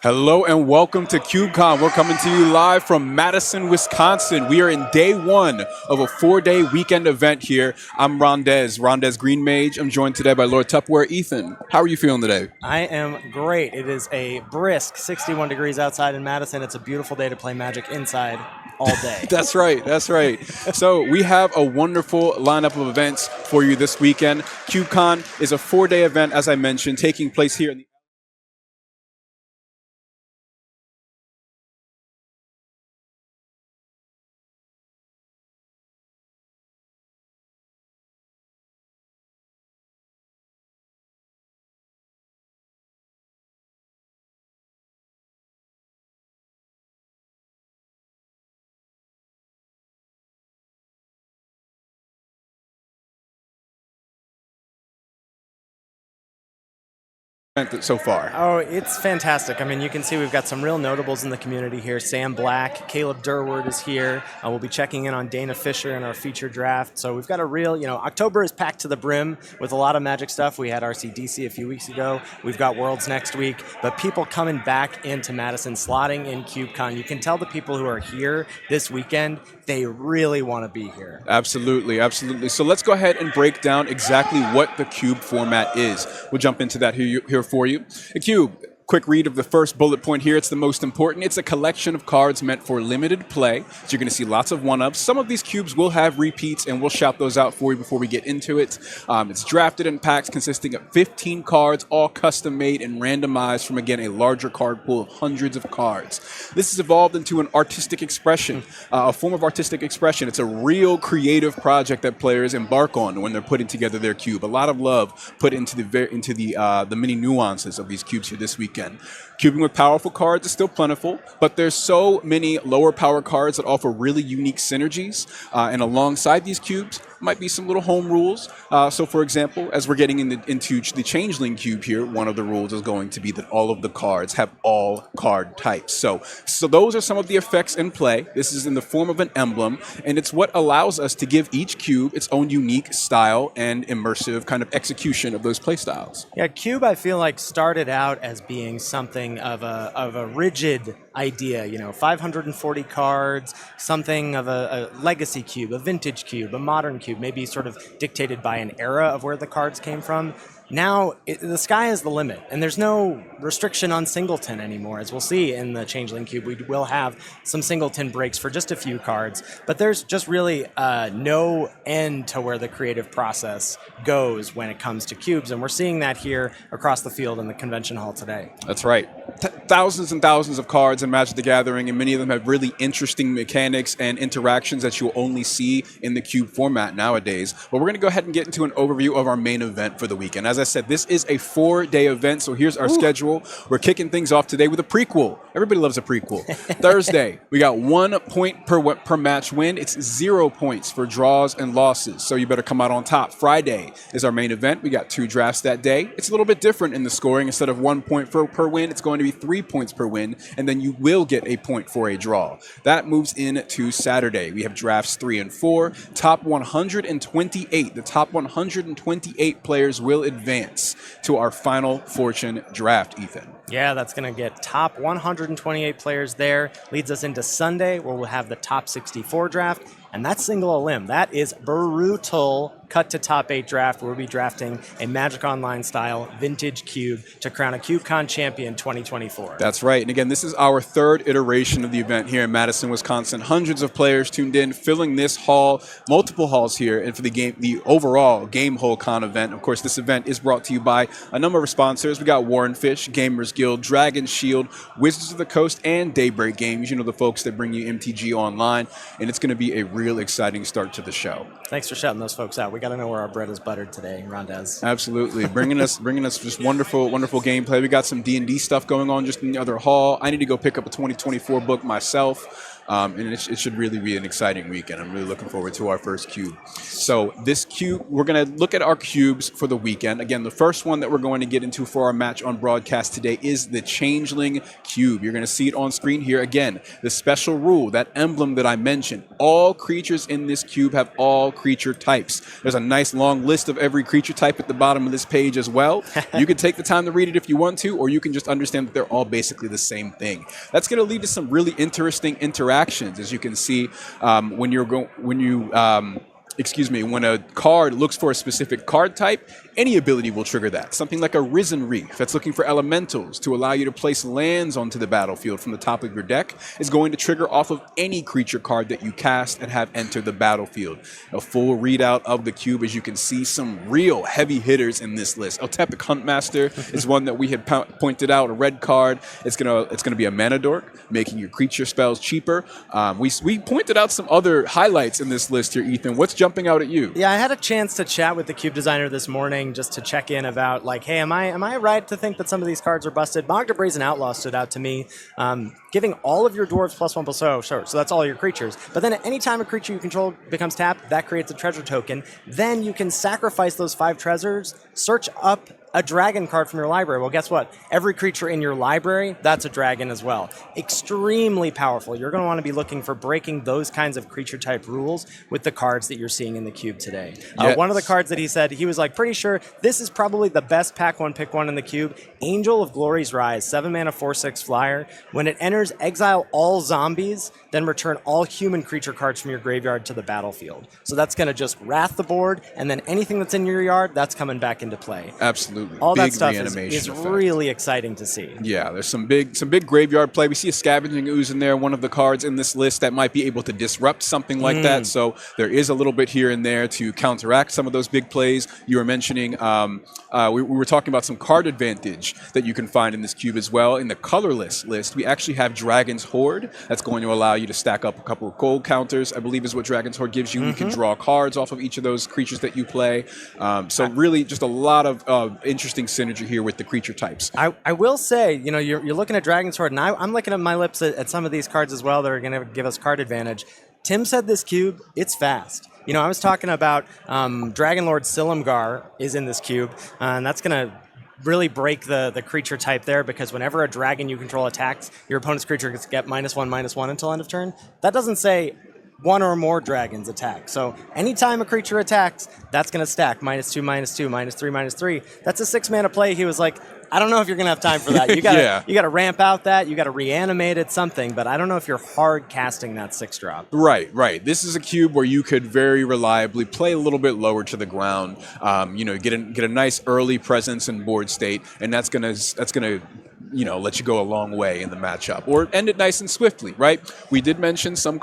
Hello and welcome to CubeCon. We're coming to you live from Madison, Wisconsin. We are in day one of a 4-day weekend event here. I'm Rondez Green Mage. I'm joined today by Lord Tupperware. Ethan, how are you feeling today? I am great. It is a brisk 61 degrees outside in Madison. It's a beautiful day to play Magic inside all day. That's right. So we have a wonderful lineup of events for you this weekend. CubeCon is a 4-day event, as I mentioned, taking place here in the event so far. Oh, it's fantastic. I mean, you can see we've got some real notables in the community here. Sam Black, Caleb Durward is here. We'll be checking in on Dana Fisher in our feature draft. So we've got a real, October is packed to the brim with a lot of Magic stuff. We had RCDC a few weeks ago. We've got Worlds next week. But people coming back into Madison, slotting in CubeCon. You can tell the people who are here this weekend, they really want to be here. Absolutely. So let's go ahead and break down exactly what the Cube format is. We'll jump into that here for you. A Cube. Quick read of the first bullet point here. It's the most important. It's a collection of cards meant for limited play. So you're going to see lots of one-ups. Some of these cubes will have repeats, and we'll shout those out for you before we get into it. It's drafted in packs consisting of 15 cards, all custom-made and randomized from, again, a larger card pool of hundreds of cards. This has evolved into an artistic expression, a form of artistic expression. It's a real creative project that players embark on when they're putting together their cube. A lot of love put into the many nuances of these cubes here this week. Cubing with powerful cards is still plentiful, but there's so many lower power cards that offer really unique synergies. And alongside these cubes might be some little home rules. So for example, as we're getting into the Changeling Cube here, one of the rules is going to be that all of the cards have all card types. So those are some of the effects in play. This is in the form of an emblem, and it's what allows us to give each cube its own unique style and immersive kind of execution of those play styles. Yeah, Cube I feel like started out as being something of a rigid idea, 540 cards, something of a legacy cube, a vintage cube, a modern cube, maybe sort of dictated by an era of where the cards came from. Now, the sky is the limit, and there's no restriction on singleton anymore. As we'll see in the Changeling Cube, we will have some singleton breaks for just a few cards, but there's just really no end to where the creative process goes when it comes to cubes, and we're seeing that here across the field in the convention hall today. That's right. Thousands and thousands of cards in Magic the Gathering, and many of them have really interesting mechanics and interactions that you'll only see in the cube format nowadays. But we're going to go ahead and get into an overview of our main event for the weekend. As I said, this is a 4-day event, so here's our schedule. We're kicking things off today with a prequel. Everybody loves a prequel. Thursday, we got 1 point per match win. It's 0 points for draws and losses, so you better come out on top. Friday is our main event. We got 2 drafts that day. It's a little bit different in the scoring. Instead of 1 point per win, it's going to be 3 points per win, and then you will get a point for a draw. That moves into Saturday. We have drafts 3 and 4. Top 128. The top 128 players will advance to our final Fortune draft, Ethan. Yeah, that's going to get top 128 players there. Leads us into Sunday, where we'll have the top 64 draft. And that's single a limb. That is brutal. Cut to top 8 draft. We'll be drafting a Magic Online style vintage cube to crown a CubeCon champion 2024. That's right. And again, this is our 3rd iteration of the event here in Madison, Wisconsin. Hundreds of players tuned in, filling this hall, multiple halls here, and for the overall GameHoleCon event. Of course, this event is brought to you by a number of sponsors. We got Warren Fish, Gamers Guild, Dragon Shield, Wizards of the Coast, and Daybreak Games. The folks that bring you MTG Online, and it's going to be a real exciting start to the show. Thanks for shouting those folks out. We got to know where our bread is buttered today, Rondez. Absolutely, bringing us just wonderful gameplay. We got some D&D stuff going on just in the other hall. I need to go pick up a 2024 book myself. and it should really be an exciting weekend. I'm really looking forward to our first cube. So this cube, we're going to look at our cubes for the weekend. Again, the first one that we're going to get into for our match on broadcast today is the Changeling Cube. You're going to see it on screen here. Again, the special rule, that emblem that I mentioned, all creatures in this cube have all creature types. There's a nice long list of every creature type at the bottom of this page as well. You can take the time to read it if you want to, or you can just understand that they're all basically the same thing. That's going to lead to some really interesting interactions, as you can see when a card looks for a specific card type, any ability will trigger that. Something like a Risen Reef that's looking for elementals to allow you to place lands onto the battlefield from the top of your deck is going to trigger off of any creature card that you cast and have enter the battlefield. A full readout of the cube, as you can see some real heavy hitters in this list. Eltepic Huntmaster is one that we had pointed out, a red card. It's gonna be a mana dork, making your creature spells cheaper. We pointed out some other highlights in this list here, Ethan. What's jumping out at you? Yeah, I had a chance to chat with the cube designer this morning just to check in about, like, hey, am I right to think that some of these cards are busted? Magda Brazen Outlaw stood out to me, giving all of your dwarves +1/+0, sure, so that's all your creatures. But then at any time a creature you control becomes tapped, that creates a treasure token. Then you can sacrifice those 5 treasures, search up a dragon card from your library. Well, guess what? Every creature in your library, that's a dragon as well. Extremely powerful. You're going to want to be looking for breaking those kinds of creature type rules with the cards that you're seeing in the cube today. Yes. One of the cards that he said, he was like pretty sure this is probably the best pack one, pick one in the cube. Angel of Glory's Rise, 7 mana, 4/6 flyer. When it enters, exile all zombies, then return all human creature cards from your graveyard to the battlefield. So that's going to just wrath the board, and then anything that's in your yard, that's coming back into play. Absolutely. All big that stuff reanimation is really exciting to see. Yeah, there's some big graveyard play. We see a Scavenging Ooze in there, one of the cards in this list that might be able to disrupt something like that. So there is a little bit here and there to counteract some of those big plays. You were mentioning, we were talking about some card advantage that you can find in this cube as well. In the colorless list, we actually have Dragon's Horde. That's going to allow you to stack up a couple of gold counters, I believe is what Dragon's Horde gives you. You can draw cards off of each of those creatures that you play. So really just a lot of interesting synergy here with the creature types. I will say, you're looking at Dragon's Horde, and I'm looking at my lips at some of these cards as well that are going to give us card advantage. Tim said this cube, it's fast. I was talking about Dragonlord Silumgar is in this cube, and that's going to really break the creature type there, because whenever a dragon you control attacks, your opponent's creature gets get -1/-1 until end of turn. That doesn't say one or more dragons attack. So anytime a creature attacks, that's going to stack -2, -2, -3, -3. That's a 6 mana play. He was like, I don't know if you're going to have time for that. You got to ramp out that. You got to reanimate it, something. But I don't know if you're hard casting that 6-drop. Right. This is a cube where you could very reliably play a little bit lower to the ground. Get a nice early presence in board state, and that's gonna let you go a long way in the matchup, or end it nice and swiftly, right? We did mention some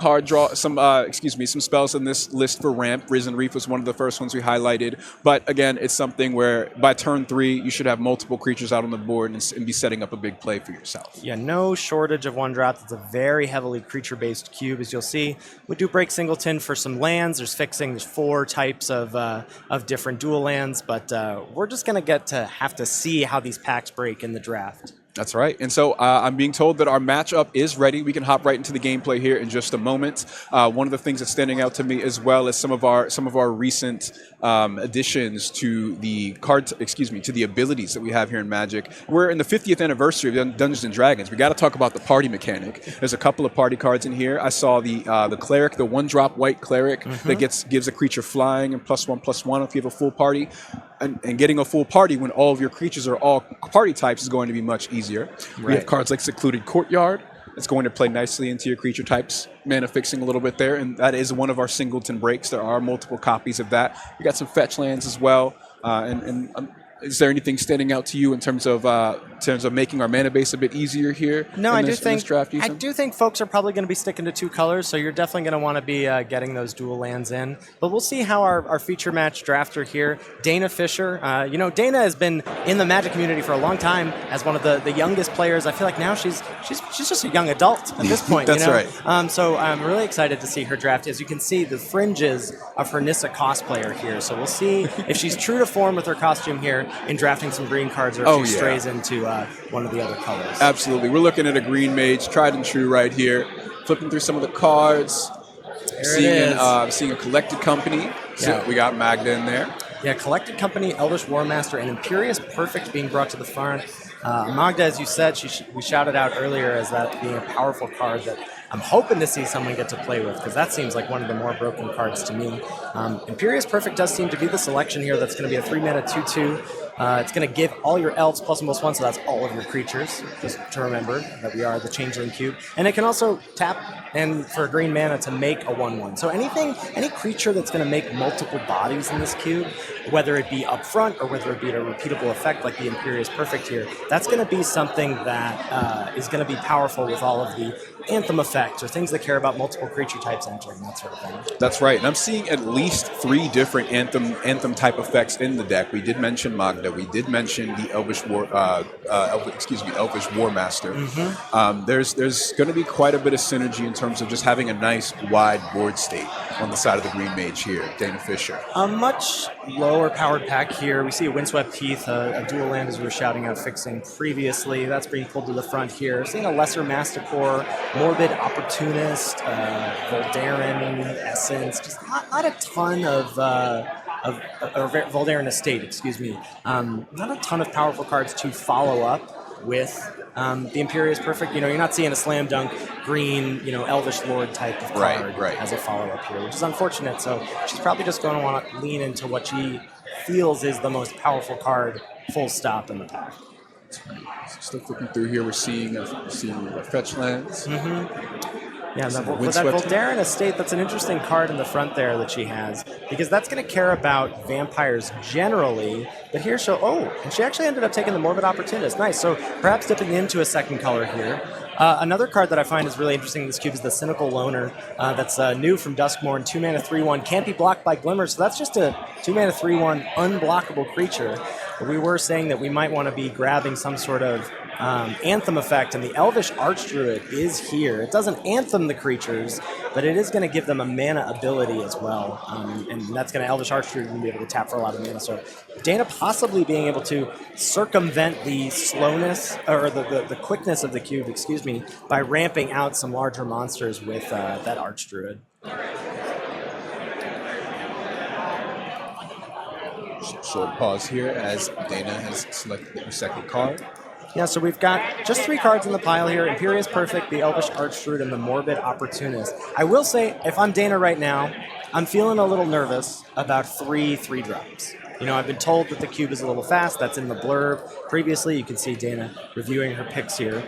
some spells in this list for ramp. Risen Reef was one of the first ones we highlighted, but again, it's something where by turn 3 you should have multiple creatures out on the board and be setting up a big play for yourself. Yeah, no shortage of 1-drops. It's a very heavily creature-based cube, as you'll see. We do break Singleton for some lands. There's 4 types of different dual lands, but we're just going to have to see how these packs break in the draft. That's right. And so I'm being told that our matchup is ready. We can hop right into the gameplay here in just a moment. One of the things that's standing out to me as well is some of our recent additions to the to the abilities that we have here in Magic. We're in the 50th anniversary of Dungeons and Dragons. We got to talk about the party mechanic. There's a couple of party cards in here. I saw the cleric, the 1-drop white cleric that gives a creature flying and +1/+1 if you have a full party. And getting a full party when all of your creatures are all party types is going to be much easier. Right. We have cards like Secluded Courtyard. It's going to play nicely into your creature types, mana fixing a little bit there, and that is one of our singleton breaks. There are multiple copies of that. We got some fetch lands as well, is there anything standing out to you in terms of making our mana base a bit easier here? No, I do think folks are probably going to be sticking to 2 colors, so you're definitely going to want to be getting those dual lands in. But we'll see how our feature match drafter here, Dana Fisher. Dana has been in the Magic community for a long time as one of the youngest players. I feel like now she's just a young adult at this point. That's right. So I'm really excited to see her draft. As you can see, the fringes of her Nissa cosplayer here. So we'll see if she's true to form with her costume here in drafting some green cards, or if she strays into one of the other colors. Absolutely. We're looking at a green mage, tried and true right here. Flipping through some of the cards. Seeing a collected company. So we got Magda in there. Yeah, Collected Company, Elvish Warmaster, and Imperious Perfect being brought to the front. Magda, as you said, we shouted out earlier as that being a powerful card that I'm hoping to see someone get to play with, because that seems like one of the more broken cards to me. Imperious Perfect does seem to be the selection here. That's going to be a 3-mana 2/2. It's going to give all your elves +1/+1, so that's all of your creatures, just to remember that we are the Changeling Cube. And it can also tap and for green mana to make a 1/1. So any creature that's going to make multiple bodies in this cube, whether it be up front or whether it be a repeatable effect like the Imperious Perfect here, that's going to be something that is going to be powerful with all of the Anthem effects or things that care about multiple creature types entering, that sort of thing. That's right. And I'm seeing at least 3 different Anthem type effects in the deck. We did mention Magda. We did mention the Elvish Warmaster. Mm-hmm. There's going to be quite a bit of synergy in terms of just having a nice wide board state on the side of the green mage here, Dana Fisher. A much lower powered pack here. We see a Windswept Heath, a dual land as we were shouting out fixing previously. That's being pulled to the front here. Seeing a lesser Masticore, Morbid Opportunist, Voldaren Essence, just not a ton of Voldaren Estate, excuse me. Not a ton of powerful cards to follow up with the Imperious Perfect. You're not seeing a slam dunk green, Elvish Lord type of card as a follow-up here, which is unfortunate. So she's probably just going to want to lean into what she feels is the most powerful card, full stop, in the pack. Still flipping through here, we're seeing fetch lands. Mm-hmm. Yeah, that Voldaren Estate, that's an interesting card in the front there that she has, because that's going to care about vampires generally, but here and she actually ended up taking the Morbid Opportunist. Nice, so perhaps dipping into a second color here. Another card that I find is really interesting in this cube is the Cynical Loner. That's new from Duskmourn, 2-mana 3/1, can't be blocked by Glimmer, so that's just a 2-mana 3/1 unblockable creature. But we were saying that we might want to be grabbing some sort of Anthem effect, and the Elvish Archdruid is here. It doesn't Anthem the creatures, but it is going to give them a mana ability as well, and that's going to Elvish Archdruid going to be able to tap for a lot of mana. So Dana possibly being able to circumvent the slowness, or the quickness of the cube, excuse me, by ramping out some larger monsters with that Archdruid. Short pause here as Dana has selected the second card. Yeah, so we've got just 3 cards in the pile here: Imperious Perfect, the Elvish Archdruid, and the Morbid Opportunist. I will say, if I'm Dana right now, I'm feeling a little nervous about 3 3-drops. I've been told that the cube is a little fast. That's in the blurb. Previously, you can see Dana reviewing her picks here.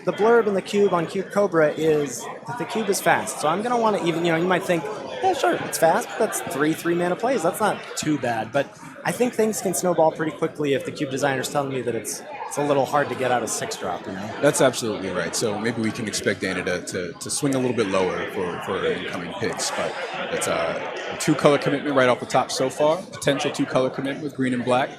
The blurb in the cube on Cube Cobra is that the cube is fast. So I'm going to want to even, you might think, yeah, sure, it's fast, but that's 3-mana plays. That's not too bad. But I think things can snowball pretty quickly if the cube designer's telling me that it's a little hard to get out of 6-drop, That's absolutely right. So maybe we can expect Dana to swing a little bit lower for incoming picks. But it's a 2-color commitment right off the top so far. Potential 2-color commitment with green and black.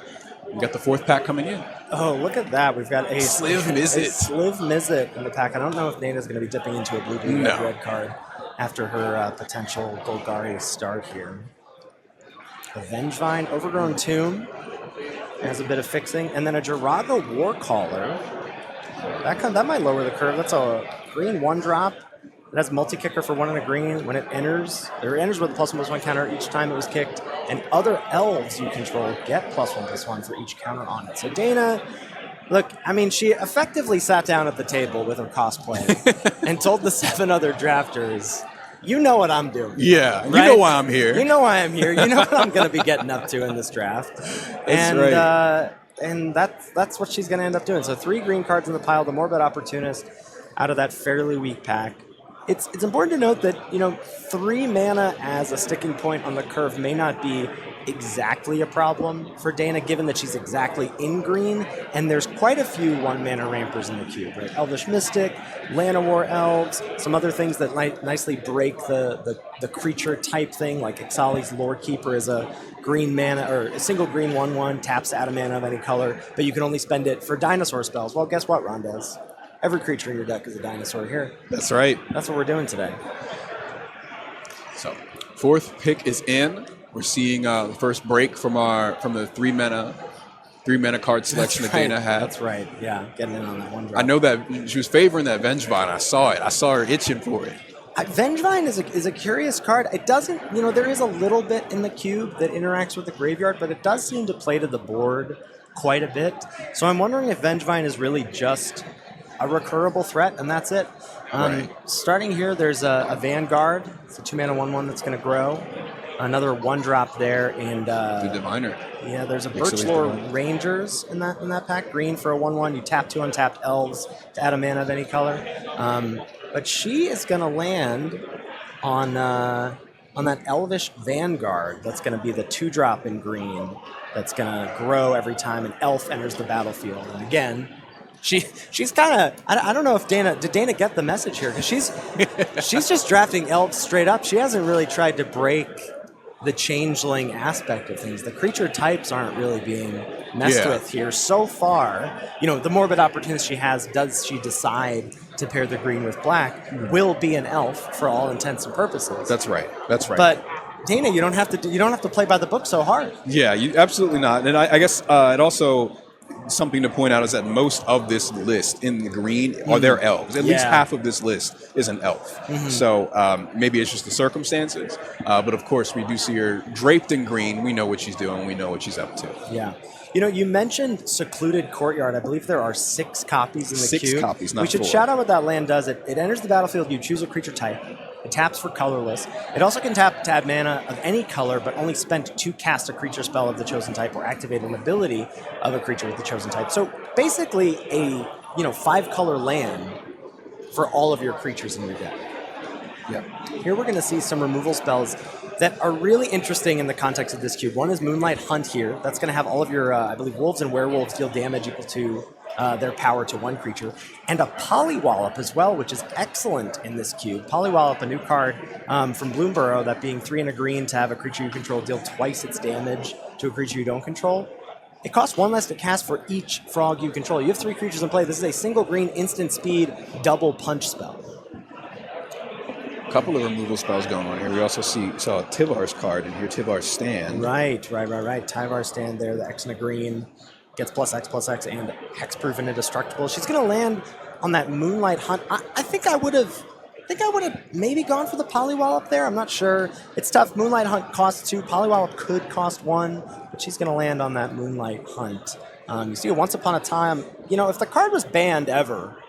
We got the 4th pack coming in. Oh, look at that. We've got a Sliv Mizzet in the pack. I don't know if Dana's going to be dipping into a blue red card after her potential Golgari start here. A Vengevine, Overgrown Tomb has a bit of fixing, and then a Jiraga Warcaller. That might lower the curve. That's a green 1-drop. It has multi-kicker for 1 and a green. When it enters with a +1/+1 counter each time it was kicked, and other elves you control get +1/+1 for each counter on it. So Dana, look, she effectively sat down at the table with her cosplay and told the 7 other drafters, you know what I'm doing. Yeah, right? You know why I'm here. You know why I'm here. You know what I'm going to be getting up to in this draft. That's right. And that's what she's going to end up doing. So 3 green cards in the pile, the Morbid Opportunist out of that fairly weak pack. It's important to note that, 3 mana as a sticking point on the curve may not be exactly a problem for Dana, given that she's exactly in green, and there's quite a few 1-mana rampers in the cube, right? Elvish Mystic, Llanowar Elves, some other things that nicely break the creature type thing, like Ixali's Lore Keeper is a green mana, or a single green 1/1, taps out a mana of any color, but you can only spend it for dinosaur spells. Well, guess what, Rondez? Every creature in your deck is a dinosaur here. That's right. That's what we're doing today. So, 4th pick is in. We're seeing the first break from the 3-mana 3-mana card selection that Dana had. That's right. Yeah, getting in on that one drop. I know that she was favoring that Vengevine. I saw it. I saw her itching for it. Vengevine is a curious card. It doesn't, there is a little bit in the cube that interacts with the graveyard, but it does seem to play to the board quite a bit. So I'm wondering if Vengevine is really just a recurable threat, and that's it. Right. Starting here, there's a Vanguard. It's a 2-mana 1/1 that's going to grow. Another 1-drop there, and The Diviner. yeah, there's a Pixelated Birchlore Diviner. Rangers in that pack. Green for a 1/1. You tap 2 untapped elves to add a mana of any color. But she is going to land on that Elvish Vanguard. That's going to be the 2-drop in green. That's going to grow every time an elf enters the battlefield. And again, she's kind of, I don't know if did Dana get the message here? Because she's just drafting elves straight up. She hasn't really tried to break the changeling aspect of things. The creature types aren't really being messed with here so far. The morbid opportunity she has, does she decide to pair the green with black, will be an elf for all intents and purposes. That's right. That's right. But Dana, you don't have to play by the book so hard. Yeah, absolutely not. And I guess it also, something to point out is that most of this list in the green are their elves. At least half of this list is an elf. So maybe it's just the circumstances. But of course, we do see her draped in green. We know what she's doing. We know what she's up to. Yeah. You mentioned Secluded Courtyard. I believe there are 6 copies in the cube. 6 copies, not 4. We should shout out what that land does. It enters the battlefield. You choose a creature type. It taps for colorless. It also can tap to add mana of any color, but only spent to cast a creature spell of the chosen type or activate an ability of a creature with the chosen type. So basically a 5-color land for all of your creatures in your deck. Yeah. Here we're going to see some removal spells that are really interesting in the context of this cube. One is Moonlight Hunt here. That's going to have all of your, I believe, wolves and werewolves deal damage equal to their power to one creature. And a Polywallop as well, which is excellent in this cube. Polywallop, a new card from Bloomborough, that being 3 and a green to have a creature you control deal twice its damage to a creature you don't control. It costs 1 less to cast for each frog you control. You have 3 creatures in play. This is a single green instant speed double punch spell. Couple of removal spells going on here. We also saw Tivar's card in here, Tivar's Stand. Right. Tivar's Stand there, the X and a green, gets +X/+X and hexproof and indestructible. She's going to land on that Moonlight Hunt. I think I would have maybe gone for the Polywallop there. I'm not sure. It's tough. Moonlight Hunt costs 2. Polywallop could cost 1, but she's going to land on that Moonlight Hunt. You see, Once Upon a Time, if the card was banned ever,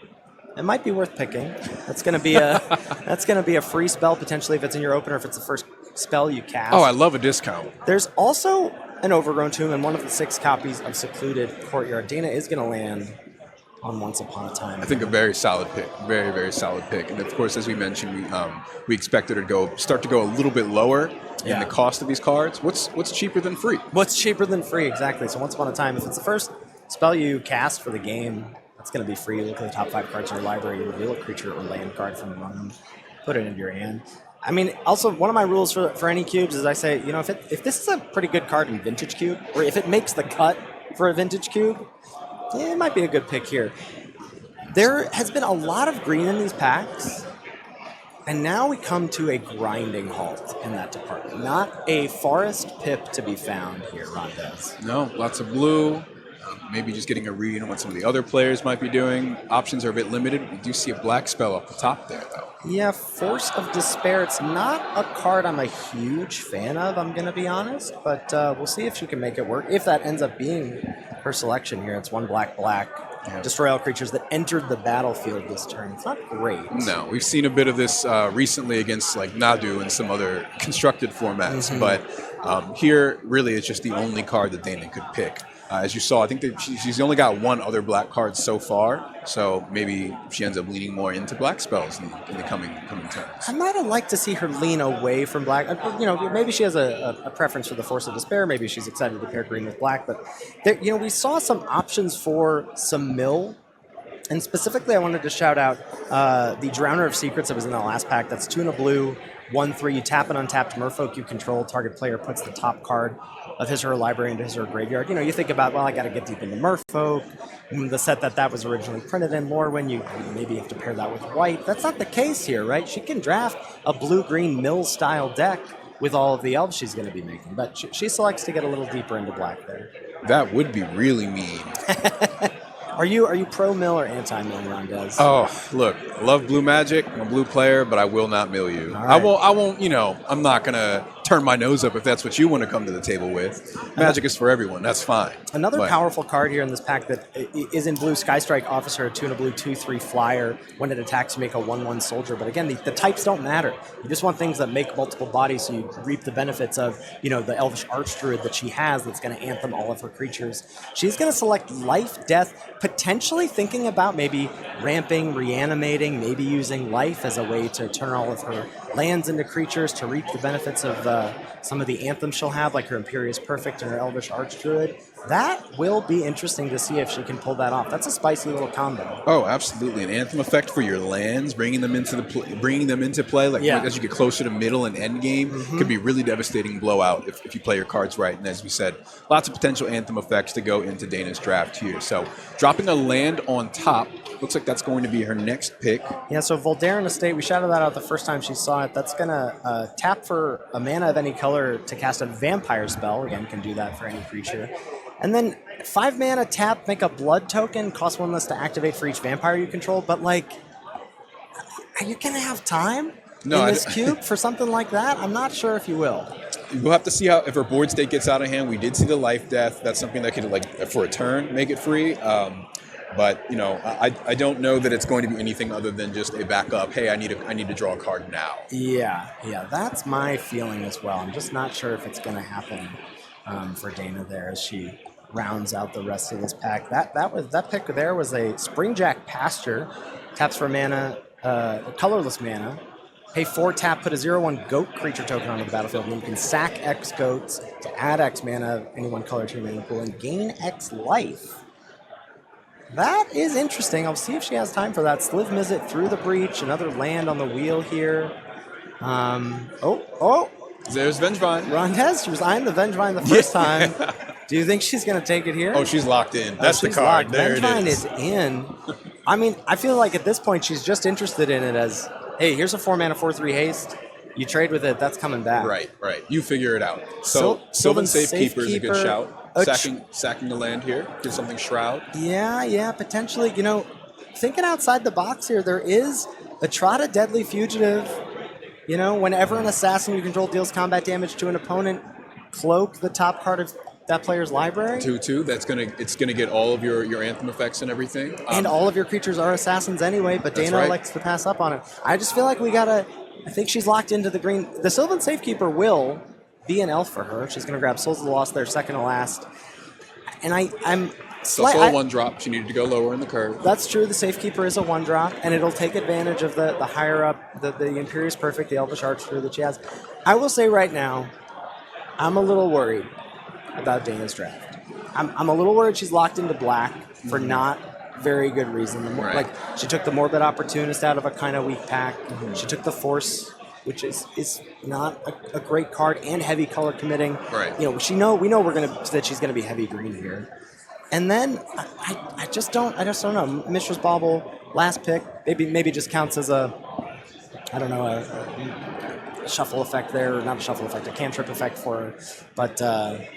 it might be worth picking. That's going to be a free spell potentially if it's in your opener, if it's the first spell you cast. Oh, I love a discount. There's also an Overgrown Tomb and one of the 6 copies of Secluded Courtyard. Dana is going to land on Once Upon a Time. I think a very solid pick. Very, very solid pick. And of course, as we mentioned, we expected her to start to go a little bit lower in the cost of these cards. What's cheaper than free? What's cheaper than free? Exactly. So Once Upon a Time, if it's the first spell you cast for the game, it's going to be free. You look at the top 5 cards in your library, you reveal a creature or land card from among them, put it into your hand. I mean, also, one of my rules for any cubes is I say, if this is a pretty good card in Vintage Cube, or if it makes the cut for a Vintage Cube, it might be a good pick here. There has been a lot of green in these packs, and now we come to a grinding halt in that department. Not a forest pip to be found here, Rondez. No, lots of blue. Maybe just getting a read on what some of the other players might be doing. Options are a bit limited. We do see a black spell up the top there, though. Yeah, Force of Despair. It's not a card I'm a huge fan of, I'm going to be honest. But we'll see if she can make it work. If that ends up being her selection here. It's 1 black. Yeah. Destroy all creatures that entered the battlefield this turn. It's not great. No, we've seen a bit of this recently against Nadu and some other constructed formats. But here, really, it's just the only card that Dana could pick. As you saw, I think that she's only got 1 other black card so far, so maybe she ends up leaning more into black spells in the coming turns. I might have liked to see her lean away from black. Maybe she has a preference for the Force of Despair. Maybe she's excited to pair green with black. But there, we saw some options for some mill. And specifically, I wanted to shout out the Drowner of Secrets that was in the last pack. That's 2 and a blue, 1/3. You tap an untapped merfolk you control. Target player puts the top card of his or her library into his or her graveyard. You think about, I got to get deep into merfolk. The set that was originally printed in Lorwyn, you maybe have to pair that with white. That's not the case here, right? She can draft a blue-green mill-style deck with all of the elves she's going to be making. But she selects to get a little deeper into black there. That would be really mean. Are you pro mill or anti mill, Rondez? Oh, look, I love blue magic. I'm a blue player, but I will not mill you. Right. I won't, I'm not going to turn my nose up if that's what you want to come to the table with. Magic is for everyone. That's fine. Another powerful card here in this pack that is in blue, Skystrike Officer, a 2 and a blue 2/3 flyer. When it attacks, you make a 1/1 soldier. But again, the types don't matter. You just want things that make multiple bodies so you reap the benefits of, the Elvish Archdruid that she has that's going to anthem all of her creatures. She's going to select life, death, potentially thinking about maybe ramping, reanimating, maybe using life as a way to turn all of her lands into creatures to reap the benefits of some of the anthems she'll have, like her Imperious Perfect and her Elvish Archdruid. That will be interesting to see if she can pull that off. That's a spicy little combo. Oh, absolutely! An anthem effect for your lands, bringing them into play. Like as you get closer to middle and end game, could be really devastating blowout if you play your cards right. And as we said, lots of potential anthem effects to go into Dana's draft here. So dropping a land on top looks like that's going to be her next pick. Yeah. So Voldaren Estate, we shouted that out the first time she saw it. That's gonna tap for a mana of any color to cast a vampire spell. Again, can do that for any creature. And then 5 mana tap, make a blood token, cost 1 less to activate for each vampire you control. But are you gonna have time in this cube for something like that? I'm not sure if you will. We'll have to see if her board state gets out of hand. We did see the life death. That's something that could, for a turn, make it free. But I don't know that it's going to be anything other than just a backup. Hey, I need to draw a card now. Yeah, that's my feeling as well. I'm just not sure if it's going to happen for Dana there as she rounds out the rest of this pack. That pick there was a Springjack Pasture, taps for mana, colorless mana. Pay 4 tap, put a 0/1 goat creature token onto the battlefield, and then you can sack X goats to add X mana of any one color to your mana pool and gain X life. That is interesting. I'll see if she has time for that. Sliv Mizzet through the breach, another land on the wheel here. There's Vengevine. Rondez, she was eyeing the Vengevine the first time. Do you think she's going to take it here? Oh, she's locked in. That's the card. There Vengevine it is. In. I mean, I feel like at this point she's just interested in it as, hey, here's a 4 mana 4/3 haste. You trade with it, that's coming back. Right. You figure it out. So Sylvan Safekeeper is a good shout. Sacking the land here. Get something Shroud. Yeah, potentially. Thinking outside the box here, there is a Trotta Deadly Fugitive. Whenever an assassin you control deals combat damage to an opponent, cloak the top card of that player's library. 2/2. It's gonna get all of your anthem effects and everything. And all of your creatures are assassins anyway, but Dana elects to pass up on it. I just feel like I think she's locked into the green. The Sylvan Safekeeper will be an elf for her. She's gonna grab Souls of the Lost there, second to last. And I'm It's also a 1-drop. She needed to go lower in the curve. That's true. The Safekeeper is a 1-drop, and it'll take advantage of the higher up, the Imperious Perfect, the Elvish Archdruid that she has. I will say right now, I'm a little worried about Dana's draft. I'm a little worried she's locked into black for not very good reason. She took the Morbid Opportunist out of a kind of weak pack. She took the Force, which is not a great card, and heavy color committing. Right. We know that she's gonna be heavy green here. And then I just don't know. Mishra's Bauble, last pick, maybe just counts as a shuffle effect there, or not a shuffle effect, a cantrip effect for her. But I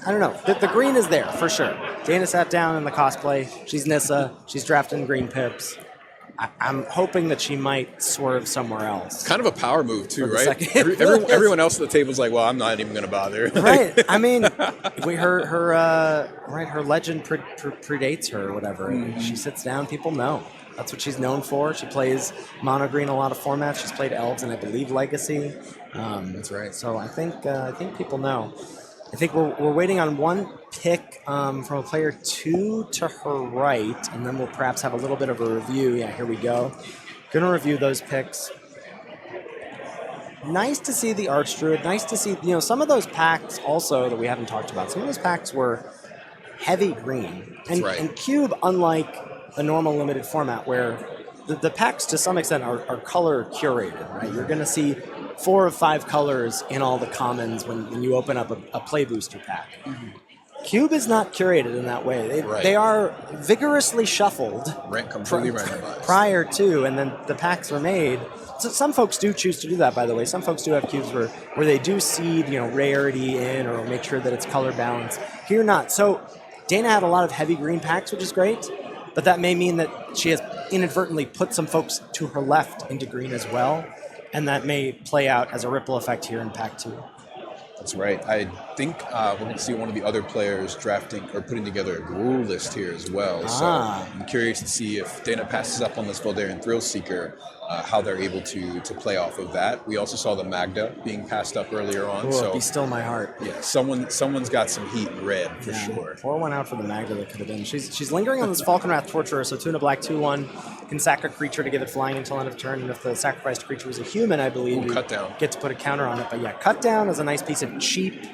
don't know. The green is there for sure. Dana sat down in the cosplay. She's Nissa. She's drafting green pips. I'm hoping that she might swerve somewhere else. Kind of a power move too, right? Everyone else at the table is like, well, I'm not even going to bother. Right. I mean, her legend predates her or whatever. She sits down. People know. That's what she's known for. She plays mono green in a lot of formats. She's played elves and I believe Legacy. That's right. So I think people know. I think we're waiting on one pick from a player 2 to her right, and then we'll perhaps have a little bit of a review. Yeah, here we go. Going to review those picks. Nice to see the Archdruid. Nice to see, some of those packs also that we haven't talked about. Some of those packs were heavy green. And Cube, unlike a normal limited format where the packs to some extent are color curated, right? You're going to see 4 of 5 colors in all the commons when you open up a play booster pack. Cube is not curated in that way. Right. They are vigorously shuffled Completely randomized. prior to, and then the packs are made. So some folks do choose to do that, by the way. Some folks do have cubes where they do seed, rarity in or make sure that it's color balanced. Here, not. So Dana had a lot of heavy green packs, which is great, but that may mean that she has inadvertently put some folks to her left into green as well, and that may play out as a ripple effect here in pack 2. That's right. I think we're going to see one of the other players drafting or putting together a rule list here as well. So I'm curious to see if Dana passes up on this Voldarian Thrill Seeker, how they're able to play off of that. We also saw the Magda being passed up earlier on. Ooh, so be still my heart. Yeah, someone's got some heat in red for sure. Pour one out for the Magda that could have been. She's lingering on this Falconwrath Torturer, so 2 and a black, 2/1. Can sack a creature to give it flying until end of turn, and if the sacrificed creature was a human, I believe, you cut down. Get to put a counter on it. But yeah, cut down is a nice piece of cheap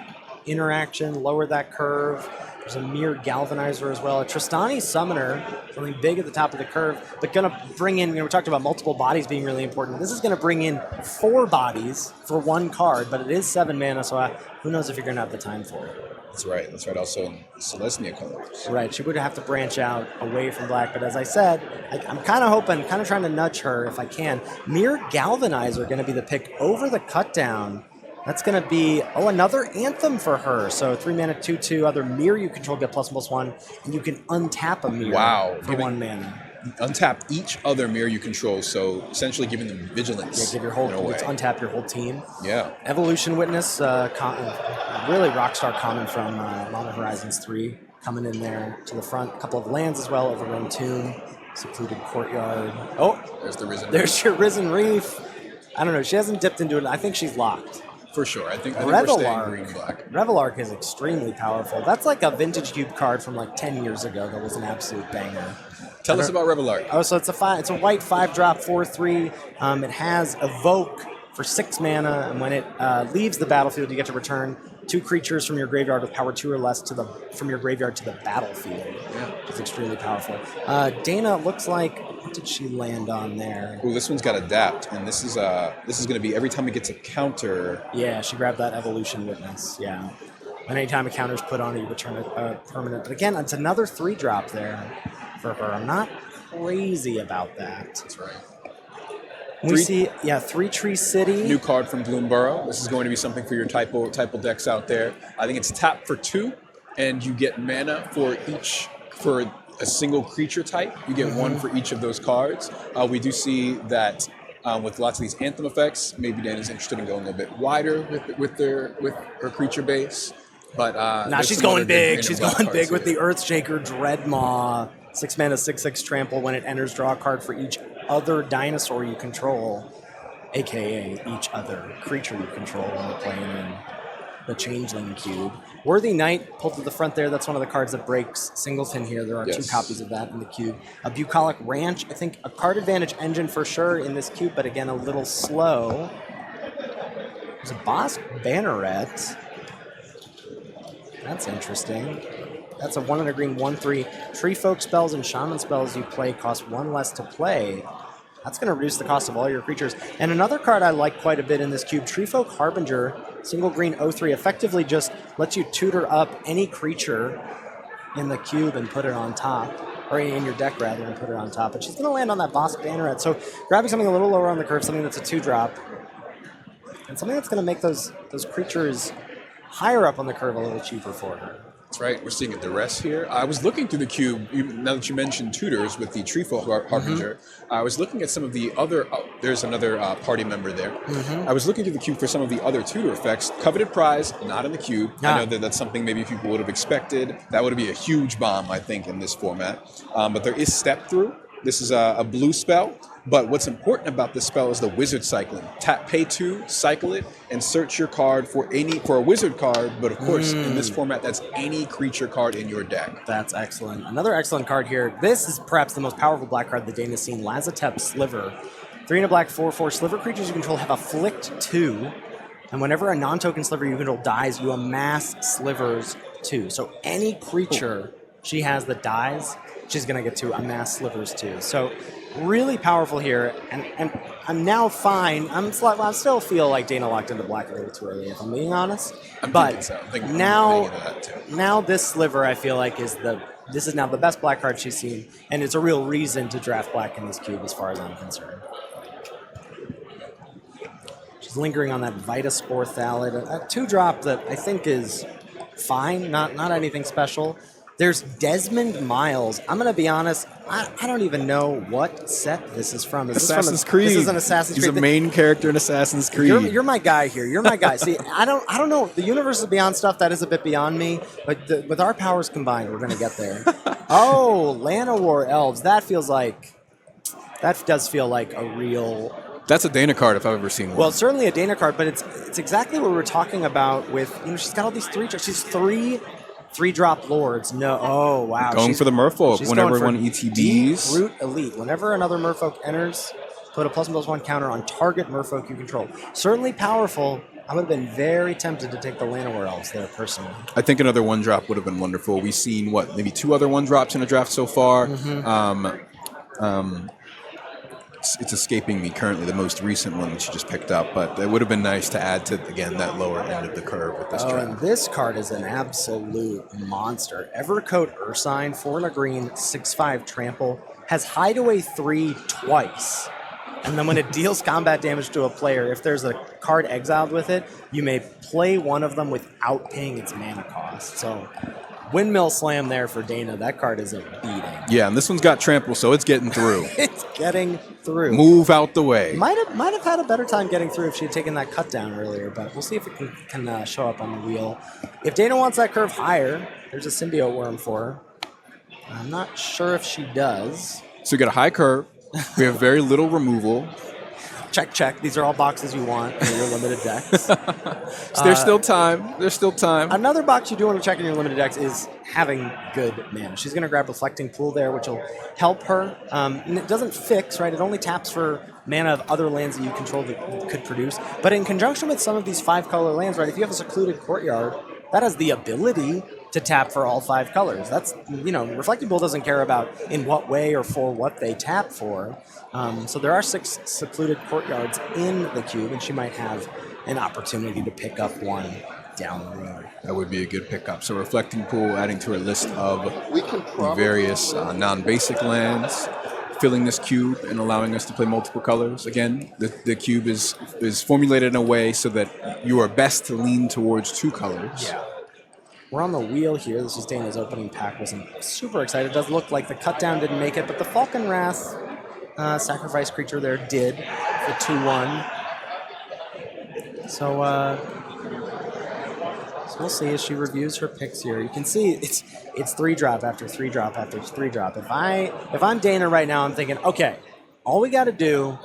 interaction, lower that curve. There's a Mere Galvanizer as well. A Tristani Summoner, something big at the top of the curve, but going to bring in, we talked about multiple bodies being really important. This is going to bring in 4 bodies for 1 card, but it is 7 mana, so who knows if you're going to have the time for it. That's right. Also in Celestia colors. Right. She would have to branch out away from black, but as I said, I'm kind of hoping, kind of trying to nudge her if I can. Mere Galvanizer going to be the pick over the cut down. That's going to be, another Anthem for her. So 3 mana, 2/2, other Mirror you control get +1/+1, and you can untap a Mirror for 1 mana. Untap each other Mirror you control, so essentially giving them vigilance. Yeah, give your whole, untap your whole team. Yeah. Evolution Witness, really rockstar common from Modern Horizons 3, coming in there to the front. A couple of lands as well, Overgrown Tomb, Secluded Courtyard. Oh, there's the Risen. There's your Risen Reef. I don't know, she hasn't dipped into it. I think she's locked. For sure. I think we're staying green and black. Revelark is extremely powerful. That's like a vintage cube card from like 10 years ago that was an absolute banger. Tell us about Revelark. Oh, so it's a white 5-drop 4/3. It has Evoke for 6 mana, and when it leaves the battlefield, you get to return 2 creatures from your graveyard with power 2 or less from your graveyard to the battlefield. Yeah. It's extremely powerful. Dana, looks like, what did she land on there? Ooh, this one's got Adapt, and this is going to be every time it gets a counter. Yeah, she grabbed that Evolution Witness. Yeah. And anytime a counter's put on it, you return a permanent. But again, it's another 3-drop there for her. I'm not crazy about that. That's right. We see, 3 Tree City. New card from Gloomburrow. This is going to be something for your typo decks out there. I think it's tap for 2, and you get mana for a single creature type. You get 1 for each of those cards. We do see that with lots of these Anthem effects, maybe Dana's interested in going a little bit wider with her creature base. But she's going big. She's going big with the Earthshaker Dreadmaw. 6 mana, 6/6 trample. When it enters, draw a card for each other dinosaur you control, aka each other creature you control when you're playing in the Changeling Cube. Worthy Knight pulled to the front there. That's one of the cards that breaks Singleton here. There are 2 copies of that in the cube. A Bucolic Ranch, I think a card advantage engine for sure in this cube, but again, a little slow. There's a Bosk Banneret. That's interesting. That's a 1 and a green 1/3. Tree Folk spells and Shaman spells you play cost 1 less to play. That's going to reduce the cost of all your creatures. And another card I like quite a bit in this cube, Tree Folk Harbinger, single green 0/3, effectively just lets you tutor up any creature in the cube and put it on top, or in your deck rather, and put it on top. But she's going to land on that Bosk Banneret. So grabbing something a little lower on the curve, something that's a 2-drop, and something that's going to make those creatures higher up on the curve a little cheaper for her. That's right. We're seeing a duress here. I was looking through the cube, now that you mentioned tutors with the Treefolk Harbinger, I was looking at some of the other, there's another party member there. I was looking through the cube for some of the other tutor effects. Coveted Prize, not in the cube. I know that that's something maybe people would have expected. That would be a huge bomb, I think, in this format. But there is Step Through. This is a blue spell. But what's important about this spell is the wizard cycling. Pay 2, cycle it, and search your card for a wizard card. But of course, in this format, that's any creature card in your deck. That's excellent. Another excellent card here. This is perhaps the most powerful black card that Dana's seen. Lazotep Sliver. 3 and a black 4/4. Sliver creatures you control have Afflict 2. And whenever a non-token sliver you control dies, you amass slivers 2. So any creature she has that dies she's going to get to amass slivers too. So really powerful here, and I'm now fine. I still feel like Dana locked into black a little too early, if I'm being honest. I'm but thinking so. I'm now, thinking that too. now this sliver I feel like this is now the best black card she's seen, and it's a real reason to draft black in this cube as far as I'm concerned. She's lingering on that Vitaspore Thallid, a 2-drop that I think is fine, not anything special. There's Desmond Miles. I'm going to be honest, I don't even know what set this is from. Assassin's Creed. This is an Assassin's Creed. He's a main character in Assassin's Creed. You're my guy here. You're my guy. See, I don't know. The universe is beyond stuff that is a bit beyond me, but with our powers combined, we're going to get there. Oh, Llanowar elves. That does feel like a real... That's a Dana card if I've ever seen one. Well, it's certainly a Dana card, but it's exactly what we were talking about with, she's got all these 3 drops. She's 3-drop lords. No, oh, wow. Going for the merfolk whenever one ETBs. Root Elite. Whenever another merfolk enters, put a +1/+1 counter on target merfolk you control. Certainly powerful. I would have been very tempted to take the Llanowar elves there, personally. I think another 1-drop would have been wonderful. We've seen, maybe 2 other 1-drops in a draft so far. It's escaping me currently, the most recent one that she just picked up, but it would have been nice to add to, again, that lower end of the curve with this draft. And this card is an absolute monster. Evercoat Ursine, 4 and a green, 6/5 trample, has Hideaway 3 twice. And then when it deals combat damage to a player, if there's a card exiled with it, you may play one of them without paying its mana cost. So Windmill Slam there for Dana. That card is a beating. Yeah, and this one's got trample, so it's getting through. It's getting through. Move out the way. Might have had a better time getting through if she had taken that cut down earlier, but we'll see if it can show up on the wheel. If Dana wants that curve higher, there's a Symbiote Worm for her. I'm not sure if she does. So we got a high curve. We have very little removal. Check. These are all boxes you want in your limited decks. So there's still time. There's still time. Another box you do want to check in your limited decks is having good mana. She's going to grab Reflecting Pool there, which will help her. And it doesn't fix, right? It only taps for mana of other lands that you control that could produce. But in conjunction with some of these 5-color lands, right? If you have a Secluded Courtyard, that has the ability to tap for all 5 colors. That's, Reflecting Pool doesn't care about in what way or for what they tap for. So there are 6 Secluded Courtyards in the cube, and she might have an opportunity to pick up one down the road. That would be a good pickup. So Reflecting Pool adding to her list of various non-basic lands, filling this cube and allowing us to play multiple colors. Again, the cube is formulated in a way so that you are best to lean towards 2 colors. Yeah. We're on the wheel here. This is Dana's opening pack. Wasn't super excited. It does look like the cut down didn't make it, but the Falcon Wrath sacrifice creature there did, the 2/1. So we'll see as she reviews her picks here. You can see it's 3-drop after 3-drop after 3-drop. If I'm Dana right now, I'm thinking, okay, all we got to do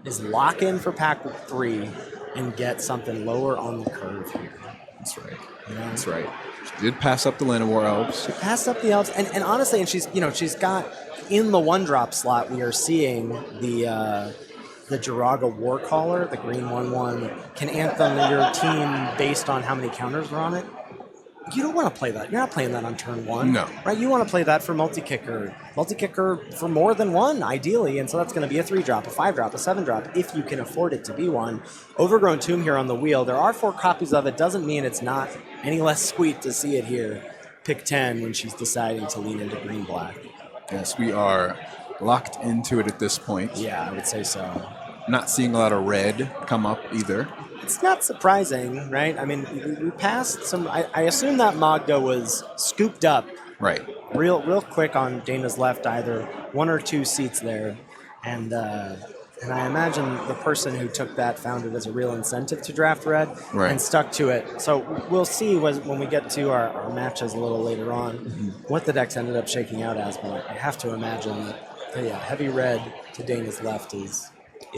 is lock in for pack 3 and get something lower on the curve here. That's right. That's right. She did pass up the Llanowar elves. She passed up the elves, and honestly, and she's got in the 1-drop slot. We are seeing the Jiraga Warcaller, the green 1/1, can anthem your team based on how many counters are on it. You don't want to play that. You're not playing that on turn 1. No. Right? You want to play that for multi-kicker. Multi-kicker for more than one, ideally, and so that's going to be a 3-drop, a 5-drop, a 7-drop, if you can afford it to be one. Overgrown Tomb here on the wheel. There are 4 copies of it. Doesn't mean it's not any less sweet to see it here. Pick 10 when she's deciding to lean into green-black. Yes, we are locked into it at this point. Yeah, I would say so. Not seeing a lot of red come up either. It's not surprising, right? I mean, we passed some... I assume that Magda was scooped up Right. real quick on Dana's left, either 1 or 2 seats there. And I imagine the person who took that found it as a real incentive to draft red and stuck to it. So we'll see when we get to our matches a little later on what the decks ended up shaking out as. But I have to imagine that, heavy red to Dana's left is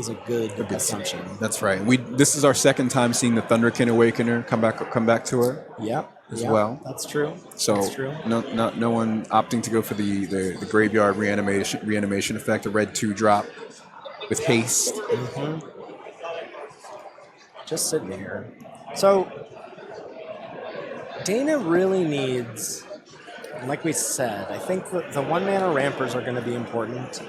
a good assumption. That's right. This is our second time seeing the Thunderkin Awakener come back to her. Yep. As well. That's true. So that's true. No one opting to go for the graveyard reanimation effect, a red 2-drop with haste. Just sitting here. So Dana really needs like we said, I think the 1-mana rampers are going to be important.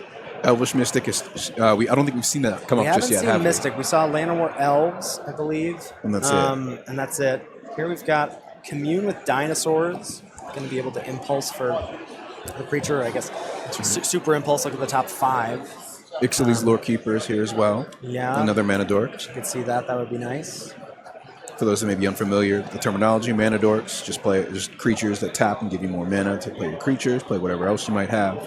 Elvish Mystic is. I don't think we've seen that come up just yet. We haven't seen Mystic. We saw Land of War Elves, I believe. And that's it. And that's it. Here we've got Commune with Dinosaurs. Going to be able to impulse for the creature, I guess. Super impulse, look at the top 5. Ixaly's Lore Keeper is here as well. Yeah. Another mana dork. You could see that. That would be nice. For those that may be unfamiliar, the terminology, mana dorks, just creatures that tap and give you more mana to play your creatures, play whatever else you might have.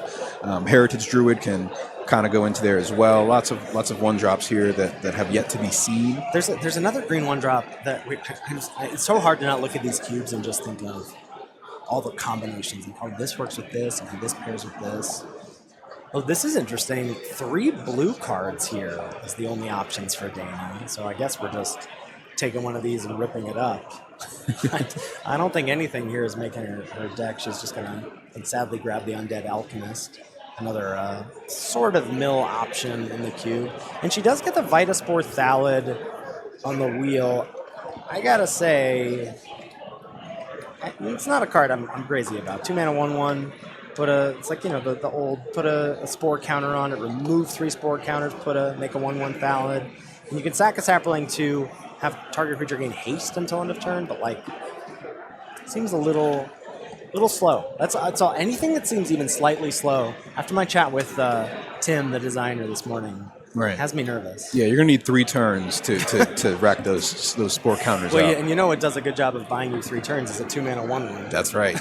Heritage Druid can kind of go into there as well. Lots of 1-drops here that have yet to be seen. There's another green 1-drop that it's so hard to not look at these cubes and just think of all the combinations and how this works with this and how this pairs with this. Oh, this is interesting. 3 blue cards here is the only options for Dana. So I guess we're just taking one of these and ripping it up. I don't think anything here is making her deck. She's just going to sadly grab the Undead Alchemist. Another sort of mill option in the cube. And she does get the Vitaspore Thallid on the wheel. I got to say, it's not a card I'm crazy about. 2 mana, 1/1. It's like, the old, put a spore counter on it, remove 3 spore counters, make a 1/1 Thallid. And you can sack a Sapling to have target creature gain haste until end of turn, but it seems a little slow. That's all. Anything that seems even slightly slow. After my chat with Tim, the designer, this morning, has me nervous. Yeah, you're gonna need 3 turns to rack those spore counters up. Yeah, and it does a good job of buying you 3 turns. It's a 2 mana 1/1. That's right.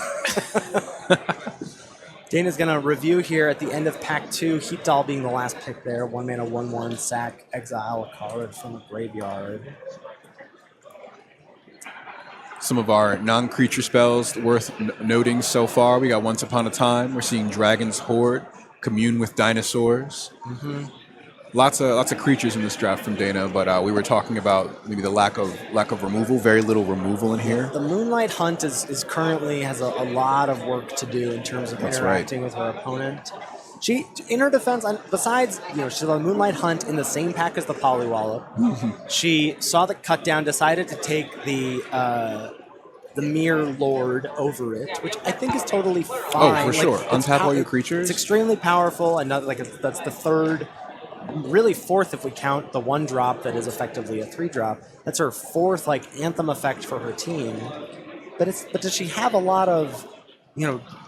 Dana's going to review here at the end of Pack 2, Heap Doll being the last pick there. 1 mana, 1/1, sack, exile a card from the graveyard. Some of our non-creature spells worth noting so far. We got Once Upon a Time. We're seeing Dragon's Horde, Commune with Dinosaurs. Mm-hmm. Lots of creatures in this draft from Dana, but we were talking about maybe the lack of removal. Very little removal in here. The Moonlight Hunt is currently has a lot of work to do in terms of interacting with her opponent. She, in her defense, besides she's on Moonlight Hunt in the same pack as the Polywallop. Mm-hmm. She saw the cut down, decided to take the Mere Lord over it, which I think is totally fine. Oh, for sure. Untap all your creatures. It's extremely powerful. Another that's the third. Really 4th if we count the 1-drop that is effectively a 3-drop. That's her 4th anthem effect for her team. But does she have a lot of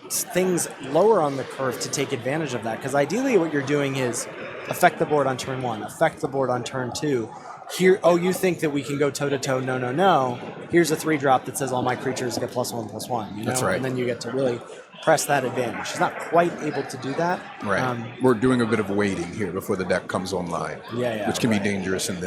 things lower on the curve to take advantage of that? Because ideally what you're doing is affect the board on turn 1, affect the board on turn 2. Here, you think that we can go toe to toe? No. Here's a 3-drop that says all my creatures get +1/+1. That's right. And then you get to really press that advantage. She's not quite able to do that. Right. We're doing a bit of waiting here before the deck comes online. Yeah. Which can be dangerous in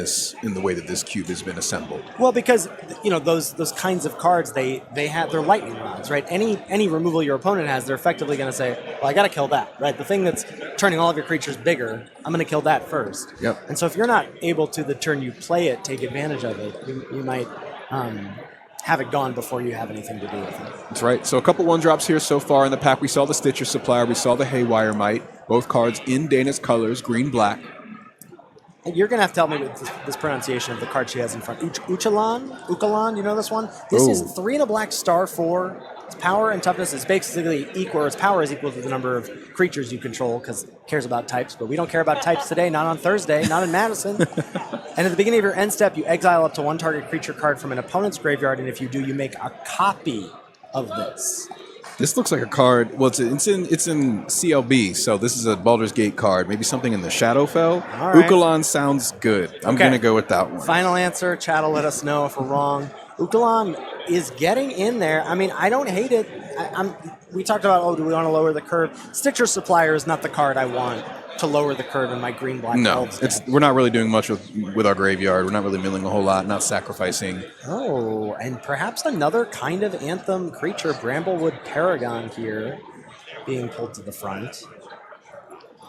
the way that this cube has been assembled. Well, because those kinds of cards they're lightning rods, right? Any removal your opponent has, they're effectively going to say, well, I got to kill that, right? The thing that's turning all of your creatures bigger, I'm going to kill that first. Yep. And so if you're not able to the turn you play it, take advantage of it, you might have it gone before you have anything to do with it. That's right. So a couple 1-drops here so far in the pack. We saw the Stitcher Supplier. We saw the Haywire Might. Both cards in Dana's colors, green-black. And you're going to have to help me with this pronunciation of the card she has in front. Ukalan, you know this one? This is 3 and a black, star 4. Its power and toughness is basically equal, or its power is equal to the number of creatures you control, because it cares about types, but we don't care about types today, not on Thursday, not in Madison. And at the beginning of your end step, you exile up to 1 target creature card from an opponent's graveyard, and if you do, you make a copy of this. This looks like a card. Well, it's in CLB, so this is a Baldur's Gate card. Maybe something in the Shadowfell. All right. Ukalan sounds good. I'm going to go with that one. Final answer. Chat will let us know if we're wrong. Ukalan is getting in there. I mean, I don't hate it. We talked about, do we want to lower the curve? Stitcher Supplier is not the card I want to lower the curve in my green-black elves deck. We're not really doing much with our graveyard. We're not really milling a whole lot, not sacrificing. Oh, and perhaps another kind of Anthem creature, Bramblewood Paragon here, being pulled to the front.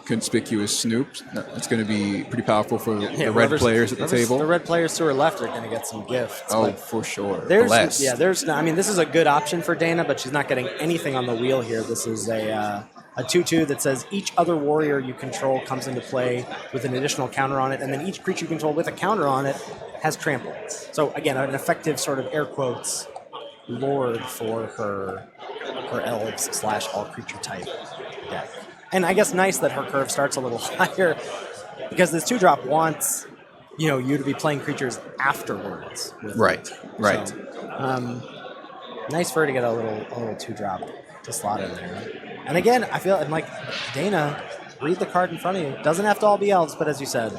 Conspicuous Snoop. It's going to be pretty powerful for the red players at the table. The red players who are left are going to get some gifts. Oh, for sure. This is a good option for Dana, but she's not getting anything on the wheel here. This is a 2/2 that says each other warrior you control comes into play with an additional counter on it, and then each creature you control with a counter on it has trample. So again, an effective sort of air quotes lord for her her elves / all creature type deck. And I guess nice that her curve starts a little higher because this 2-drop wants you to be playing creatures afterwards. Right. So, nice for her to get a little 2-drop to slot in there. And again, I feel like Dana, read the card in front of you. Doesn't have to all be elves, but as you said,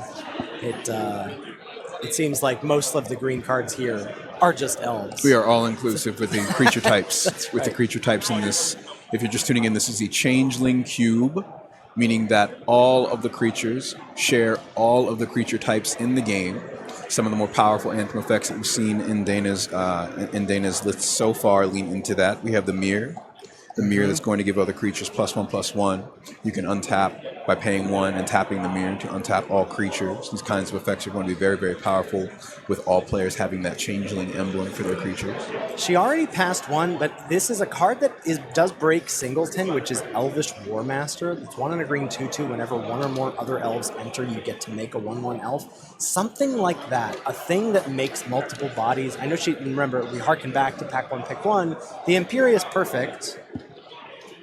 it seems like most of the green cards here are just elves. We are all inclusive with the creature types. That's with the right. creature types in this. If you're just tuning in, this is the Changeling Cube, meaning that all of the creatures share all of the creature types in the game. Some of the more powerful anthem effects that we've seen in Dana's list so far lean into that. We have the mirror. The mirror that's going to give other creatures +1/+1. You can untap by paying 1 and tapping the mirror to untap all creatures. These kinds of effects are going to be very, very powerful with all players having that changeling emblem for their creatures. She already passed 1, but this is a card that does break Singleton, which is Elvish War Master. It's 1 and a green 2/2. Whenever 1 or more other elves enter, you get to make a 1/1 elf. Something like that. A thing that makes multiple bodies. I know remember, we harken back to Pack 1, Pick 1. The Imperious Perfect.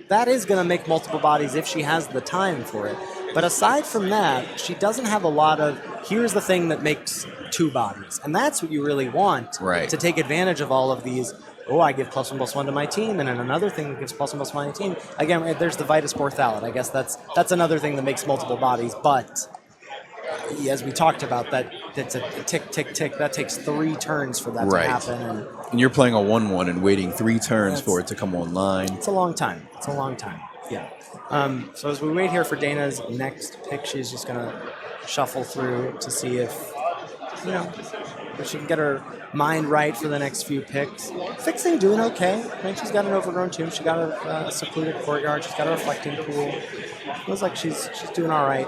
That is going to make multiple bodies if she has the time for it. But aside from that, she doesn't have a lot of, here's the thing that makes 2 bodies. And that's what you really want to take advantage of all of these. Oh, I give +1/+1 to my team, and then another thing that gives +1/+1 to my team. Again, there's the Vitus Borthalit. I guess that's another thing that makes multiple bodies. But as we talked about, that's a tick, tick, tick. That takes 3 turns for that to happen. And you're playing a 1/1 and waiting 3 turns for it to come online. It's a long time. Yeah. So as we wait here for Dana's next pick, she's just going to shuffle through to see if she can get her mind right for the next few picks. Fixing doing okay. Right? She's got an overgrown tomb. She got a secluded courtyard. She's got a reflecting pool. Feels like she's doing all right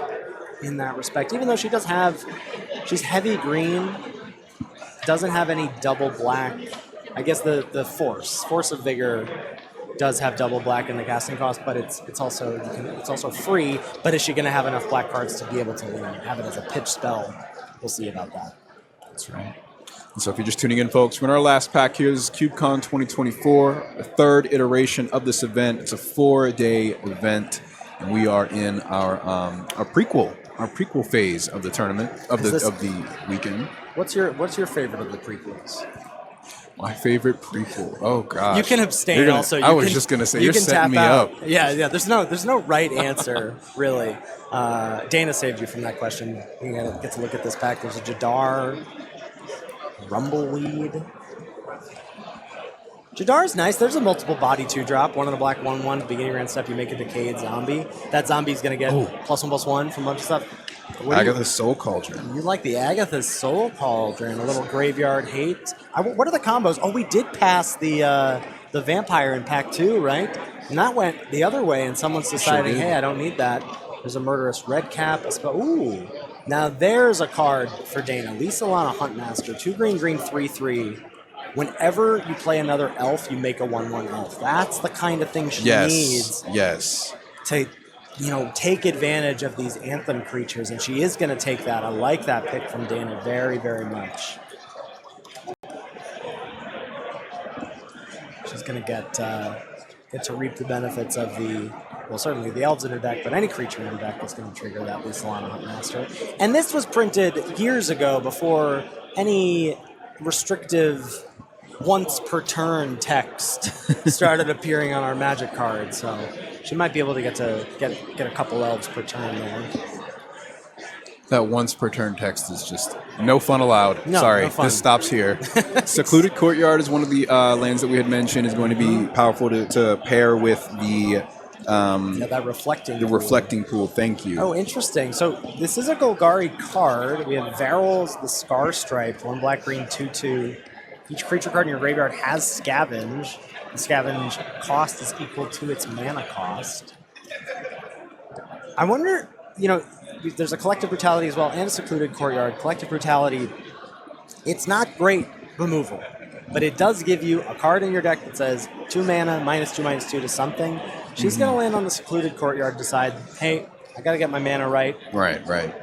in that respect. Even though she's heavy green, doesn't have any double black. I guess the force of vigor does have double black in the casting cost, but it's also free. But is she going to have enough black cards to be able to have it as a pitch spell? We'll see about that. That's right. And so if you're just tuning in, folks, we're in our last pack here. This is CubeCon 2024, the 3rd iteration of this event. It's a 4-day event, and we are in our prequel phase of the tournament of the weekend. What's your favorite of the prequels? My favorite prequel. Oh gosh. You can abstain. I was just gonna say you're setting me up. Yeah. There's no right answer really. Dana saved you from that question. You get to look at this pack. There's a Jadar, Rumbleweed. Jadar's nice. There's a multiple body 2-drop. 1 on the black, 1/1. Beginning round step, you make a decayed zombie. That zombie's gonna get +1/+1 from a bunch of stuff. Agatha's Soul Cauldron. You like the Agatha's Soul Cauldron, a little graveyard hate. What are the combos? Oh, we did pass the vampire in pack 2, right? And that went the other way, and someone's deciding, hey, I don't need that. There's a murderous red cap. Ooh. Now there's a card for Dana. Lisa Lana Huntmaster, 2 green, 3/3. Whenever you play another elf, you make a 1/1 elf. That's the kind of thing she needs. Yes. To take advantage of these anthem creatures, and she is going to take that. I like that pick from Dana very, very much. She's going to get to reap the benefits of certainly the elves in her deck, but any creature in her deck is going to trigger that Lisa Lana Huntmaster. And this was printed years ago before any restrictive once per turn text started appearing on our Magic cards, so she might be able to get a couple elves per turn there. That once per turn text is just no fun allowed. No, Sorry, no fun. This stops here. Secluded Courtyard is one of the lands that we had mentioned is going to be powerful to pair with the that reflecting pool. Thank you. Oh, interesting. So this is a Golgari card. We have Varyl's the Scar Stripe, 1 black green 2/2. Each creature card in your graveyard has Scavenge. The Scavenge cost is equal to its mana cost. I wonder, there's a Collective Brutality as well and a Secluded Courtyard. Collective Brutality, it's not great removal, but it does give you a card in your deck that says 2 mana, -2/-2 to something. She's going to land on the Secluded Courtyard, decide, hey, I got to get my mana right. Right.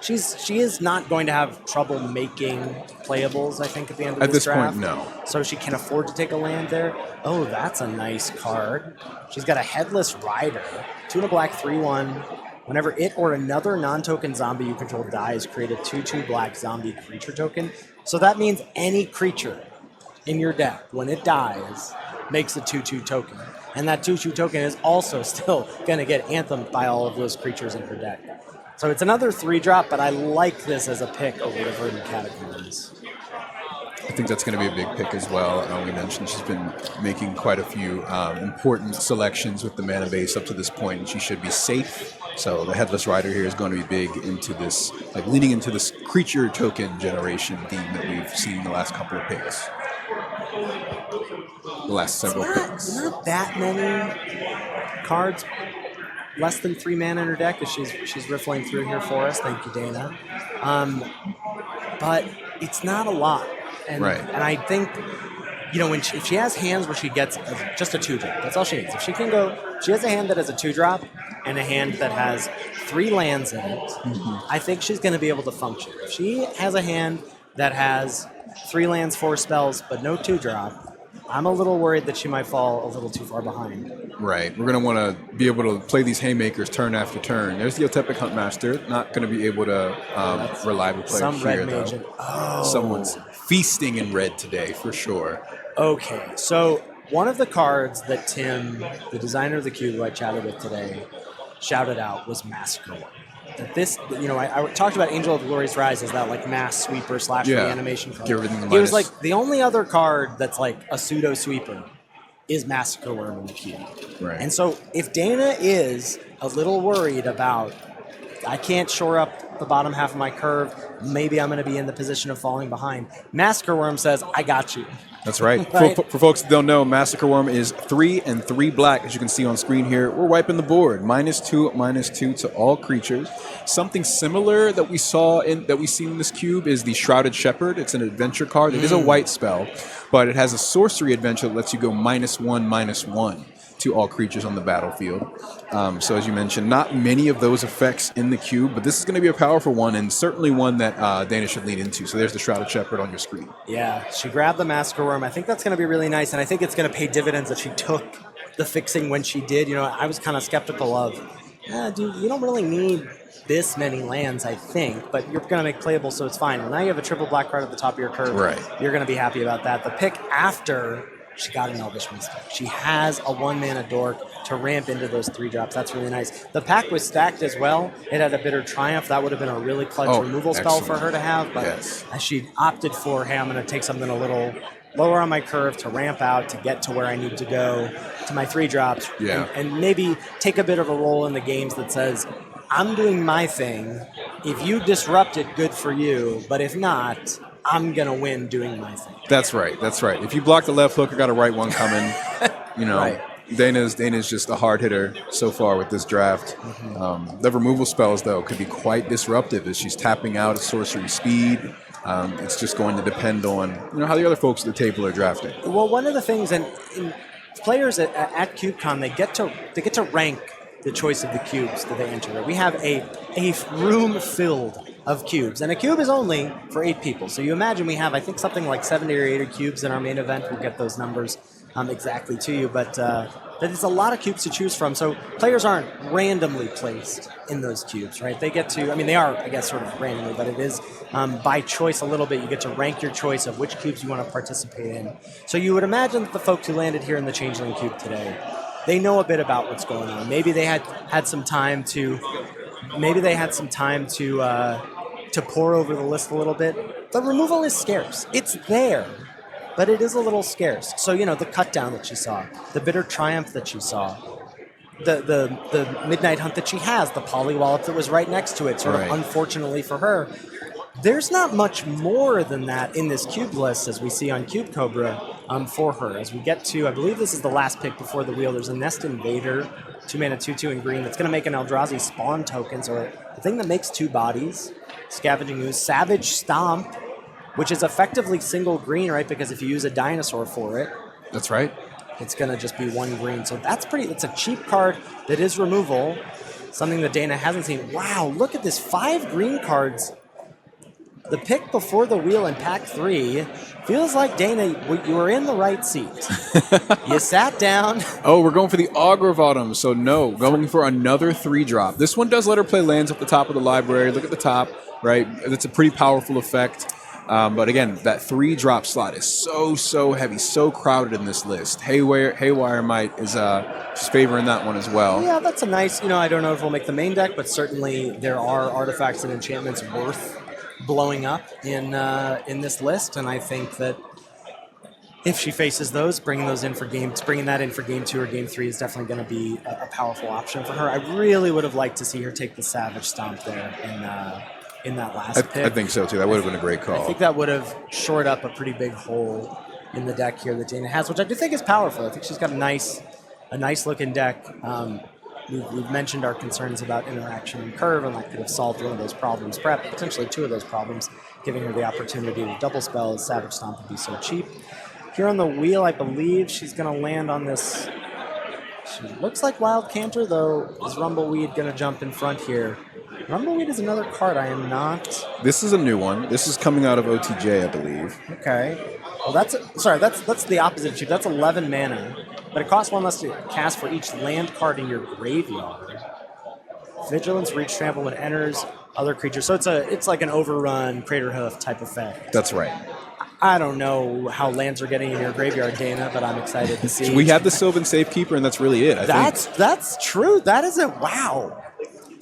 she is not going to have trouble making playables, I think, at the end of At this draft. point, no. So she can afford to take a land there. Oh, that's a nice card. She's got a Headless Rider. 2 and a black, 3/1. Whenever it or another non-token zombie you control dies, create a 2/2 black zombie creature token. So that means any creature in your deck, when it dies, makes a 2/2 token. And that 2/2 token is also still going to get anthemed by all of those creatures in her deck. So it's another 3-drop, but I like this as a pick over the Verdant Catacombs. I think that's going to be a big pick as well. We mentioned she's been making quite a few important selections with the mana base up to this point, and she should be safe. So the Headless Rider here is going to be big into this, like leaning into this creature token generation theme that we've seen the last couple of picks. The last several picks. Not that many cards less than 3 mana in her deck as she's riffling through here for us. Thank you, Dana. But it's not a lot. And, right. And I think, you know, if she has hands where she gets just a 2-drop, that's all she needs. If she can go, she has a hand that has a 2-drop and a hand that has 3 lands in it, I think she's going to be able to function. If she has a hand that has 3 lands, 4 spells, but no 2-drop, I'm a little worried that she might fall a little too far behind. Right. We're going to want to be able to play these haymakers turn after turn. There's the Otepic Huntmaster. Not going to be able to reliably play some here, red mage. Oh. Someone's feasting in red today, for sure. Okay. So one of the cards that Tim, the designer of the cube who I chatted with today, shouted out was Massacre One. That this, you know, I talked about Angel of Glorious Rise as that like mass sweeper / reanimation card. Get rid of the He was like, the only other card that's like a pseudo sweeper is Massacre Worm in the cube. Right. And so if Dana is a little worried about, I can't shore up the bottom half of my curve, maybe I'm going to be in the position of falling behind, Massacre Worm says, I got you. That's right. Right. For folks that don't know, Massacre Worm is 3 and 3 black, as you can see on screen here. We're wiping the board. -2/-2 to all creatures. Something similar that we see in this cube is the Shrouded Shepherd. It's an adventure card. It is a white spell, but it has a sorcery adventure that lets you go -1/-1 to all creatures on the battlefield. So as you mentioned, not many of those effects in the cube, but this is going to be a powerful one, and certainly one that Dana should lean into. So there's the Shrouded Shepherd on your screen. Yeah, she grabbed the Massacre Worm. I think that's going to be really nice, and I think it's going to pay dividends that she took the fixing when she did. You know, I was kind of skeptical of, dude, you don't really need this many lands, I think, but you're going to make playable, so it's fine. Well, now you have a triple black card at the top of your curve. Right. You're going to be happy about that. The pick after, she got an Elvish Mystic. She has a 1-mana dork to ramp into those 3-drops. That's really nice. The pack was stacked as well. It had a Bitter Triumph. That would have been a really clutch removal spell for her to have, but she opted for, hey, I'm going to take something a little lower on my curve to ramp out, to get to where I need to go, to my 3-drops, and maybe take a bit of a role in the games that says, I'm doing my thing. If you disrupt it, good for you, but if not, I'm going to win doing my thing. That's right. That's right. If you block the left hook, I got a right one coming. You know, right. Dana's just a hard hitter so far with this draft. The removal spells, though, could be quite disruptive as she's tapping out at sorcery speed. It's just going to depend on how the other folks at the table are drafting. Well, one of the things, and players at CubeCon, they get to rank the choice of the cubes that they enter. We have a room filled of cubes, and a cube is only for 8 people. So you imagine we have, I think, something like 70 or 80 cubes in our main event. We'll get those numbers exactly to you, but there's a lot of cubes to choose from. So players aren't randomly placed in those cubes, right? They get to, I mean, they are, I guess, sort of randomly, but it is by choice a little bit. You get to rank your choice of which cubes you want to participate in. So you would imagine that the folks who landed here in the Changeling Cube today, they know a bit about what's going on. Maybe they had some time to pour over the list a little bit. The removal is scarce. It's there, but it is a little scarce. So, the cut down that she saw, the Bitter Triumph that she saw, the Midnight Hunt that she has, the Polywallop that was right next to it, sort of unfortunately for her. There's not much more than that in this cube list as we see on Cube Cobra for her. As we get to, I believe this is the last pick before the wheel, there's a Nest Invader, 2-mana 2/2 in green that's going to make an Eldrazi spawn token, so the thing that makes 2 bodies. Scavenging Ooze, Savage Stomp, which is effectively single green, right? Because if you use a dinosaur for it, that's right. It's going to just be 1 green. So it's a cheap card that is removal. something that Dana hasn't seen. Wow, look at this, 5 green cards. The pick before the wheel in pack 3 feels like, Dana, you were in the right seat. You sat down. Oh, we're going for the Augur of Autumn, so no, going for another 3-drop. This one does let her play lands at the top of the library. Look at the top, right? It's a pretty powerful effect. But again, that 3-drop slot is so heavy, so crowded in this list. Haywire Might is just favoring that one as well. Yeah, that's a nice, I don't know if we'll make the main deck, but certainly there are artifacts and enchantments worth blowing up in this list, and I think that if she faces those, bringing that in for game 2 or game 3 is definitely going to be a powerful option for her. I really would have liked to see her take the Savage Stomp there in that last pick. I think so too. That would have been a great call. I think that would have shored up a pretty big hole in the deck here that Dana has, which I do think is powerful. I think she's got a nice looking deck. We've mentioned our concerns about interaction and curve, and that could have solved one of those problems, perhaps potentially 2 of those problems, giving her the opportunity to double spell. Savage Stomp would be so cheap. Here on the wheel, I believe she's going to land on this. She looks like Wild Canter, though. Is Rumbleweed going to jump in front here? Rumbleweed is another card I am not... This is a new one. This is coming out of OTJ, I believe. Okay. Well, that's the opposite cube. That's 11 mana, but it costs 1 less to cast for each land card in your graveyard. Vigilance, Reach, Trample when it enters other creatures. So it's like an Overrun, Crater Hoof type effect. That's right. I don't know how lands are getting in your graveyard, Dana, but I'm excited to see. We have the Sylvan Safekeeper, and that's really it. That's true. That is a wow.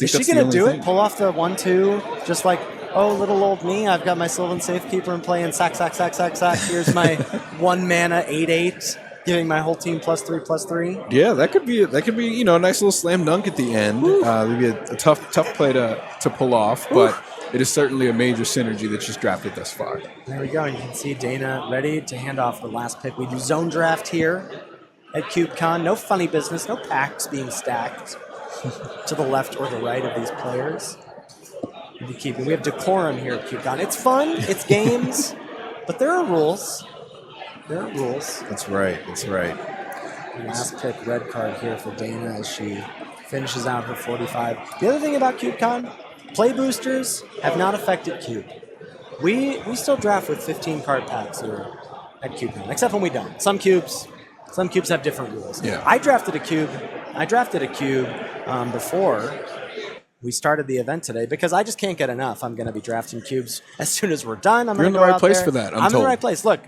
Is she going to do it? Pull off the 1/2, just like, oh, little old me, I've got my Sylvan Safekeeper and playing sack. Here's my 1 mana 8/8, giving my whole team +3/+3. Yeah, that could be a nice little slam dunk at the end. Maybe a tough play to pull off, but it is certainly a major synergy that she's drafted thus far. There we go. You can see Dana ready to hand off the last pick. We do zone draft here at CubeCon. No funny business, no packs being stacked to the left or the right of these players. We have decorum here at CubeCon. It's fun, it's games, but there are rules. That's right. Last pick, red card here for Dana as she finishes out her 45. The other thing about CubeCon, play boosters have not affected Cube. We still draft with 15 card packs here at CubeCon, except when we don't. Some cubes have different rules. Yeah. I drafted a cube before we started the event today because I just can't get enough. I'm going to be drafting cubes as soon as we're done. You're in the right place for that. I'm in the right place. Look,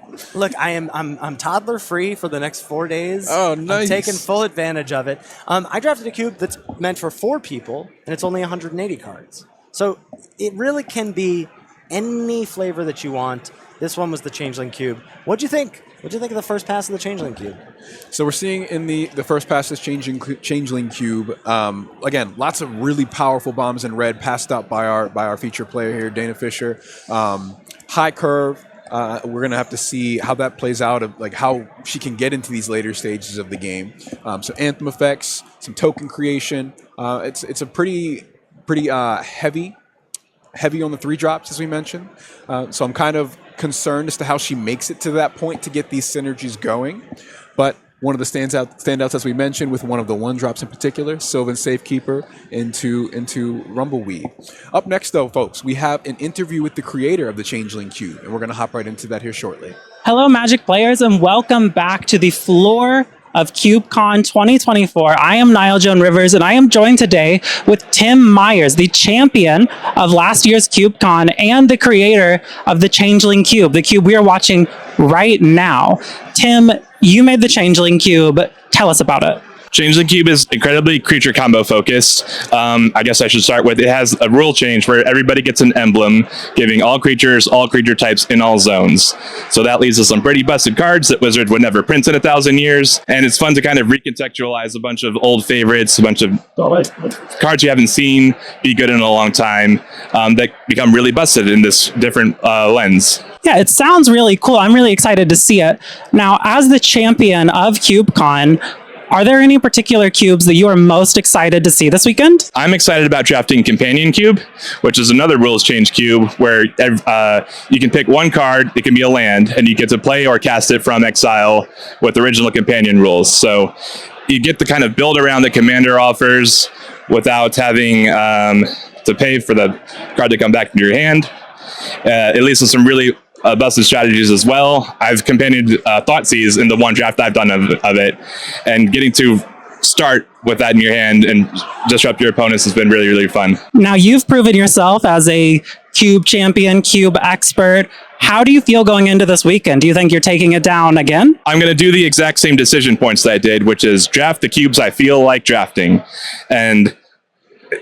I'm toddler free for the next 4 days. Oh, nice. I'm taking full advantage of it. I drafted a cube that's meant for 4 people, and it's only 180 cards. So it really can be any flavor that you want. This one was the Changeling Cube. What'd you think? What'd you think of the first pass of the Changeling Cube? So we're seeing in the first pass of Changeling Cube, again, lots of really powerful bombs in red passed out by our feature player here, Dana Fisher. High curve. We're going to have to see how that plays out, of like how she can get into these later stages of the game. So anthem effects, some token creation. It's a pretty heavy on the 3-drops, as we mentioned. So I'm kind of concerned as to how she makes it to that point to get these synergies going. But one of the standouts, as we mentioned, with one of the 1-drops in particular, Sylvan Safekeeper into Rumbleweed. Up next, though, folks, we have an interview with the creator of the Changeling Cube, and we're going to hop right into that here shortly. Hello, Magic players, and welcome back to the floor of CubeCon 2024. I am Niall Joan Rivers, and I am joined today with Tim Myers, the champion of last year's CubeCon and the creator of the Changeling Cube, the cube we are watching right now. Tim, you made the Changeling Cube. Tell us about it. Changeling Cube is incredibly creature combo focused. I guess I should start with, it has a rule change where everybody gets an emblem, giving all creature types in all zones. So that leads to some pretty busted cards that Wizard would never print in 1,000 years. And it's fun to kind of recontextualize a bunch of old favorites, a bunch of cards you haven't seen be good in a long time, that become really busted in this different lens. Yeah, it sounds really cool. I'm really excited to see it. Now, as the champion of CubeCon, are there any particular cubes that you are most excited to see this weekend? I'm excited about drafting Companion Cube, which is another rules change cube where you can pick one card, it can be a land, and you get to play or cast it from exile with original Companion rules. So you get to kind of build around the commander offers, without having to pay for the card to come back into your hand. It leads to some really busted strategies as well. I've companioned Thoughtseize in the one draft I've done of it, and getting to start with that in your hand and disrupt your opponents has been really, really fun. Now, you've proven yourself as a Cube champion, Cube expert. How do you feel going into this weekend? Do you think you're taking it down again? I'm going to do the exact same decision points that I did, which is draft the cubes I feel like drafting, and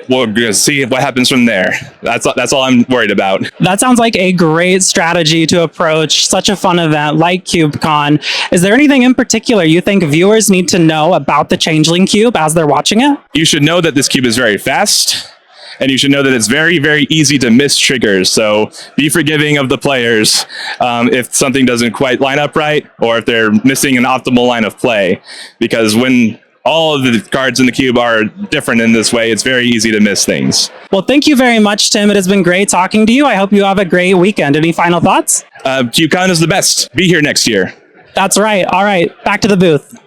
we're going to see what happens from there. That's all I'm worried about. That sounds like a great strategy to approach such a fun event like CubeCon. Is there anything in particular you think viewers need to know about the Changeling Cube as they're watching it? You should know that this cube is very fast, and you should know that it's very, very easy to miss triggers. So be forgiving of the players if something doesn't quite line up right, or if they're missing an optimal line of play. Because when all of the cards in the cube are different in this way, it's very easy to miss things. Well, thank you very much, Tim. It has been great talking to you. I hope you have a great weekend. Any final thoughts? CubeCon is the best. Be here next year. That's right. All right, back to the booth.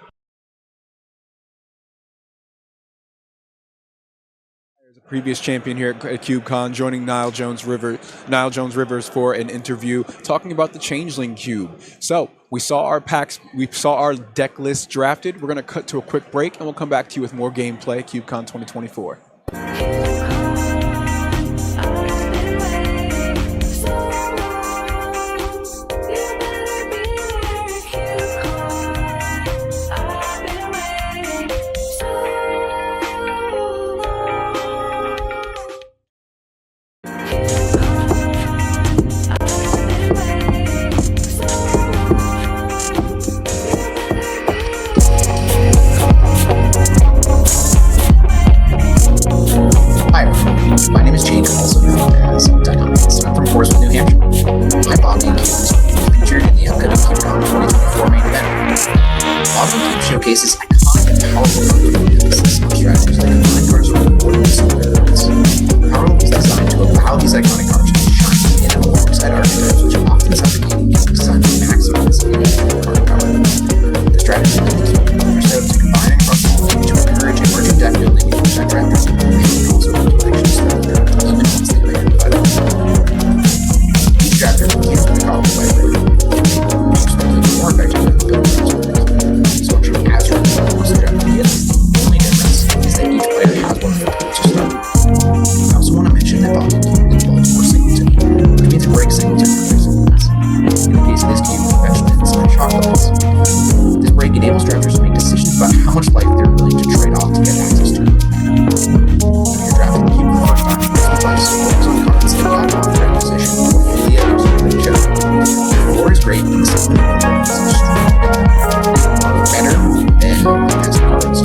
Previous champion here at CubeCon, joining Niall Jones Rivers for an interview talking about the Changeling Cube. So we saw our packs, we saw our deck list drafted. We're going to cut to a quick break, and we'll come back to you with more gameplay at CubeCon 2024. My name is Jake, also known as Dynamics. I'm from Portsmouth, New Hampshire. My Bombing Cube is featured in the upcoming CubeCon 2024 main event. Bombing Cube showcases iconic and powerful card emphasis on strategies that combine cards with important abilities. Power is designed to allow these iconic cards to shine in alongside archetypes, which often suffocate games designed to maximize the card power. The strategies of the cube are set up to combine across the board to encourage emerging deck building and protect drafters, and also collections that even once they are by the each drafter can use the card by more effective than the building structure as once the drafter begins. The only difference is that each player has one of their tools to start. I also want to mention that Bombing Cube involves more singleton, which means it breaks singleton for reasons. In the case of this cube, fetchlands and shoutout. This break enables drafters to make decisions about how much life they're willing to trade off to get access to it. When you're drafting the cube for the first time, this device focus on cards that block off their position or fully others in the show. The floor is great in the system of better than the best cards.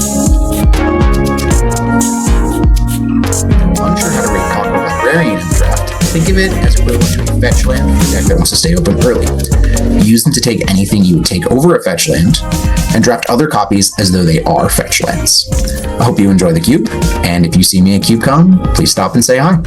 Unsure how to rate Conquer Librarian in the draft? Think of it as equivalent to a fetch land for a deck that wants to stay open early. Use them to take anything you would take over a fetch land, and draft other copies as though they are fetch lands. I hope you enjoy the cube, and if you see me at CubeCon, please stop and say hi.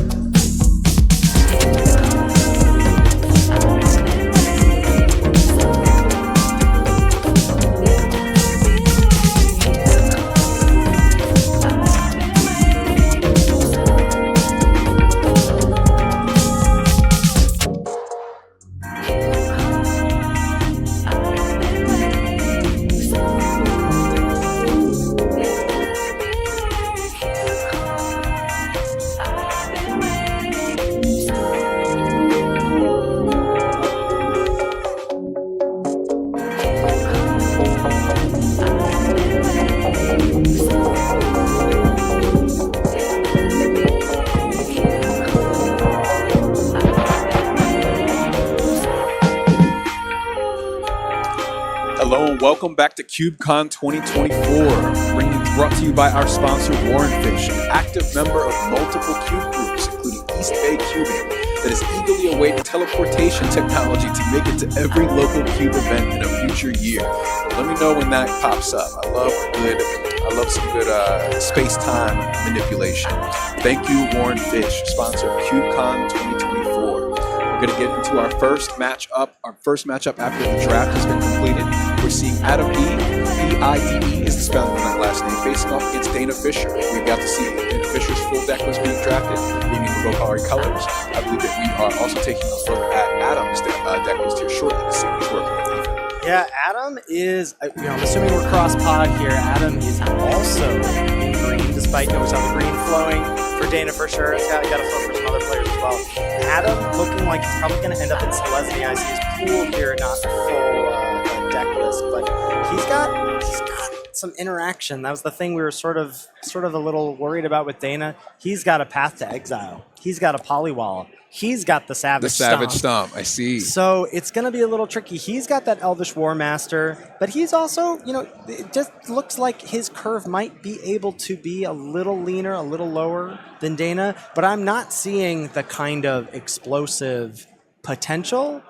Hello and welcome back to CubeCon 2024, brought to you by our sponsor Warrenfish, an active member of multiple cube groups, including East Bay Cubing, that is eagerly awaiting teleportation technology to make it to every local cube event in a future year. Let me know when that pops up. I love some good space-time manipulation. Thank you, Warrenfish, sponsor of CubeCon 2024. We're going to get into our first matchup. Our first matchup after the draft has been completed. We're seeing Adam E. P-I-D-E is the spelling of that last name, facing off against Dana Fisher. We got to see Dana Fisher drafted, meaning the low-powered colors. I believe that we are also taking a look at Adam's deck list here shortly to see what's working with Ethan. Yeah, Adam is, I'm assuming we're cross-pod here. Adam is also in green, despite we saw the green flowing for Dana for sure. It's got to flow for some other players as well. Adam looking like he's probably going to end up in Selesny. I see his pool here, not the full deck list, but he's got some interaction. That was the thing we were sort of a little worried about with Dana. He's got a Path to Exile. He's got a Polywall. He's got the Savage Stomp. I see. So it's going to be a little tricky. He's got that Elvish War Master, but he's also, it just looks like his curve might be able to be a little leaner, a little lower than Dana, but I'm not seeing the kind of explosive potential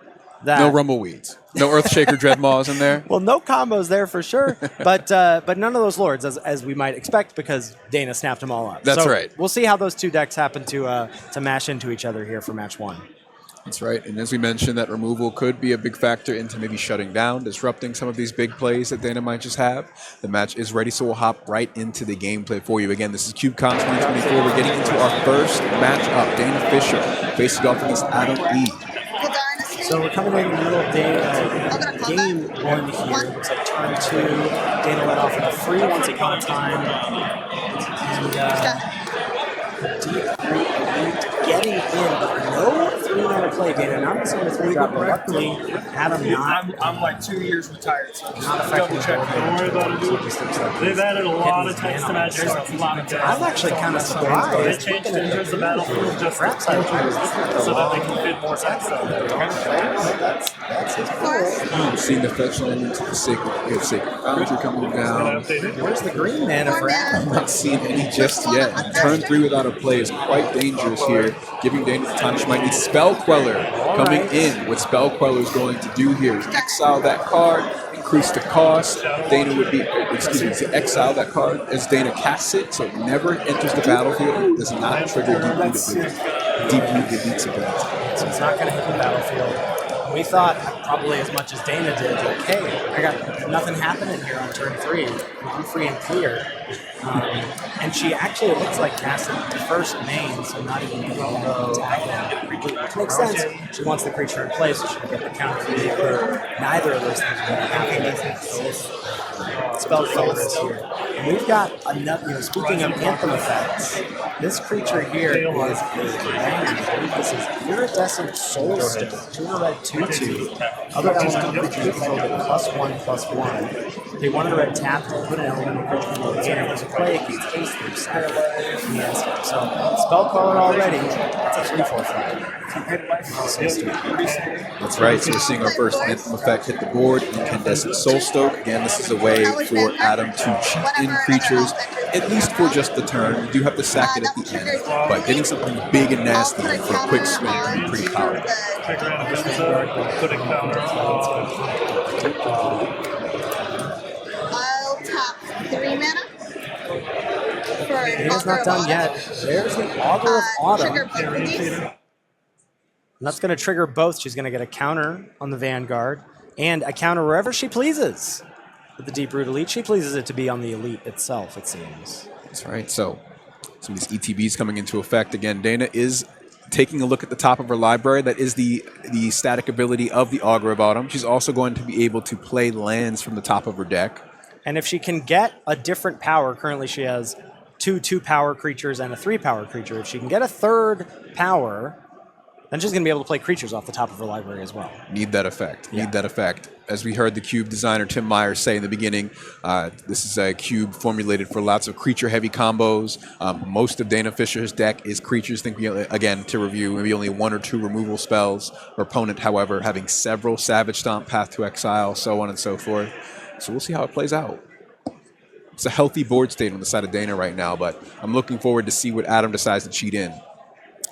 that... No Rumbleweeds. No Earthshaker Dreadmaws in there? Well, no combos there for sure, but none of those Lords, as we might expect, because Dana snapped them all up. That's right. We'll see how those two decks happen to mash into each other here for match one. That's right. And as we mentioned, that removal could be a big factor into maybe shutting down, disrupting some of these big plays that Dana might just have. The match is ready, so we'll hop right into the gameplay for you. Again, this is CubeCon 2024. We're getting into our first matchup. Dana Fisher facing off against Adam E. So we're coming in the middle of game one here. Looks like turn two. Dana let off with a free once upon a time. And deep three getting in, but no three-mana play. Dana not missing the three drop. Luckily, Adam not. I'm like 2 years retired, so Not double check. Don't worry about it. They've added a lot of text to match. There's a lot of text. I'm actually kind of They surprised. changed it into the battlefield just so that they can fit more text out there. That's his cool. Seeing the fetch land into the Sacred Foundry coming down. Where's the green mana for Adam? I'm not seeing any just yet. Turn 3 without a play is quite dangerous here, giving Dana the time she might need. Spell Queller coming in. What Spell Queller is going to do here is exile that card, increase the cost. Dana would be, to exile that card as Dana casts it, so it never enters the battlefield. It does not trigger deep root deletes ability. So it's not going to hit the battlefield. We thought, probably as much as Dana did, like, hey, I got nothing happening here on turn 3. I'm free and clear. And she actually looks like casting the first main, so not even getting the attack. Which makes sense. She wants the creature in place, so she can get the counter. Neither of those things are happening. Spell focus here. And we've got another, speaking of anthem effects, this creature here is a land. This is Iridescent Soulstone, 2 red, 2/2. Other elemental creatures control it +1/+1. They wanted a red tap to put an elemental creature control it. So there's a play, it gets haste through Schneider. Yes. So spell caller already. That's a 3/4 flag. That's right, so we're seeing our first anthem effect hit the board, Incandescent Soulstoke. Again, this is a way for Adam to cheat in creatures, at least for just the turn. You do have to sack it at the end, but getting something big and nasty for a quick swing can be pretty powerful. Putting counter I'll tap 3 mana. Dana's not done yet. There's the Augur of Autumn. And that's going to trigger both. She's going to get a counter on the Vanguard and a counter wherever she pleases. With the Deep Root Elite, she pleases it to be on the Elite itself, it seems. That's right. So some of these ETBs coming into effect. Again, Dana is taking a look at the top of her library. That is the static ability of the Augur of Autumn. She's also going to be able to play lands from the top of her deck. And if she can get a different power, currently she has 2 2-power creatures and a 3-power creature. If she can get a 3rd power, then she's going to be able to play creatures off the top of her library as well. Need that effect. Need that effect. As we heard the Cube designer Tim Myers say in the beginning, this is a Cube formulated for lots of creature-heavy combos. Most of Dana Fisher's deck is creatures. Think, again, to review, maybe only 1 or 2 removal spells. Her opponent, however, having several Savage Stomp, Path to Exile, so on and so forth. So we'll see how it plays out. It's a healthy board state on the side of Dana right now, but I'm looking forward to see what Adam decides to cheat in.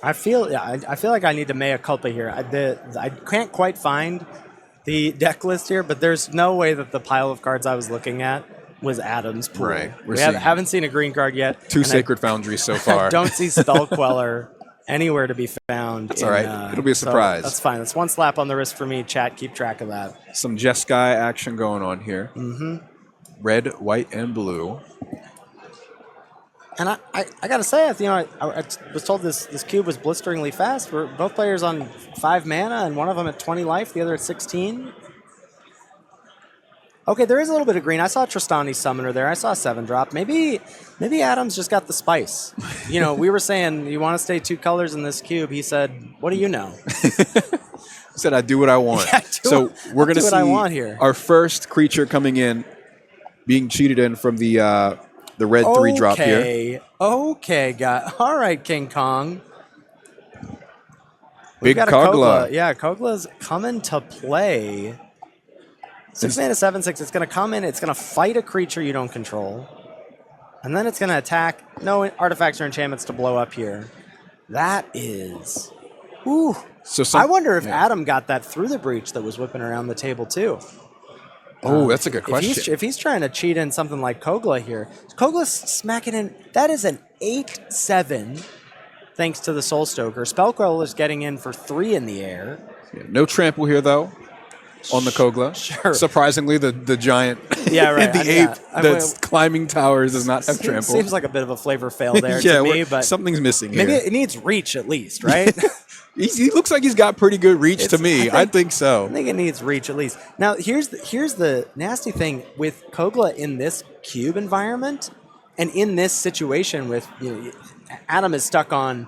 I feel like I need to mea culpa here. I can't quite find the deck list here, but there's no way that the pile of cards I was looking at was Adam's pool. Right. We haven't seen a green card yet. 2 Sacred Foundries so far. Don't see Spell Queller anywhere to be found. That's all right. It'll be a surprise. So that's fine. That's one slap on the wrist for me. Chat, keep track of that. Some Jeskai action going on here. Mm-hmm. Red, white, and blue. And I gotta say, I was told this cube was blisteringly fast. We're both players on 5 mana, and one of them at 20 life, the other at 16. Okay, there is a little bit of green. I saw Tristani's Summoner there. I saw a 7-drop. Maybe Adam's just got the spice. You know, we were saying you want to stay 2 colors in this cube. He said, "What do you know?" He said, "I do what I want." Yeah, so we're gonna do see what I want here. Our first creature coming in, being cheated in from the red 3-drop here. Okay, guy. All right, King Kong. Big got a Kogla. Yeah, Kogla's coming to play. 6 mana, 7/6. It's going to come in. It's going to fight a creature you don't control. And then it's going to attack. No artifacts or enchantments to blow up here. That is... Ooh. I wonder if Adam got that through the breach that was whipping around the table, too. Oh, that's a good question. If he's trying to cheat in something like Kogla here, Kogla's smacking in. That is an 8/7, thanks to the Soul Stoker. Spellquell is getting in for 3 in the air. Yeah, no trample here, though. On the Kogla. Sure. Surprisingly, the giant, yeah, right. the ape that's climbing towers does not have trample. Seems like a bit of a flavor fail there to me, but something's missing here. Maybe it needs reach at least, right? He looks like he's got pretty good reach to me. I think so. I think it needs reach at least. Now, here's the nasty thing with Kogla in this cube environment, and in this situation with Adam is stuck on.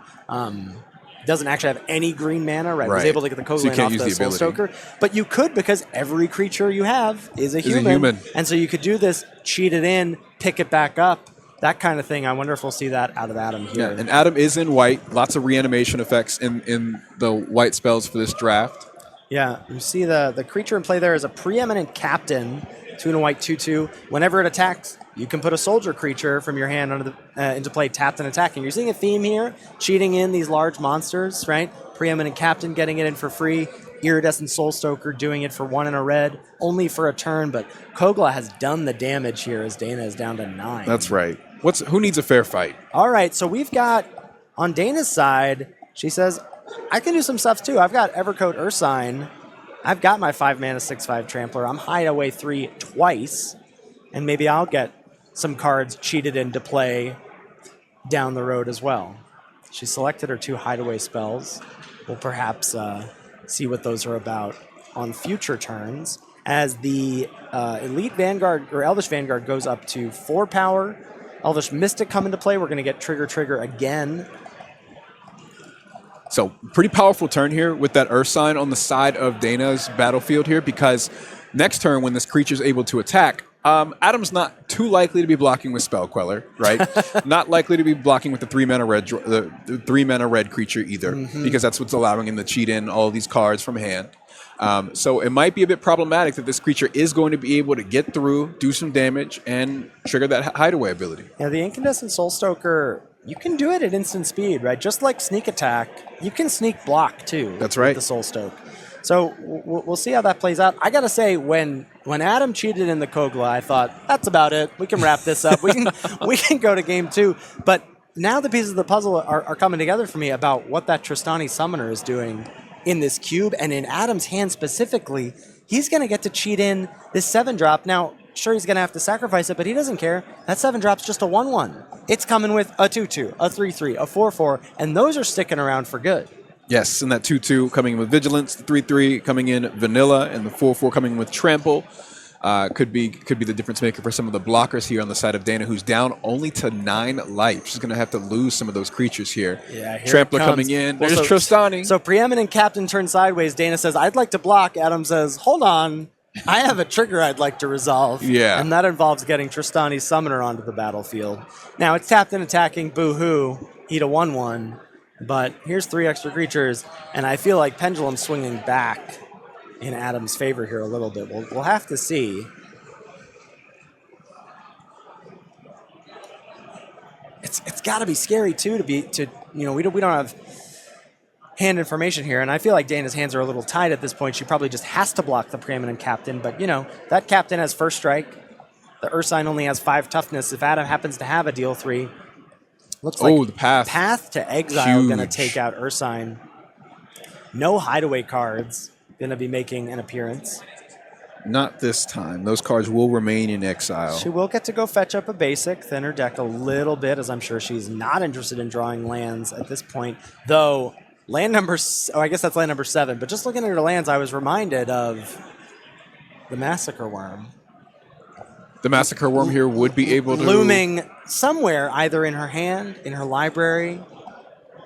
Doesn't actually have any green mana, right? Was able to get the Kogla off the Soul Stoker. But you could, because every creature you have is a human. And so you could do this, cheat it in, pick it back up, that kind of thing. I wonder if we'll see that out of Adam here. Yeah, and Adam is in white. Lots of reanimation effects in the white spells for this draft. Yeah, you see the creature in play there is a preeminent captain, 2 and a white, 2/2. Whenever it attacks, you can put a soldier creature from your hand into play, tapped and attacking. You're seeing a theme here, cheating in these large monsters, right? Preeminent Captain getting it in for free. Iridescent Soul Stoker doing it for 1 and a red, only for a turn. But Kogla has done the damage here as Dana is down to 9. That's right. Who needs a fair fight? All right, so we've got, on Dana's side, she says, I can do some stuff too. I've got Evercoat Ursine. I've got my 5 mana, 6/5 Trampler. I'm Hideaway 3 twice. And maybe I'll get some cards cheated into play down the road as well. She selected her 2 Hideaway spells. We'll perhaps see what those are about on future turns. As the Elite Vanguard, or Elvish Vanguard, goes up to 4 power. Elvish Mystic come into play. We're going to get Trigger again. So pretty powerful turn here with that Ursine on the side of Dana's battlefield here, because next turn when this creature is able to attack, Adam's not too likely to be blocking with Spell Queller, right? Not likely to be blocking with the 3 mana red, the 3 mana red creature either, because that's what's allowing him to cheat in all these cards from hand. So it might be a bit problematic that this creature is going to be able to get through, do some damage, and trigger that Hideaway ability. Yeah, the Incandescent Soul Stoker, you can do it at instant speed, right? Just like Sneak Attack, you can sneak block too. That's right. With the Soul Stoke. So we'll see how that plays out. I gotta say, when Adam cheated in the Kogla, I thought that's about it. We can wrap this up. We can go to game 2. But now the pieces of the puzzle are coming together for me about what that Tristani Summoner is doing in this cube, and in Adam's hand specifically. He's gonna get to cheat in this 7-drop. Now, sure, he's gonna have to sacrifice it, but he doesn't care. That 7-drop's just a 1/1. It's coming with a 2/2, a 3/3, a 4/4, and those are sticking around for good. Yes, and that 2/2 coming in with Vigilance, the 3/3 coming in Vanilla, and the 4/4 coming in with Trample. Could be the difference maker for some of the blockers here on the side of Dana, who's down only to 9 life. She's going to have to lose some of those creatures here. Yeah, here Trampler coming in. Well, There's Tristani. So Preeminent Captain turns sideways. Dana says, I'd like to block. Adam says, hold on. I have a trigger I'd like to resolve. Yeah. And that involves getting Tristani's Summoner onto the battlefield. Now, it's tapped and attacking. Boo-hoo. Eat a 1/1. But here's 3 extra creatures, and I feel like Pendulum swinging back in Adam's favor here a little bit. We'll have to see. It's got to be scary too we don't have hand information here, and I feel like Dana's hands are a little tied at this point. She probably just has to block the Preeminent Captain, but that Captain has first strike. The Ursine only has 5 toughness. If Adam happens to have a deal 3, looks like the path to Exile going to take out Ursine. No Hideaway cards going to be making an appearance. Not this time. Those cards will remain in exile. She will get to go fetch up a basic, thin her deck a little bit, as I'm sure she's not interested in drawing lands at this point. Though, land number... Oh, I guess that's land number 7. But just looking at her lands, I was reminded of the Massacre Worm. The Massacre Worm here would be able to... Looming somewhere, either in her hand, in her library,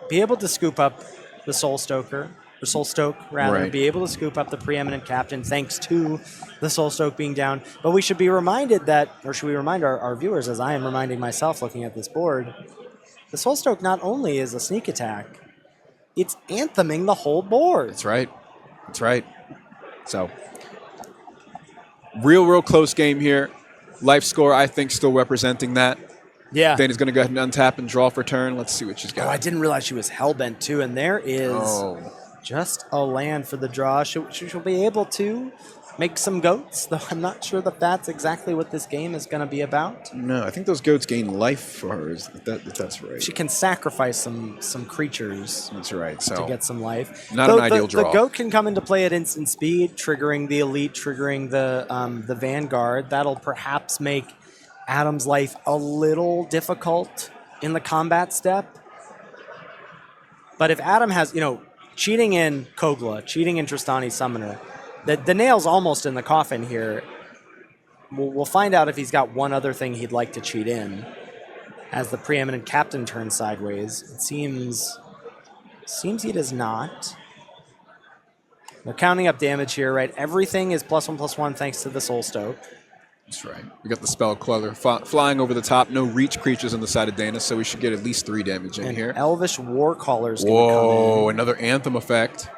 be able to scoop up the Soul Stoker, or Soul Stoke, rather, Right. be able to scoop up the preeminent captain thanks to the Soul Stoke being down. But we should be reminded that, or should we remind our viewers, as I am reminding myself looking at this board, the Soul Stoke not only is a sneak attack, it's antheming the whole board. That's right. That's right. So, real close game here. Life score, I think, still representing that. Yeah. Dana's going to go ahead and untap and draw for turn. Let's see what she's got. Oh, I didn't realize she was hellbent too, and there is just a land for the draw. She'll be able to make some goats, though I'm not sure that that's exactly what this game is going to be about. No, I think those goats gain life for her, if that's right. She can sacrifice some creatures That's right. So to get some life. Not an ideal draw. The goat can come into play at instant speed, triggering the elite, triggering the vanguard. That'll perhaps make Adam's life a little difficult in the combat step. But if Adam has, cheating in Kogla, cheating in Tristani's Summoner, the nail's almost in the coffin here. We'll find out if he's got one other thing he'd like to cheat in as the preeminent captain turns sideways. It seems he does not. We're counting up damage here, right? Everything is +1/+1 thanks to the Soul Stoke. That's right. We got the Spell Queller flying over the top. No reach creatures on the side of Dana, so we should get at least 3 damage in And here. Elvish Warcaller's going to come Whoa, in. another Anthem effect.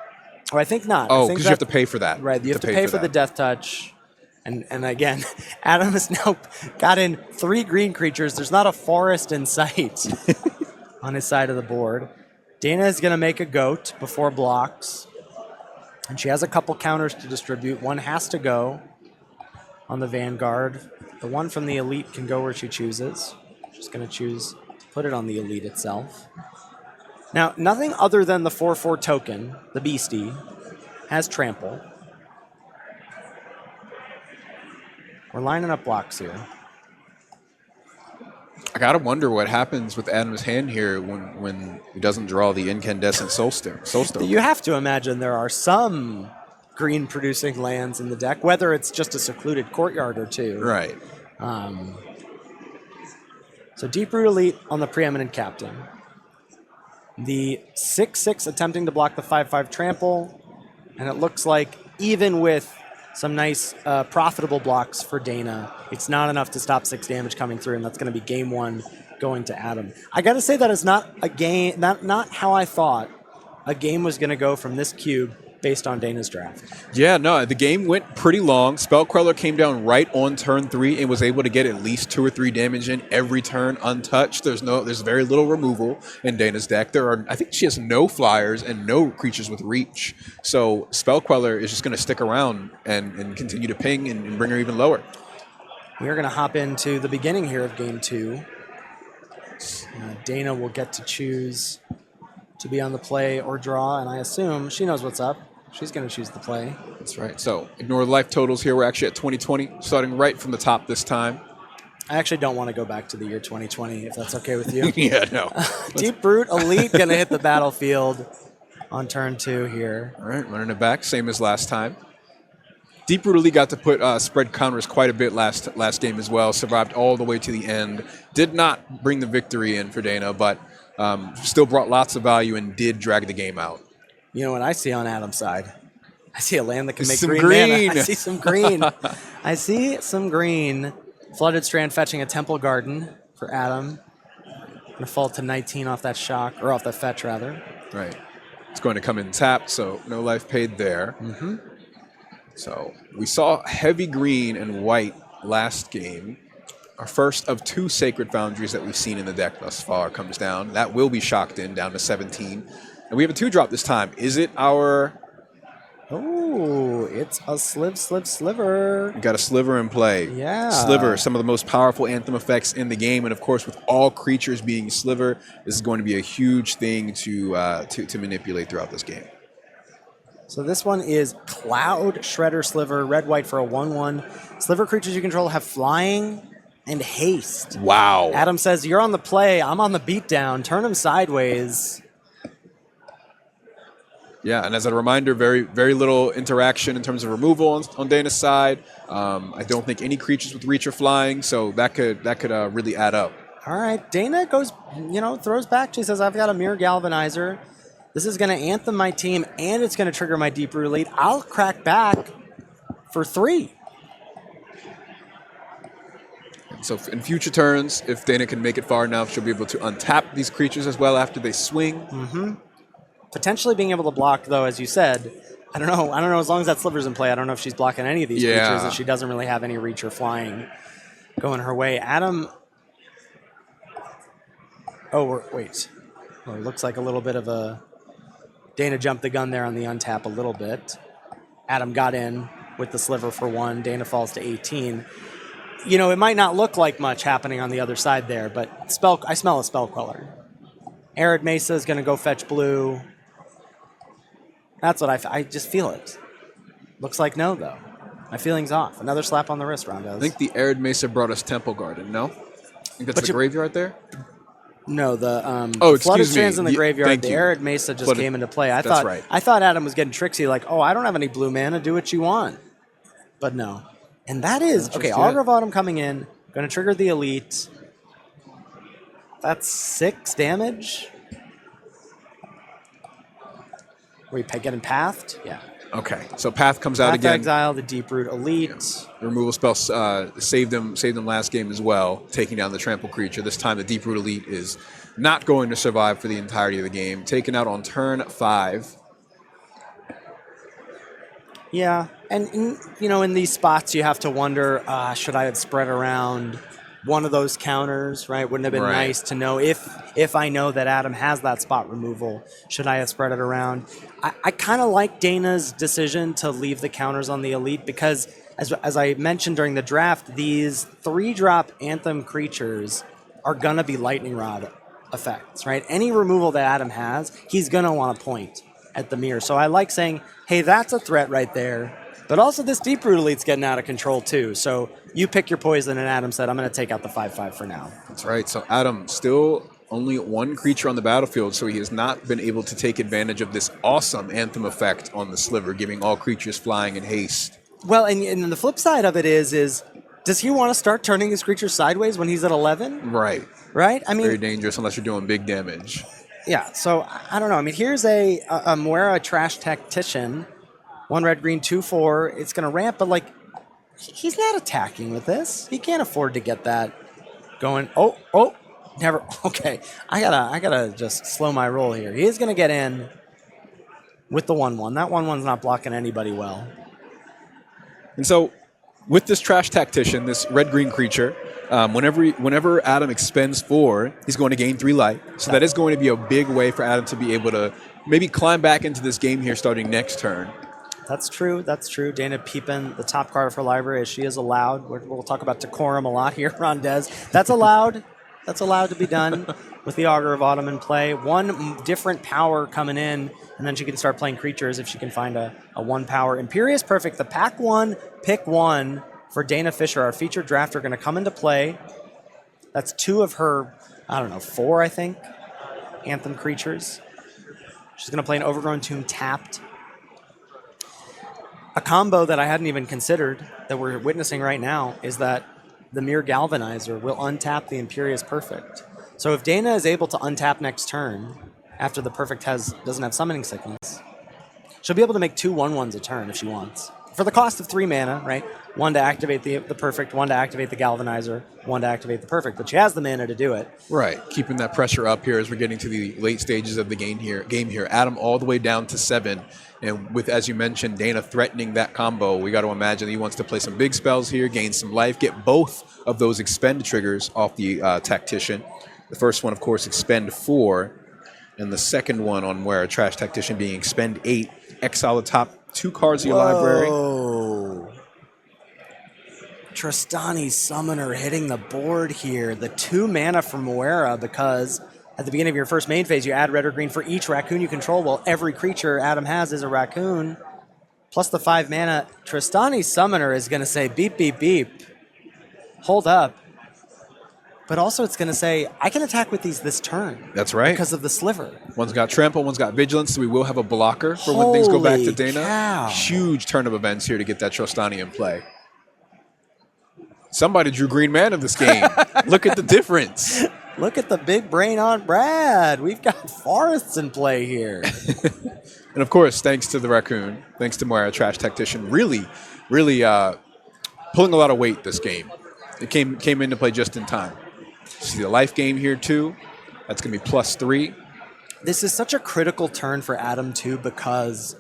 Oh, I think not. Oh, because you have to pay for that. Right, you have to pay for the that. Death Touch. And again, Adam has now got in 3 green creatures. There's not a forest in sight on his side of the board. Dana is going to make a goat before blocks. And she has a couple counters to distribute. One has to go on the Vanguard. The one from the Elite can go where she chooses. She's going to choose to put it on the Elite itself. Now, nothing other than the 4/4 token, the Beastie, has Trample. We're lining up blocks here. I gotta wonder what happens with Adam's hand here when he doesn't draw the incandescent Soul Stone. You have to imagine there are some green-producing lands in the deck, whether it's just a secluded courtyard or two. Right. So Deep Root Elite on the preeminent captain. The 6/6 attempting to block the 5/5 trample, and it looks like even with some nice profitable blocks for Dana, it's not enough to stop 6 damage coming through, and that's going to be game 1 going to Adam. I got to say that is not a game, not how I thought a game was going to go from this cube based on Dana's draft. Yeah, no, the game went pretty long. Spell Queller came down right on turn 3 and was able to get at least 2 or 3 damage in every turn untouched. There's very little removal in Dana's deck. I think she has no flyers and no creatures with reach. So Spell Queller is just going to stick around and continue to ping and bring her even lower. We're going to hop into the beginning here of game 2. Dana will get to choose to be on the play or draw, and I assume she knows what's up. She's going to choose the play. That's right. So ignore the life totals here. We're actually at 2020, starting right from the top this time. I actually don't want to go back to the year 2020, if that's okay with you. Yeah, no. Deep Root Elite going to hit the battlefield on turn 2 here. All right, running it back, same as last time. Deep Root Elite got to put spread counters quite a bit last game as well. Survived all the way to the end. Did not bring the victory in for Dana, but still brought lots of value and did drag the game out. You know what I see on Adam's side? I see a land that can make Some green mana. I see some green. I see some green. Flooded Strand fetching a Temple Garden for Adam. Gonna fall to 19 off that shock, or off the fetch rather. Right. It's going to come in tapped, so no life paid there. Mm-hmm. So we saw heavy green and white last game. Our first of 2 Sacred Foundries that we've seen in the deck thus far comes down. That will be shocked in, down to 17. And we have a 2-drop this time. Is it our... Oh, it's a sliver. We got a Sliver in play. Yeah. Sliver, some of the most powerful Anthem effects in the game. And of course, with all creatures being Sliver, this is going to be a huge thing to manipulate throughout this game. So this one is Cloud Shredder Sliver, red white for a 1/1. Sliver creatures you control have flying and haste. Wow. Adam says, you're on the play, I'm on the beatdown. Turn him sideways. Yeah, and as a reminder, very, very little interaction in terms of removal on Dana's side. I don't think any creatures with reach are flying, so that could really add up. All right, Dana goes, throws back. She says, I've got a Mirror Galvanizer. This is going to anthem my team, and it's going to trigger my Deep Root Elite. I'll crack back for 3. So in future turns, if Dana can make it far enough, she'll be able to untap these creatures as well after they swing. Potentially being able to block, though, as you said. I don't know. As long as that Sliver's in play, I don't know if she's blocking any of these creatures, and she doesn't really have any reach or flying going her way. Adam. Oh, wait. Well, it looks like a little bit of a... Dana jumped the gun there on the untap a little bit. Adam got in with the Sliver for 1. Dana falls to 18. It might not look like much happening on the other side there, but I smell a Spell Queller. Arid Mesa is going to go fetch blue. That's what I just feel it. Looks like no, though. My feeling's off. Another slap on the wrist, Rondos. I think the Arid Mesa brought us Temple Garden, no? I think that's the graveyard there? No, the excuse Flooded me. Strands in the graveyard. Thank The you. Arid Mesa just came into play. I That's thought Adam was getting tricksy, like, oh, I don't have any blue mana. Do what you want. But no. And that is... Okay, Augur of Autumn coming in. Going to trigger the Elite. That's 6 damage. Were you getting pathed? Yeah. Okay, so Path comes out Path again. Exile, the Deep Root Elite. The removal spell saved them last game as well, taking down the trample creature. This time the Deep Root Elite is not going to survive for the entirety of the game. Taken out on turn 5. Yeah, and in these spots you have to wonder, should I have spread around one of those counters, right? Wouldn't it have been nice to know if I know that Adam has that spot removal, should I have spread it around? I kind of like Dana's decision to leave the counters on the Elite because, as I mentioned during the draft, these 3-drop Anthem creatures are going to be Lightning Rod effects, right? Any removal that Adam has, he's going to want to point at the mirror. So I like saying, hey, that's a threat right there. But also this Deep Root Elite's getting out of control too. So you pick your poison, and Adam said, I'm going to take out the 5/5 for now. That's right. So Adam, still only 1 creature on the battlefield, so he has not been able to take advantage of this awesome Anthem effect on the Sliver, giving all creatures flying and haste. Well, and the flip side of it is does he want to start turning his creatures sideways when he's at 11? Right. Right? I mean, very dangerous unless you're doing big damage. Yeah, so I don't know. I mean, here's a Moira Trash Tactician. 1 red, green, 2/4. It's going to ramp, but like, he's not attacking with this. He can't afford to get that going. Oh, never. Okay, I gotta just slow my roll here. He is going to get in with the 1/1. That 1/1's not blocking anybody well. And so, with this Trash Tactician, this red-green creature, whenever Adam expends 4, he's going to gain 3 life. So that is going to be a big way for Adam to be able to maybe climb back into this game here starting next turn. That's true. Dana peeping the top card of her library as she is allowed. We'll talk about decorum a lot here, Rondez. That's allowed. That's allowed to be done with the Augur of Autumn in play. 1 different power coming in, and then she can start playing creatures if she can find a 1 power. Imperious Perfect, the pack 1, pick 1 for Dana Fisher, our featured drafter, going to come into play. That's 2 of her, 4, I think, Anthem creatures. She's going to play an Overgrown Tomb tapped. A combo that I hadn't even considered that we're witnessing right now is that the Mirror Galvanizer will untap the Imperious Perfect. So if Dana is able to untap next turn after the Perfect doesn't have Summoning Sickness, she'll be able to make 2 1/1s a turn if she wants. For the cost of 3 mana, right? 1 to activate the Perfect, 1 to activate the Galvanizer, 1 to activate the Perfect. But she has the mana to do it. Right. Keeping that pressure up here as we're getting to the late stages of the game here. Adam all the way down to 7. And with, as you mentioned, Dana threatening that combo, we got to imagine he wants to play some big spells here, gain some life, get both of those expend triggers off the Tactician. The first one, of course, expend 4. And the second one on where a Trash Tactician being expend 8, exile the top 2 cards of your library. Tristani Summoner hitting the board here. The 2 mana from Moira because at the beginning of your first main phase, you add red or green for each raccoon you control. Well, every creature Adam has is a raccoon. Plus the 5 mana, Tristani's Summoner is going to say, beep, beep, beep. Hold up. But also it's going to say, I can attack with these this turn. That's right. Because of the sliver. One's got Trample, one's got Vigilance, so we will have a blocker for when things go back to Holy Dana. cow. Huge turn of events here to get that Trostani in play. Somebody drew green mana this game. Look at the difference. Look at the big brain on Brad. We've got forests in play here. And of course, thanks to the Raccoon, thanks to Moira, Trash Tactician, really pulling a lot of weight this game. It came into play just in time. See the life game here too. That's going to be +3. This is such a critical turn for Adam too, because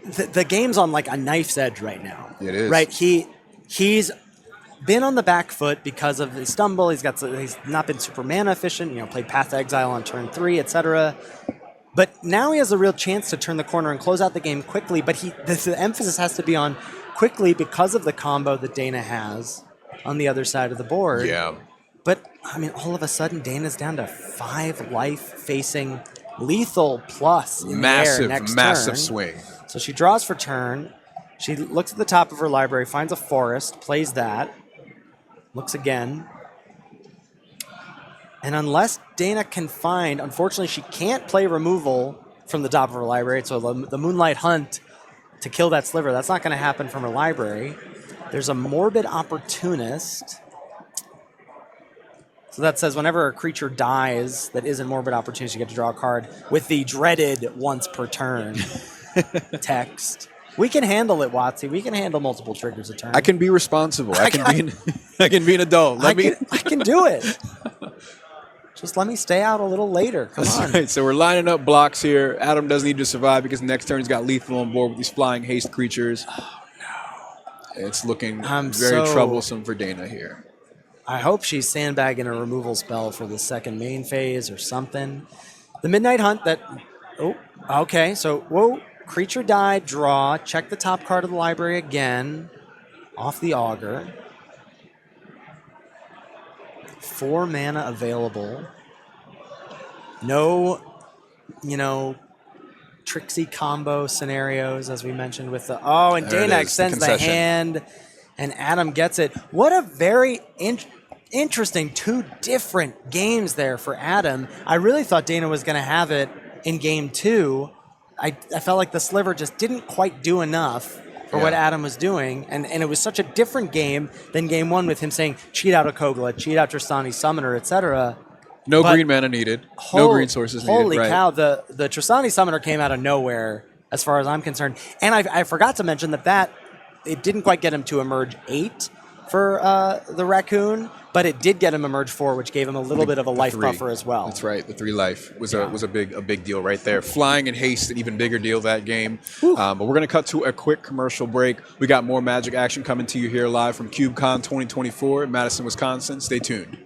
the game's on like a knife's edge right now. It is. Right? He's been on the back foot because of his stumble. He's not been super mana efficient, played Path to Exile on turn 3, etc. But now he has a real chance to turn the corner and close out the game quickly, but the emphasis has to be on quickly because of the combo that Dana has on the other side of the board. Yeah. But, all of a sudden, Dana's down to 5 life facing lethal plus in the air next massive turn. swing. So she draws for turn. She looks at the top of her library, finds a forest, plays that, looks again. And unless Dana can find, unfortunately, she can't play removal from the top of her library, so the Moonlight Hunt to kill that sliver, that's not going to happen from her library. There's a Morbid Opportunist. So that says whenever a creature dies that isn't Morbid Opportunist, you get to draw a card with the dreaded once per turn text. We can handle it, Watsy. We can handle multiple triggers a turn. I can be responsible. I can be an adult. I can do it. Just let me stay out a little later. Come on. Right. So we're lining up blocks here. Adam does need to survive because next turn he's got lethal on board with these flying haste creatures. Oh, no. It's looking very troublesome for Dana here. I hope she's sandbagging a removal spell for the second main phase or something. The Midnight Hunt that... Oh, okay. So, whoa. Creature died, draw. Check the top card of the library again. Off the Augur. 4 mana available. No, tricksy combo scenarios, as we mentioned with the... Oh, and Dana extends the hand, and Adam gets it. What a very interesting 2 different games there for Adam. I really thought Dana was going to have it in game 2. I felt like the sliver just didn't quite do enough for what Adam was doing, and it was such a different game than game 1 with him saying, cheat out a Kogla, cheat out Tristani's Summoner, etc. No green mana needed. No green sources needed. Holy cow, the Tristani Summoner came out of nowhere, as far as I'm concerned. And I forgot to mention that it didn't quite get him to emerge 8 for the Raccoon, but it did get him emerge 4, which gave him a little bit of a life buffer as well. That's right. The 3 life was a big deal right there. Flying and haste, an even bigger deal that game. But we're going to cut to a quick commercial break. We got more Magic action coming to you here live from CubeCon 2024 in Madison, Wisconsin. Stay tuned.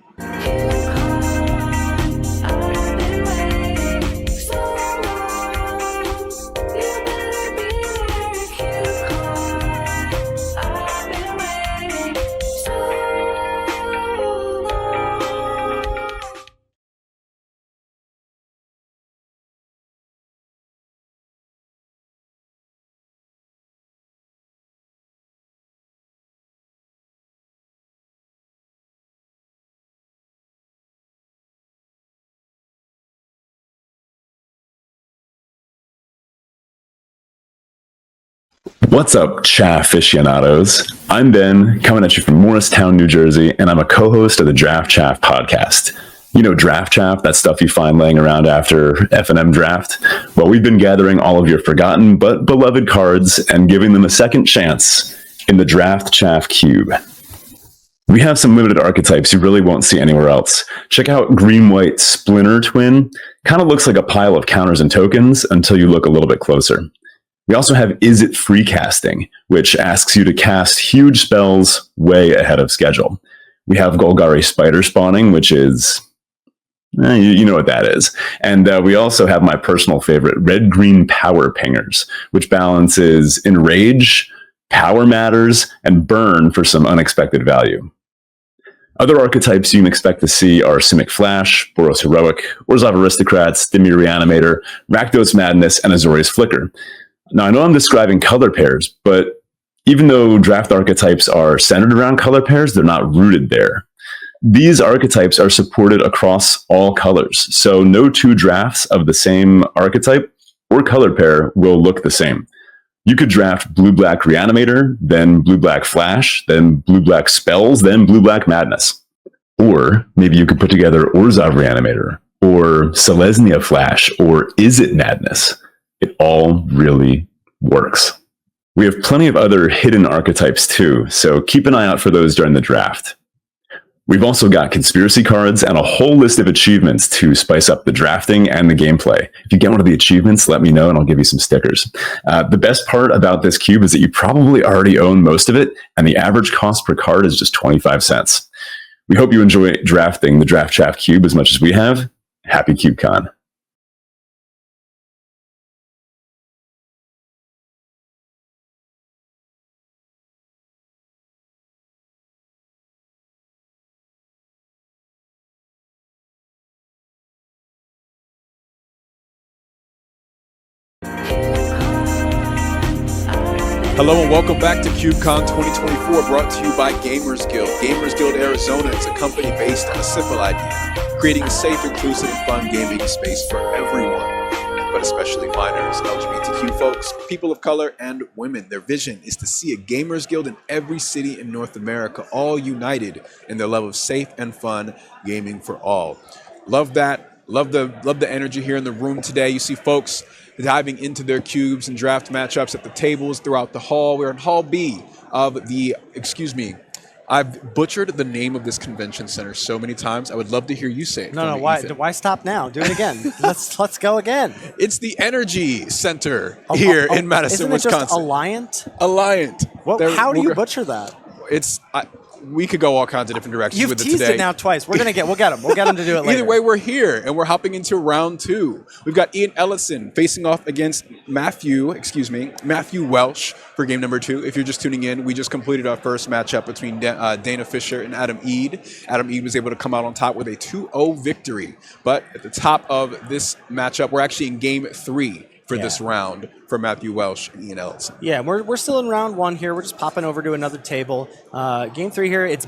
What's up, Chaff aficionados? I'm Ben, coming at you from Morristown, New Jersey, and I'm a co-host of the Draft Chaff podcast. You know Draft Chaff, that stuff you find laying around after F&M draft? Well, we've been gathering all of your forgotten but beloved cards and giving them a second chance in the Draft Chaff Cube. We have some limited archetypes you really won't see anywhere else. Check out Green-White Splinter Twin. Kind of looks like a pile of counters and tokens until you look a little bit closer. We also have Is It Free Casting, which asks you to cast huge spells way ahead of schedule. We have Golgari Spider Spawning, which is... you know what that is. And we also have my personal favorite, Red-Green Power Pingers, which balances Enrage, Power Matters, and Burn for some unexpected value. Other archetypes you can expect to see are Simic Flash, Boros Heroic, Orzhov Aristocrats, Dimir Reanimator, Rakdos Madness, and Azorius Flicker. Now, I know I'm describing color pairs, but even though draft archetypes are centered around color pairs, they're not rooted there. These archetypes are supported across all colors, so no two drafts of the same archetype or color pair will look the same. You could draft blue-black Reanimator, then blue-black Flash, then blue-black Spells, then blue-black Madness. Or maybe you could put together Orzhov Reanimator, or Selesnya Flash, or Is It Madness? It all really works. We have plenty of other hidden archetypes too, so keep an eye out for those during the draft. We've also got conspiracy cards and a whole list of achievements to spice up the drafting and the gameplay. If you get one of the achievements, let me know and I'll give you some stickers. The best part about this cube is that you probably already own most of it, and the average cost per card is just 25 cents. We hope you enjoy drafting the Draft Chaff Cube as much as we have. Happy CubeCon. Hello and welcome back to CubeCon 2024, brought to you by Gamers Guild. Gamers Guild Arizona is a company based on a simple idea, creating a safe, inclusive, and fun gaming space for everyone, but especially minors, LGBTQ folks, people of color, and women. Their vision is to see a Gamers Guild in every city in North America, all united in their love of safe and fun gaming for all. Love that. Love the energy here in the room today. You see folks diving into their cubes and draft matchups at the tables throughout the hall. We're in Hall B of the, I've butchered the name of this convention center so many times. I would love to hear you say it. No, why stop now? Do it again. let's go again. It's the Energy Center here in Madison, isn't it Wisconsin. Just Alliant? Alliant. How do you butcher that? We could go all kinds of different directions You've with it teased today. it now twice. We'll get him. We'll get him to do it later. Either way, we're here, and we're hopping into round two. We've got Ian Ellison facing off against Matthew Welsh for game number 2. If you're just tuning in, we just completed our first matchup between Dana Fisher and Adam Eade. Adam Eade was able to come out on top with a 2-0 victory. But at the top of this matchup, we're actually in game 3 for this round for Matthew Welsh and Ian Ellison. Yeah, we're still in round 1 here. We're just popping over to another table. Game 3 here, it's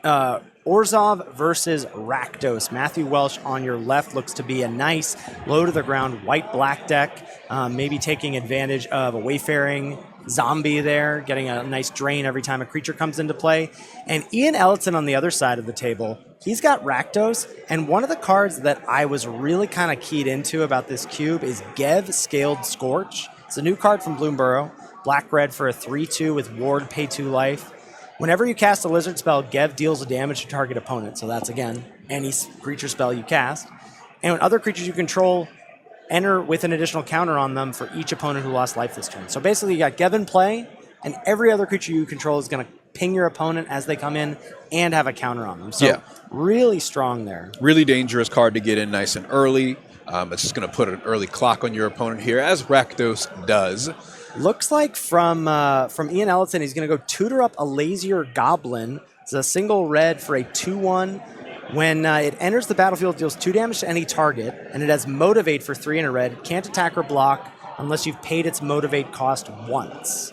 Orzhov versus Rakdos. Matthew Welsh on your left looks to be a nice low-to-the-ground white-black deck, maybe taking advantage of a Wayfaring zombie there, getting a nice drain every time a creature comes into play. And Ian Ellison on the other side of the table, he's got Rakdos, and one of the cards that I was really kind of keyed into about this cube is Gev Scaled Scorch. It's a new card from Bloomburrow, black-red for a 3-2 with Ward, pay 2 life. Whenever you cast a lizard spell, Gev deals a damage to target opponent, so that's, again, any creature spell you cast. And when other creatures you control enter with an additional counter on them for each opponent who lost life this turn. So basically, you got Gev in play, and every other creature you control is going to ping your opponent as they come in and have a counter on them. So really strong there. Really dangerous card to get in nice and early. It's just going to put an early clock on your opponent here, as Rakdos does. Looks like from Ian Ellison, he's going to go tutor up a Lazier Goblin. It's a single red for a 2/1. When it enters the battlefield, it deals 2 damage to any target, and it has Motivate for 3 in a red. It can't attack or block unless you've paid its Motivate cost once.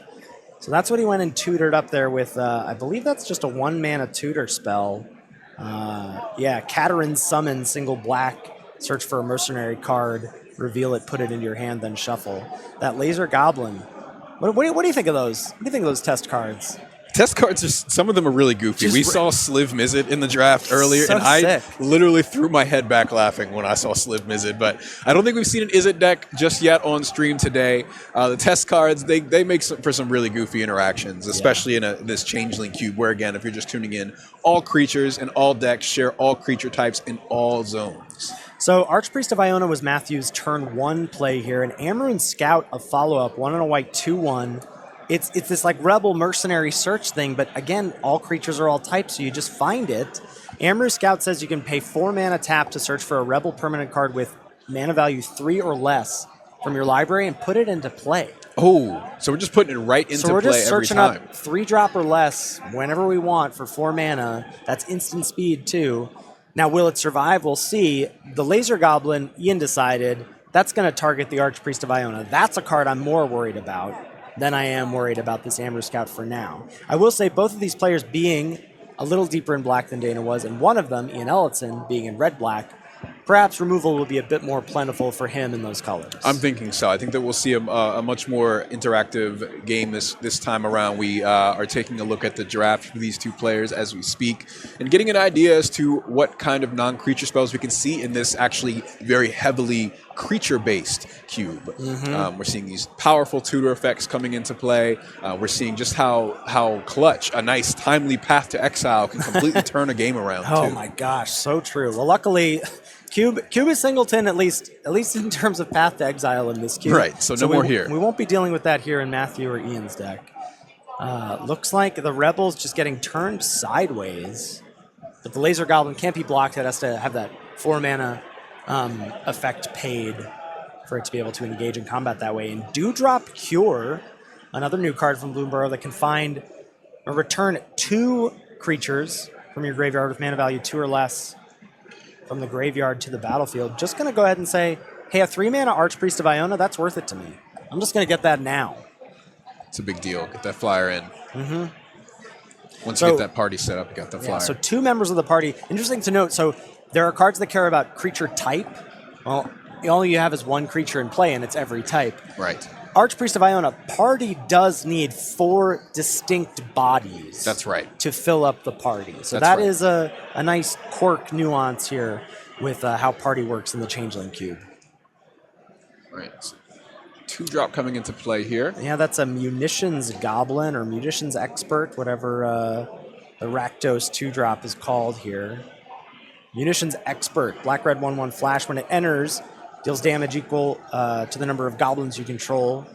So that's what he went and tutored up there with, I believe that's just a 1-mana tutor spell. Katarin's Summon, single black, search for a mercenary card, reveal it, put it into your hand, then shuffle. That Laser Goblin. What do you think of those? What do you think of those test cards? Test cards, some of them are really goofy. We saw Sliv Mizzet in the draft earlier, so and I sick. literally threw my head back laughing when I saw Sliv Mizzet. But I don't think we've seen an Izzet deck just yet on stream today. The test cards, they make for some really goofy interactions, especially in this Changeling Cube, where, again, if you're just tuning in, all creatures and all decks share all creature types in all zones. So Archpriest of Iona was Matthew's turn 1 play here, and Amaranth Scout a follow-up, 1 and a white, 2/1. It's this like rebel mercenary search thing, but again, all creatures are all types, so you just find it. Amaranth Scout says you can pay 4 mana tap to search for a rebel permanent card with mana value 3 or less from your library and put it into play. Oh, so we're just putting it right into So we're play just every searching time. up 3-drop or less whenever we want for 4 mana. That's instant speed too. Now, will it survive? We'll see. The Laser Goblin, Ian decided, that's going to target the Archpriest of Iona. That's a card I'm more worried about than I am worried about this Amber Scout for now. I will say both of these players being a little deeper in black than Dana was, and one of them, Ian Ellison, being in red-black, perhaps removal will be a bit more plentiful for him in those colors. I'm thinking so. I think that we'll see a much more interactive game this time around. We are taking a look at the draft for these two players as we speak and getting an idea as to what kind of non-creature spells we can see in this actually very heavily creature-based cube. We're seeing these powerful tutor effects coming into play. We're seeing just how clutch a nice timely Path to Exile can completely turn a game around. Oh too. my gosh, so true. Well, luckily, Cube is singleton at least in terms of Path to Exile in this cube. Right, so no more here. We won't be dealing with that here in Matthew or Ian's deck. Looks like the Rebel's just getting turned sideways, but the Laser Goblin can't be blocked. It has to have that 4 mana effect paid for it to be able to engage in combat that way. And Dewdrop Cure, another new card from Bloomburrow that can find or return 2 creatures from your graveyard with mana value 2 or less from the graveyard to the battlefield. Just going to go ahead and say, hey, a 3-mana Archpriest of Iona, that's worth it to me. I'm just going to get that now. It's a big deal. Get that flyer in. Once you get that party set up, you got the flyer. Yeah, so 2 members of the party. Interesting to note, so there are cards that care about creature type. Well, all you have is 1 creature in play, and it's every type. Right. Archpriest of Iona, party does need 4 distinct bodies. That's right. To fill up the party. So That's right. is a nice quirk nuance here with how party works in the Changeling Cube. Right. So 2-drop coming into play here. Yeah, that's a Munitions Goblin or Munitions Expert, whatever the Rakdos 2-drop is called here. Munitions Expert, black-red 1/1 flash. When it enters, deals damage equal to the number of goblins you control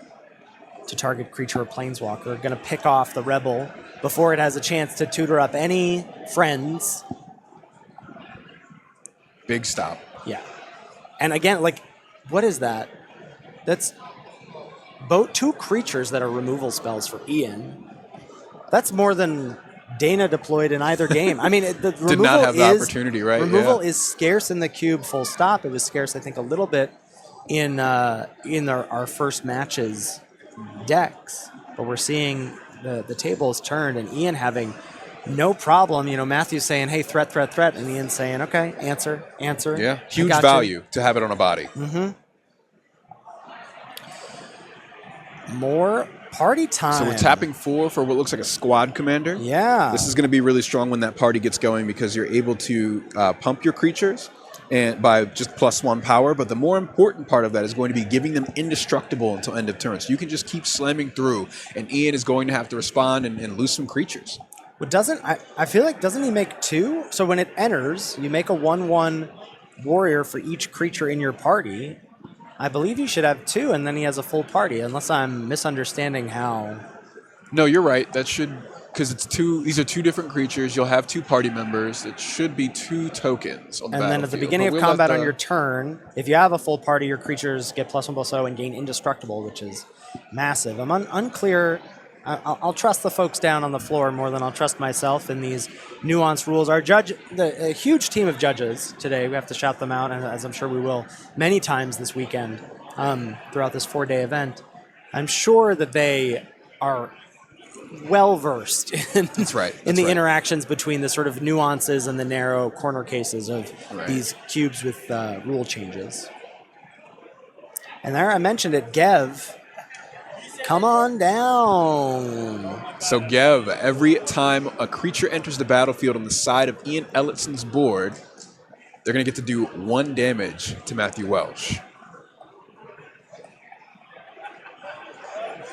to target creature or planeswalker. Going to pick off the Rebel before it has a chance to tutor up any friends. Big stop. Yeah. And again, like, what is that? That's both 2 creatures that are removal spells for Ian. That's more than Dana deployed in either game. I mean, the removal Did not have the opportunity, right? Removal is scarce in the cube, full stop. It was scarce, I think, a little bit in our first matches decks. But we're seeing the tables turned and Ian having no problem. You know, Matthew's saying, hey, threat, threat, threat. And Ian's saying, okay, answer. Yeah, huge value to have it on a body. More party time. So we're tapping 4 for what looks like a squad commander. Yeah. This is going to be really strong when that party gets going because you're able to pump your creatures and by just +1 power. But the more important part of that is going to be giving them indestructible until end of turn. So you can just keep slamming through, and Ian is going to have to respond and lose some creatures. Well, I feel like, doesn't he make 2? So when it enters, you make a 1/1 warrior for each creature in your party. I believe you should have 2, and then he has a full party, unless I'm misunderstanding how. No, you're right. That should, because it's 2. These are 2 different creatures. You'll have 2 party members. It should be 2 tokens on the battlefield. And then at the beginning of combat on your turn, if you have a full party, your creatures get +1/+0 and gain indestructible, which is massive. I'm unclear. I'll trust the folks down on the floor more than I'll trust myself in these nuanced rules. Our judge, a huge team of judges today, we have to shout them out, and as I'm sure we will many times this weekend throughout this 4-day event. I'm sure that they are well-versed in, in the interactions between the sort of nuances and the narrow corner cases of these cubes with rule changes. And there I mentioned it, Gev. Come on down. So Gev, every time a creature enters the battlefield on the side of Ian Ellison's board, they're going to get to do 1 damage to Matthew Welsh.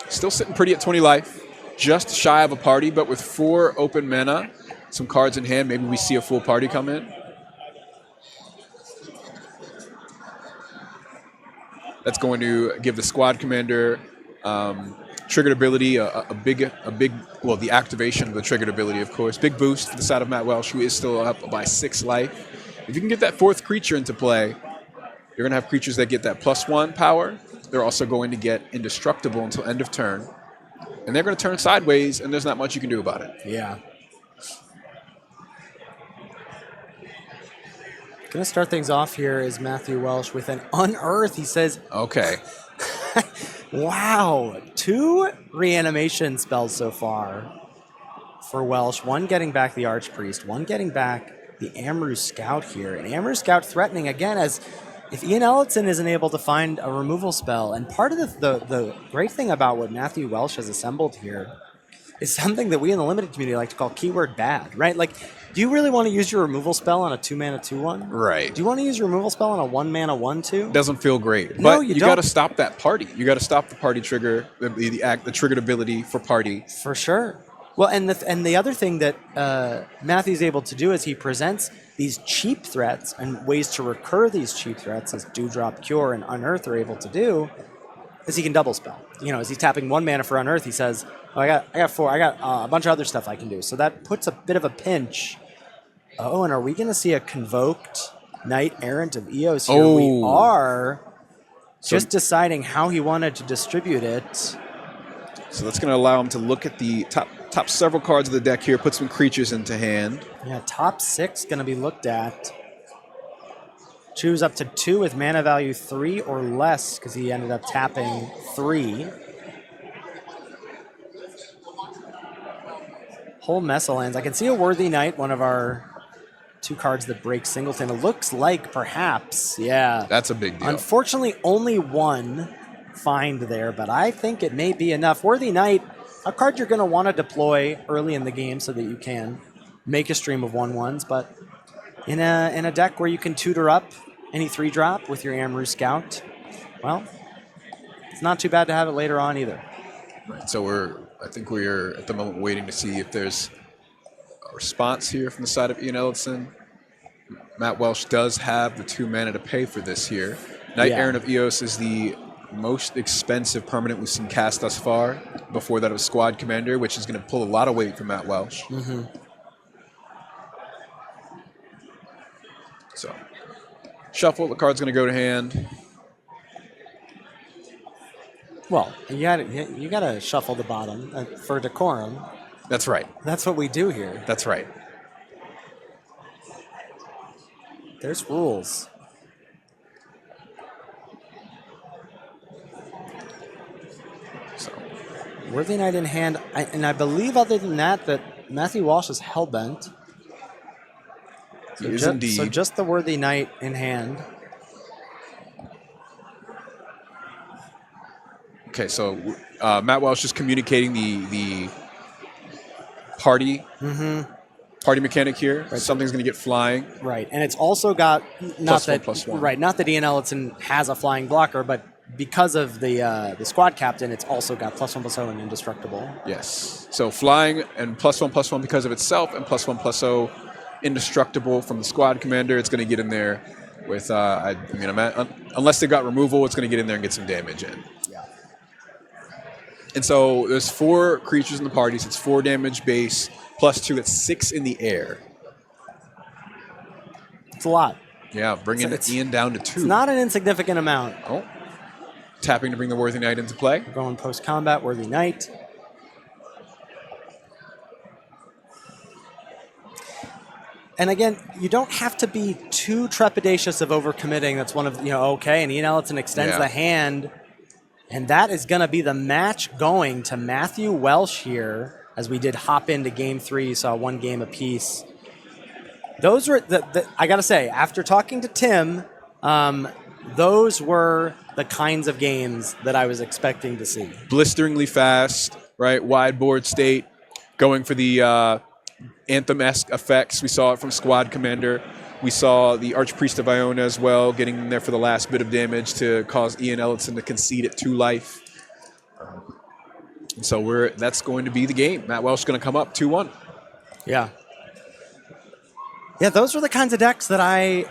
Still sitting pretty at 20 life. Just shy of a party, but with 4 open mana, some cards in hand, maybe we see a full party come in. That's going to give the squad commander triggered ability, a big, well, the activation of the triggered ability, of course. Big boost for the side of Matt Welsh, who is still up by 6 life. If you can get that 4th creature into play, you're going to have creatures that get that +1 power, they're also going to get indestructible until end of turn. And they're going to turn sideways, and there's not much you can do about it. Yeah. Going to start things off here is Matthew Welsh with an Unearth. He says, Okay. wow, 2 reanimation spells so far for Welsh. One getting back the Archpriest, one getting back the Amru Scout here. And Amru Scout threatening again, as if Ian Ellison isn't able to find a removal spell. And part of the great thing about what Matthew Welsh has assembled here is something that we in the limited community like to call keyword bad, right? Like, do you really want to use your removal spell on a 2-mana 2/1? Right. Do you want to use your removal spell on a 1-mana 1/2? Doesn't feel great. No, But you you don't. got to stop that party. You got to stop the party trigger, the triggered ability for party. For sure. Well, and the other thing that Matthew's able to do is he presents these cheap threats and ways to recur these cheap threats, as Dewdrop, Cure, and Unearth are able to do, is he can double spell. As he's tapping 1 mana for Unearth, he says, "Oh, I got 4. I got a bunch of other stuff I can do." So that puts a bit of a pinch. Oh, and are we going to see a convoked Knight Errant of Eos here? Oh. We are. So- Just deciding how he wanted to distribute it. So that's going to allow him to look at the top several cards of the deck here, put some creatures into hand. Yeah, top 6 going to be looked at. Choose up to 2 with mana value 3 or less, because he ended up tapping 3. Whole mess of lands. I can see a Worthy Knight, one of our 2 cards that break singleton. It looks like perhaps, yeah. That's a big deal. Unfortunately, only 1 find there, but I think it may be enough. Worthy Knight, a card you're going to want to deploy early in the game so that you can make a stream of 1/1s, but in a deck where you can tutor up any 3-drop with your Amru Scout, well, it's not too bad to have it later on either. Right. So I think we're at the moment waiting to see if there's a response here from the side of Ian Ellison. Matt Welsh does have the 2 mana to pay for this here. Knight Yeah. Errant of Eos is the most expensive permanent we've seen cast thus far. Before that, it was Squad Commander, which is going to pull a lot of weight from Matt Welsh. Mm-hmm. So, shuffle. The card's going to go to hand. Well, you gotta shuffle the bottom for decorum. That's right. That's what we do here. That's right. There's rules. So, Worthy Knight in hand, and I believe other than that Matthew Walsh is hellbent. he is indeed. So just the Worthy Knight in hand. Okay, so Matt Welsh is communicating the party party mechanic here. Right. Something's going to get flying. Right, and it's also got Plus one, plus one. Right, not that Ian Ellison has a flying blocker, but because of the squad captain, it's also got +1/+0 and indestructible. Yes. So flying and +1/+1 because of itself, and +1/+0 indestructible from the squad commander. It's going to get in there with unless they got removal, it's going to get in there and get some damage in. Yeah. And so there's 4 creatures in the party, so it's 4 damage base, +2, it's 6 in the air. It's a lot. Yeah, bringing Ian down to 2. It's not an insignificant amount. Oh, tapping to bring the Worthy Knight into play. Going post-combat, Worthy Knight. And again, you don't have to be too trepidatious of overcommitting. That's one of, okay, and Ian Ellison extends the hand. And that is going to be the match going to Matthew Welsh here, as we did hop into Game 3. You saw 1 game apiece. Those were, I got to say, after talking to Tim, those were the kinds of games that I was expecting to see. Blisteringly fast, right? Wide board state, going for the Anthem-esque effects. We saw it from Squad Commander. We saw the Archpriest of Iona as well, getting in there for the last bit of damage to cause Ian Ellison to concede it 2 life. So that's going to be the game. Matt Welsh is going to come up 2-1. Yeah. Yeah, those were the kinds of decks that I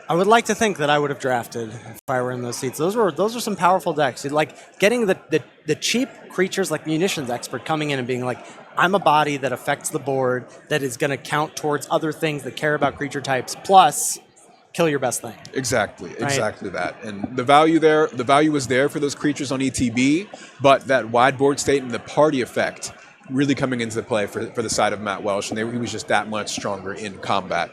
would like to think that I would have drafted if I were in those seats. Those were some powerful decks. Like getting the cheap creatures like Munitions Expert coming in and being like, I'm a body that affects the board that is going to count towards other things that care about creature types. Plus, kill your best thing. Exactly that. And the value was there for those creatures on ETB, but that wideboard state and the party effect really coming into play for the side of Matt Welsh, and he was just that much stronger in combat.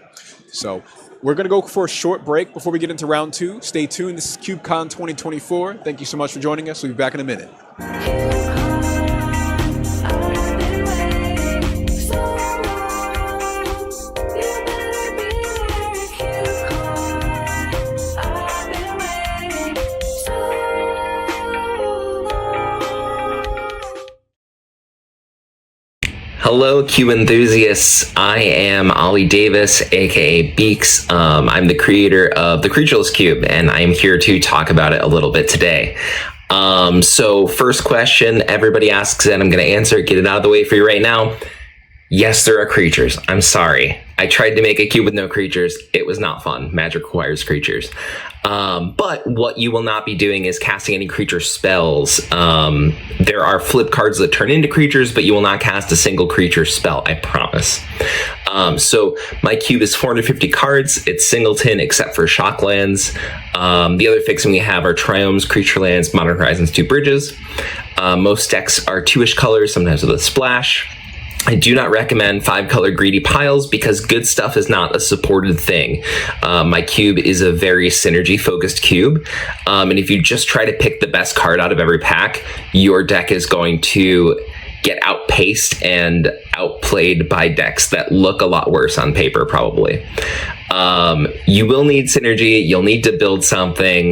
So we're going to go for a short break before we get into round 2. Stay tuned. This is CubeCon 2024. Thank you so much for joining us. We'll be back in a minute. Hello, Cube enthusiasts. I am Ollie Davis, aka Beaks. I'm the creator of the Creatureless Cube, and I'm here to talk about it a little bit today. So first question everybody asks, and I'm going to answer it, get it out of the way for you right now. Yes, there are creatures. I'm sorry. I tried to make a cube with no creatures. It was not fun. Magic requires creatures. But what you will not be doing is casting any creature spells. There are flip cards that turn into creatures, but you will not cast a single creature spell, I promise. So my cube is 450 cards. It's singleton except for shocklands. The other fixing we have are triomes, creature lands, modern horizons, 2 bridges. Most decks are 2-ish colors, sometimes with a splash. I do not recommend 5-color greedy piles because good stuff is not a supported thing. My cube is a very synergy-focused cube, and if you just try to pick the best card out of every pack, your deck is going to get outpaced and outplayed by decks that look a lot worse on paper, probably. You will need synergy. You'll need to build something,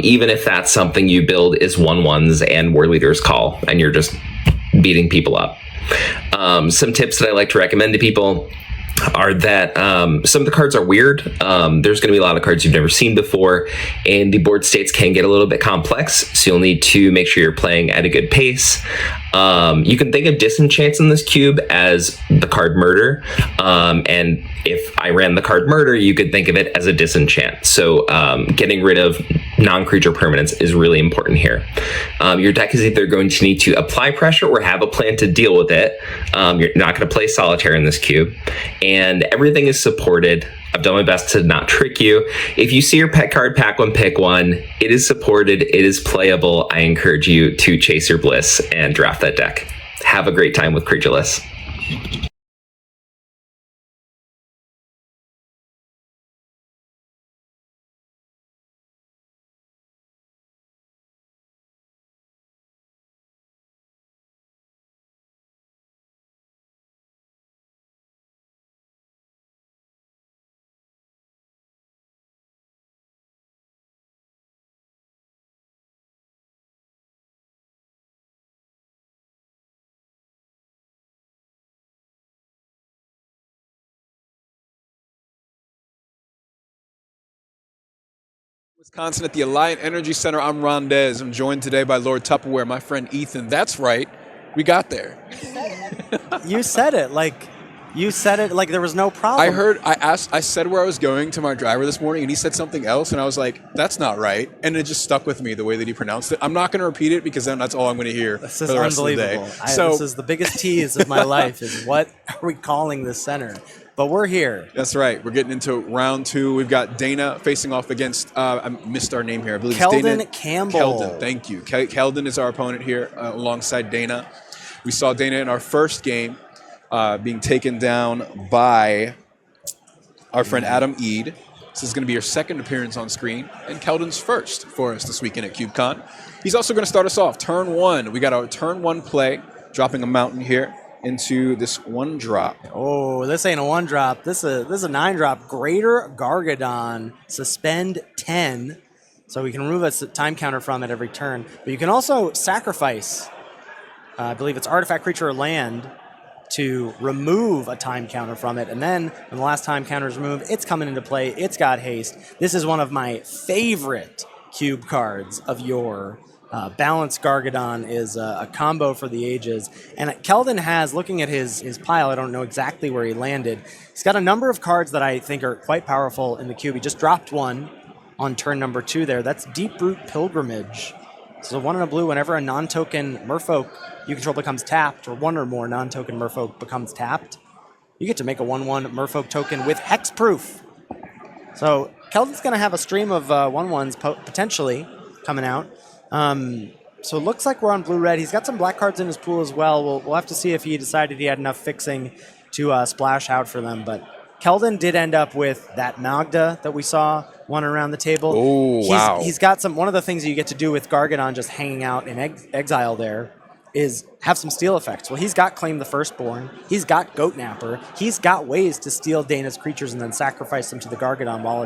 even if that something you build is 1/1s and War Leader's Call, and you're just beating people up. Some tips that I like to recommend to people are that some of the cards are weird. There's going to be a lot of cards you've never seen before, and the board states can get a little bit complex, so you'll need to make sure you're playing at a good pace. You can think of disenchants in this cube as the card Murder, and if I ran the card Murder, you could think of it as a disenchant. So getting rid of non-creature permanents is really important here. Your deck is either going to need to apply pressure or have a plan to deal with it. You're not going to play solitaire in this cube, and everything is supported. I've done my best to not trick you. If you see your pet card, pack one, pick one. It is supported. It is playable. I encourage you to chase your bliss and draft that deck. Have a great time with Creatureless. Wisconsin at the Alliant Energy Center. I'm Rondez. I'm joined today by Lord Tupperware, my friend Ethan. That's right. We got there. You said it like there was no problem. I said where I was going to my driver this morning, and he said something else, and I was like, that's not right. And it just stuck with me the way that he pronounced it. I'm not going to repeat it because then that's all I'm going to hear This for is the rest of the day. unbelievable. This is the biggest tease of my life is what are we calling this center? But we're here. That's right. We're getting into round 2. We've got Dana facing off against, I missed our name here. I believe it's Keldon Dana Campbell. Keldon, thank you. Keldon is our opponent here alongside Dana. We saw Dana in our first game being taken down by our friend Adam Eade. This is going to be your second appearance on screen, and Keldon's first for us this weekend at CubeCon. He's also going to start us off. Turn 1. We got our turn 1 play, dropping a mountain here into this 1-drop. Oh, this ain't a 1-drop. This is a 9-drop. Greater Gargadon. Suspend 10. So we can remove a time counter from it every turn. But you can also sacrifice, I believe it's artifact, creature, or land, to remove a time counter from it. And then when the last time counter is removed, it's coming into play. It's got haste. This is one of my favorite cube cards of yore. Balanced Gargadon is a combo for the ages. And Keldon has, looking at his pile, I don't know exactly where he landed. He's got a number of cards that I think are quite powerful in the cube. He just dropped one on turn number 2 there. That's Deeproot Pilgrimage. So 1 and a blue, whenever a non-token merfolk you control becomes tapped, or 1 or more non-token merfolk becomes tapped, you get to make a 1/1 merfolk token with hexproof. So Keldon's going to have a stream of 1/1s potentially coming out. So it looks like we're on blue-red. He's got some black cards in his pool as well. We'll have to see if he decided he had enough fixing to splash out for them. But Keldon did end up with that Magda that we saw one around the table. Oh, wow. He's got some. One of the things that you get to do with Gargadon just hanging out in exile there is have some steal effects. Well, he's got Claim the Firstborn. He's got Goat Napper. He's got ways to steal Dana's creatures and then sacrifice them to the Gargadon while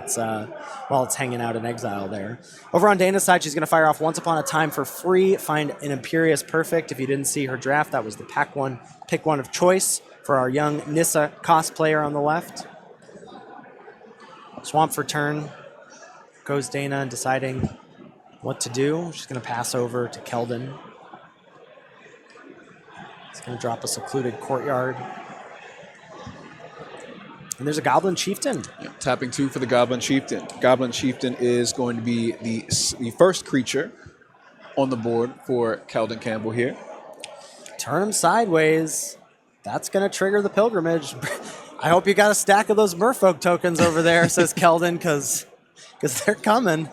it's hanging out in exile there. Over on Dana's side, she's going to fire off Once Upon a Time for free. Find an Imperious Perfect. If you didn't see her draft, that was the pick one of choice for our young Nissa cosplayer on the left. Swamp for turn. Goes Dana and deciding what to do. She's going to pass over to Keldon. He's going to drop a Secluded Courtyard. And there's a Goblin Chieftain. Yeah, tapping 2 for the Goblin Chieftain. Goblin Chieftain is going to be the first creature on the board for Keldon Campbell here. Turn him sideways. That's going to trigger the Pilgrimage. I hope you got a stack of those Merfolk tokens over there, says Keldon, because they're coming.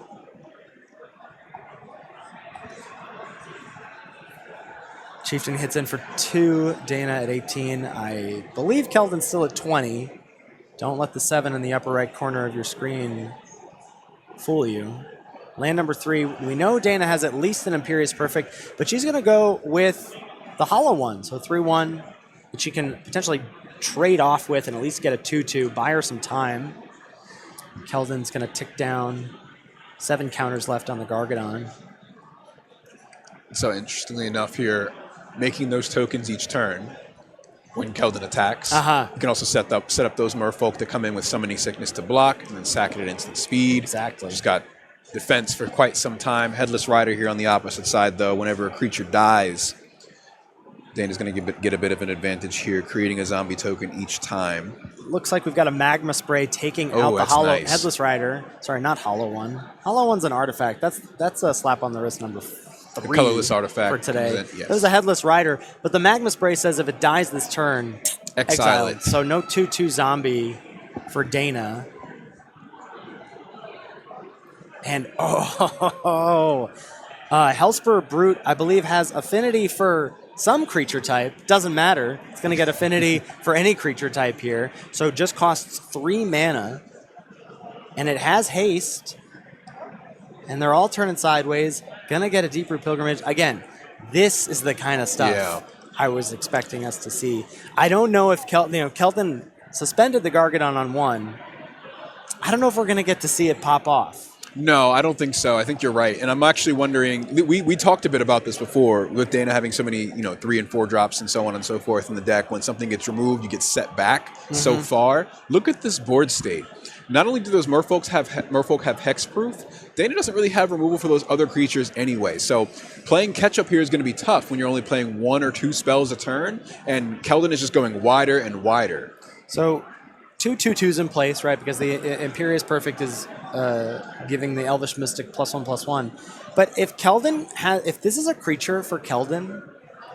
Chieftain hits in for 2. Dana at 18. I believe Keldon's still at 20. Don't let the 7 in the upper right corner of your screen fool you. Land number 3. We know Dana has at least an Imperious Perfect, but she's going to go with the hollow one. So 3/1, which she can potentially trade off with and at least get a 2/2. Buy her some time. Keldon's going to tick down. 7 counters left on the Gargadon. So interestingly enough here, making those tokens each turn when Keldon attacks. You can also set up those Merfolk to come in with Summoning Sickness to block and then sack it at instant speed. Exactly. Just got defense for quite some time. Headless Rider here on the opposite side, though. Whenever a creature dies, Dana's going to get a bit of an advantage here, creating a zombie token each time. Looks like we've got a Magma Spray taking out the hollow Headless Rider. Sorry, not Hollow One. Hollow One's an artifact. That's a slap on the wrist number 3. The colorless artifact for today. Yes. There's a Headless Rider, but the Magma Spray says if it dies this turn, exile it. So no 2/2 zombie for Dana. And Hellspur Brute, I believe, has affinity for some creature type. Doesn't matter. It's going to get affinity for any creature type here. So it just costs 3 mana. And it has haste. And they're all turning sideways. Gonna get a Deep-Root Pilgrimage. Again, this is the kind of stuff I was expecting us to see. I don't know if Keldon suspended the Gargadon on 1. I don't know if we're gonna get to see it pop off. No, I don't think so. I think you're right. And I'm actually wondering, we talked a bit about this before, with Dana having so many, 3 and 4 drops and so on and so forth in the deck. When something gets removed, you get set back so far. Look at this board state. Not only do those Merfolk have hexproof, Dana doesn't really have removal for those other creatures anyway. So playing catch-up here is going to be tough when you're only playing 1 or 2 spells a turn, and Keldon is just going wider and wider. So 2 2/2s in place, right? Because the Imperious Perfect is giving the Elvish Mystic +1/+1. But if this is a creature for Keldon,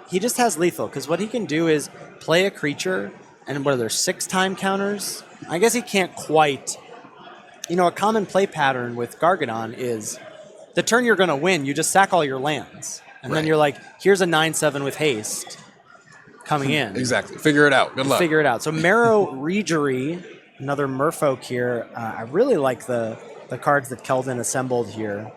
he just has lethal, because what he can do is play a creature, and what are there, 6 time counters? I guess he can't quite. A common play pattern with Gargadon is the turn you're going to win, you just sack all your lands. And then you're like, here's a 9/7 with haste coming in. Exactly. Figure it out. Good luck. Figure it out. So Marrow Regery, another Merfolk here. I really like the cards that Keldon assembled here.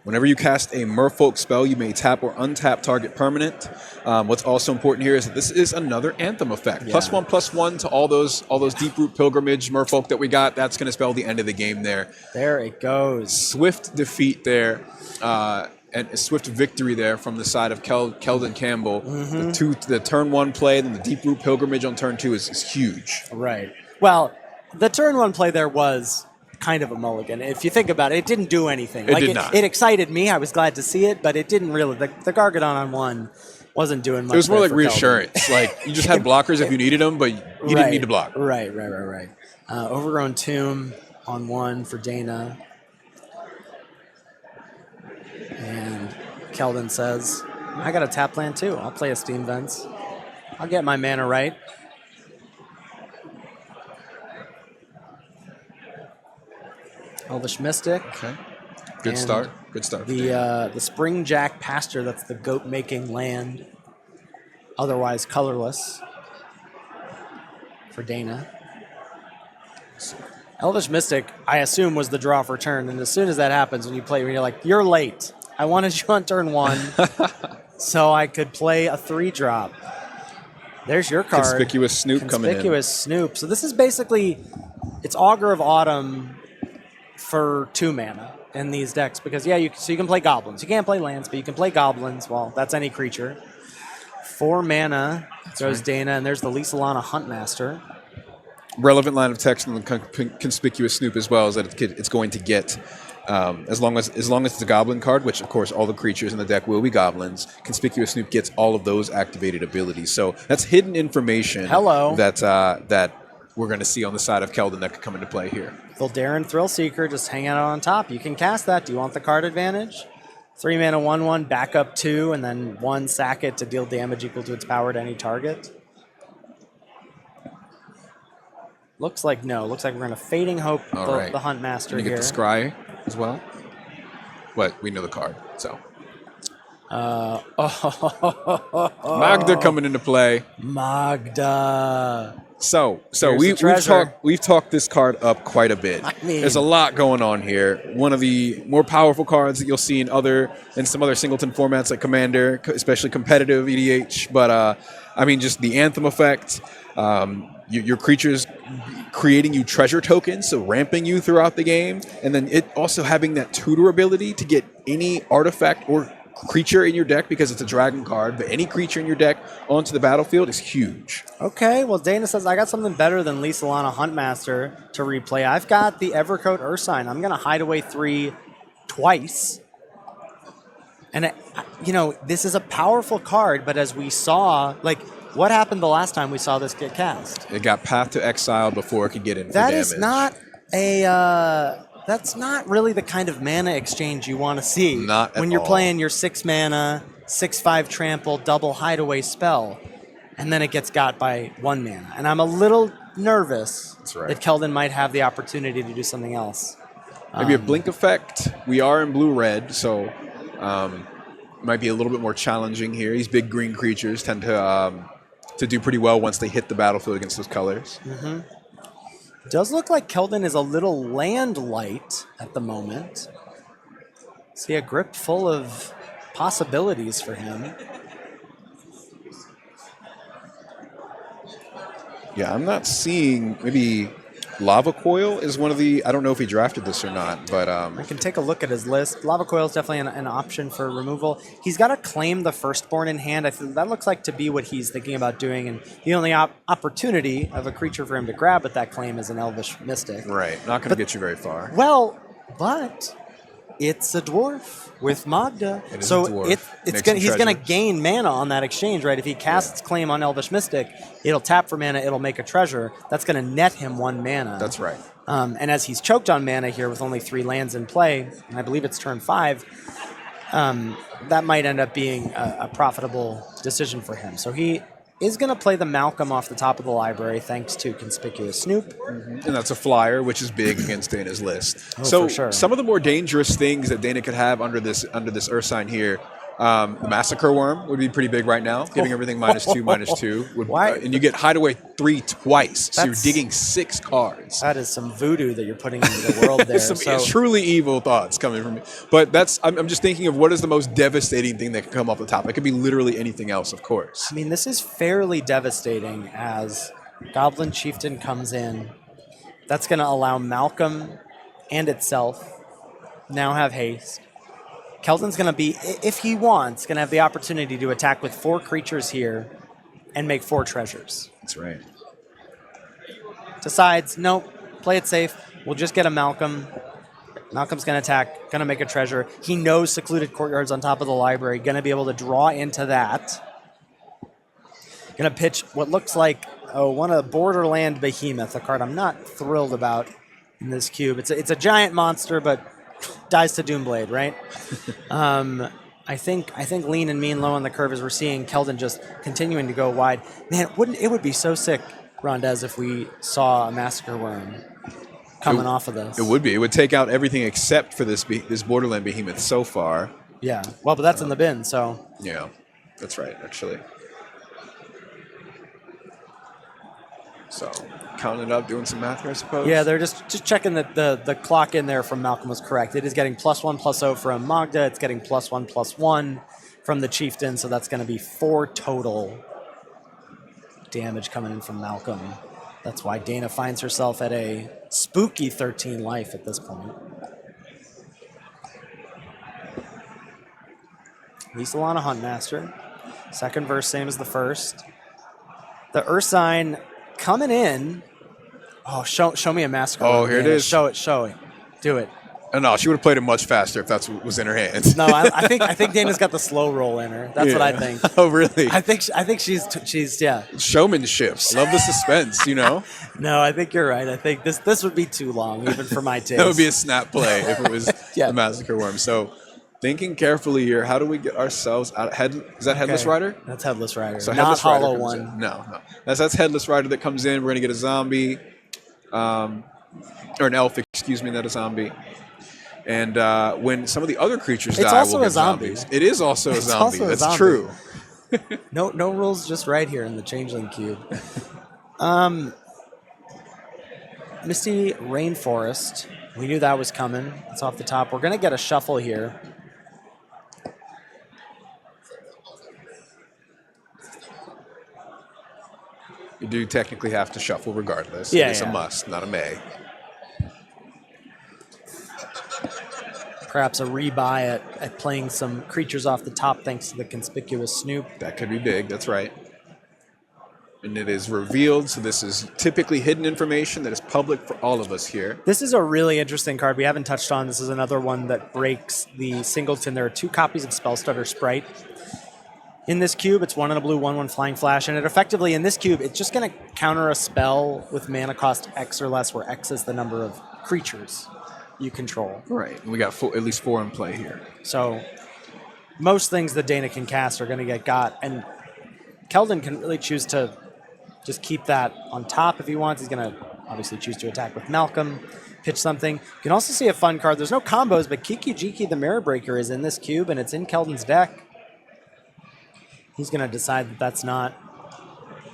Whenever you cast a Merfolk spell, you may tap or untap target permanent. What's also important here is that this is another Anthem effect. Yeah. +1/+1 to all those Deep-Root Pilgrimage Merfolk that we got. That's going to spell the end of the game there. There it goes. Swift defeat there, and a swift victory there from the side of Keldon Campbell. The turn 1 play, then the Deep-Root Pilgrimage on turn 2 is huge. Right. Well, the turn 1 play there was kind of a mulligan. If you think about it, it didn't do anything. It did not. It excited me. I was glad to see it, but it didn't really. The Gargadon on 1 wasn't doing much. It was more like for reassurance. Like, you just had blockers if you needed them, but you didn't need to block. Right. Overgrown Tomb on 1 for Dana. And Keldon says, I got a tap land too. I'll play a Steam Vents. I'll get my mana right. Elvish Mystic. Okay. Good And start. Good start. for Dana. The Spring Jack Pasture, that's the goat-making land, otherwise colorless for Dana. Elvish Mystic, I assume, was the draw for turn, and as soon as that happens, when you're like, you're late. I wanted you on turn 1, so I could play a 3-drop. There's your card. Conspicuous Snoop coming in. Conspicuous Snoop. So this is basically, it's Augur of Autumn for 2 mana in these decks, because you can play goblins. You can't play lands, but you can play goblins. Well, that's any creature. 4 mana goes Dana, and there's the Lisalana Huntmaster. Relevant line of text in the Conspicuous Snoop as well is that it's going to get, as long as it's a goblin card, which of course all the creatures in the deck will be goblins. Conspicuous Snoop gets all of those activated abilities. So that's hidden information. That we're going to see on the side of Keldon that could come into play here. Voldaren Thrillseeker just hanging out on top. You can cast that. Do you want the card advantage? 3 mana, 1/1, back up 2, and then 1 sack it to deal damage equal to its power to any target. Looks like no. Looks like we're going to Fading Hope the Huntmaster you here. get the Scry as well. But we know the card, so. Magda coming into play. Magda. So Here's we've talked this card up quite a bit. I mean, there's a lot going on here. One of the more powerful cards that you'll see in some other singleton formats like Commander, especially competitive EDH. But I mean, just the Anthem effect. Your creatures creating you treasure tokens, so ramping you throughout the game, and then it also having that tutor ability to get any artifact or creature in your deck, because it's a dragon card, but any creature in your deck onto the battlefield is huge. Okay, well, Dana says, I got something better than Lisalana Huntmaster to replay. I've got the Evercoat Ursine. I'm going to Hideaway 3 twice. And, this is a powerful card, but as we saw, what happened the last time we saw this get cast? It got Path to Exile before it could get in for That damage. is not that's not really the kind of mana exchange you want to see. Not at when you're all. playing your 6 mana, 6/5 trample, double hideaway spell, and then it gets got by 1 mana. And I'm a little nervous that Keldon might have the opportunity to do something else. Maybe a blink effect. We are in blue-red, so might be a little bit more challenging here. These big green creatures tend to do pretty well once they hit the battlefield against those colors. Mm-hmm. Does look like Keldon is a little land light at the moment. See a grip full of possibilities for him. Yeah, I'm not seeing maybe Lava Coil is one of the. I don't know if he drafted this or not, but I can take a look at his list. Lava Coil is definitely an option for removal. He's got to claim the Firstborn in hand. I think that looks like to be what he's thinking about doing, and the only opportunity of a creature for him to grab with that claim is an Elvish Mystic. Right, not going to get you very far. Well, but it's a dwarf with Magda, so he's going to gain mana on that exchange, right? If he casts claim on Elvish Mystic, it'll tap for mana, it'll make a treasure. That's going to net him 1 mana. That's right. And as he's choked on mana here with only 3 lands in play, and I believe it's turn 5, that might end up being a profitable decision for him. So he is going to play the Malcolm off the top of the library thanks to Conspicuous Snoop. Mm-hmm. And that's a flyer, which is big against Dana's list. Oh, so for sure. Some of the more dangerous things that Dana could have under this Ursine here, the Massacre Worm would be pretty big right now, giving everything -2/-2. Why? And you get Hideaway 3 twice, so you're digging 6 cards. That is some voodoo that you're putting into the world there. Some truly evil thoughts coming from me. But I'm just thinking of what is the most devastating thing that could come off the top. It could be literally anything else, of course. I mean, this is fairly devastating as Goblin Chieftain comes in. That's going to allow Malcolm and itself now have haste. Keldon's going to be, if he wants, going to have the opportunity to attack with 4 creatures here and make 4 treasures. That's right. Decides, nope, play it safe. We'll just get a Malcolm. Malcolm's going to attack, going to make a treasure. He knows Secluded Courtyard's on top of the library, going to be able to draw into that. Going to pitch what looks like one of the Borderland Behemoth, a card I'm not thrilled about in this cube. It's a giant monster, but dies to Doomblade, right? I think lean and mean low on the curve as we're seeing Keldon just continuing to go wide. Man, it would be so sick, Rondez, if we saw a Massacre Worm coming off of this. It would be. It would take out everything except for this Borderland Behemoth so far. Yeah. Well, but that's in the bin, so. Yeah, that's right, actually. So, counting it up, doing some math here, I suppose. Yeah, they're just checking that the clock in there from Malcolm was correct. It is getting +1/+0 from Magda. It's getting +1/+1 from the Chieftain, so that's going to be 4 total damage coming in from Malcolm. That's why Dana finds herself at a spooky 13 life at this point. Lisalana Huntmaster. Second verse, same as the first. The Ursine coming in. Oh, show me a massacre. Oh, here it is. Show it. Do it. Oh, no, she would have played it much faster if that's what was in her hands. No, I think Dana's got the slow roll in her. That's what I think. Oh, really? I think she's yeah. Showmanship. I love the suspense, you know? No, I think you're right. I think this would be too long, even for my taste. That would be a snap play if it was Yeah. the Massacre Worm. So, thinking carefully here, how do we get ourselves out? Is that Headless Okay. Rider? That's Headless Rider. So Not Headless Rider Hollow comes One. in. No. That's Headless Rider that comes in. We're going to get a zombie, or an elf, excuse me, not a zombie. And when some of the other creatures It's die, also we'll a get zombie. zombies. It is also a It's zombie. also a That's zombie. true. No rules, just right here in the Changeling Cube. Misty Rainforest. We knew that was coming. It's off the top. We're going to get a shuffle here. You do technically have to shuffle regardless. Yeah, It's a yeah. must, not a may. Perhaps a rebuy at playing some creatures off the top thanks to the conspicuous Snoop. That could be big. That's right. And it is revealed, so this is typically hidden information that is public for all of us here. This is a really interesting card we haven't touched on. This is another one that breaks the singleton. There are 2 copies of Spellstutter Sprite. In this cube, it's 1 in a blue, 1/1 flying flash, and it effectively, in this cube, it's just going to counter a spell with mana cost X or less, where X is the number of creatures you control. Right. And we got at least 4 in play here. So most things that Dana can cast are going to get got, and Keldon can really choose to just keep that on top if he wants. He's going to obviously choose to attack with Malcolm, pitch something. You can also see a fun card. There's no combos, but Kiki Jiki the Mirror Breaker is in this cube, and it's in Keldon's deck. He's going to decide that that's not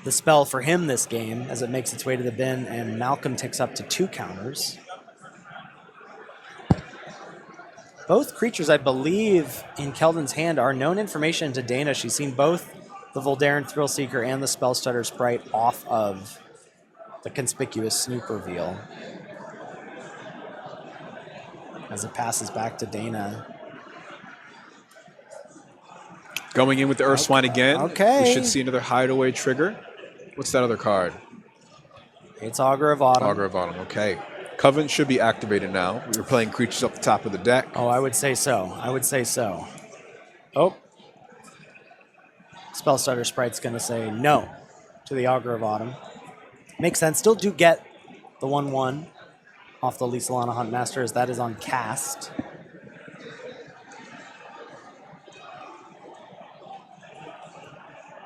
the spell for him this game as it makes its way to the bin, and Malcolm ticks up to 2 counters. Both creatures, I believe, in Keldon's hand are known information to Dana. She's seen both the Voldaren Thrillseeker and the Spellstutter Sprite off of the conspicuous Snoop reveal. As it passes back to Dana. Going in with the Earthswine again. Okay. We should see another hideaway trigger. What's that other card? It's Augur of Autumn. Augur of Autumn, okay. Coven should be activated now. We're playing creatures up the top of the deck. Oh, I would say so. Oh. Spellstutter Sprite's going to say no to the Augur of Autumn. Makes sense. Still do get the 1/1 off the Lisalana Huntmaster, as that is on cast.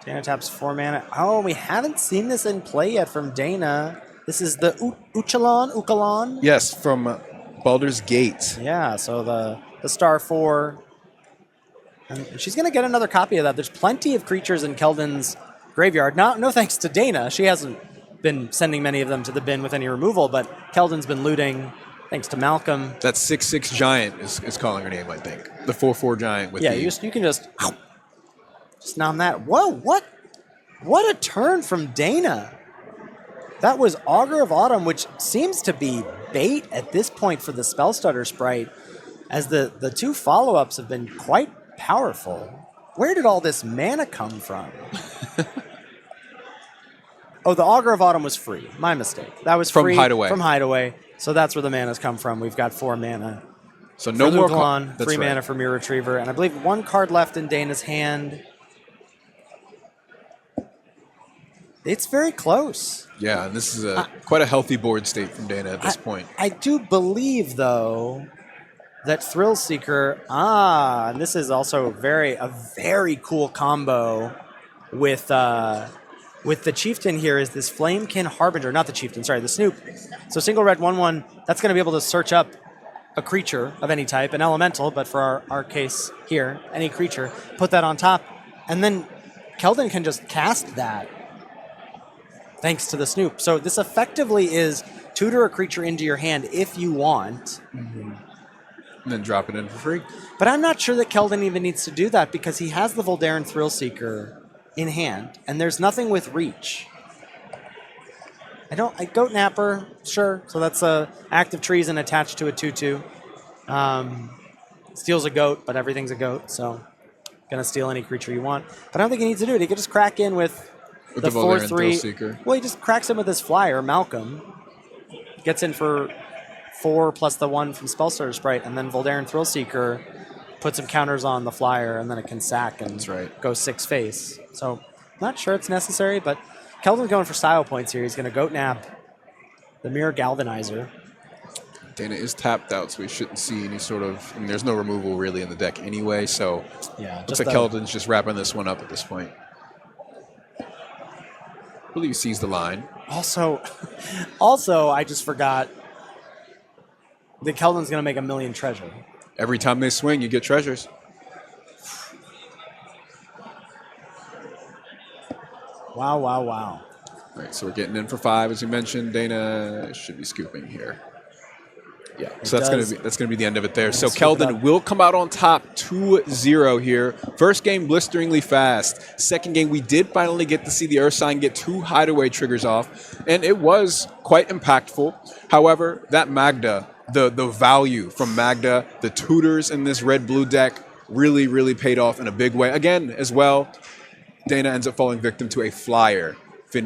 Dana taps 4 mana. Oh, we haven't seen this in play yet from Dana. This is the Ukalan? Yes, from Baldur's Gate. Yeah, so the star 4. And she's going to get another copy of that. There's plenty of creatures in Keldon's graveyard. No thanks to Dana. She hasn't been sending many of them to the bin with any removal, but Keldon's been looting thanks to Malcolm. That 6/6 giant is calling her name, I think. The 4/4 giant with Yeah, the... you can just nom that. Whoa, what a turn from Dana. That was Augur of Autumn, which seems to be bait at this point for the Spellstutter Sprite, as the 2 follow-ups have been quite powerful. Where did all this mana come from? Oh, the Augur of Autumn was free. My mistake. That was From free Hideaway. From Hideaway. So that's where the mana's come from. We've got 4 mana. So no for more... Lugalon, That's 3 right. mana for Mirror Retriever, and I believe 1 card left in Dana's hand. It's very close. Yeah, and this is quite a healthy board state from Dana at this point. I do believe, though, that Thrillseeker, and this is also a very cool combo with with the Chieftain here is this Flamekin Harbinger, not the Chieftain, sorry, the Snoop. So single red 1/1, that's going to be able to search up a creature of any type, an elemental, but for our case here, any creature, put that on top, and then Keldon can just cast that thanks to the Snoop. So this effectively is tutor a creature into your hand if you want. And then drop it in for free. But I'm not sure that Keldon even needs to do that because he has the Voldaren Thrillseeker in hand, and there's nothing with reach. Goat Napper, sure. So that's a active treason attached to a 2/2. Steals a goat, but everything's a goat, so gonna steal any creature you want. But I don't think he needs to do it. He could just crack in with the Voldaren 4/3. Thrillseeker. Well, he just cracks in with his flyer, Malcolm. Gets in for 4 plus the 1 from Spellstarter Sprite, and then Voldaren Thrillseeker puts some counters on the flyer, and then it can sack and go 6 face. So not sure it's necessary, but Keldon's going for style points here. He's going to Goat Nap the Mirror Galvanizer. Dana is tapped out, so we shouldn't see any sort of... I mean, there's no removal really in the deck anyway, so yeah, looks like Keldon's just wrapping this one up at this point. I believe he sees the line. Also, I just forgot that Keldon's going to make 1,000,000 treasure. Every time they swing, you get treasures. Wow, wow, wow. All right, so we're getting in for 5, as you mentioned. Dana should be scooping here. Yeah, so that's gonna be the end of it there. So Keldon will come out on top 2-0 here. First game blisteringly fast. Second game we did finally get to see the Earth Sign get 2 hideaway triggers off, and it was quite impactful. However, that Magda, the value from Magda, the tutors in this red-blue deck really, really paid off in a big way. Again, as well, Dana ends up falling victim to a flyer,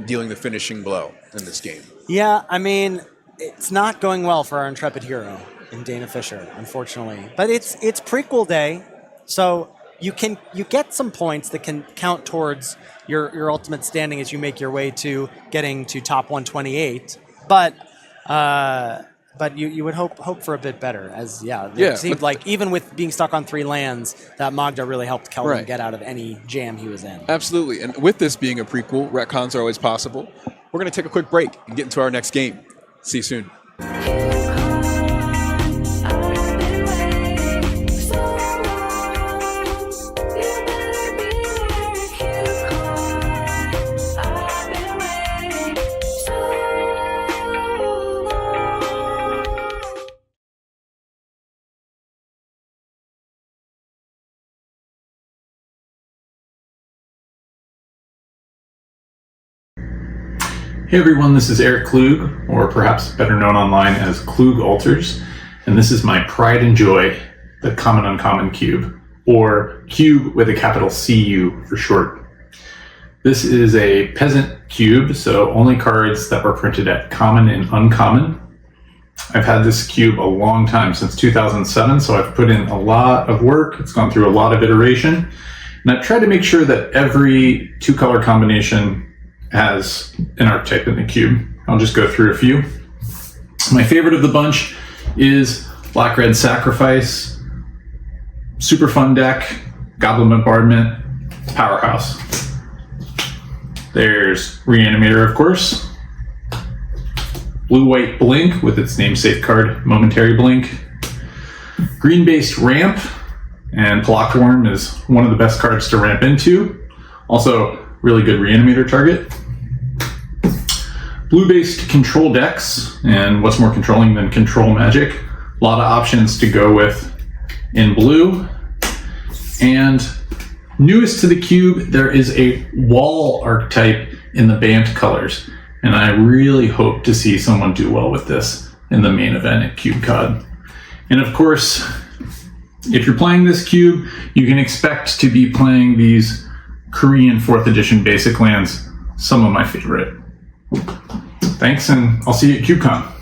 dealing the finishing blow in this game. Yeah, I mean, it's not going well for our intrepid hero in Dana Fisher, unfortunately. But it's prequel day, so you get some points that can count towards your ultimate standing as you make your way to getting to top 128. But you would hope for a bit better, as it seemed like even with being stuck on 3 lands, that Magda really helped Keldon get out of any jam he was in. Absolutely, and with this being a prequel, retcons are always possible. We're going to take a quick break and get into our next game. See you soon. Hey everyone, this is Eric Klug, or perhaps better known online as Klug Alters, and this is my pride and joy, the Common Uncommon Cube, or Cube with a capital CU for short. This is a peasant cube, so only cards that were printed at common and uncommon. I've had this cube a long time, since 2007, so I've put in a lot of work. It's gone through a lot of iteration, and I've tried to make sure that every 2-color combination has an archetype in the cube. I'll just go through a few. My favorite of the bunch is Black-Red Sacrifice, super fun deck, Goblin Bombardment, powerhouse. There's Reanimator, of course. Blue-White Blink with its namesake card, Momentary Blink. Green-based Ramp, and Palakworm is one of the best cards to ramp into. Also, really good Reanimator target. Blue-based control decks, and what's more controlling than control magic? A lot of options to go with in blue. And newest to the cube, there is a wall archetype in the Bant colors, and I really hope to see someone do well with this in the main event at CubeCon. And of course, if you're playing this cube, you can expect to be playing these Korean 4th edition basic lands, some of my favorite. Thanks, and I'll see you at CubeCon.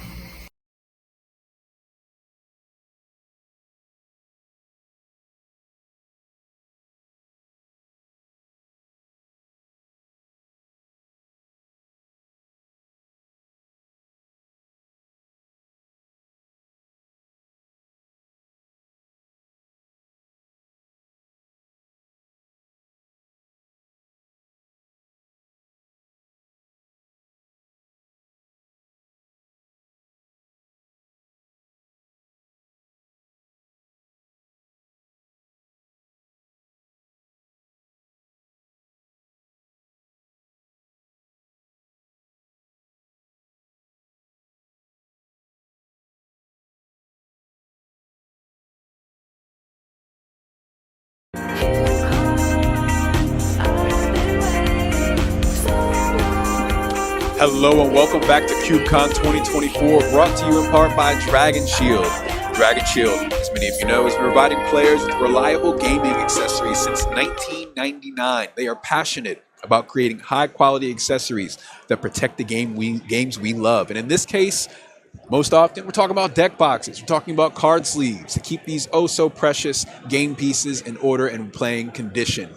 Hello and welcome back to CubeCon 2024, brought to you in part by Dragon Shield. Dragon Shield, as many of you know, has been providing players with reliable gaming accessories since 1999. They are passionate about creating high-quality accessories that protect the games we love. And in this case, most often, we're talking about deck boxes. We're talking about card sleeves to keep these oh-so-precious game pieces in order and playing condition.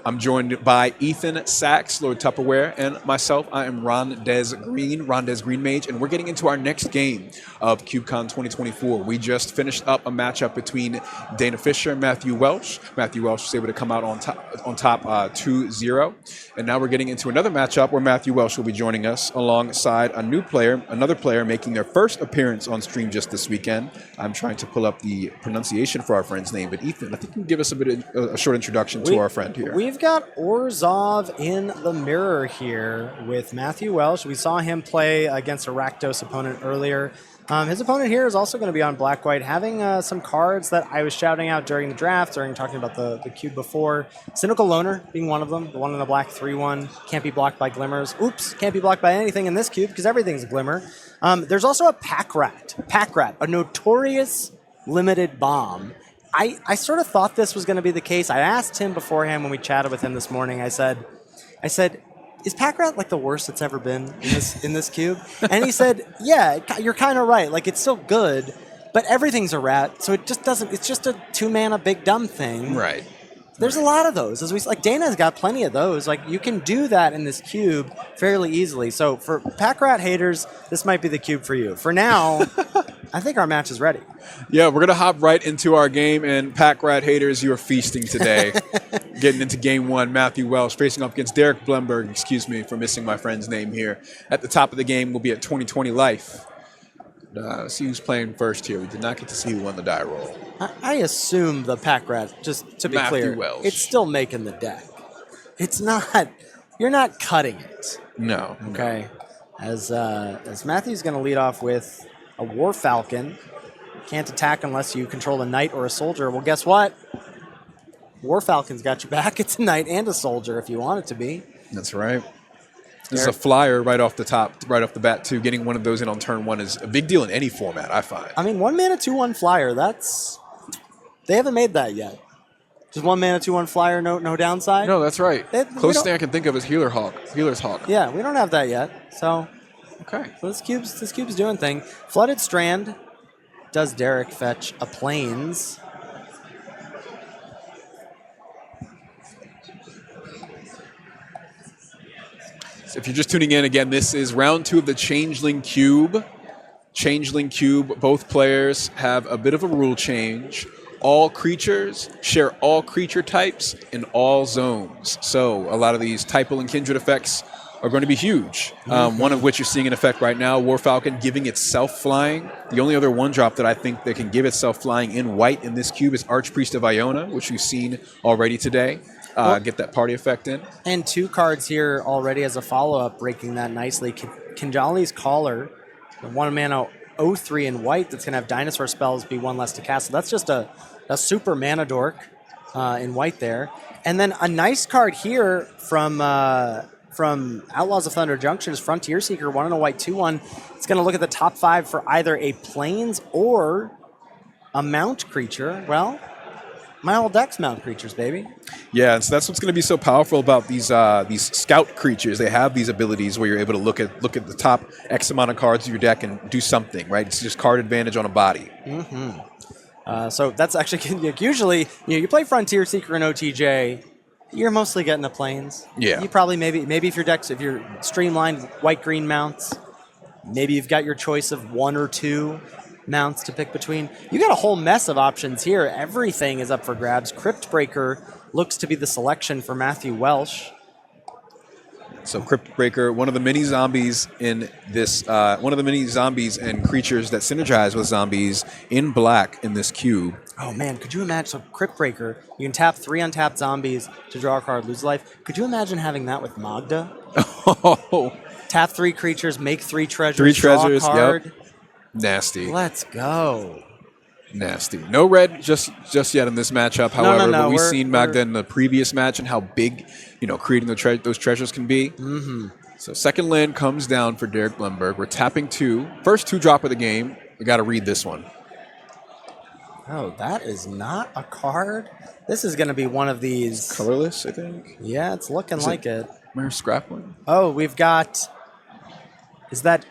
I'm joined by Ethan Sachs, Lord Tupperware, and myself. I am Rondez Green Mage, and we're getting into our next game of CubeCon 2024. We just finished up a matchup between Dana Fisher and Matthew Welsh. Matthew Welsh was able to come out on top 2-0, and now we're getting into another matchup where Matthew Welsh will be joining us alongside another player making their first appearance on stream just this weekend. I'm trying to pull up the pronunciation for our friend's name, but Ethan, I think you can give us a short introduction to our friend here. We've got Orzhov in the mirror here with Matthew Welsh. We saw him play against a Rakdos opponent earlier. His opponent here is also going to be on black-white, having some cards that I was shouting out during the draft, during talking about the cube before. Cynical Loner being one of them, the one in the black 3/1. Can't be blocked by glimmers. Oops, can't be blocked by anything in this cube because everything's a glimmer. There's also a Pack Rat, a notorious limited bomb. I sort of thought this was going to be the case. I asked him beforehand when we chatted with him this morning. I said, is Pack Rat like the worst it's ever been in this cube? And he said, yeah, you're kind of right. Like, it's still good, but everything's a rat, so it just doesn't. It's just a 2-mana big dumb thing. Right. There's a lot of those. Like Dana's got plenty of those. Like, you can do that in this cube fairly easily. So for Pack Rat haters, this might be the cube for you. For now, I think our match is ready. Yeah, we're going to hop right into our game, and Pack Rat haters, you are feasting today. Getting into game one, Matthew Welsh facing up against Derek Blemberg, excuse me for missing my friend's name here. At the top of the game will be at 2020 life. Let's see who's playing first here. We did not get to see who won the die roll. I assume the Pack Rat, just to be Matthew clear, Welsh. It's still making the deck. It's not, you're not cutting it. No. Okay. As Matthew's going to lead off with a War Falcon. Can't attack unless you control a knight or a soldier. Well, guess what? War Falcon's got you back. It's a knight and a soldier if you want it to be. That's right. This is a flyer right off the bat, too. Getting one of those in on turn one is a big deal in any format, I find. I mean, 1-mana, 2/1 flyer, they haven't made that yet. Just 1-mana, 2/1 flyer, no downside? No, that's right. Closest thing I can think of is Healer's Hawk. Yeah, we don't have that yet. So, okay. So this cube's doing thing. Flooded Strand. Does Derek fetch a Plains? So if you're just tuning in, again, this is round 2 of the Changeling Cube. Changeling Cube, both players have a bit of a rule change. All creatures share all creature types in all zones. So a lot of these typal and kindred effects are going to be huge. One of which you're seeing in effect right now, War Falcon giving itself flying. The only other 1-drop that I think that can give itself flying in white in this cube is Archpriest of Iona, which we've seen already today. Get that party effect in. And 2 cards here already as a follow-up, breaking that nicely. Kinjali's Caller, the 1-mana 0/3 in white that's going to have dinosaur spells be 1 less to cast. So that's just a super mana dork in white there. And then a nice card here from Outlaws of Thunder Junction is Frontier Seeker, 1 and a white 2/1. It's going to look at the top 5 for either a Plains or a Mount creature. Well, my whole deck's Mount creatures, baby. Yeah, and so that's what's going to be so powerful about these scout creatures. They have these abilities where you're able to look at the top X amount of cards of your deck and do something, right? It's just card advantage on a body. So that's actually usually you play Frontier Seeker and OTJ. You're mostly getting the Plains. Yeah. You probably maybe if you're streamlined white-green mounts, maybe you've got your choice of 1 or 2 mounts to pick between. You got a whole mess of options here. Everything is up for grabs. Cryptbreaker looks to be the selection for Matthew Welsh. So Cryptbreaker, one of the mini zombies in this, one of the mini zombies and creatures that synergize with zombies in black in this cube. Oh man, could you imagine? So Cryptbreaker, you can tap 3 untapped zombies to draw a card, lose life. Could you imagine having that with Magda? Oh. Tap 3 creatures, make 3 treasures, 3 treasures, draw a card. Yep. Nasty. Let's go. Nasty. No red just yet in this matchup, however, no. but we've seen Magda in the previous match and how big, creating those treasures can be. So second land comes down for Derek Blumberg. We're tapping 2. First 2-drop of the game. We got to read this one. Oh, that is not a card. This is going to be one of these. Colorless, I think. Yeah, it's looking like it. Where's Scrap one? Oh, we've got. Is that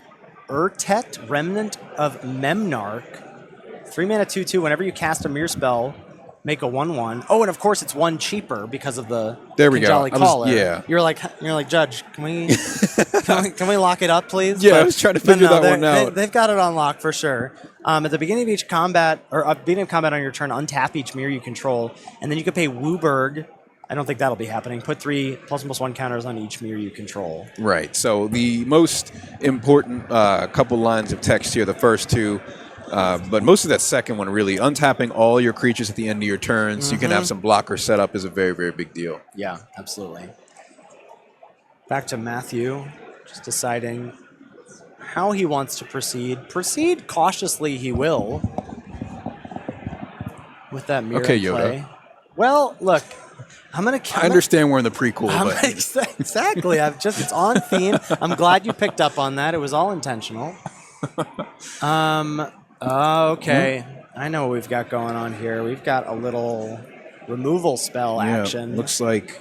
Urtet, Remnant of Memnarch? 3 mana 2/2. Whenever you cast a mirror spell, make a 1/1. Oh, and of course it's 1 cheaper because of the there we go. Jolly Caller. Yeah. You're like Judge. Can we can we lock it up, please? Yeah, I was trying to figure that one out. They've got it on lock for sure. At the beginning of each combat, or at the beginning of combat on your turn, untap each mirror you control, and then you can pay Wooburg. I don't think that'll be happening. Put 3 +1/+1 counters on each mirror you control. Right. So the most important couple lines of text here, the first 2, but most of that second one, really, untapping all your creatures at the end of your turn so you can have some blocker set up is a very, very big deal. Yeah, absolutely. Back to Matthew, just deciding how he wants to proceed. Proceed cautiously, he will. With that mirror Okay, play. Yoda. Well, look, I understand we're in the prequel, but exactly. It's on theme. I'm glad you picked up on that. It was all intentional. Okay. I know what we've got going on here. We've got a little removal spell action. Looks like,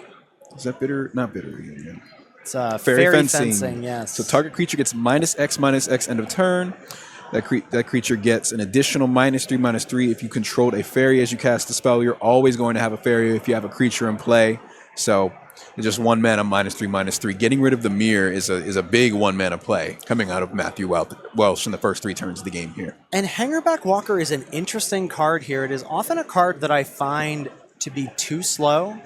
is that bitter? Not bitter. Yeah. It's fairy fencing, yes. So target creature gets -X end of turn. That creature gets an additional -3/-3 if you controlled a fairy as you cast the spell. You're always going to have a fairy if you have a creature in play. So it's just 1 mana -3/-3. Getting rid of the mirror is a big 1 mana play coming out of Matthew Welsh in the first 3 turns of the game here. And Hangerback Walker is an interesting card here. It is often a card that I find to be too slow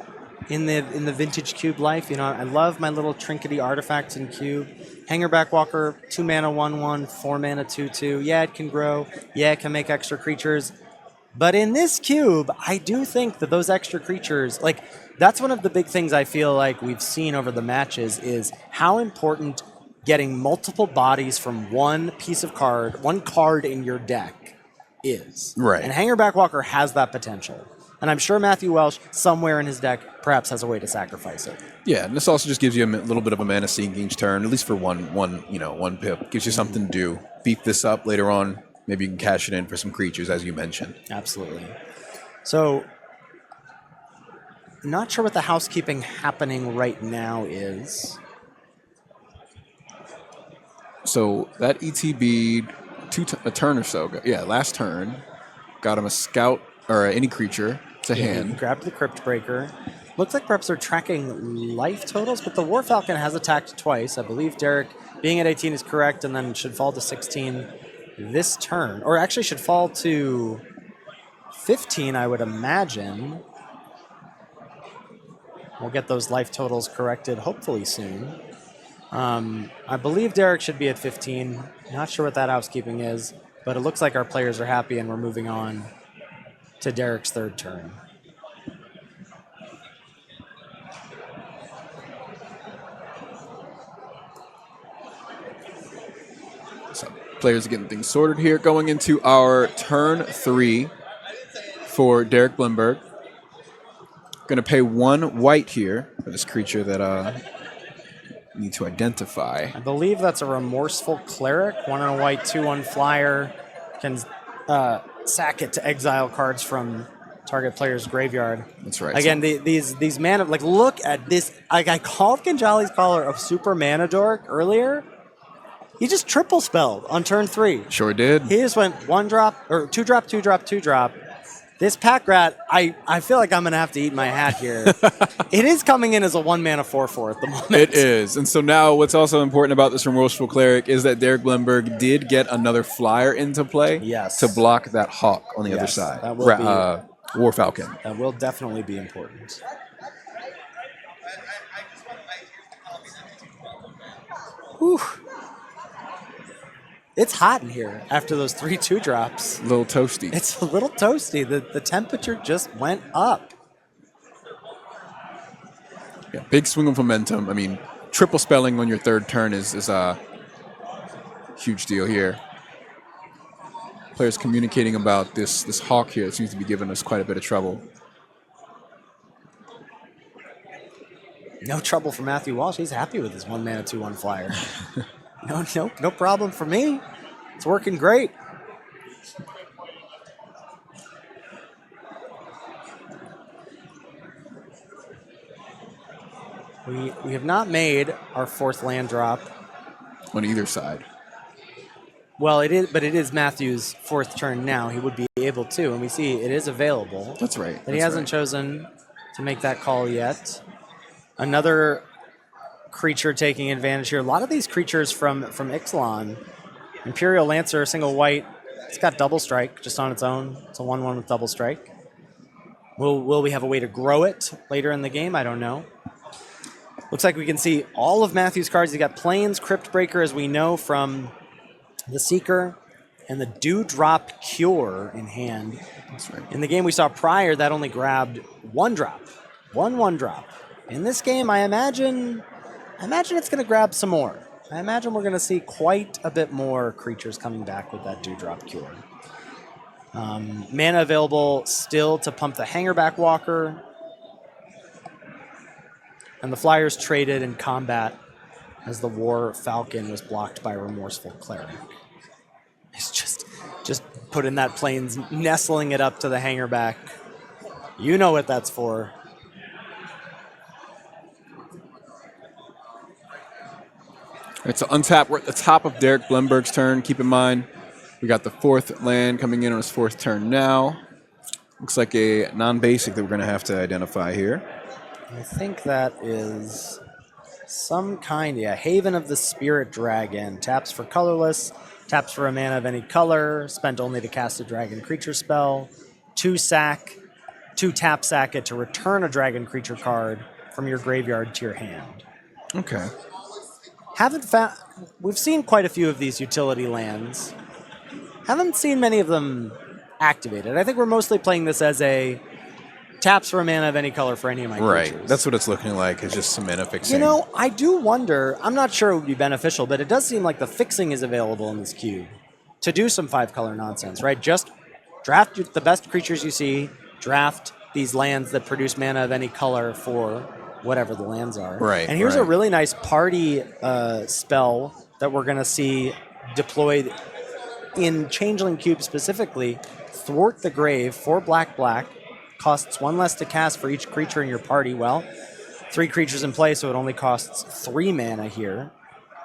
in the vintage cube life. You know, I love my little trinkety artifacts in cube. Hangerback Walker, 2 mana 1/1, 4 mana 2/2. Yeah, it can grow. Yeah, it can make extra creatures. But in this cube, I do think that those extra creatures, like, that's one of the big things I feel like we've seen over the matches is how important getting multiple bodies from one card in your deck is. Right. And Hangerback Walker has that potential. And I'm sure Matthew Welsh, somewhere in his deck, perhaps has a way to sacrifice it. Yeah, and this also just gives you a little bit of a mana sink each turn, at least for one pip. Gives you something to do. Beef this up later on. Maybe you can cash it in for some creatures, as you mentioned. Absolutely. So, not sure what the housekeeping happening right now is. So that ETB'd a turn or so. Yeah, last turn. Got him a scout or any creature to hand. Grabbed the Crypt Breaker. Looks like perhaps they're tracking life totals, but the War Falcon has attacked twice. I believe Derek, being at 18 is correct, and then should fall to 16 this turn. Or actually should fall to 15, I would imagine. We'll get those life totals corrected hopefully soon. I believe Derek should be at 15. Not sure what that housekeeping is, but it looks like our players are happy and we're moving on to Derek's 3rd turn. So players are getting things sorted here. Going into our turn 3 for Derek Blumberg. Going to pay 1 white here for this creature that we need to identify. I believe that's a Remorseful Cleric. 1 on a white, 2 on flyer. Can sack it to exile cards from target player's graveyard. That's right. Again, these mana, like, look at this. Like, I called Kinjali's Caller a super mana dork earlier. He just triple spelled on turn 3. Sure did. He just went 1-drop, or 2-drop, 2-drop, 2-drop. This Pack Rat, I feel like I'm going to have to eat my hat here. It is coming in as a 1 mana 4/4 at the moment. It is. And so now what's also important about this Remorseful Cleric is that Derek Blumberg did get another flyer into play to block that hawk on the other side. That will be, War Falcon. That will definitely be important. Whew. It's hot in here after those 3 2-drops. A little toasty. It's a little toasty. The temperature just went up. Yeah, big swing of momentum. I mean, triple spelling on your 3rd turn is a huge deal here. Players communicating about this hawk here seems to be giving us quite a bit of trouble. No trouble for Matthew Walsh. He's happy with his 1 mana 2/1 flyer. No problem for me. It's working great. We have not made our 4th land drop on either side. Well, it is Matthew's 4th turn now. He would be able to, and we see it is available. That's right. But he hasn't chosen to make that call yet. Another creature taking advantage here. A lot of these creatures from Ixalan. Imperial Lancer, single white. It's got double strike just on its own. It's a 1/1 with double strike. Will we have a way to grow it later in the game? I don't know. Looks like we can see all of Matthew's cards. He got Plains, Cryptbreaker, as we know from the Seeker, and the Dewdrop Cure in hand. That's right. In the game we saw prior, that only grabbed 1 drop. 1 drop. In this game, I imagine it's going to grab some more. I imagine we're going to see quite a bit more creatures coming back with that Dewdrop Cure. Mana available still to pump the Hangerback Walker. And the Flyers traded in combat as the War Falcon was blocked by Remorseful Cleric. It's just putting that Plains, nestling it up to the Hangerback. You know what that's for. It's an untap. We're at the top of Derek Blemberg's turn. Keep in mind, we got the 4th land coming in on his 4th turn now. Looks like a non-basic that we're going to have to identify here. I think that is some kind, Haven of the Spirit Dragon. Taps for colorless, taps for a mana of any color, spent only to cast a dragon creature spell. 2 tap sack it to return a dragon creature card from your graveyard to your hand. Okay. We've seen quite a few of these utility lands. Haven't seen many of them activated. I think we're mostly playing this as a taps for a mana of any color for any of my creatures. Right. That's what it's looking like. It's just some mana fixing. You know, I do wonder, I'm not sure it would be beneficial, but it does seem like the fixing is available in this cube to do some 5-color nonsense, right? Just draft the best creatures you see, draft these lands that produce mana of any color for whatever the lands are. Right. And here's a really nice party spell that we're going to see deployed in Changeling Cube specifically. Thwart the Grave for black. Costs 1 less to cast for each creature in your party. Well, 3 creatures in play, so it only costs 3 mana here.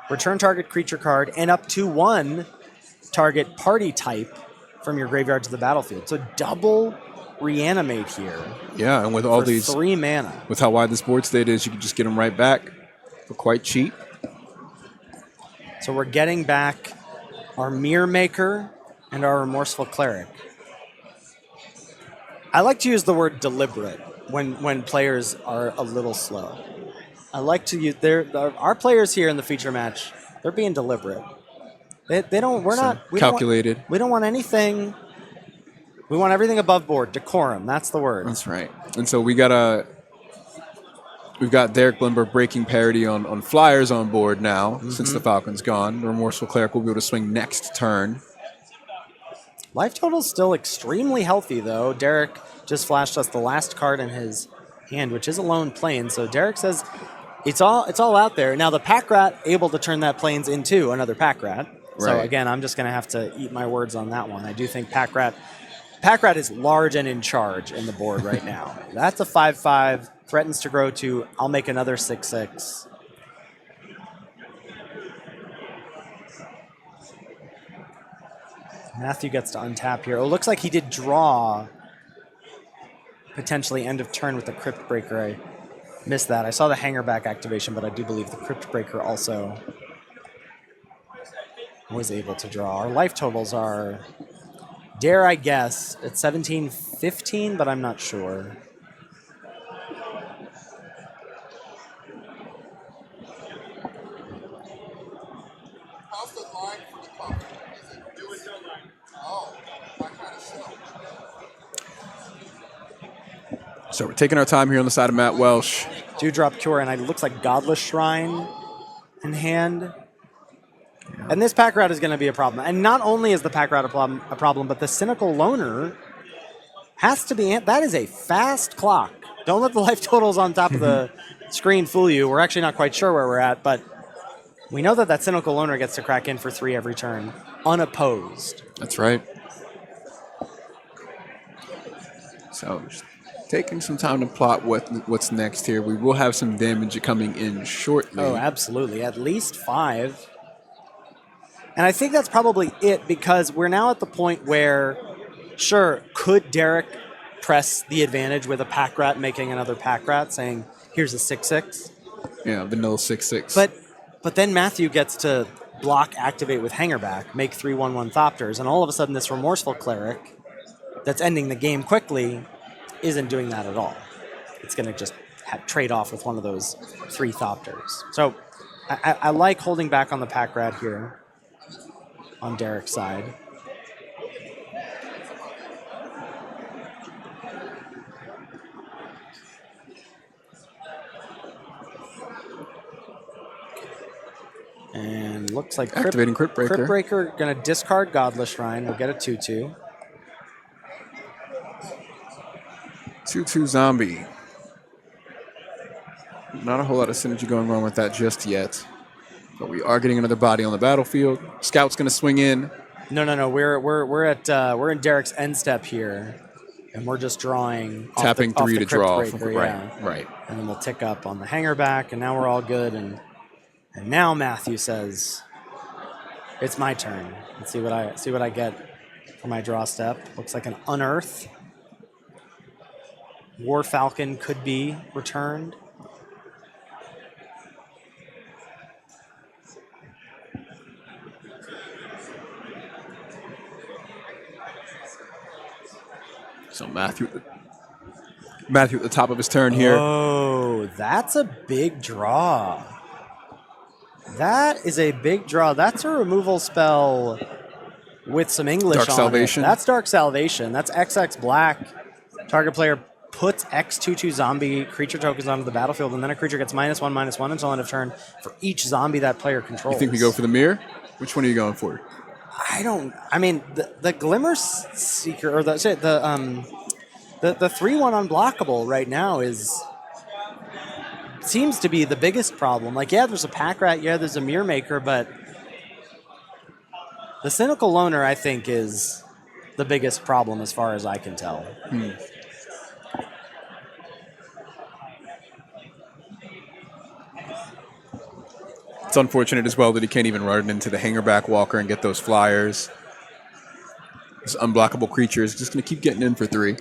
Return target creature card and up to 1 target party type from your graveyard to the battlefield. So double reanimate here. Yeah, and with all these 3 mana. With how wide this board state is, you can just get them right back for quite cheap. So we're getting back our Mirror Maker and our Remorseful Cleric. I like to use the word deliberate when players are a little slow. I like to use our players here in the feature match. They're being deliberate. We calculated. We don't want anything. We want everything above board. Decorum. That's the word. That's right. And so we've got Derek Blimber breaking parity on Flyers on board now since the Falcon's gone. The Remorseful Cleric will be able to swing next turn. Life total's still extremely healthy, though. Derek just flashed us the last card in his hand, which is a lone plane. So Derek says it's all out there. Now the Pack Rat able to turn that Plains into another Pack Rat. Right. So again, I'm just going to have to eat my words on that one. I do think Pack Rat is large and in charge in the board right now. That's a 5/5. Threatens to grow to, I'll make another 6/6. Matthew gets to untap here. Oh, looks like he did draw potentially end of turn with the Cryptbreaker. I missed that. I saw the Hangerback activation, but I do believe the Cryptbreaker also was able to draw. Our life totals are, dare I guess, at 17-15, but I'm not sure. So we're taking our time here on the side of Matt Welsh. Dewdrop Cure, and it looks like Godless Shrine in hand. And this Pack Rat is going to be a problem. And not only is the Pack Rat a problem, but the Cynical Loner has to be... That is a fast clock Don't let the life totals on top of the screen fool you. We're actually not quite sure where we're at, but we know that that Cynical Loner gets to crack in for 3 every turn, unopposed. That's right. So, just taking some time to plot what's next here. We will have some damage coming in shortly. Oh, absolutely. At least 5. And I think that's probably it, because we're now at the point where, sure, could Derek press the advantage with a pack rat making another pack rat, saying, here's a 6/6? Yeah, vanilla 6/6. But then Matthew gets to block, activate with Hangerback, make 3/1/1 Thopters, and all of a sudden this remorseful cleric that's ending the game quickly isn't doing that at all. It's going to just trade off with one of those 3 Thopters. So I like holding back on the pack rat here on Derek's side. And looks like activating Crypt Breaker. Crypt Breaker going to discard Godless Shrine. We'll get a 2/2. 2/2 zombie. Not a whole lot of synergy going on with that just yet. But we are getting another body on the battlefield. Scout's going to swing in. No. We're in Derek's end step here, and we're just drawing. Tapping off 3 the to draw. Breaker, yeah. Right. And then we'll tick up on the Hangerback, and now we're all good. And now Matthew says, "It's my turn. Let's see what I get for my draw step." Looks like an Unearth. War Falcon could be returned. So Matthew at the top of his turn here. Oh, that's a big draw. That is a big draw. That's a removal spell with some English Dark on Salvation. it. That's Dark Salvation. That's XX black. Target player puts X 2/2 zombie creature tokens onto the battlefield, and then a creature gets -1/-1 until end of turn for each zombie that player controls. You think we go for the mirror? Which one are you going for? I mean, the Glimmer Seeker, or the 3/1 unblockable right now seems to be the biggest problem. Like, yeah, there's a pack rat, yeah, there's a mirror maker, but the Cynical Loner, I think, is the biggest problem as far as I can tell. It's unfortunate as well that he can't even run into the Hangerback Walker and get those flyers. This unblockable creature is just going to keep getting in for 3.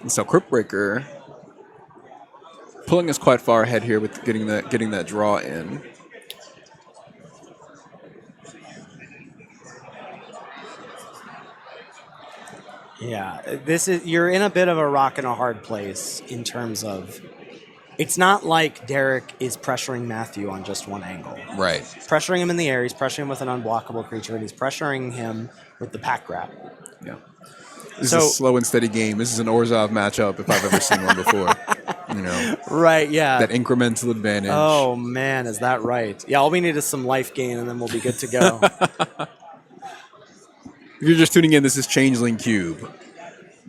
And so Crypt Breaker pulling us quite far ahead here with getting that draw in. Yeah, you're in a bit of a rock and a hard place in terms of, it's not like Derek is pressuring Matthew on just one angle. Right. He's pressuring him in the air, he's pressuring him with an unblockable creature, and he's pressuring him with the pack rat. Yeah. This is a slow and steady game. This is an Orzhov matchup if I've ever seen one before. You know. Right, yeah. That incremental advantage. Oh man, is that right? Yeah, all we need is some life gain and then we'll be good to go. If you're just tuning in, this is Changeling Cube.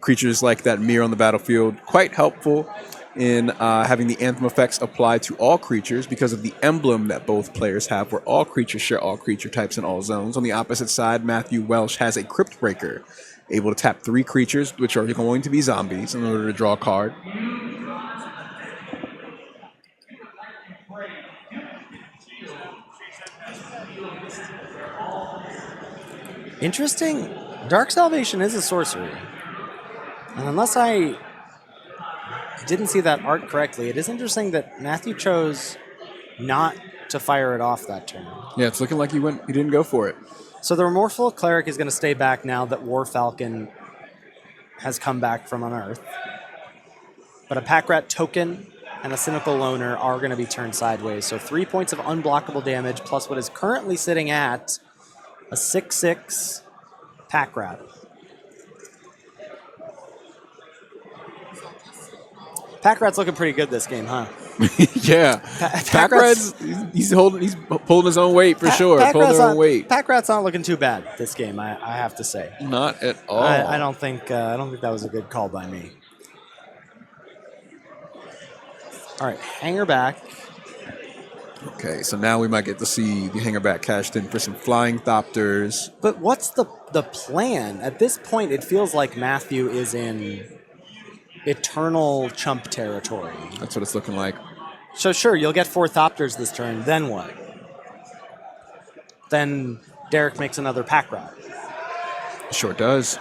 Creatures like that mirror on the battlefield, quite helpful in having the Anthem effects applied to all creatures because of the emblem that both players have, where all creatures share all creature types in all zones. On the opposite side, Matthew Welsh has a Crypt Breaker, able to tap 3 creatures, which are going to be zombies, in order to draw a card. Interesting. Dark Salvation is a sorcery. And unless I didn't see that art correctly, it is interesting that Matthew chose not to fire it off that turn. Yeah, it's looking like he didn't go for it. So the Remorseful Cleric is going to stay back now that War Falcon has come back from Unearth. But a Pack Rat token and a Cynical Loner are going to be turned sideways. So 3 points of unblockable damage plus what is currently sitting at a 6/6 Pack Rat. Pack Rat's looking pretty good this game, huh? Yeah, Pack Rat's he's pulling his own weight for sure. Pulling their own weight. Pack Rat's not looking too bad this game. I have to say. Not at all. I don't think that was a good call by me. All right, hanger back. Okay, so now we might get to see the hanger back cashed in for some flying Thopters. But what's the plan? At this point, it feels like Matthew is in eternal chump territory. That's what it's looking like. So sure, you'll get 4 Thopters this turn. Then what? Then Derek makes another Pack Rat. Sure does.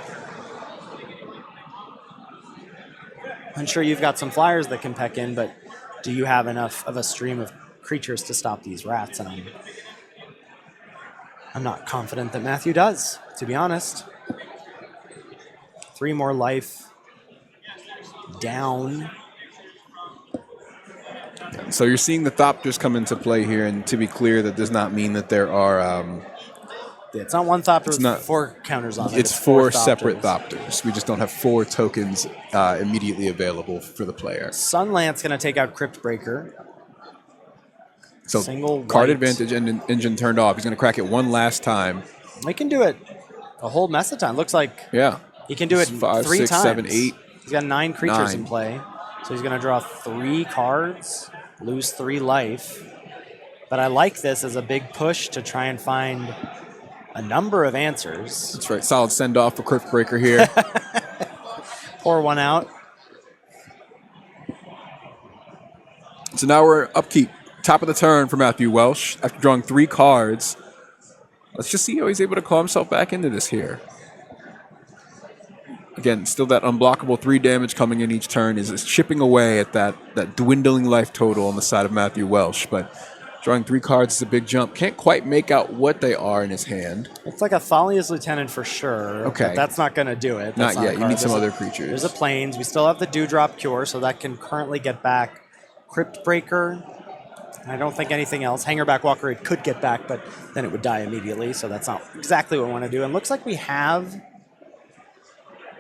I'm sure you've got some flyers that can peck in, but do you have enough of a stream of creatures to stop these rats? And I'm not confident that Matthew does, to be honest. 3 more life down. So you're seeing the Thopters come into play here, and to be clear, that does not mean that there are... it's not 1 Thopter with 4 counters on it. It's 4 separate Thopters. We just don't have 4 tokens immediately available for the player. Sunlance going to take out Crypt Breaker. So Single card white. advantage and engine turned off. He's going to crack it one last time. He can do it a whole mess of time. Looks like he can do it 5, 3 6, times. 7, 8. He's got 9 creatures 9. in play. So he's going to draw 3 cards, lose 3 life. But I like this as a big push to try and find a number of answers. That's right. Solid send off for Crypt Breaker here. Pour one out. So now we're upkeep. Top of the turn for Matthew Welsh. After drawing 3 cards, let's just see how he's able to claw himself back into this here. Again, still that unblockable 3 damage coming in each turn is chipping away at that dwindling life total on the side of Matthew Welsh. But drawing 3 cards is a big jump. Can't quite make out what they are in his hand. It's like a Thalia's Lieutenant for sure. Okay. But that's not going to do it. Not That's yet. a You card. need some There's other creatures. There's a Plains. We still have the Dewdrop Cure, so that can currently get back Crypt Breaker. I don't think anything else. Hangerback Walker, it could get back, but then it would die immediately, so that's not exactly what we want to do. And looks like we have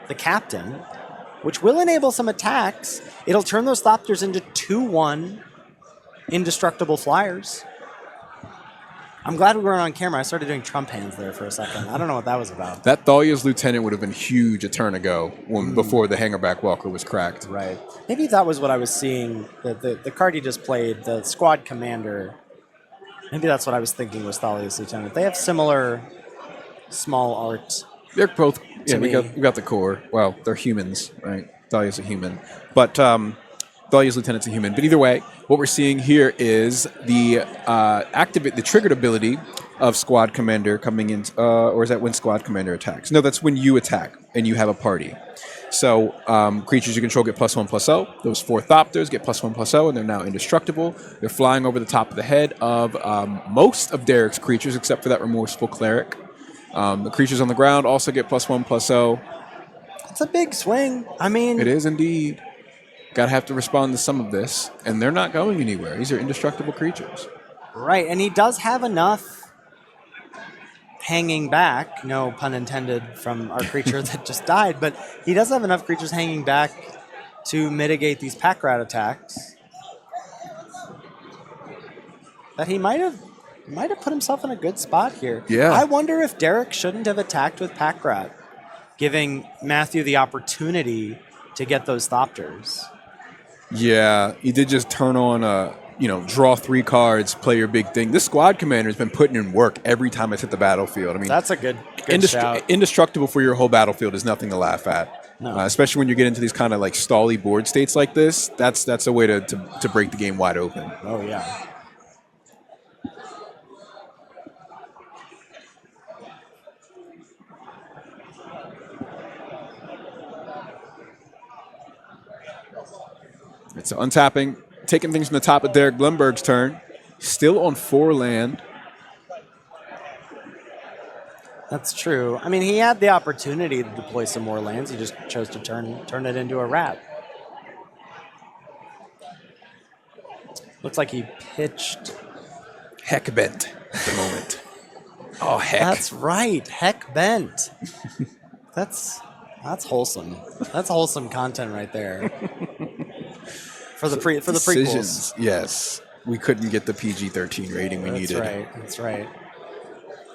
the Captain, which will enable some attacks. It'll turn those Thopters into 2/1 indestructible flyers. I'm glad we weren't on camera. I started doing Trump hands there for a second. I don't know what that was about. That Thalia's Lieutenant would have been huge a turn ago before the Hangerback Walker was cracked. Right. Maybe that was what I was seeing. The card you just played, the Squad Commander. Maybe that's what I was thinking was Thalia's Lieutenant. They have similar small art. They're both. Yeah, To we me. got the core. Well, they're humans, right? Thalia's a human, but Thalia's Lieutenant's a human. But either way, what we're seeing here is the the triggered ability of Squad Commander coming in, or is that when Squad Commander attacks? No, that's when you attack and you have a party. So creatures you control get +1/+0. Those 4 Thopters get +1/+0, and they're now indestructible. They're flying over the top of the head of most of Derek's creatures, except for that Remorseful Cleric. The creatures on the ground also get +1/+0. It's a big swing. I mean, It is indeed. Gotta have to respond to some of this, and they're not going anywhere. These are indestructible creatures. right. And he does have enough hanging back, no pun intended from our creature that just died, but he does have enough creatures hanging back to mitigate these Pack Rat attacks that he might have put himself in a good spot here. Yeah. I wonder if Derek shouldn't have attacked with Pack Rat, giving Matthew the opportunity to get those Thopters. Yeah, he did just turn on draw 3 cards, play your big thing. This Squad Commander has been putting in work every time it's hit the battlefield. I mean, That's a good shout. indestructible for your whole battlefield is nothing to laugh at. No. Especially when you get into these kind of like stally board states like this. That's a way to break the game wide open. Oh, yeah. So untapping, taking things from the top of Derek Blumberg's turn. Still on 4 land. That's true. I mean, he had the opportunity to deploy some more lands. He just chose to turn it into a rat. Looks like he pitched. Heck bent at the moment. Oh, heck. That's right. Heck bent. That's wholesome. That's wholesome content right there. for the prequels. Decisions, yes. We couldn't get the PG-13 rating we needed. That's right.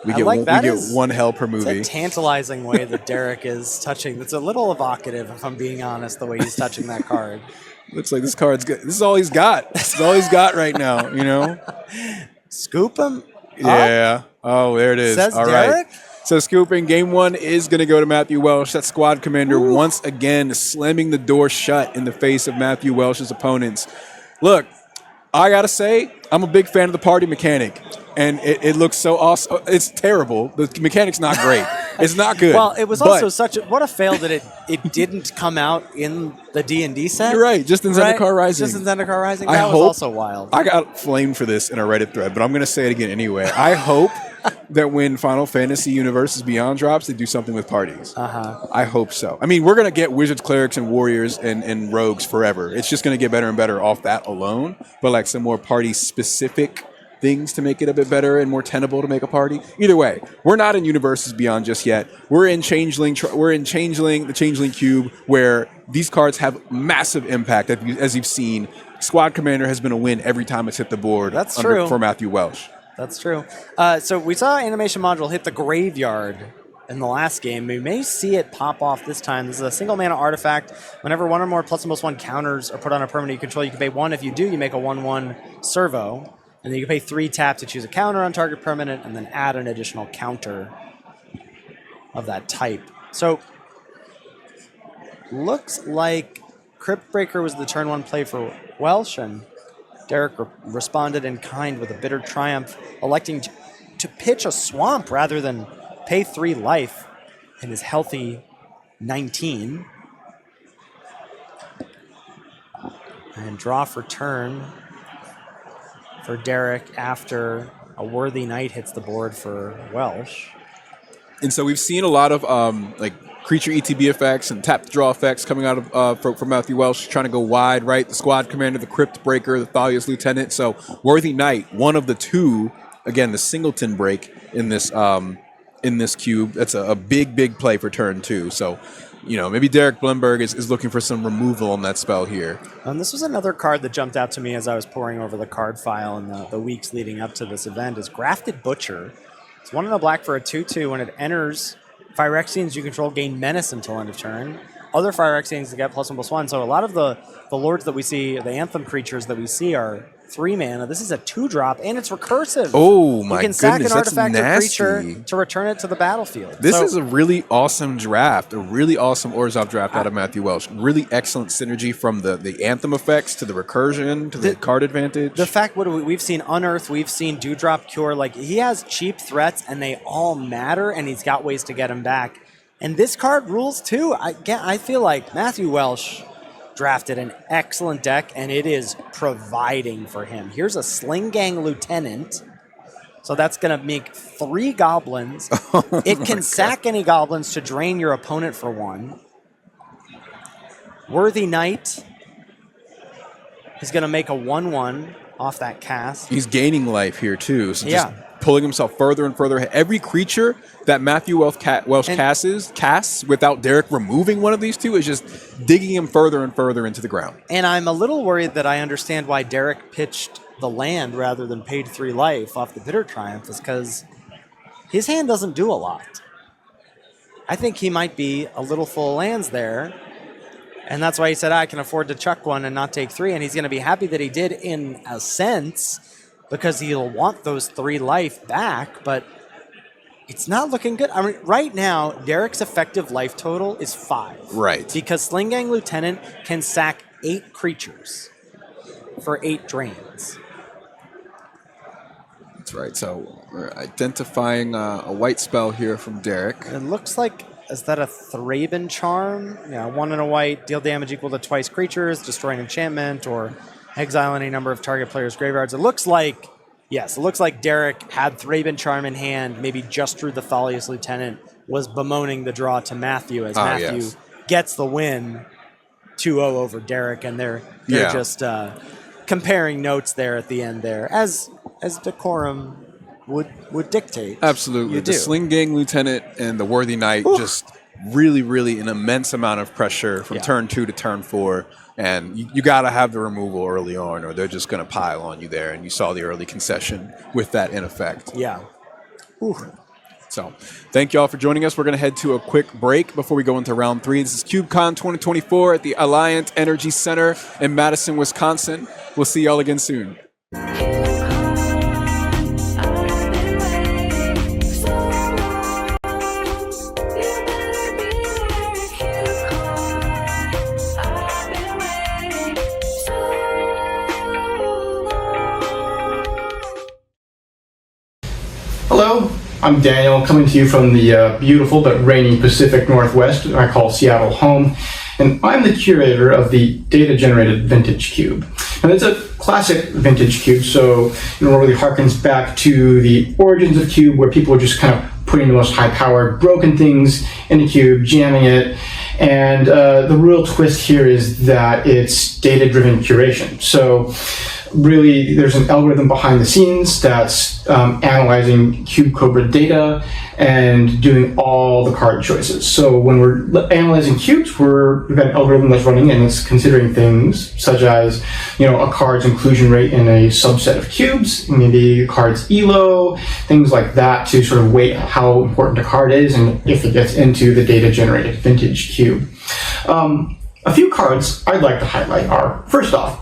We get one hell per movie. It's a tantalizing way that Derek is touching. It's a little evocative, if I'm being honest, the way he's touching that card. Looks like this card's good. This is all he's got. This is all he's got right now, you know? Scoop him? Yeah. Oh, there it is. Says all Derek? right. So scooping, game one is going to go to Matthew Welsh. That squad commander once again slamming the door shut in the face of Matthew Welsh's opponents. Look, I got to say, I'm a big fan of the party mechanic. And it looks so awesome. It's terrible. The mechanic's not great. It's not good. Well, it was also what a fail that it didn't come out in the D&D set. You're right. Just in Zendikar Rising. Just in Zendikar Rising. That was also wild. I got flamed for this in a Reddit thread, but I'm going to say it again anyway. I hope that when Final Fantasy Universes Beyond drops, they do something with parties. I hope so. I mean, we're going to get wizards, clerics, and warriors and rogues forever. It's just going to get better and better off that alone. But like some more party-specific things to make it a bit better and more tenable to make a party. Either way, we're not in Universes Beyond just yet. We're in Changeling. We're in the Changeling Cube, where these cards have massive impact. As you've seen, Squad Commander has been a win every time it's hit the board. That's true for Matthew Welsh. That's true. So we saw Animation Module hit the graveyard in the last game. We may see it pop off this time. This is a single mana artifact. Whenever one or more +1/+1 counters are put on a permanent you control, you can pay 1. If you do, you make a 1/1 servo. And then you can pay 3 tap to choose a counter on target permanent and then add an additional counter of that type. So, looks like Crypt Breaker was the turn 1 play for Welsh, and Derek responded in kind with a bitter triumph, electing to pitch a swamp rather than pay 3 life in his healthy 19. And draw for turn for Derek after a Worthy Knight hits the board for Welsh. And so we've seen a lot of like creature ETB effects and tap to draw effects coming out of from Matthew Welsh, trying to go wide, right? The Squad Commander, the Crypt Breaker, the Thalia's Lieutenant. So Worthy Knight, one of the two, again, the singleton break in this cube. That's a big play for turn 2. So, you know, maybe Derek Blemberg is looking for some removal on that spell here. And this was another card that jumped out to me as I was poring over the card file in the weeks leading up to this event is Grafted Butcher. It's 1 in a black for a 2/2. When it enters Phyrexians you control gain menace until end of turn. Other Phyrexians get +1/+1. So a lot of the lords that we see, the Anthem creatures that we see are 3 mana. This is a 2-drop, and it's recursive. Oh my goodness, you can sack an artifact or nasty. creature to return it to the battlefield. This is a really awesome draft, a really awesome Orzhov draft out of Matthew Welsh. Really excellent synergy from the Anthem effects to the recursion to the card advantage. The fact we've seen Unearth, we've seen Dewdrop Cure. Like, he has cheap threats, and they all matter, and he's got ways to get them back. And this card rules too. I feel like Matthew Welsh drafted an excellent deck, and it is providing for him. Here's a Sling Gang Lieutenant. So that's going to make 3 goblins. It can sack any goblins to drain your opponent for 1. Worthy Knight is going to make a 1/1 off that cast. He's gaining life here too. So just pulling himself further and further ahead. Every creature that Matthew Welsh casts without Derek removing one of these two is just digging him further and further into the ground. And I'm a little worried that I understand why Derek pitched the land rather than paid 3 life off the Bitter Triumph is because his hand doesn't do a lot. I think he might be a little full of lands there. And that's why he said, I can afford to chuck 1 and not take 3. And he's going to be happy that he did in a sense, because he'll want those 3 life back, but it's not looking good. I mean, right now, Derek's effective life total is 5. Right. Because Sling Gang Lieutenant can sack 8 creatures for 8 drains. That's right. So we're identifying a white spell here from Derek. It looks like, is that a Thraben Charm? Yeah, 1 and a white, deal damage equal to twice creatures, destroy an enchantment, or exile any number of target players' graveyards. It looks like, yes, it looks like Derek had Thraben Charm in hand, maybe just drew the Thalia's Lieutenant, was bemoaning the draw to Matthew as Matthew gets the win 2-0 over Derek, and they're just comparing notes there at the end there, as decorum would dictate. Absolutely. The Sling Gang Lieutenant and the Worthy Knight just really an immense amount of pressure from turn 2 to turn 4. And you got to have the removal early on, or they're just going to pile on you there. And you saw the early concession with that in effect. Yeah. Ooh. So thank you all for joining us. We're going to head to a quick break before we go into round 3. This is CubeCon 2024 at the Alliant Energy Center in Madison, Wisconsin. We'll see y'all again soon. Hello, I'm Daniel, coming to you from the beautiful but rainy Pacific Northwest I call Seattle home, and I'm the curator of the data-generated vintage cube. And it's a classic vintage cube, so it really harkens back to the origins of cube, where people were just kind of putting the most high-powered, broken things in a cube, jamming it, and the real twist here is that it's data-driven curation. So really, there's an algorithm behind the scenes that's analyzing Cube Cobra data and doing all the card choices. So when we're analyzing cubes, we've got an algorithm that's running and it's considering things such as, a card's inclusion rate in a subset of cubes, maybe a card's ELO, things like that to sort of weight how important a card is and if it gets into the data-generated vintage cube. A few cards I'd like to highlight are, first off,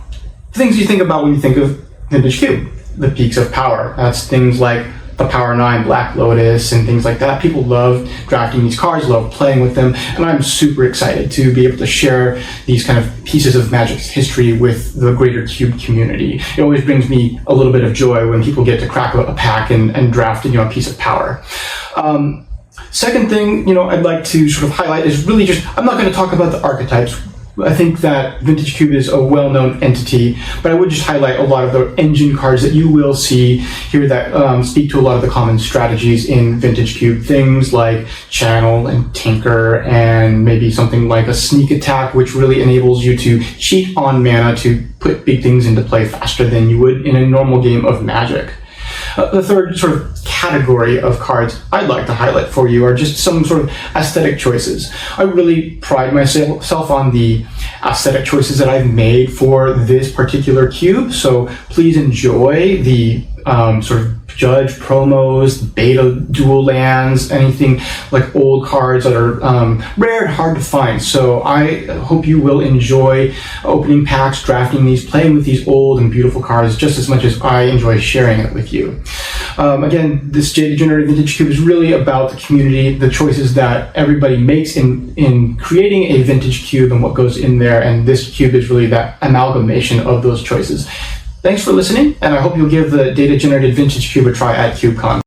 things you think about when you think of vintage cube, the peaks of power. That's things like the Power 9 Black Lotus and things like that. People love drafting these cards, love playing with them, and I'm super excited to be able to share these kind of pieces of Magic's history with the greater cube community. It always brings me a little bit of joy when people get to crack a pack and draft a piece of power. Second thing, I'd like to sort of highlight is really just, I'm not going to talk about the archetypes. I think that Vintage Cube is a well-known entity, but I would just highlight a lot of the engine cards that you will see here that speak to a lot of the common strategies in Vintage Cube. Things like Channel and Tinker, and maybe something like a Sneak Attack, which really enables you to cheat on mana to put big things into play faster than you would in a normal game of Magic. The third sort of category of cards I'd like to highlight for you are just some sort of aesthetic choices. I really pride myself on the aesthetic choices that I've made for this particular cube, so please enjoy the sort of judge promos, beta dual lands, anything like old cards that are rare and hard to find. So I hope you will enjoy opening packs, drafting these, playing with these old and beautiful cards just as much as I enjoy sharing it with you. Again, this data-generated vintage cube is really about the community, the choices that everybody makes in creating a vintage cube and what goes in there, and this cube is really that amalgamation of those choices. Thanks for listening, and I hope you'll give the data-generated vintage cube a try at CubeCon.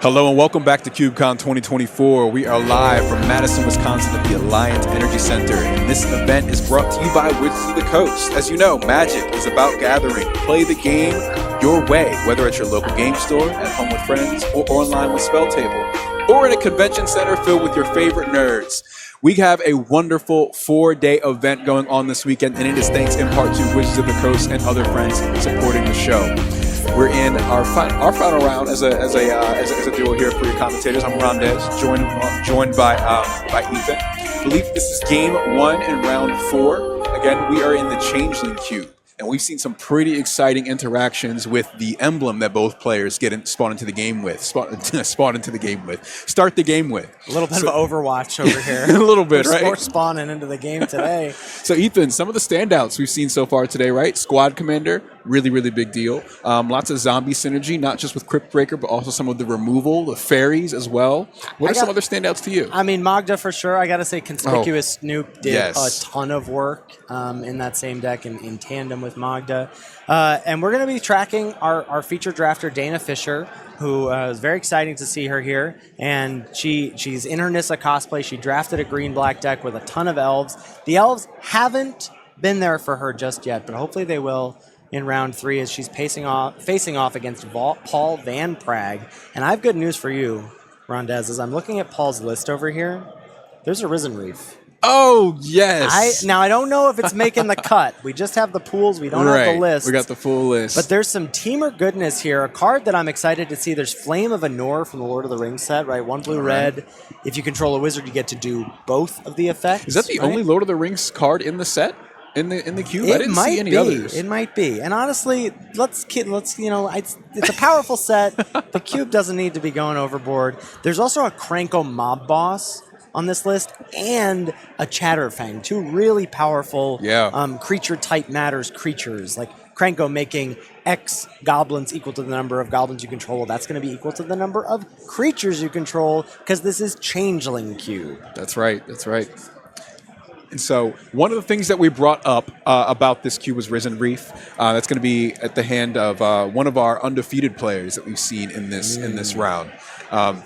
Hello and welcome back to CubeCon 2024. We are live from Madison, Wisconsin at the Alliant Energy Center, and this event is brought to you by Wizards of the Coast. As you know, Magic is about gathering. Play the game your way, whether it's your local game store, at home with friends, or online with Spell Table, or in a convention center filled with your favorite nerds. We have a wonderful 4-day event going on this weekend, and it is thanks in part to Wizards of the Coast and other friends supporting the show. We're in our final round as a duo here for your commentators. I'm Rondez, joined by Ethan. I believe this is game 1 in round 4. Again, we are in the Changeling Cube, and we've seen some pretty exciting interactions with the emblem that both players spawn into the game with. Start the game with. A little bit of Overwatch over here. A little bit, right? We're spawning into the game today. So, Ethan, some of the standouts we've seen so far today, right? Squad Commander, really, really big deal. Lots of zombie synergy, not just with Crypt Breaker, but also some of the removal, the fairies as well. What are some other standouts to you? I mean, Magda for sure. I got to say, Conspicuous Snoop did a ton of work in that same deck in tandem with Magda. And we're going to be tracking our feature drafter, Dana Fisher, who is very exciting to see her here. And she's in her Nissa cosplay. She drafted a green-black deck with a ton of elves. The elves haven't been there for her just yet, but hopefully they will in round 3 as she's facing off against Paul Van Prague. And I have good news for you, Rondez, as I'm looking at Paul's list over here. There's a Risen Reef. Oh, yes. Now, I don't know if it's making the cut. We just have the pools. We don't have the list. We got the full list. But there's some teamer goodness here. A card that I'm excited to see. There's Flame of Anor from the Lord of the Rings set, right? 1 blue, red. If you control a wizard, you get to do both of the effects. Is that the only Lord of the Rings card in the set? In the cube? I didn't see any others. It might be. And honestly, let's it's a powerful set. The cube doesn't need to be going overboard. There's also a Kranko mob boss on this list, and a Chatterfang, 2 really powerful creature type matters creatures, like Kranko making X goblins equal to the number of goblins you control. That's going to be equal to the number of creatures you control, because this is Changeling Cube. That's right. That's right. And so one of the things that we brought up about this cube was Risen Reef. That's going to be at the hand of one of our undefeated players that we've seen in this round.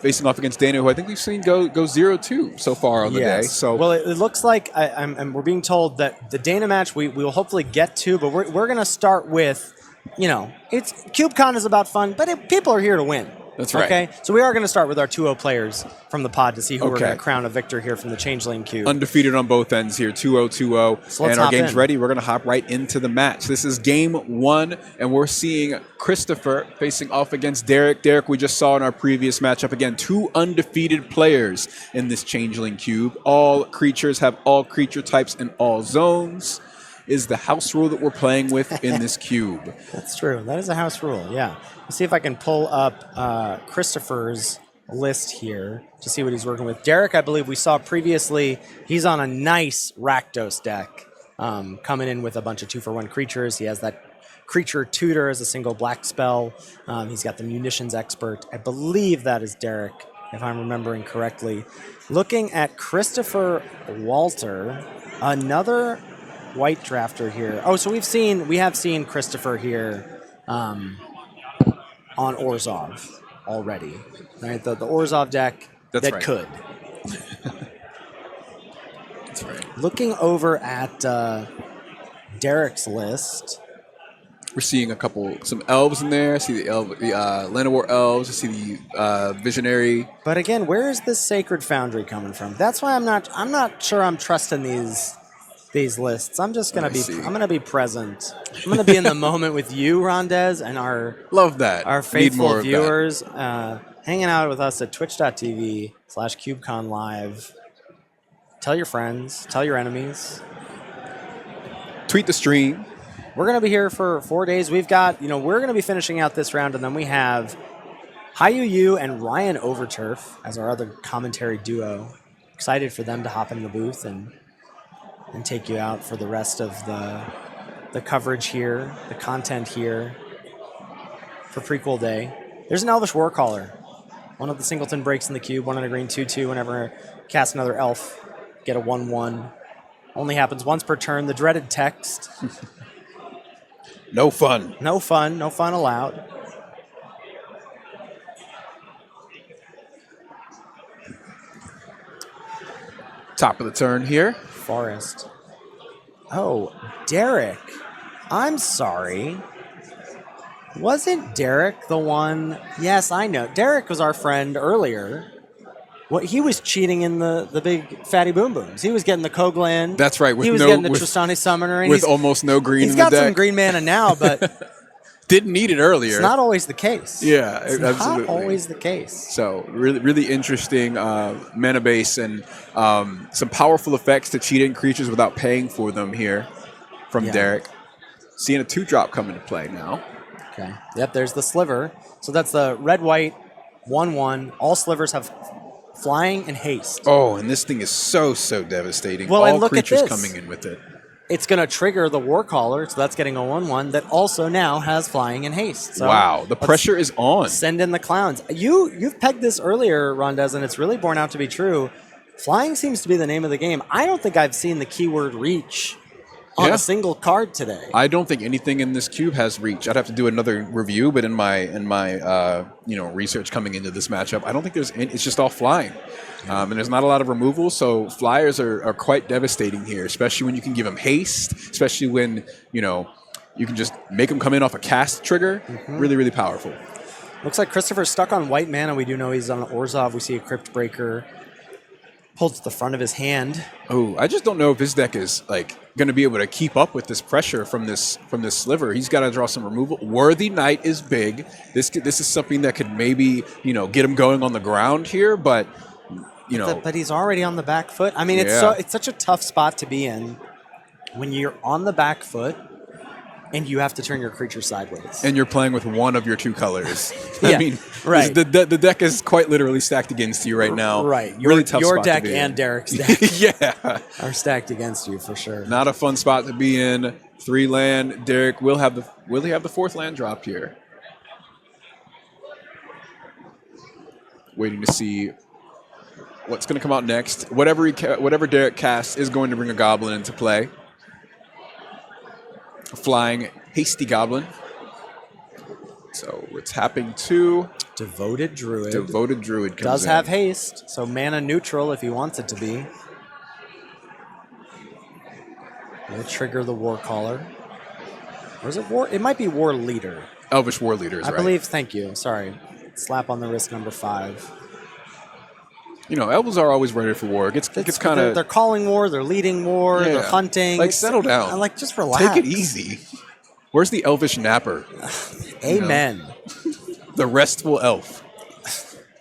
Facing off against Dana, who I think we've seen go 0-2 so far on the day. So, well, it looks like we're being told that the Dana match we will hopefully get to, but we're going to start with, it's CubeCon is about fun, but people are here to win. That's right. Okay, so we are going to start with our 2-0 players from the pod to see who we're going to crown a victor here from the Changeling Cube. Undefeated on both ends here, 2-0, 2-0. So and our game's ready. We're going to hop right into the match. This is game 1, and we're seeing Christopher facing off against Derek. Derek, we just saw in our previous matchup. Again, 2 undefeated players in this Changeling Cube. All creatures have all creature types in all zones. Is the house rule that we're playing with in this cube. That's true. That is a house rule, yeah. Let's see if I can pull up Christopher's list here to see what he's working with. Derek, I believe we saw previously, he's on a nice Rakdos deck, coming in with a bunch of 2-for-1 creatures. He has that creature tutor as a single black spell. He's got the munitions expert. I believe that is Derek, if I'm remembering correctly. Looking at Christopher Walter, another white drafter here. Oh, so we have seen Christopher here on Orzhov already, right? The Orzhov deck could. That's right. Looking over at Derek's list, we're seeing some elves in there. I see the Land of War elves. I see the Visionary. But again, where is this Sacred Foundry coming from? That's why I'm not sure I'm trusting these lists. I'm just gonna I'm gonna be present. I'm gonna be in the moment with you, Rondez, and our faithful viewers, hanging out with us at twitch.tv/CubeCon Live. Tell your friends, tell your enemies. Tweet the stream. We're gonna be here for 4 days. We've got, we're gonna be finishing out this round, and then we have Hayu and Ryan Overturf as our other commentary duo. Excited for them to hop in the booth and take you out for the rest of the coverage here, the content here for Prequel Day. There's an Elvish Warcaller. One of the singleton breaks in the cube, 1 in a green, 2/2. Whenever cast another elf, get a 1/1. Only happens once per turn. The dreaded text. No fun. No fun. No fun allowed. Top of the turn here. Forest. Oh, Derek. I'm sorry. Wasn't Derek the one? Yes, I know. Derek was our friend earlier. He was cheating in the big fatty boom booms. He was getting the Koglan. That's right. He was getting the Tristani Summoner. And with almost no green in the deck. He's got some green mana now, but didn't need it earlier. It's not always the case. Yeah, it's absolutely. Not always the case. So really interesting mana base and some powerful effects to cheat in creatures without paying for them here from Derek. Seeing a 2-drop come into play now. Okay. Yep, there's the sliver. So that's the red-white 1/1. All slivers have flying and haste. Oh, and this thing is so devastating. Well, all and look creatures at this. coming in with it. It's going to trigger the Warcaller, so that's getting a 1/1 that also now has flying and haste. So wow, the pressure is on. Send in the clowns. You've pegged this earlier, Rondez, and it's really borne out to be true. Flying seems to be the name of the game. I don't think I've seen the keyword reach on a single card today. I don't think anything in this cube has reach. I'd have to do another review, but in my research coming into this matchup, I don't think there's any. It's just all flying. And there's not a lot of removal, so flyers are quite devastating here, especially when you can give them haste, especially when, you can just make them come in off a cast trigger. Mm-hmm. Really powerful. Looks like Christopher's stuck on white mana. We do know he's on Orzhov. We see a Crypt Breaker. Pulled to the front of his hand. Oh, I just don't know if his deck is like going to be able to keep up with this pressure from this sliver. He's got to draw some removal. Worthy Knight is big. This is something that could maybe get him going on the ground here, but But he's already on the back foot. I mean, it's such a tough spot to be in when you're on the back foot and you have to turn your creature sideways. And you're playing with one of your two colors. Yeah, I mean, right. The deck is quite literally stacked against you right now. Right. Really tough your spot deck to be and in. Derek's deck Yeah. are stacked against you for sure. Not a fun spot to be in. 3 land. Derek will he have the 4th land dropped here? Waiting to see what's going to come out next. Whatever Derek casts is going to bring a goblin into play. A flying hasty goblin. So we're tapping 2. Devoted Druid. Devoted Druid comes Does in. have haste, so mana neutral if he wants it to be. We'll trigger the War Caller. Or is it War? It might be War Leader. Elvish War Leader is I right. believe, thank you, sorry. Slap on the wrist number 5. Elves are always ready for war. It gets kind of... They're calling war, they're leading war, they're hunting. Like, settle down. Like, just relax. Take it easy. Where's the elvish napper? Amen. The restful elf.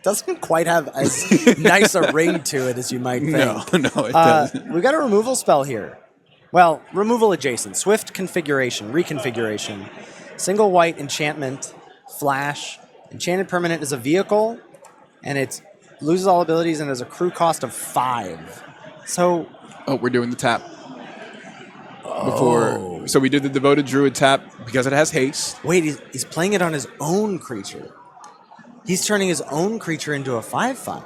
Doesn't quite have as nice a ring to it as you might think. No, it doesn't. We've got a removal spell here. Well, removal adjacent. Swift configuration, reconfiguration. Single white enchantment, flash. Enchanted permanent is a vehicle, and it loses all abilities and has a crew cost of 5. So... Oh, we're doing the tap. Before, so we did the Devoted Druid tap because it has haste. Wait, he's playing it on his own creature. He's turning his own creature into a 5/5.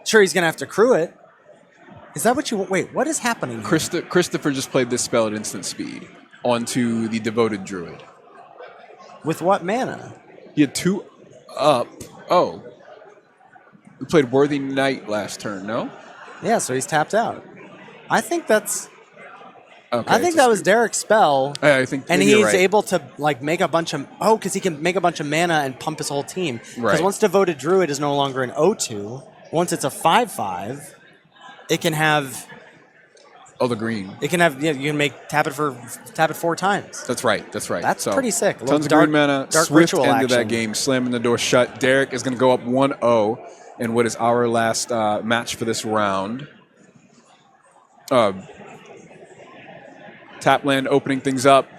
Sure, he's going to have to crew it. Is that what you... Wait, what is happening here? Christopher just played this spell at instant speed onto the Devoted Druid. With what mana? He had 2 up. Oh. We played Worthy Knight last turn, no? Yeah, so he's tapped out. I think that's... Okay, I think that was Derek's spell. I think, and you're he's right. able to make a bunch of... Oh, because he can make a bunch of mana and pump his whole team. Because Right. once Devoted Druid is no longer an 0/2, once it's a 5/5, it can have... Oh, the green. It can have... You can tap it 4 times. That's right. That's pretty sick. A little Tons of dark- green mana. dark Swift ritual end of that action. game. Slamming the door shut. Derek is going to go up 1-0 in what is our last match for this round. Tap land opening things up.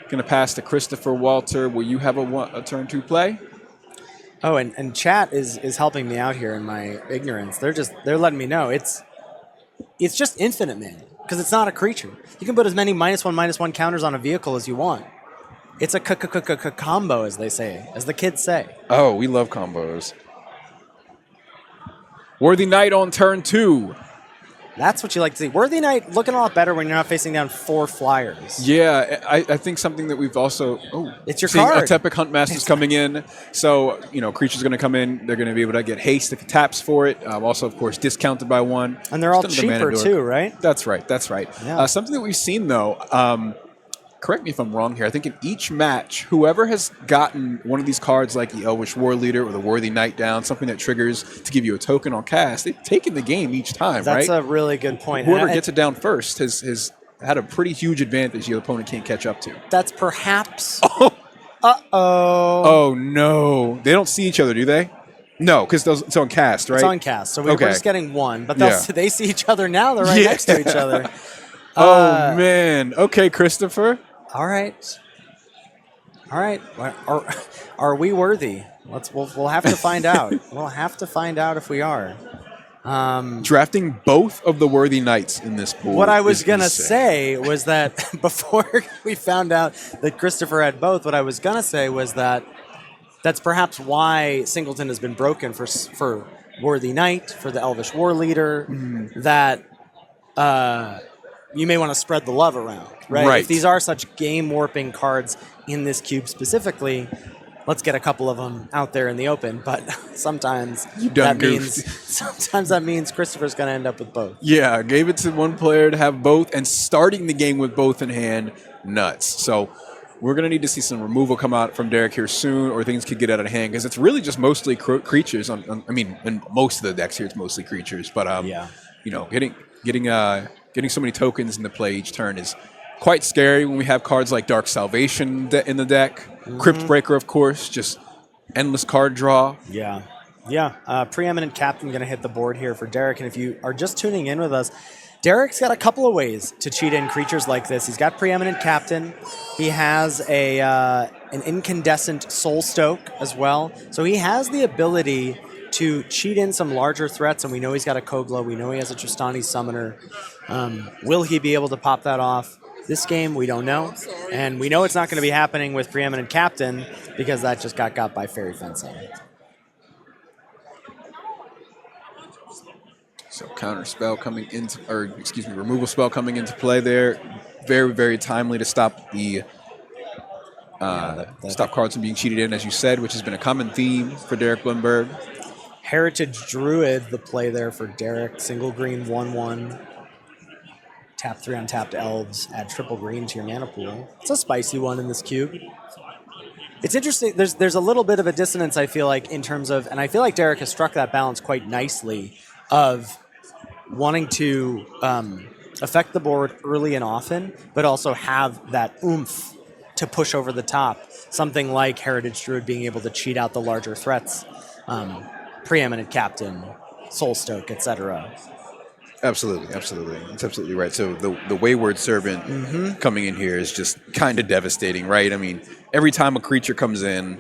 Going to pass to Christopher Walter. Will you have a turn 2 play? Oh, and chat is helping me out here in my ignorance. They're letting me know it's just infinite mana because it's not a creature. You can put as many -1/-1 counters on a vehicle as you want. It's a combo, as they say, as the kids say. Oh, we love combos. Worthy Knight on turn 2. That's what you like to see. Worthy Knight looking a lot better when you're not facing down 4 flyers. Yeah, I think something that we've also... Oh, it's your seeing card. Atepic Huntmaster's coming in. So, creatures going to come in. They're going to be able to get haste if it taps for it. Also, of course, discounted by 1. And they're all Just another cheaper mana too, door. right? That's right. Yeah. Something that we've seen, though... correct me if I'm wrong here. I think in each match, whoever has gotten one of these cards like the Elvish War Leader or the Worthy Knight down, something that triggers to give you a token on cast, they've taken the game each time, That's right? a really good point. Whoever gets it down first has had a pretty huge advantage the opponent can't catch up to. That's perhaps... Oh. Uh-oh. Oh, no. They don't see each other, do they? No, because it's on cast, right? It's on cast, so we're Okay. just getting 1. But Yeah. they see each other now. They're right next to each other. Oh, man. Okay, Christopher. All right. Are we worthy? We'll have to find out. We'll have to find out if we are. Drafting both of the Worthy Knights in this pool. What I was is gonna insane. say was that before we found out that Christopher had both, what I was gonna say was that that's perhaps why Singleton has been broken for Worthy Knight, for the Elvish War Leader. That you may want to spread the love around, right? If these are such game warping cards in this cube specifically, let's get a couple of them out there in the open. But sometimes that means Christopher's going to end up with both. Yeah, gave it to one player to have both, and starting the game with both in hand, nuts. So we're going to need to see some removal come out from Derek here soon, or things could get out of hand, because it's really just mostly creatures. I mean, in most of the decks here, it's mostly creatures. But you know, getting so many tokens into play each turn is quite scary when we have cards like Dark Salvation in the deck, Crypt Breaker, of course, just endless card draw. Yeah. Preeminent Captain going to hit the board here for Derek, and if you are just tuning in with us, Derek's got a couple of ways to cheat in creatures like this. He's got Preeminent Captain. He has an Incandescent Soul Stoke as well. So he has the ability to cheat in some larger threats, and we know he's got a Kogla. We know he has a Tristani Summoner. Will he be able to pop that off this game? We don't know. And we know it's not going to be happening with Preeminent Captain because that just got by Fairy Fencing. So counter spell coming into, or excuse me, removal spell coming into play there. Very, very timely to stop the stop cards from being cheated in, as you said, which has been a common theme for Derek Blumberg. Heritage Druid, the play there for Derek. Single green, 1/1. Tap 3 untapped elves. Add triple green to your mana pool. It's a spicy one in this cube. It's interesting. There's a little bit of a dissonance, I feel like, in terms of, and I feel like Derek has struck that balance quite nicely of wanting to affect the board early and often, but also have that oomph to push over the top. Something like Heritage Druid being able to cheat out the larger threats, Preeminent Captain, Soul Stoke, etc. Absolutely. That's absolutely right. So the Wayward Servant coming in here is just kind of devastating, right? I mean, every time a creature comes in,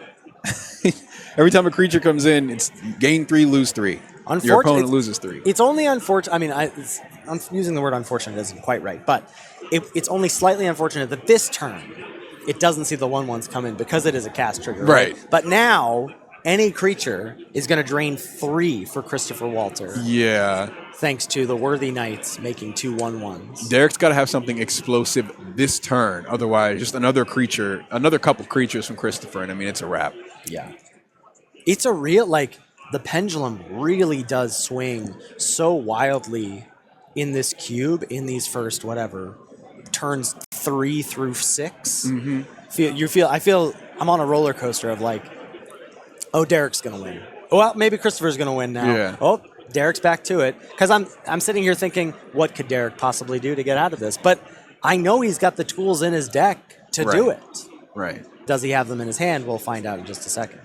it's gain 3, lose 3. Your opponent loses 3. It's only unfortunate. I mean, I'm using the word unfortunate isn't quite right, but it's only slightly unfortunate that this turn it doesn't see the 1/1s come in because it is a cast trigger. Right. But now any creature is going to drain 3 for Christopher Walter. Yeah. Thanks to the Worthy Knights making 2 1/1s. Derek's got to have something explosive this turn. Otherwise, just another couple creatures from Christopher, and I mean, it's a wrap. Yeah. It's a real, like, the pendulum really does swing so wildly in this cube, in these first, whatever, turns 3 through 6. I feel I'm on a roller coaster of like, oh, Derek's going to win. Oh, well, maybe Christopher's going to win now. Yeah. Oh, Derek's back to it. Because I'm sitting here thinking, what could Derek possibly do to get out of this? But I know he's got the tools in his deck to do it. Right. Does he have them in his hand? We'll find out in just a second.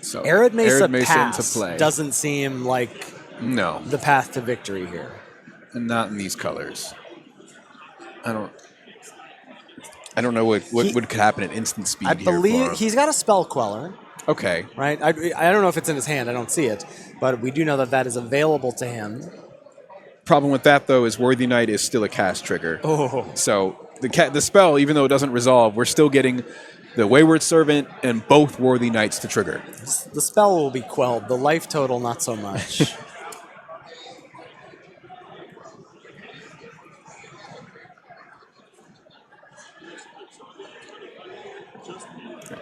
So Arid Mesa into Pass play. Doesn't seem like the path to victory here. And not in these colors. I don't know what could happen at instant speed. I believe he's got a Spell Queller. Okay. Right? I don't know if it's in his hand. I don't see it. But we do know that is available to him. Problem with that, though, is Worthy Knight is still a cast trigger. Oh. So the spell, even though it doesn't resolve, we're still getting the Wayward Servant and both Worthy Knights to trigger. The spell will be quelled. The life total, not so much.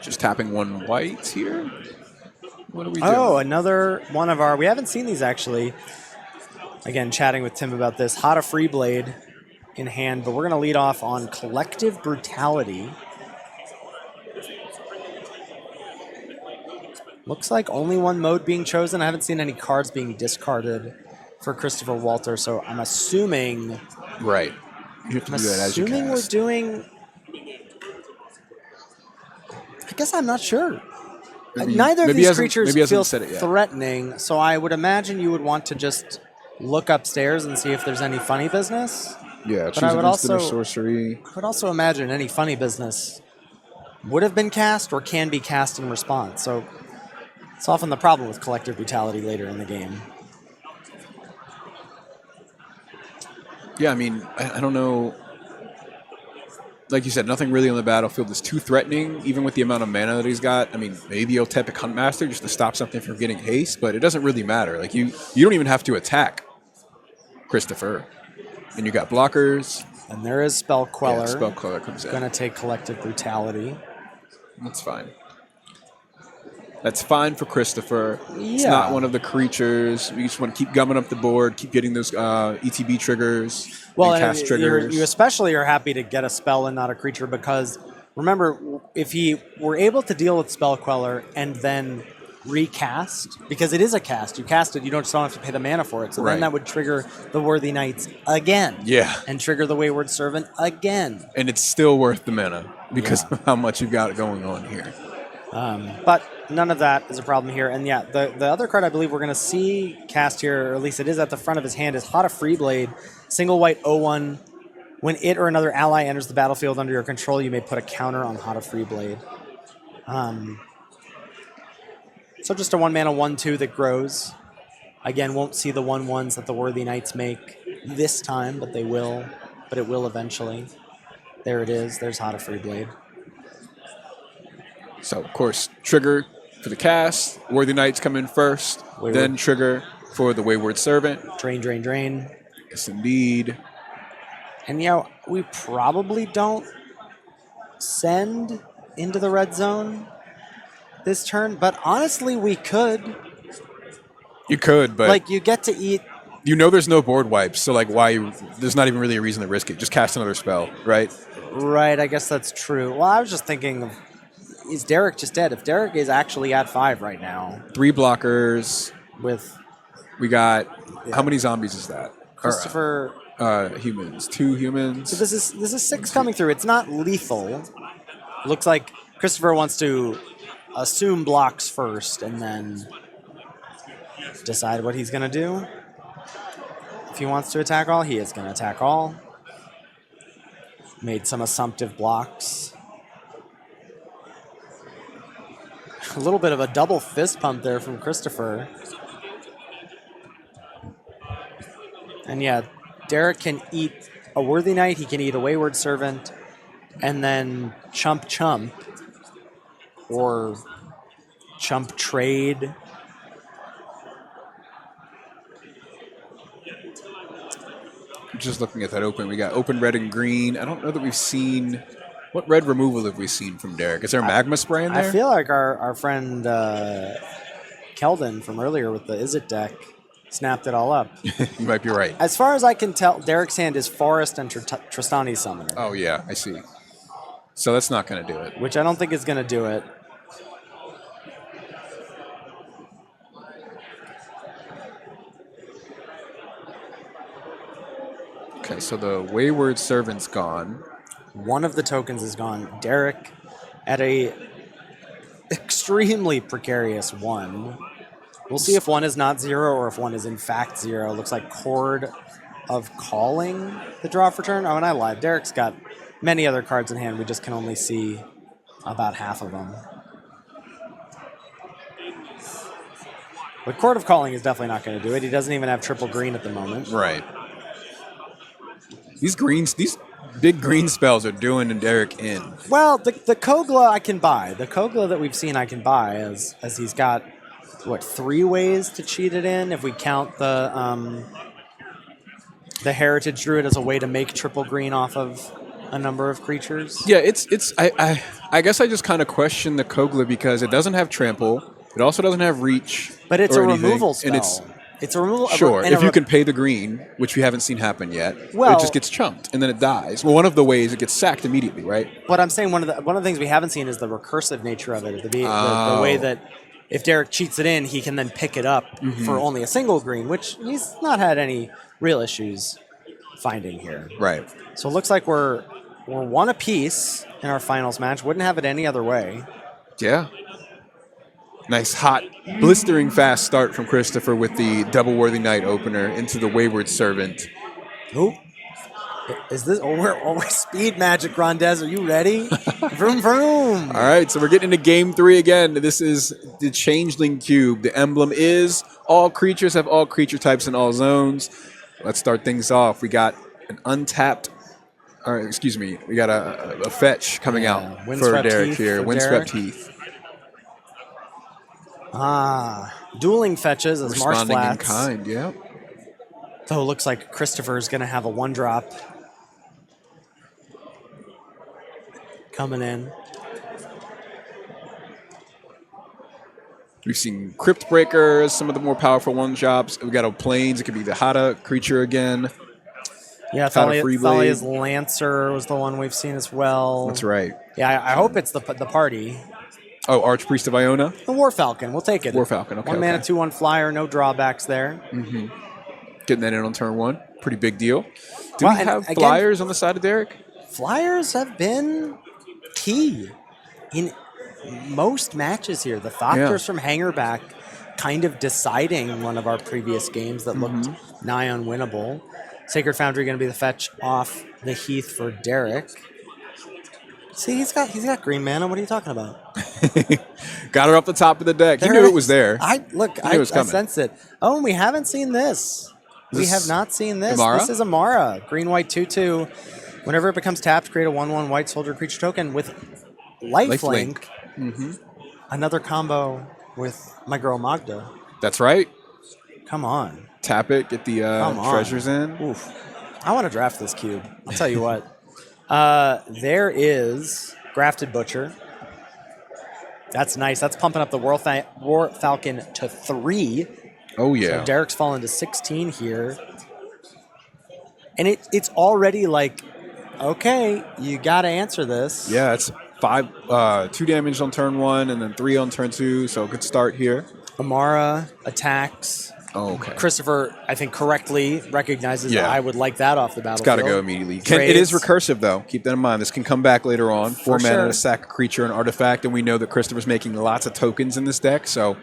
Just tapping 1 white here. What are we doing? Oh, another one of our... We haven't seen these, actually. Again, chatting with Tim about this. Hot a Free Blade in hand, but we're going to lead off on Collective Brutality. Looks like only one mode being chosen. I haven't seen any cards being discarded for Christopher Walter, so I'm assuming... Right. You have to do that as you cast. We're doing... I guess I'm not sure. Neither of these creatures feel threatening, so I would imagine you would want to just look upstairs and see if there's any funny business. Yeah, but I would also sorcery. I would also imagine any funny business would have been cast or can be cast in response. So it's often the problem with Collective Brutality later in the game. Yeah, I mean, I don't know. Like you said, nothing really on the battlefield is too threatening, even with the amount of mana that he's got. I mean, maybe Otepic Huntmaster just to stop something from getting haste, but it doesn't really matter. Like you don't even have to attack Christopher. And you got blockers. And there is Spell Queller. Yeah, Spell Queller comes in. Going to take Collective Brutality. That's fine. That's fine for Christopher. It's not one of the creatures. We just want to keep gumming up the board, keep getting those ETB triggers, Well, and cast triggers. you especially are happy to get a spell and not a creature because, remember, if he were able to deal with Spell Queller and then recast, because it is a cast, you cast it, you don't have to pay the mana for it, so then that would trigger the Worthy Knights again. Yeah. And trigger the Wayward Servant again. And it's still worth the mana because of how much you've got going on here. But none of that is a problem here. And yeah, the other card I believe we're going to see cast here, or at least it is at the front of his hand, is Hot of Freeblade. Single white 0/1. When it or another ally enters the battlefield under your control, you may put a counter on Hot of Freeblade. So just a 1-mana 1/2 that grows. Again, won't see the 1/1s that the Worthy Knights make this time, but they will. But it will eventually. There it is. There's Hot of Freeblade. So, of course, trigger for the cast. Worthy Knights come in first. Then trigger for the Wayward Servant. Drain, drain, drain. Yes, indeed. And, we probably don't send into the red zone this turn, but honestly, we could. You could, but... Like, you get to eat... You know there's no board wipes, so, like, why... There's not even really a reason to risk it. Just cast another spell, right? Right, I guess that's true. Well, I was just thinking of... Is Derek just dead? If Derek is actually at 5 right now... 3 blockers. With... We got... How many zombies is that? Christopher... Humans. 2 humans. So this is 6 coming through. It's not lethal. Looks like Christopher wants to assume blocks first and then decide what he's going to do. If he wants to attack all, he is going to attack all. Made some assumptive blocks. A little bit of a double fist pump there from Christopher. And yeah, Derek can eat a Worthy Knight, he can eat a Wayward Servant, and then chump chump, or chump trade. Just looking at that open, we got open red and green. I don't know that we've seen... What red removal have we seen from Derek? Is there magma spray in there? I feel like our friend Keldon from earlier with the Izzet deck snapped it all up. You might be right. As far as I can tell, Derek's hand is Forest and Tristani Summoner. Oh, yeah, I see. So that's not going to do it. Which I don't think is going to do it. Okay, so the Wayward Servant's gone. One of the tokens is gone. Derek at a extremely precarious 1. We'll see if 1 is not 0 or if 1 is in fact 0. Looks like Chord of Calling the draw for turn. Oh, and I lied. Derek's got many other cards in hand. We just can only see about half of them. But Chord of Calling is definitely not going to do it. He doesn't even have triple green at the moment. Right. These big green spells are doing Derek in. Well, the Kogla I can buy. The Kogla that we've seen I can buy as he's got, what, 3 ways to cheat it in if we count the Heritage Druid as a way to make triple green off of a number of creatures. Yeah, I guess I just kind of question the Kogla because it doesn't have trample. It also doesn't have reach. But it's or a anything, removal spell. And it's a removal. Sure, if you can pay the green, which we haven't seen happen yet, it just gets chunked and then it dies. Well, one of the ways it gets sacked immediately, right? But I'm saying one of the things we haven't seen is the recursive nature of it. The way that if Derek cheats it in, he can then pick it up for only a single green, which he's not had any real issues finding here. Right. So it looks like we're 1 apiece in our finals match. Wouldn't have it any other way. Yeah. Nice, hot, blistering fast start from Christopher with the double Worthy Knight opener into the Wayward Servant. Ooh. Is this... Oh, we're speed magic, Grandez. Are you ready? Vroom, vroom. All right, so we're getting into Game 3 again. This is the Changeling Cube. The emblem is all creatures have all creature types in all zones. Let's start things off. We got an untapped... we got a fetch coming out for Derek here. Windswept Heath. Dueling fetches as Marsh Responding in Flats. kind, yeah. So it looks like Christopher's going to have a 1-drop coming in. We've seen Crypt Breakers, some of the more powerful one-drops. We got Plains. It could be the Hada creature again. Yeah, Thalia's Lancer was the one we've seen as well. That's right. Yeah, I hope it's the party. Oh, Archpriest of Iona? The War Falcon. We'll take it. War Falcon, okay. 1 mana, 2/1 flyer, no drawbacks there. Mm-hmm. Getting that in on turn 1. Pretty big deal. Do Well, we and have again, flyers on the side of Derek? Flyers have been key in most matches here. The Thopters from Hangerback kind of deciding one of our previous games that looked nigh unwinnable. Sacred Foundry going to be the fetch off the Heath for Derek. See, he's got green mana. What are you talking about? Got her up the top of the deck. You knew it was there. I sense it. Oh, and we haven't seen this. We have not seen this. Amara? This is Amara. Green-white 2/2. Whenever it becomes tapped, create a 1/1 white soldier creature token with lifelink. Another combo with my girl Magda. That's right. Come on. Tap it, get the treasures in. Oof. I want to draft this cube. I'll tell you what. There is Grafted Butcher. That's nice. That's pumping up the War Falcon to 3. Oh, yeah. So Derek's fallen to 16 here. And it's already like, okay, you got to answer this. Yeah, it's 2 damage on turn 1 and then 3 on turn 2, so good start here. Amara attacks. Oh, okay. Christopher, I think, correctly recognizes that I would like that off the battlefield. It's got to go immediately. It is recursive, though. Keep that in mind. This can come back later on. 4 mana to sack a creature and artifact, and we know that Christopher's making lots of tokens in this deck, so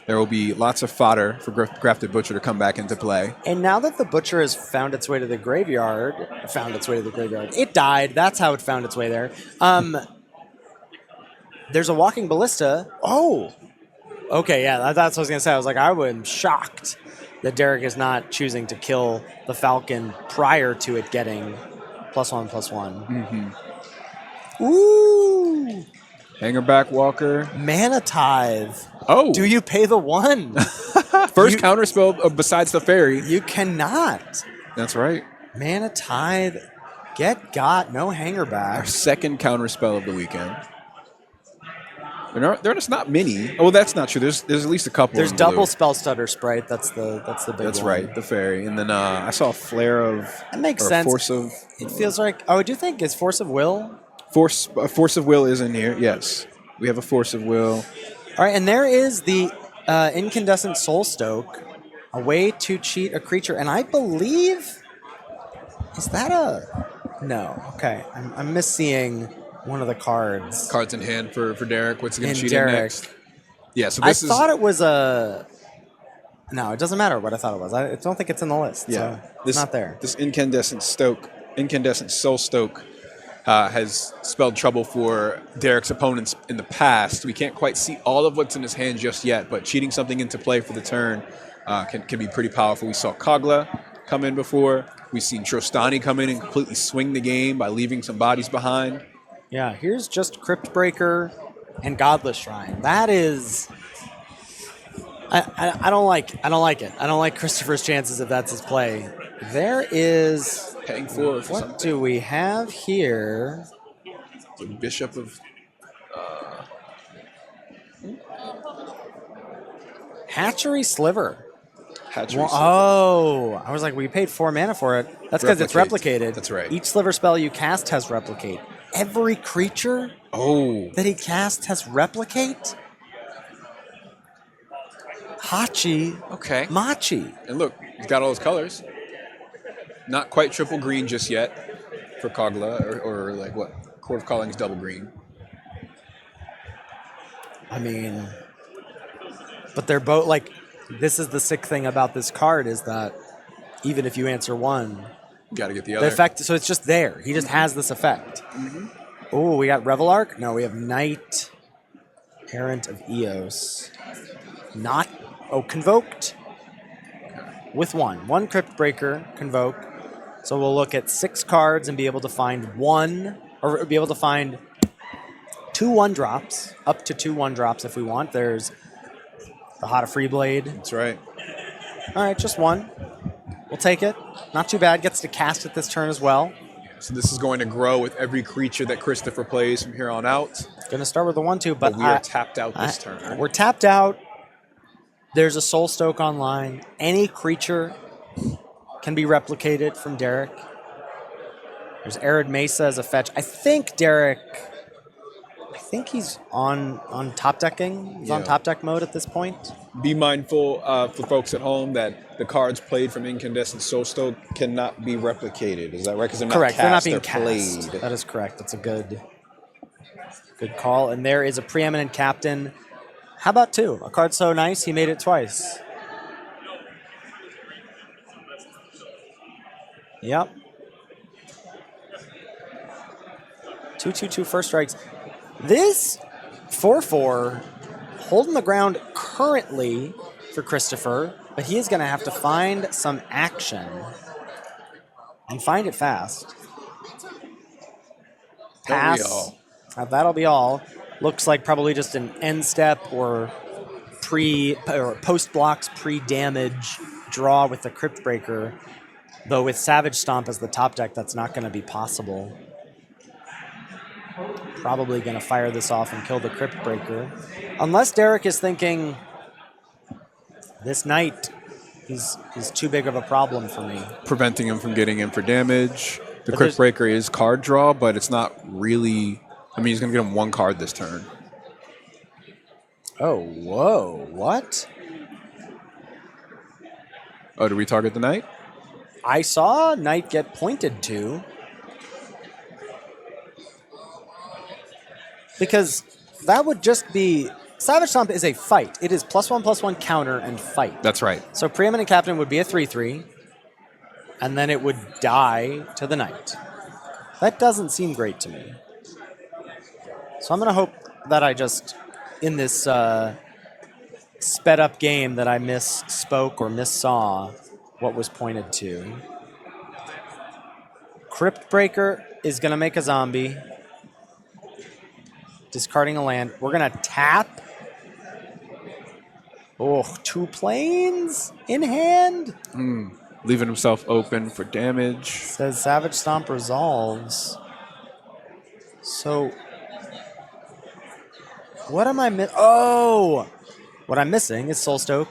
there will be lots of fodder for Grafted Butcher to come back into play. And now that the Butcher has found its way to the graveyard, it died. That's how it found its way there. There's a Walking Ballista. Oh! Okay, yeah, that's what I was going to say. I was like, I was shocked that Derek is not choosing to kill the Falcon prior to it getting +1/+1. Ooh! Hangerback Walker. Mana Tithe. Oh! Do you pay the 1? First counterspell besides the fairy. You cannot. That's right. Mana Tithe. Get got. No Hangerback. Our second counterspell of the weekend. There are just not many. Oh, that's not true. There's at least a couple. There's double Spell Stutter Sprite. That's the big That's one. right, the fairy. And then I saw a flare of. That makes sense. Force of. It feels like. Oh, I do think is Force of Will. Force of Will is in here. Yes, we have a Force of Will. All right, and there is the Incandescent Soul Stoke, a way to cheat a creature, and I believe is that a no? Okay, I'm misseeing one of the cards. Cards in hand for Derek. What's he going to cheat in next? Yeah, so this I thought it was a. No, it doesn't matter what I thought it was. I don't think it's in the list. Yeah, so it's not there. This Incandescent Soul Stoke has spelled trouble for Derek's opponents in the past. We can't quite see all of what's in his hand just yet, but cheating something into play for the turn can be pretty powerful. We saw Kogla come in before. We've seen Trostani come in and completely swing the game by leaving some bodies behind. Yeah, here's just Crypt Breaker and Godless Shrine. That is... I don't like it. I don't like Christopher's chances if that's his play. There is... Paying for what something. Do we have here? The Bishop of... Hatchery Sliver. Hatchery Sliver. Oh, I was like, we paid 4 mana for it. That's because it's replicated. That's right. Each Sliver spell you cast has Replicate. Every creature that he casts has Replicate? Hachi. Okay. Machi. And look, he's got all his colors. Not quite triple green just yet for Kogla, or like what? Court of Calling is double green. I mean, but they're both like, this is the sick thing about this card is that even if you answer one, you got to get the the other. effect, so it's just there. He just has this effect. Oh, we got Revel Arc? No, we have Knight, Errant of Eos. Not, Convoked with one Crypt Breaker, Convoke. So we'll look at 6 cards and be able to find one, or be able to find 2 1-drops, up to 2 1-drops if we want. There's the Hada Freeblade. That's right. All right, just one. We'll take it. Not too bad. Gets to cast it this turn as well. So this is going to grow with every creature that Christopher plays from here on out. Going to start with the 1/2, but we are tapped out this turn. We're tapped out. There's a Soul Stoke online. Any creature can be replicated from Derek. There's Arid Mesa as a fetch. I think Derek... I think he's on top decking. He's on top deck mode at this point. Be mindful for folks at home that the cards played from Incandescent Soul Stoke cannot be replicated. Is that right? Because they're not correct. cast, They're not being they're cast. played. That is correct. That's a good call. And there is a preeminent captain. How about 2? A card so nice, he made it twice. Yep. 2/2/2 first strikes. This 4/4 holding the ground currently for Christopher, but he is going to have to find some action and find it fast. Pass. That'll be all. Looks like probably just an end step or post blocks pre-damage draw with the Crypt Breaker. Though with Savage Stomp as the top deck, that's not going to be possible. Probably going to fire this off and kill the Crypt Breaker. Unless Derek is thinking, this knight is too big of a problem for me. Preventing him from getting in for damage. The Crypt Breaker is card draw, but it's not really... I mean, he's going to get him 1 card this turn. Oh, whoa. What? Oh, did we target the knight? I saw knight get pointed to. Because that would just be... Savage Stomp is a fight. It is +1/+1 counter and fight. That's right. So Preeminent Captain would be a 3/3, and then it would die to the knight. That doesn't seem great to me. So I'm going to hope that I just, in this sped up game, that I misspoke or missaw what was pointed to. Crypt Breaker is going to make a zombie. Discarding a land. We're going to tap. Oh, 2 planes in hand. Leaving himself open for damage. Says Savage Stomp resolves. So, what am I missing? Oh! What I'm missing is Soul Stoke.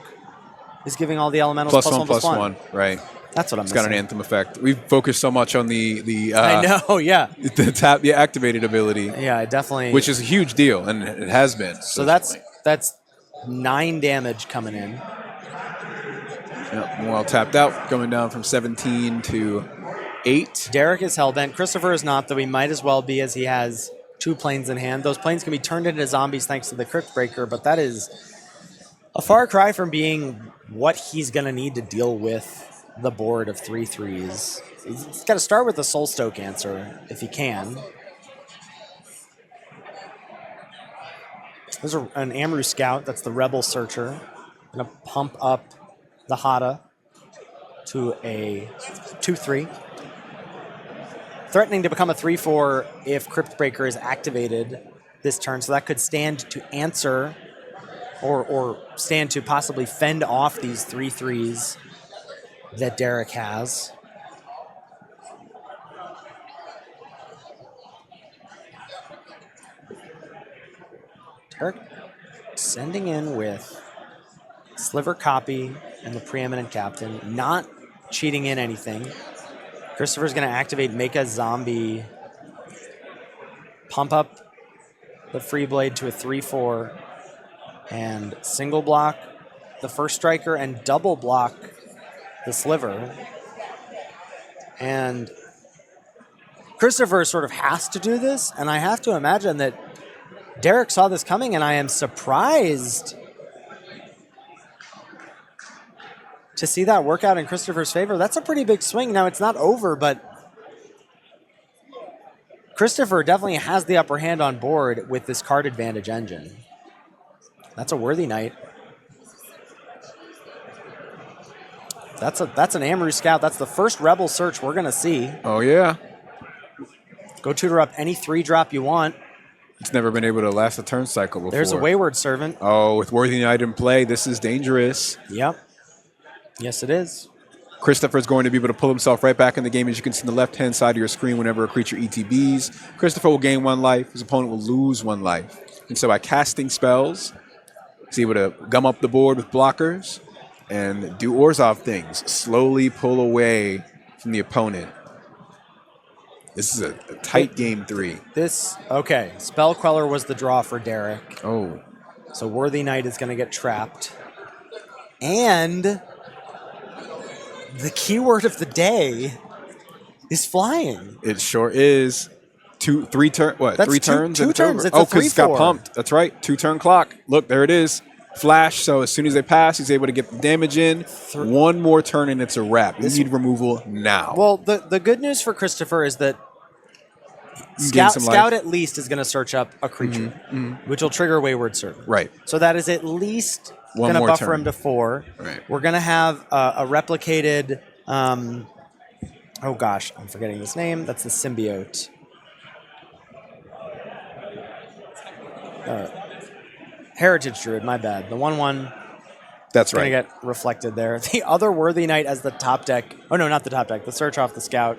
Is giving all the elementals +1/+1. Right. That's what I'm It's missing. got an Anthem effect. We've focused so much on the I know, yeah. the activated ability. Yeah, it definitely... Which is a huge deal, and it has been. So that's 9 damage coming in. Yep, well tapped out, going down from 17 to 8. Derek is hellbent. Christopher is not, though he might as well be, as he has 2 planes in hand. Those planes can be turned into zombies thanks to the Crypt Breaker, but that is a far cry from being what he's going to need to deal with the board of 3/3s. He's got to start with the Soul Stoke answer, if he can. There's an Amru Scout, that's the Rebel Searcher. Going to pump up the Hada to a 2/3. Threatening to become a 3/4 if Crypt Breaker is activated this turn, so that could stand to answer or stand to possibly fend off these 3/3s that Derek has. Derek sending in with Sliver Copy and the Preeminent Captain, not cheating in anything. Christopher's going to activate Make a Zombie, pump up the Free Blade to a 3/4, and single block the first striker and double block the Sliver. And Christopher sort of has to do this, and I have to imagine that Derek saw this coming, and I am surprised to see that work out in Christopher's favor. That's a pretty big swing. Now, it's not over, but Christopher definitely has the upper hand on board with this card advantage engine. That's a worthy night. That's an Amru Scout. That's the first Rebel Search we're going to see. Oh, yeah. Go tutor up any 3-drop you want. It's never been able to last a turn cycle before. There's a Wayward Servant. Oh, with Worthy Knight in play, this is dangerous. Yep. Yes, it is. Christopher's going to be able to pull himself right back in the game, as you can see on the left-hand side of your screen whenever a creature ETBs. Christopher will gain 1 life. His opponent will lose 1 life. And so by casting spells, He's able to gum up the board with blockers and do Orzhov things. Slowly pull away from the opponent. This is a tight game 3. Okay, Spell Queller was the draw for Derek. Oh. So Worthy Knight is going to get trapped. And the keyword of the day is flying. It sure is. 3 turns. What? That's 3 turns. two and turns. It's over. It's a because it's got 3/4. pumped. That's right. 2-turn clock. Look, there it is. Flash. So as soon as they pass, he's able to get the damage in. 1 more turn and it's a wrap. You need removal now. Well, the good news for Christopher is that Gain some life. Scout at least is going to search up a creature, which will trigger Wayward Servant. Right. So that is at least 1 going to more buffer turn. him to 4. Right. We're going to have a replicated. Oh gosh, I'm forgetting his name. That's the symbiote. Heritage Druid, my bad. The 1/1 That's going right. to get reflected there. The other Worthy Knight as the top deck. Oh no, not the top deck. The search off the Scout.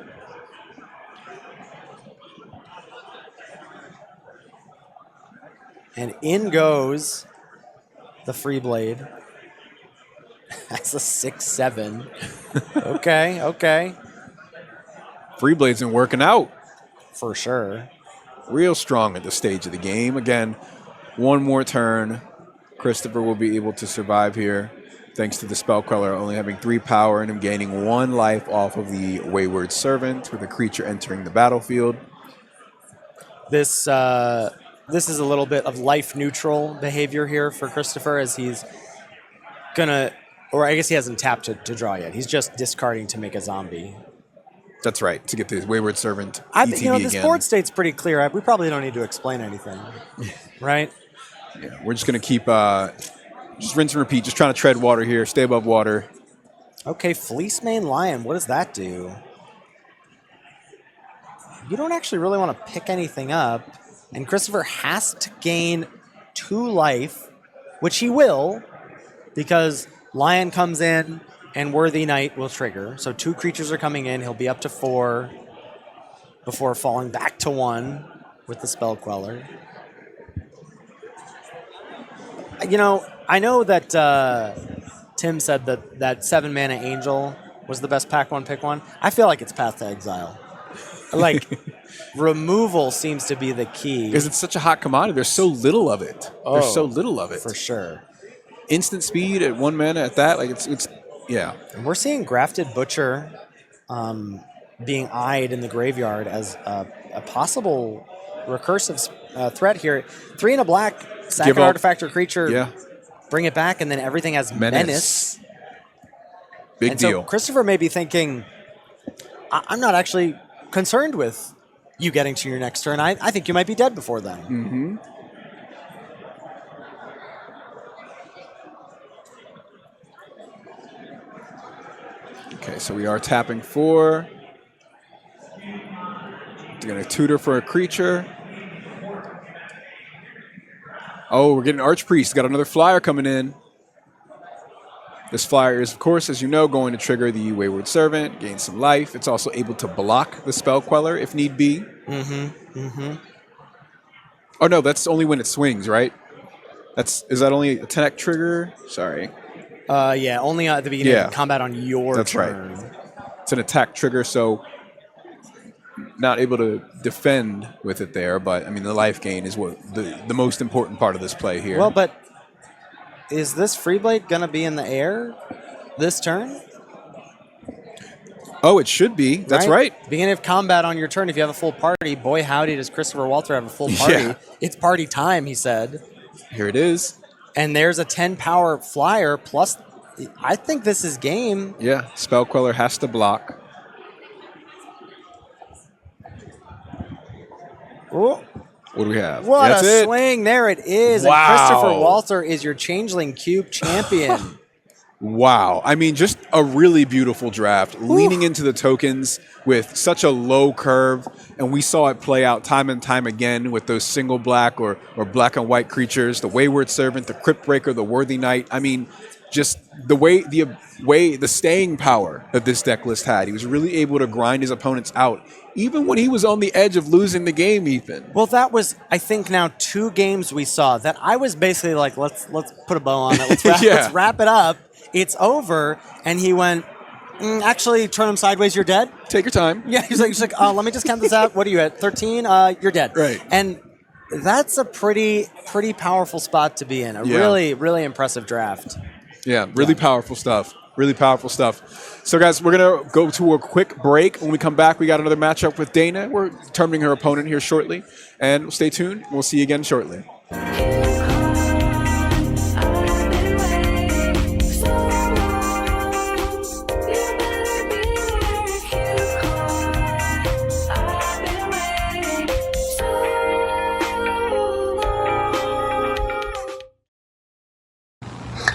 And in goes the Free Blade. That's a 6/7. Okay. Free Blade's been working out. For sure. Real strong at this stage of the game. Again, 1 more turn. Christopher will be able to survive here thanks to the Spell Queller only having 3 power and him gaining 1 life off of the Wayward Servant with a creature entering the battlefield. This is a little bit of life neutral behavior here for Christopher as he's gonna, or I guess he hasn't tapped to draw yet. He's just discarding to make a zombie. That's right, to get the Wayward Servant ETB this again. board state's pretty clear. We probably don't need to explain anything, right? Yeah, we're just going to keep, just rinse and repeat, just trying to tread water here, stay above water. Okay, Fleecemane Lion, what does that do? You don't actually really want to pick anything up, and Christopher has to gain 2 life, which he will, because Lion comes in and Worthy Knight will trigger. So 2 creatures are coming in. He'll be up to 4 before falling back to 1 with the Spell Queller. You know, I know that Tim said that 7 mana Angel was the best pack 1 pick 1. I feel like it's Path to Exile. Like, removal seems to be the key. Because it's such a hot commodity. There's so little of it. There's so little of it. For sure. Instant speed at 1 mana at that, like it's yeah. And we're seeing Grafted Butcher being eyed in the graveyard as a possible recursive threat here. 3 and a black, sack an artifact or creature, bring it back, and then everything has menace. Big deal. So Christopher may be thinking, I'm not actually concerned with you getting to your next turn. I think you might be dead before then. Mm-hmm. Okay, so we are tapping 4. We're going to tutor for a creature. Oh, we're getting Archpriest. Got another flyer coming in. This flyer is, of course, as you know, going to trigger the Wayward Servant, gain some life. It's also able to block the Spell Queller if need be. Mm-hmm. Mm-hmm. Oh, no, that's only when it swings, right? Is that only a 10-act trigger? Sorry. Yeah, only at the beginning of combat on your That's turn. right. It's an attack trigger, so not able to defend with it there, but I mean the life gain is what the most important part of this play here. Well, but is this Freeblade gonna be in the air this turn? Oh, it should be. That's right. Beginning of combat on your turn, if you have a full party, boy howdy does Christopher Walter have a full party. Yeah. It's party time, he said. Here it is. And there's a 10 power flyer plus. I think this is game. Yeah, Spell Queller has to block. Ooh. What do we have? What That's a it. swing. There it is. Wow. And Christopher Walter is your Changeling Cube champion. Wow. I mean, just a really beautiful draft. Leaning into the tokens with such a low curve. And we saw it play out time and time again with those single black or black and white creatures, the Wayward Servant, the Crypt Breaker, the Worthy Knight. I mean, just the staying power that this deck list had. He was really able to grind his opponents out, even when he was on the edge of losing the game, Ethan. Well, that was, I think, now 2 games we saw that I was basically like, let's put a bow on it. Let's wrap it up. It's over. And he went, actually, turn him sideways, you're dead. Take your time. Yeah, he's like, let me just count this out. What are you at, 13? You're dead. Right. And that's a pretty powerful spot to be in. A really, really impressive draft. Yeah, really powerful stuff. Really powerful stuff. So, guys, we're going to go to a quick break. When we come back, we got another matchup with Dana. We're determining her opponent here shortly. And stay tuned. We'll see you again shortly.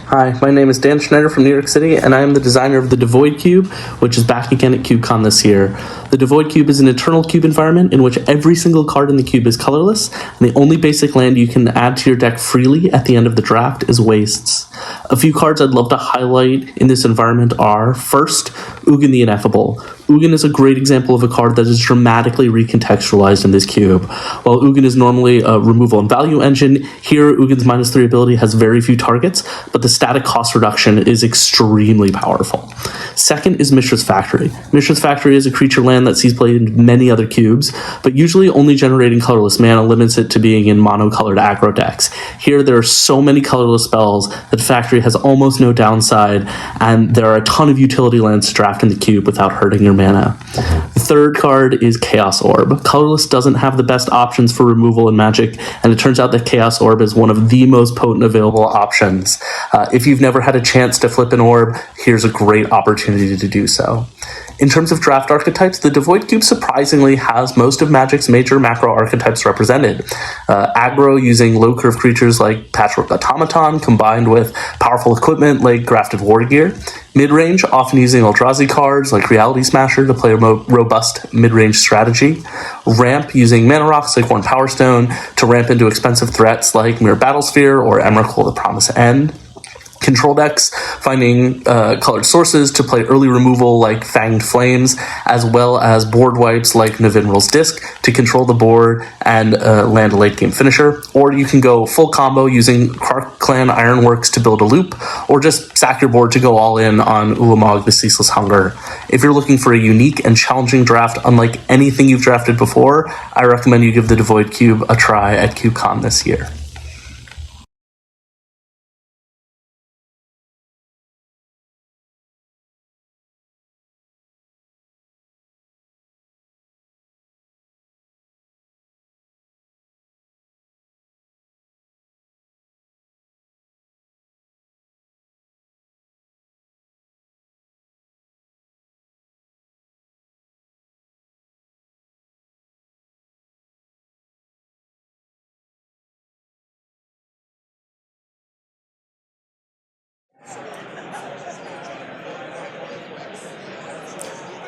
Hi, my name is Dan Schneider from New York City, and I am the designer of the Devoid Cube, which is back again at CubeCon this year. The Devoid Cube is an eternal cube environment in which every single card in the cube is colorless, and the only basic land you can add to your deck freely at the end of the draft is wastes. A few cards I'd love to highlight in this environment are, first, Ugin the Ineffable. Ugin is a great example of a card that is dramatically recontextualized in this cube. While Ugin is normally a removal and value engine, here Ugin's -3 ability has very few targets, but the static cost reduction is extremely powerful. Second is Mishra's Factory. Mishra's Factory is a creature land that sees play in many other cubes, but usually only generating colorless mana limits it to being in monocolored aggro decks. Here there are so many colorless spells that Factory has almost no downside, and there are a ton of utility lands to draft in the cube without hurting your mana. The third card is Chaos Orb. Colorless doesn't have the best options for removal in Magic, and it turns out that Chaos Orb is one of the most potent available options. If you've never had a chance to flip an orb, here's a great opportunity to do so. In terms of draft archetypes, the Devoid Cube surprisingly has most of Magic's major macro archetypes represented. Aggro using low curve creatures like Patchwork Automaton combined with powerful equipment like Grafted War Gear. Mid-range, often using Eldrazi cards like Reality Smasher to play a robust mid-range strategy. Ramp, using mana rocks like Worn Power Stone to ramp into expensive threats like Mirror Battlesphere or Emrakul the Promise End. Control decks, finding colored sources to play early removal like Fanged Flames, as well as board wipes like Navinral's Disc to control the board and land a late game finisher. Or you can go full combo using Kark Clan Ironworks to build a loop, or just sack your board to go all in on Ulamog the Ceaseless Hunger. If you're looking for a unique and challenging draft unlike anything you've drafted before, I recommend you give the Devoid Cube a try at CubeCon this year.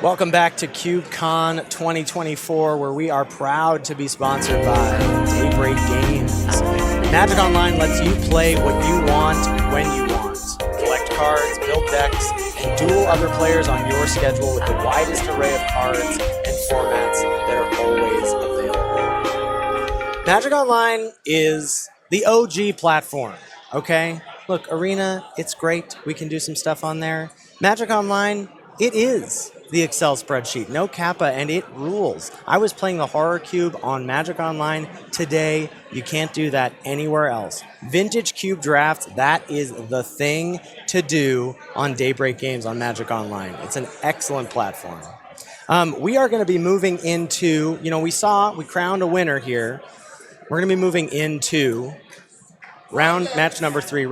Welcome back to CubeCon 2024, where we are proud to be sponsored by Daybreak Games. Magic Online lets you play what you want when you want. Collect cards, build decks, and duel other players on your schedule with the widest array of cards and formats that are always available. Magic Online is the OG platform, okay? Look, Arena, it's great. We can do some stuff on there. Magic Online, it is the Excel spreadsheet, no kappa, and it rules. I was playing the Horror Cube on Magic Online today. You can't do that anywhere else. Vintage Cube drafts, that is the thing to do on Daybreak Games on Magic Online. It's an excellent platform. We are going to be moving into, we crowned a winner here. We're going to be moving into round number three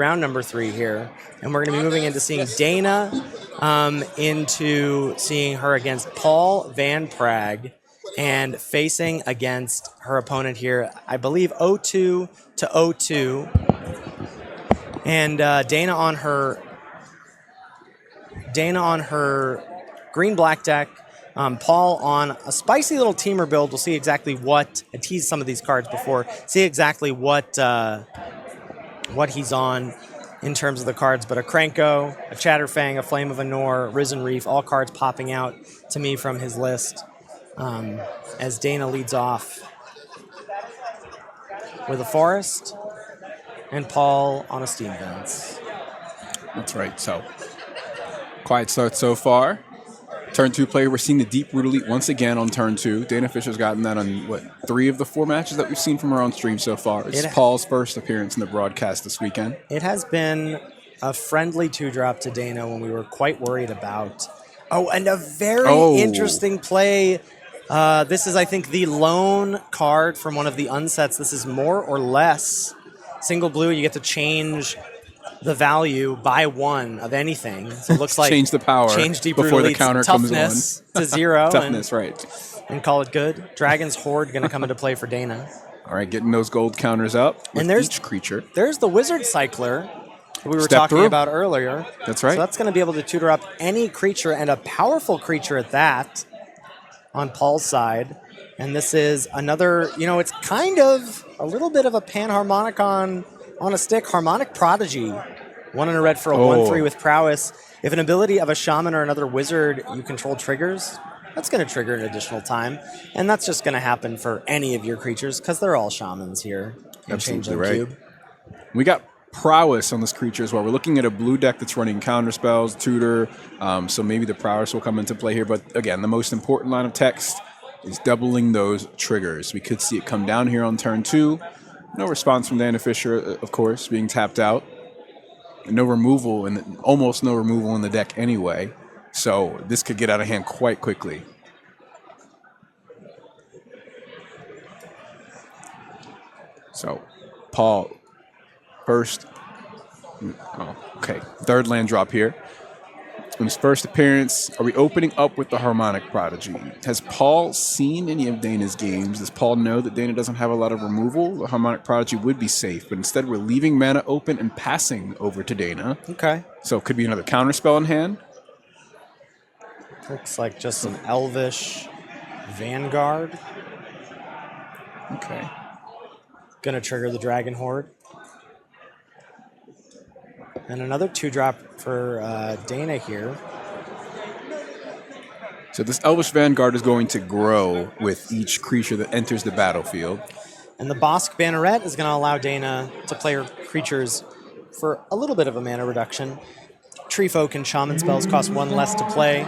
here. And we're going to be moving into seeing Dana, into seeing her against Paul Van Prague, and facing against her opponent here, I believe 0-2 to 0-2. And Dana on her green-black deck, Paul on a spicy little teamer build. We'll see exactly what, I teased some of these cards before, see exactly what he's on. in terms of the cards, but a Krenko, a Chatterfang, a Flame of Anor, Risen Reef, all cards popping out to me from his list as Dana leads off with a Forest and Paul on a Steam Vents. That's right. So, quiet start so far. Turn 2 play, we're seeing the Deep Root Elite once again on turn 2. Dana Fisher's gotten that on, 3 of the 4 matches that we've seen from her on stream so far. It's Paul's first appearance in the broadcast this weekend. It has been a friendly 2-drop to Dana when we were quite worried about. Oh, and a very interesting play. This is, I think, the lone card from one of the unsets. This is more or less single blue. You get to change the value by 1 of anything. So it looks like change the power before the counter comes on. To 0. Toughness, right. And call it good. Dragon's Horde going to come into play for Dana. All right, getting those gold counters up with each creature. There's the Wizard Cycler that we were talking about earlier. That's right. So that's going to be able to tutor up any creature, and a powerful creature at that, on Paul's side. And this is another, it's kind of a little bit of a Panharmonicon on a stick. Harmonic Prodigy, 1 and a red for a 1/3 with prowess. If an ability of a shaman or another wizard you control triggers, that's going to trigger an additional time. And that's just going to happen for any of your creatures because they're all shamans here. Absolutely right. Cube. We got prowess on this creature as well. We're looking at a blue deck that's running counter spells, tutor, so maybe the prowess will come into play here. But again, the most important line of text is doubling those triggers. We could see it come down here on turn 2. No response from Dana Fisher, of course, being tapped out. No removal, and almost no removal in the deck anyway. So this could get out of hand quite quickly. So, Paul, first. Third land drop here. In his first appearance, are we opening up with the Harmonic Prodigy? Has Paul seen any of Dana's games? Does Paul know that Dana doesn't have a lot of removal? The Harmonic Prodigy would be safe, but instead we're leaving mana open and passing over to Dana. Okay. So it could be another counterspell in hand. Looks like just an Elvish Vanguard. Okay. Gonna trigger the Dragon Horde. And another 2-drop for Dana here. So this Elvish Vanguard is going to grow with each creature that enters the battlefield. And the Bosk Banneret is going to allow Dana to play her creatures for a little bit of a mana reduction. Tree Folk and Shaman spells cost 1 less to play.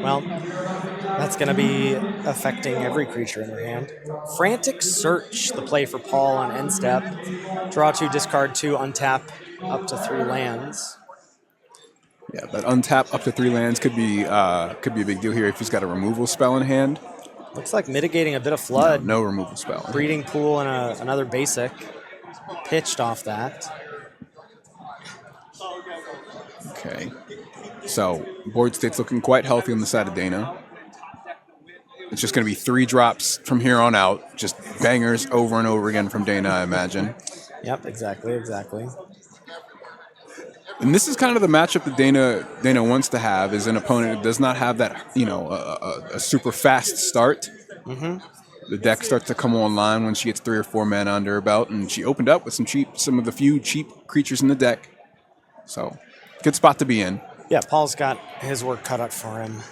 Well, that's going to be affecting every creature in her hand. Frantic Search, the play for Paul on end step. Draw 2, discard 2, untap up to 3 lands. Yeah, but untap up to 3 lands could be a big deal here if he's got a removal spell in hand. Looks like mitigating a bit of flood. No removal spell. Breeding Pool and another basic pitched off that. Okay. So board state's looking quite healthy on the side of Dana. It's just going to be 3 drops from here on out. Just bangers over and over again from Dana, I imagine. Yep, exactly. And this is kind of the matchup that Dana wants to have, is an opponent that does not have that, a super fast start. Mm-hmm. The deck starts to come online when she gets 3 or 4 mana under her belt, and she opened up with some of the few cheap creatures in the deck. So, good spot to be in. Yeah, Paul's got his work cut out for him.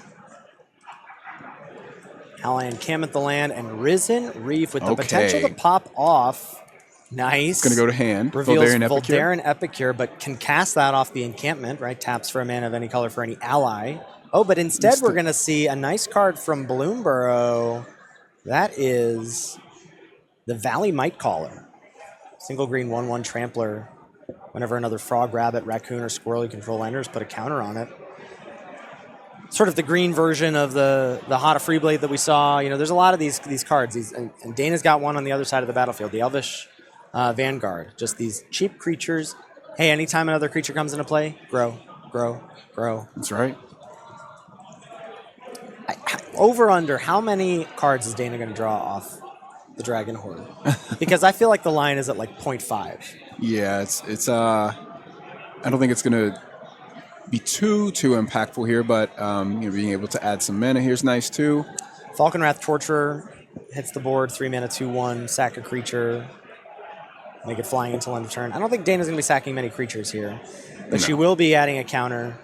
Ally Encampment the land, and Risen Reef with the potential to pop off. Nice. It's going to go to hand. Reveals Voldaren Epicure, but can cast that off the encampment, right? Taps for a mana of any color for any ally. Oh, but instead we're going to see a nice card from Bloomborough. That is the Valley Mightcaller. Single green 1/1 trampler. Whenever another frog, rabbit, raccoon, or squirrel you control enters, put a counter on it. Sort of the green version of the Hada Freeblade that we saw. There's a lot of these cards. And Dana's got one on the other side of the battlefield, the Elvish Vanguard. Just these cheap creatures. Hey, anytime another creature comes into play, grow. That's right. Over under, how many cards is Dana going to draw off the Dragon Horde? Because I feel like the line is at like 0.5. Yeah, it's I don't think it's going to be too impactful here, but being able to add some mana here is nice too. Falconwrath Torturer hits the board, 3 mana, 2/1, sack a creature. make it flying until end of turn. I don't think Dana's going to be sacking many creatures here, but she will be adding a counter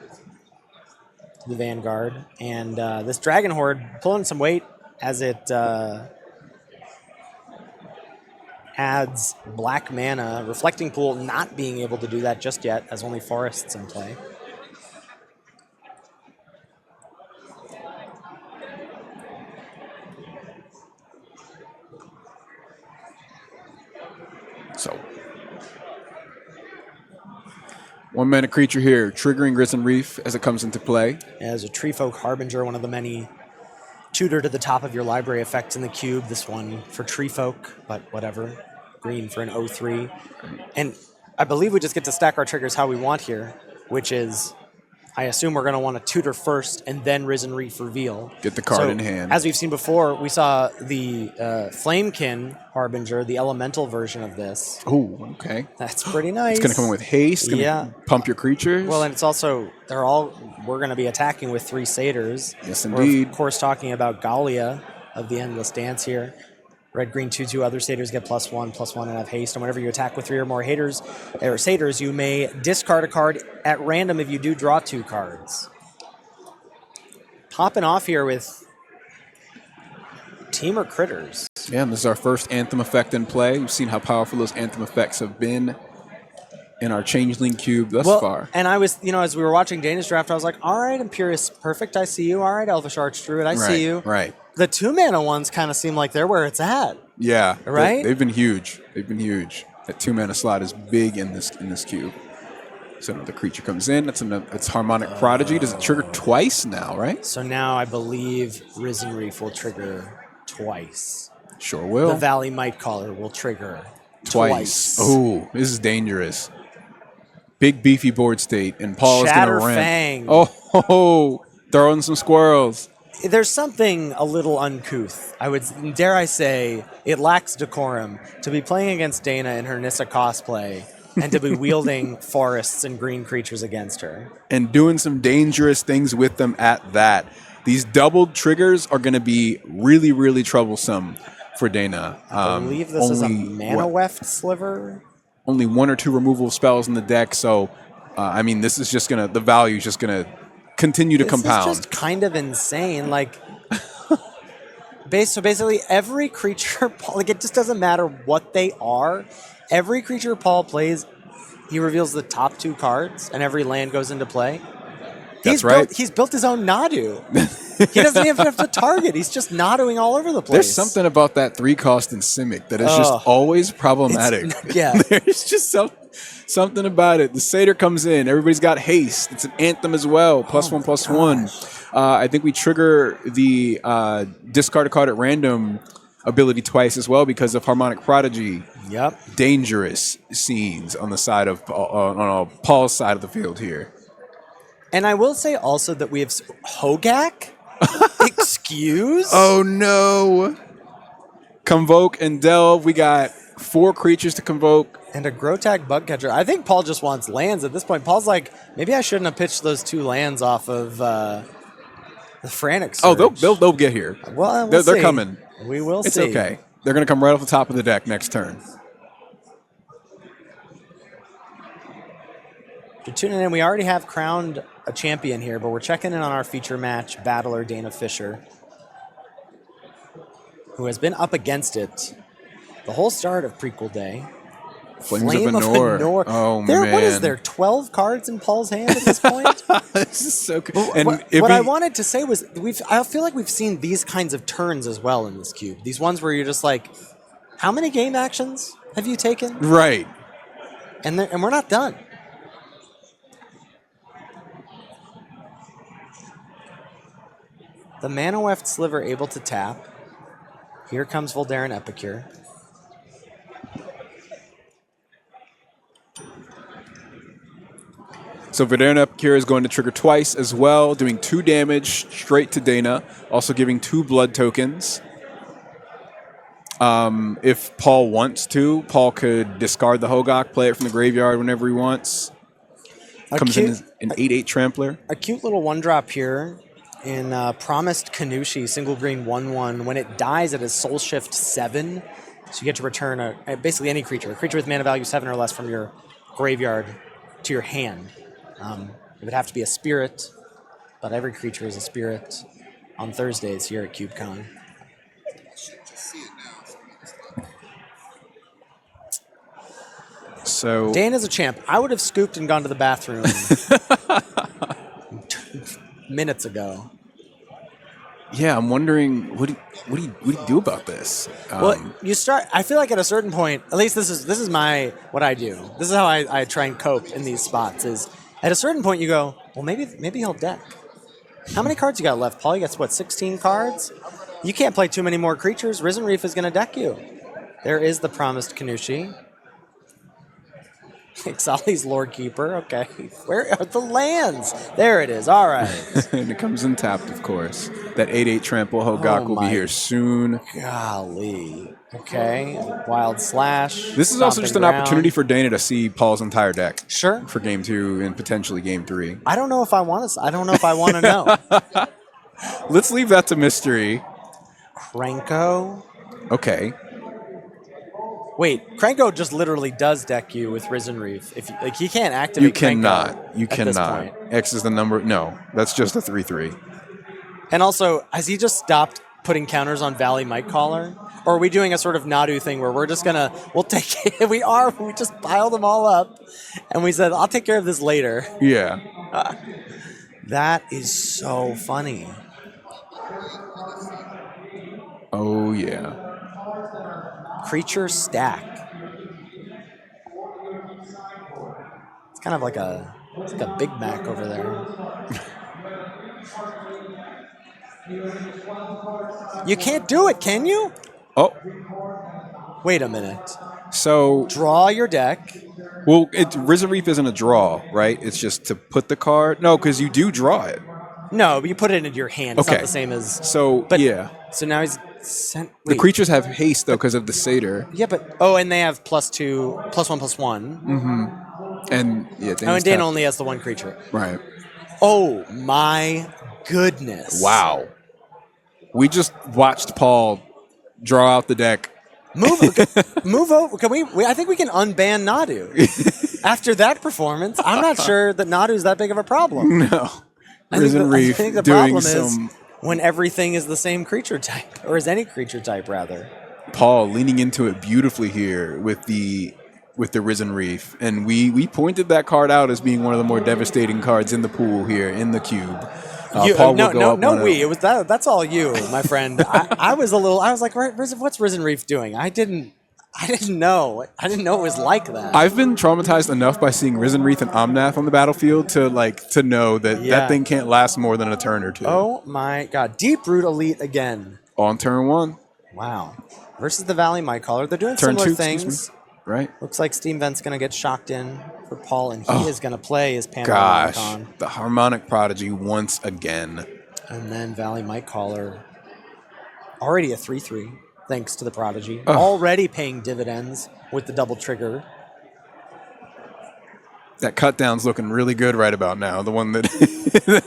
to the Vanguard. And this Dragon Horde pulling some weight as it adds black mana. Reflecting Pool not being able to do that just yet, as only forests in play. So, 1 mana creature here, triggering Risen Reef as it comes into play. As a Treefolk Harbinger, one of the many tutor to the top of your library effects in the cube. This one for Treefolk, but whatever. Green for an 0/3. And I believe we just get to stack our triggers how we want here, which is, I assume we're going to want to tutor first and then Risen Reef reveal. Get the card in hand. As we've seen before, we saw the Flamekin Harbinger, the elemental version of this. Oh, okay. That's pretty nice. It's going to come in with haste. Yeah. Pump your creatures. Well, and it's also, we're going to be attacking with 3 satyrs. Yes, We're, indeed. of course, talking about Galia of the Endless Dance here. Red, green, 2/2. Other satyrs get +1/+1 and have haste. And whenever you attack with 3 or more satyrs, you may discard a card at random if you do draw 2 cards. Popping off here with Teamer Critters. Yeah, and this is our first Anthem effect in play. We've seen how powerful those Anthem effects have been in our Changeling Cube thus far. And I was, as we were watching Dana's draft, I was like, all right, Imperious Perfect, I see you. All right, Elvish Archdruid, I see you. Right. The 2-mana ones kind of seem like they're where it's at. Yeah. Right? They've been huge. They've been huge. That 2-mana slot is big in this cube. So another creature comes in. It's Harmonic Prodigy. Does it trigger twice now, right? So now I believe Risen Reef will trigger twice. Sure will. The Valley Might Caller will trigger twice. Oh, this is dangerous. Big beefy board state, and Paul is going to Fang. Oh, throwing some squirrels. There's something a little uncouth. Dare I say, it lacks decorum to be playing against Dana in her Nissa cosplay and to be wielding forests and green creatures against her. And doing some dangerous things with them at that. These doubled triggers are going to be really, really troublesome for Dana. I believe this is a Mana Weft Sliver. Only 1 or 2 removal spells in the deck, so this is just the value is just gonna continue to compound. This is just kind of insane. So basically, every creature, it just doesn't matter what they are. Every creature Paul plays, he reveals the top 2 cards, and every land goes into play. That's right. He's built his own Nadu. He doesn't even have to target. He's just Naduing all over the place. There's something about that 3-cost in Simic that is just always problematic. Yeah. There's just something about it. The Satyr comes in. Everybody's got haste. It's an Anthem as well. +1/+1. I think we trigger the discard a card at random ability twice as well because of Harmonic Prodigy. Yep. Dangerous scenes on the side of on Paul's side of the field here. And I will say also that we have Hogak. Excuse? Oh no! Convoke and Delve. We got 4 creatures to convoke. And a Grotag Bugcatcher. I think Paul just wants lands at this point. Paul's like, maybe I shouldn't have pitched those 2 lands off of the Frantic Surge. Oh, they'll get here. Well, they're coming. We will see. It's okay. They're going to come right off the top of the deck next turn. If you're tuning in, we already have crowned a champion here, but we're checking in on our feature match battler, Dana Fisher, who has been up against it the whole start of Prequel Day. Flames of Anor. Oh, man. What is there, 12 cards in Paul's hand at this point? This is so good. What I wanted to say was, I feel like we've seen these kinds of turns as well in this cube. These ones where you're just like, how many game actions have you taken? Right. And we're not done. The Mana Weft Sliver able to tap. Here comes Voldaren Epicure. So Voldaren Epicure is going to trigger twice as well, doing 2 damage straight to Dana, also giving 2 blood tokens. If Paul wants to, Paul could discard the Hogak, play it from the graveyard whenever he wants. Comes in as an 8/8 Trampler. A cute little 1-drop here in Promised Kanushi, single green 1/1. When it dies, it is Soul Shift 7. So you get to return basically any creature. A creature with mana value 7 or less from your graveyard to your hand. It would have to be a spirit, but every creature is a spirit on Thursdays here at CubeCon. So Dana's a champ. I would have scooped and gone to the bathroom minutes ago. Yeah, I'm wondering what do you do about this? Well, you start. I feel like at a certain point, at least this is what I do. This is how I try and cope in these spots. Is at a certain point you go, well, maybe he'll deck. How many cards you got left, Paul? You got what, 16 cards? You can't play too many more creatures. Risen Reef is going to deck you. There is the promised Kanushi. Exali's Lord Keeper. Okay. Where are the lands? There it is. All right. And it comes in tapped, of course. That 8/8 trample Hogak will be here soon. Golly. Okay. Wild Slash. This is also just an opportunity for Dana to see Paul's entire deck. Sure. For game 2 and potentially game 3. I don't know if I want to know. Let's leave that to mystery. Krenko. Okay. Wait, Krenko just literally does deck you with Risen Reef. If he can't activate. You cannot. Krenko You at this cannot. point. X is the number. No, that's just a 3/3. And also, has he just stopped putting counters on Valley Might Caller? Or are we doing a sort of Nadu thing where we're just we'll take it? We just piled them all up and we said, I'll take care of this later. Yeah. That is so funny. Oh, yeah. Creature stack. It's kind of like a Big Mac over there. You can't do it, can you? Oh. Wait a minute. So draw your deck. Well, Risen Reef isn't a draw, right? It's just to put the card. No, because you do draw it. No, but you put it into your hand. It's not the same as. So yeah. So now he's sent. The creatures have haste though because of the satyr. Yeah, but and they have +2, +1/+1. Mm-hmm. And yeah. And Dana only has the one creature. Right. Oh my goodness! Wow. We just watched Paul draw out the deck. Move over. Can we? I think we can unban Nadu. After that performance, I'm not sure that Nadu's that big of a problem. No. Risen Reef I think the doing problem some. is when everything is the same creature type, or is any creature type rather. Paul leaning into it beautifully here with the Risen Reef, and we pointed that card out as being one of the more devastating cards in the pool here in the cube. Paul will go up on it was that's all you, my friend. I was like, what's Risen Reef doing? I didn't know. I didn't know it was like that. I've been traumatized enough by seeing Risen Reef and Omnath on the battlefield to know that that thing can't last more than a turn or two. Oh my god. Deep Root Elite again. On turn 1. Wow. Versus the Valley Might Caller. They're doing turn similar 2, things. Right. Looks like Steam Vent's going to get shocked in for Paul, and he is going to play his Panel. Gosh, the Harmonic Prodigy once again. And then Valley Might Caller. Already a 3/3. Thanks to the Prodigy. Already paying dividends with the double trigger. That cut down's looking really good right about now. The one that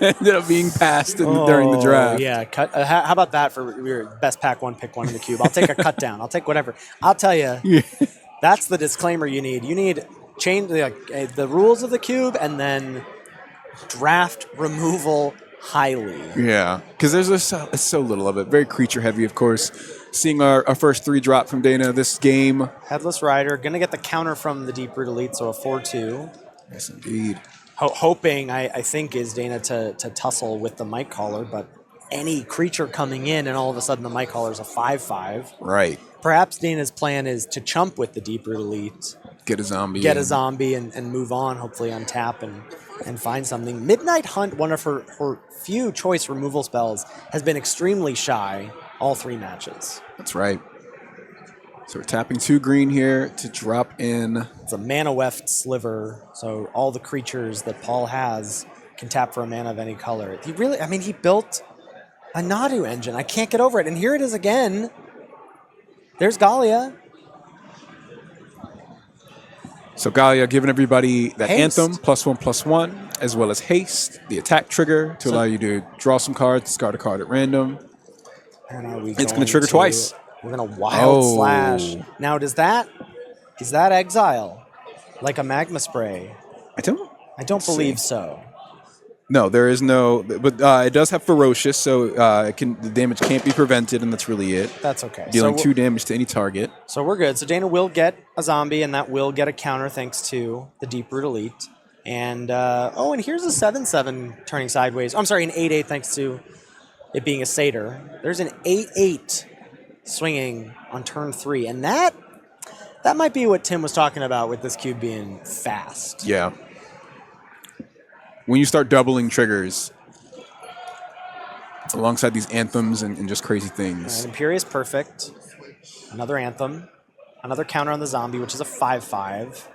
ended up being passed during the draft. Yeah, how about that for your best pack one, pick one in the cube? I'll take a cut down. I'll take whatever. I'll tell you, that's the disclaimer you need. You need change the rules of the cube and then draft removal highly. Yeah, because there's so little of it. Very creature heavy, of course. Seeing our first 3 drop from Dana this game. Headless Rider, going to get the counter from the Deep Root Elite, so a 4/2. Yes, indeed. Hoping, I think, is Dana to tussle with the Might Caller, but any creature coming in and all of a sudden the Might Caller is a 5/5. Right. Perhaps Dana's plan is to chump with the Deep Root Elite. Get a zombie. And move on, hopefully untap and find something. Midnight Hunt, one of her few choice removal spells, has been extremely shy all 3 matches. That's right. So we're tapping 2 green here to drop in. It's a mana weft sliver, so all the creatures that Paul has can tap for a mana of any color. He built a Nadu engine. I can't get over it. And here it is again. There's Galia. So Galia giving everybody that Haste. Anthem, +1/+1, as well as Haste, the attack trigger to allow you to draw some cards, discard a card at random. And are we It's going to trigger twice. We're going to wild Oh. slash. Now, is that exile? Like a magma spray? I don't believe so. No, there is no, but it does have ferocious, so the damage can't be prevented, and that's really it. That's okay. Dealing So 2 damage to any target. So we're good. So Dana will get a zombie, and that will get a counter thanks to the Deep Root Elite. And and here's a 7/7 turning sideways. I'm sorry, an 8/8 thanks to it being a satyr. There's an 8/8 swinging on turn 3, and that might be what Tim was talking about with this cube being fast. Yeah. When you start doubling triggers alongside these anthems and just crazy things. Imperious Perfect, another anthem, another counter on the zombie, which is a 5/5.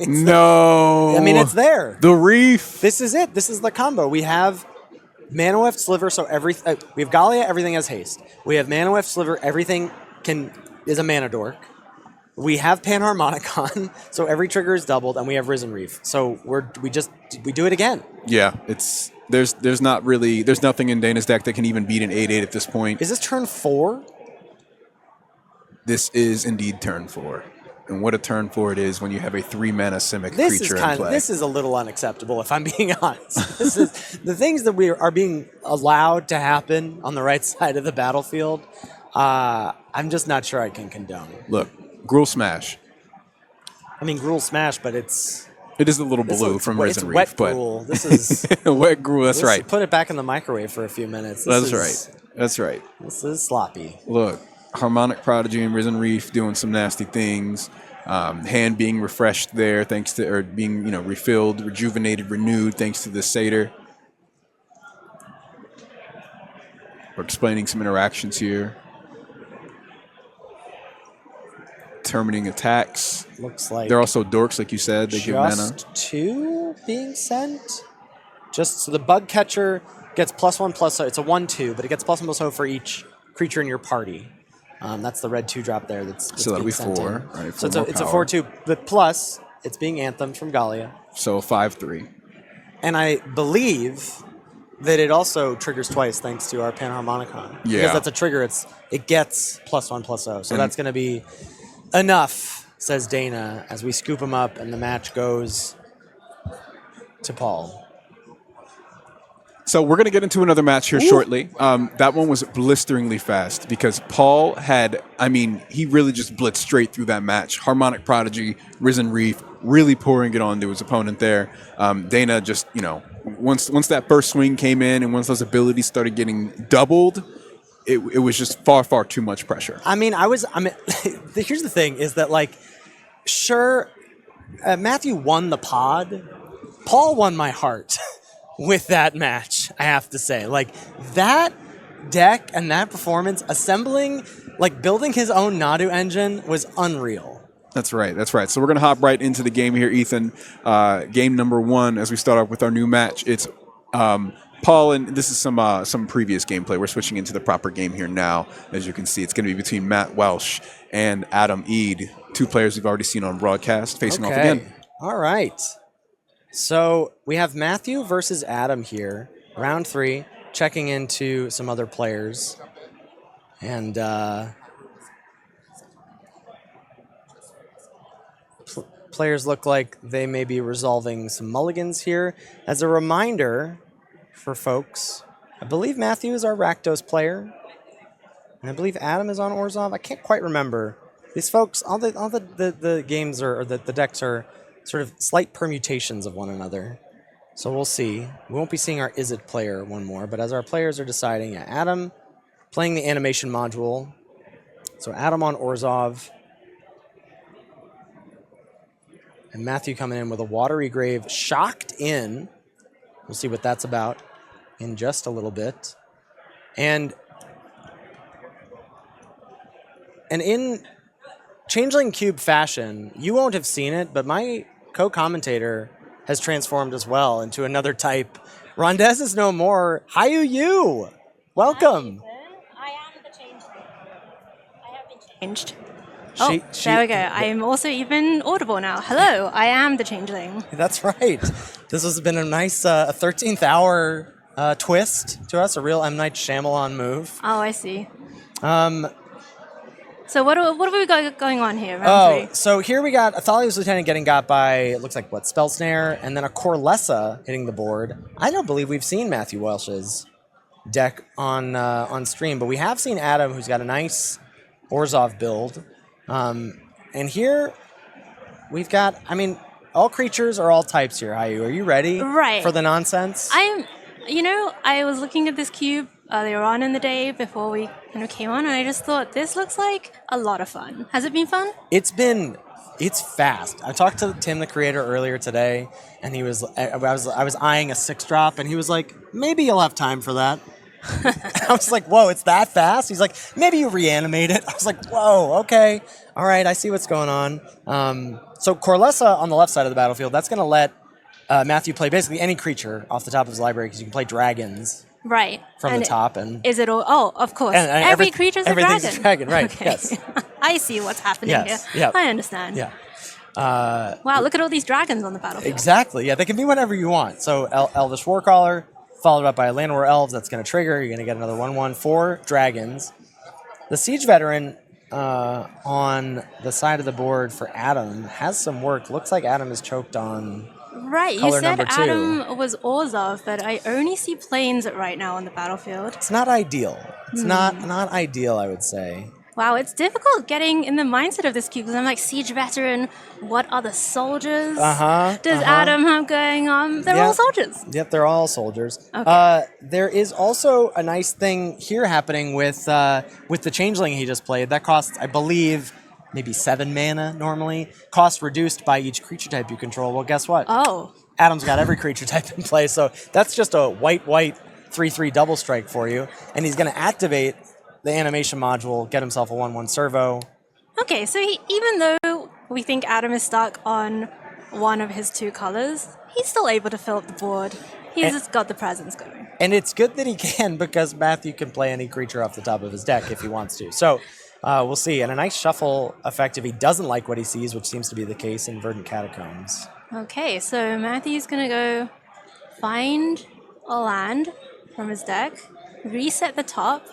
No. I mean, it's there. The Reef. This is it. This is the combo. We have Manoweft Sliver, so we have Galia, everything has haste. We have Manoweft Sliver, everything is a mana dork. We have Panharmonicon, so every trigger is doubled, and we have Risen Reef. So we do it again. Yeah, there's nothing in Dana's deck that can even beat an 8/8 at this point. Is this turn 4? This is indeed turn 4. And what a turn 4 it is when you have a 3-mana Simic creature in play. This is a little unacceptable, if I'm being honest. This is the things that we are being allowed to happen on the right side of the battlefield. I'm just not sure I can condone. Look, Gruul Smash. I mean, Gruul Smash, but it is a little blue from Risen Reef, wet but Gruul. This is wet Gruul. That's right. Put it back in the microwave for a few minutes. That's right. This is sloppy. Look, Harmonic Prodigy and Risen Reef doing some nasty things. Hand being refreshed there, thanks to, or being refilled, rejuvenated, renewed, thanks to the satyr. We're explaining some interactions here. Terminating attacks. Looks like they're also dorks, like you said. They give mana. Just 2 being sent. Just so the bug catcher gets +1/+0. It's a 1/2, but it gets +1/+0 for each creature in your party. That's the red 2-drop there. That's so that'll be sent 4. in. Right, so it's a 4/2, but plus it's being anthemed from Galia. So 5/3. And I believe that it also triggers twice thanks to our Panharmonicon. Yeah. Because that's a trigger. It gets +1/+0. So that's going to be enough, says Dana, as we scoop him up and the match goes to Paul. So we're going to get into another match here shortly. That one was blisteringly fast because Paul he really just blitzed straight through that match. Harmonic Prodigy, Risen Reef, really pouring it on to his opponent there. Dana just, once that first swing came in and once those abilities started getting doubled, it was just far, far too much pressure. Here's the thing is that, sure, Matthew won the pod. Paul won my heart. With that match, I have to say. That deck and that performance, building his own Nadu engine was unreal. That's right. So we're going to hop right into the game here, Ethan. Game number 1, as we start off with our new match. It's Paul, and this is some previous gameplay. We're switching into the proper game here now. As you can see, it's going to be between Matt Welsh and Adam Eade, 2 players we've already seen on broadcast, facing off again. All right. So we have Matthew versus Adam here, round 3, checking into some other players. And players look like they may be resolving some mulligans here. As a reminder for folks, I believe Matthew is our Rakdos player. And I believe Adam is on Orzhov. I can't quite remember. These folks, all the games or the decks are sort of slight permutations of one another. So we'll see. We won't be seeing our Izzet player one more, but as our players are deciding, Adam playing the animation module. So Adam on Orzhov. And Matthew coming in with a Watery Grave, shocked in. We'll see what that's about in just a little bit. And in Changeling Cube fashion, you won't have seen it, but my co-commentator has transformed as well into another type. Rondez is no more. Hayu Yu! Welcome! I am the Changeling. I have been changed. She- there we go. I am also even audible now. Hello, I am the Changeling. That's right. This has been a nice 13th hour twist to us, a real M. Night Shyamalan move. Oh, I see. So what have we got going on here? Oh, so here we got Athalia's Lieutenant getting got by, it looks like, what, Spell Snare, and then a Corlessa hitting the board. I don't believe we've seen Matthew Welsh's deck on stream, but we have seen Adam, who's got a nice Orzhov build. And here we've got, I mean, all creatures are all types here, Hayu. Are you ready for the nonsense? I was looking at this cube earlier on in the day before we came on, and I just thought this looks like a lot of fun. Has it been fun? It's fast. I talked to Tim, the creator, earlier today, and I was eyeing a 6-drop, and he was like, maybe you'll have time for that. I was like, whoa, it's that fast? He's like, maybe you reanimate it. I was like, whoa, okay. All right, I see what's going on. So Corlessa on the left side of the battlefield, that's going to let Matthew play basically any creature off the top of his library, because you can play dragons. Right. From the top. And is it all? Oh, of course. And every creature's a dragon. Everything's a dragon, right. Okay. Yes. I see what's happening here. Yeah. I understand. Yeah. Wow, look at all these dragons on the battlefield. Exactly. Yeah, they can be whatever you want. So Elvish Warcaller, followed up by a Llanowar Elves, that's going to trigger. You're going to get another 1/1 for dragons. The Siege Veteran on the side of the board for Adam has some work. Looks like Adam is choked on Right, you said Adam was Orzhov, but I only see planes right now on the battlefield. It's not ideal. It's not ideal, I would say. Wow, it's difficult getting in the mindset of this cube, because I'm like, Siege Veteran, what are the soldiers does Adam have going on? They're all soldiers. Yep, they're all soldiers. Okay. There is also a nice thing here happening with the Changeling he just played. That costs, I believe, maybe 7 mana normally. Cost reduced by each creature type you control. Well, guess what? Oh. Adam's got every creature type in play, so that's just a white 3/3 double strike for you. And he's going to activate the animation module, get himself a 1/1 servo. Okay, so even though we think Adam is stuck on one of his 2 colors, he's still able to fill up the board. He's just got the presence going. And it's good that he can, because Matthew can play any creature off the top of his deck if he wants to. So we'll see. And a nice shuffle effect if he doesn't like what he sees, which seems to be the case in Verdant Catacombs. Okay, so Matthew's going to go find a land from his deck, reset the top.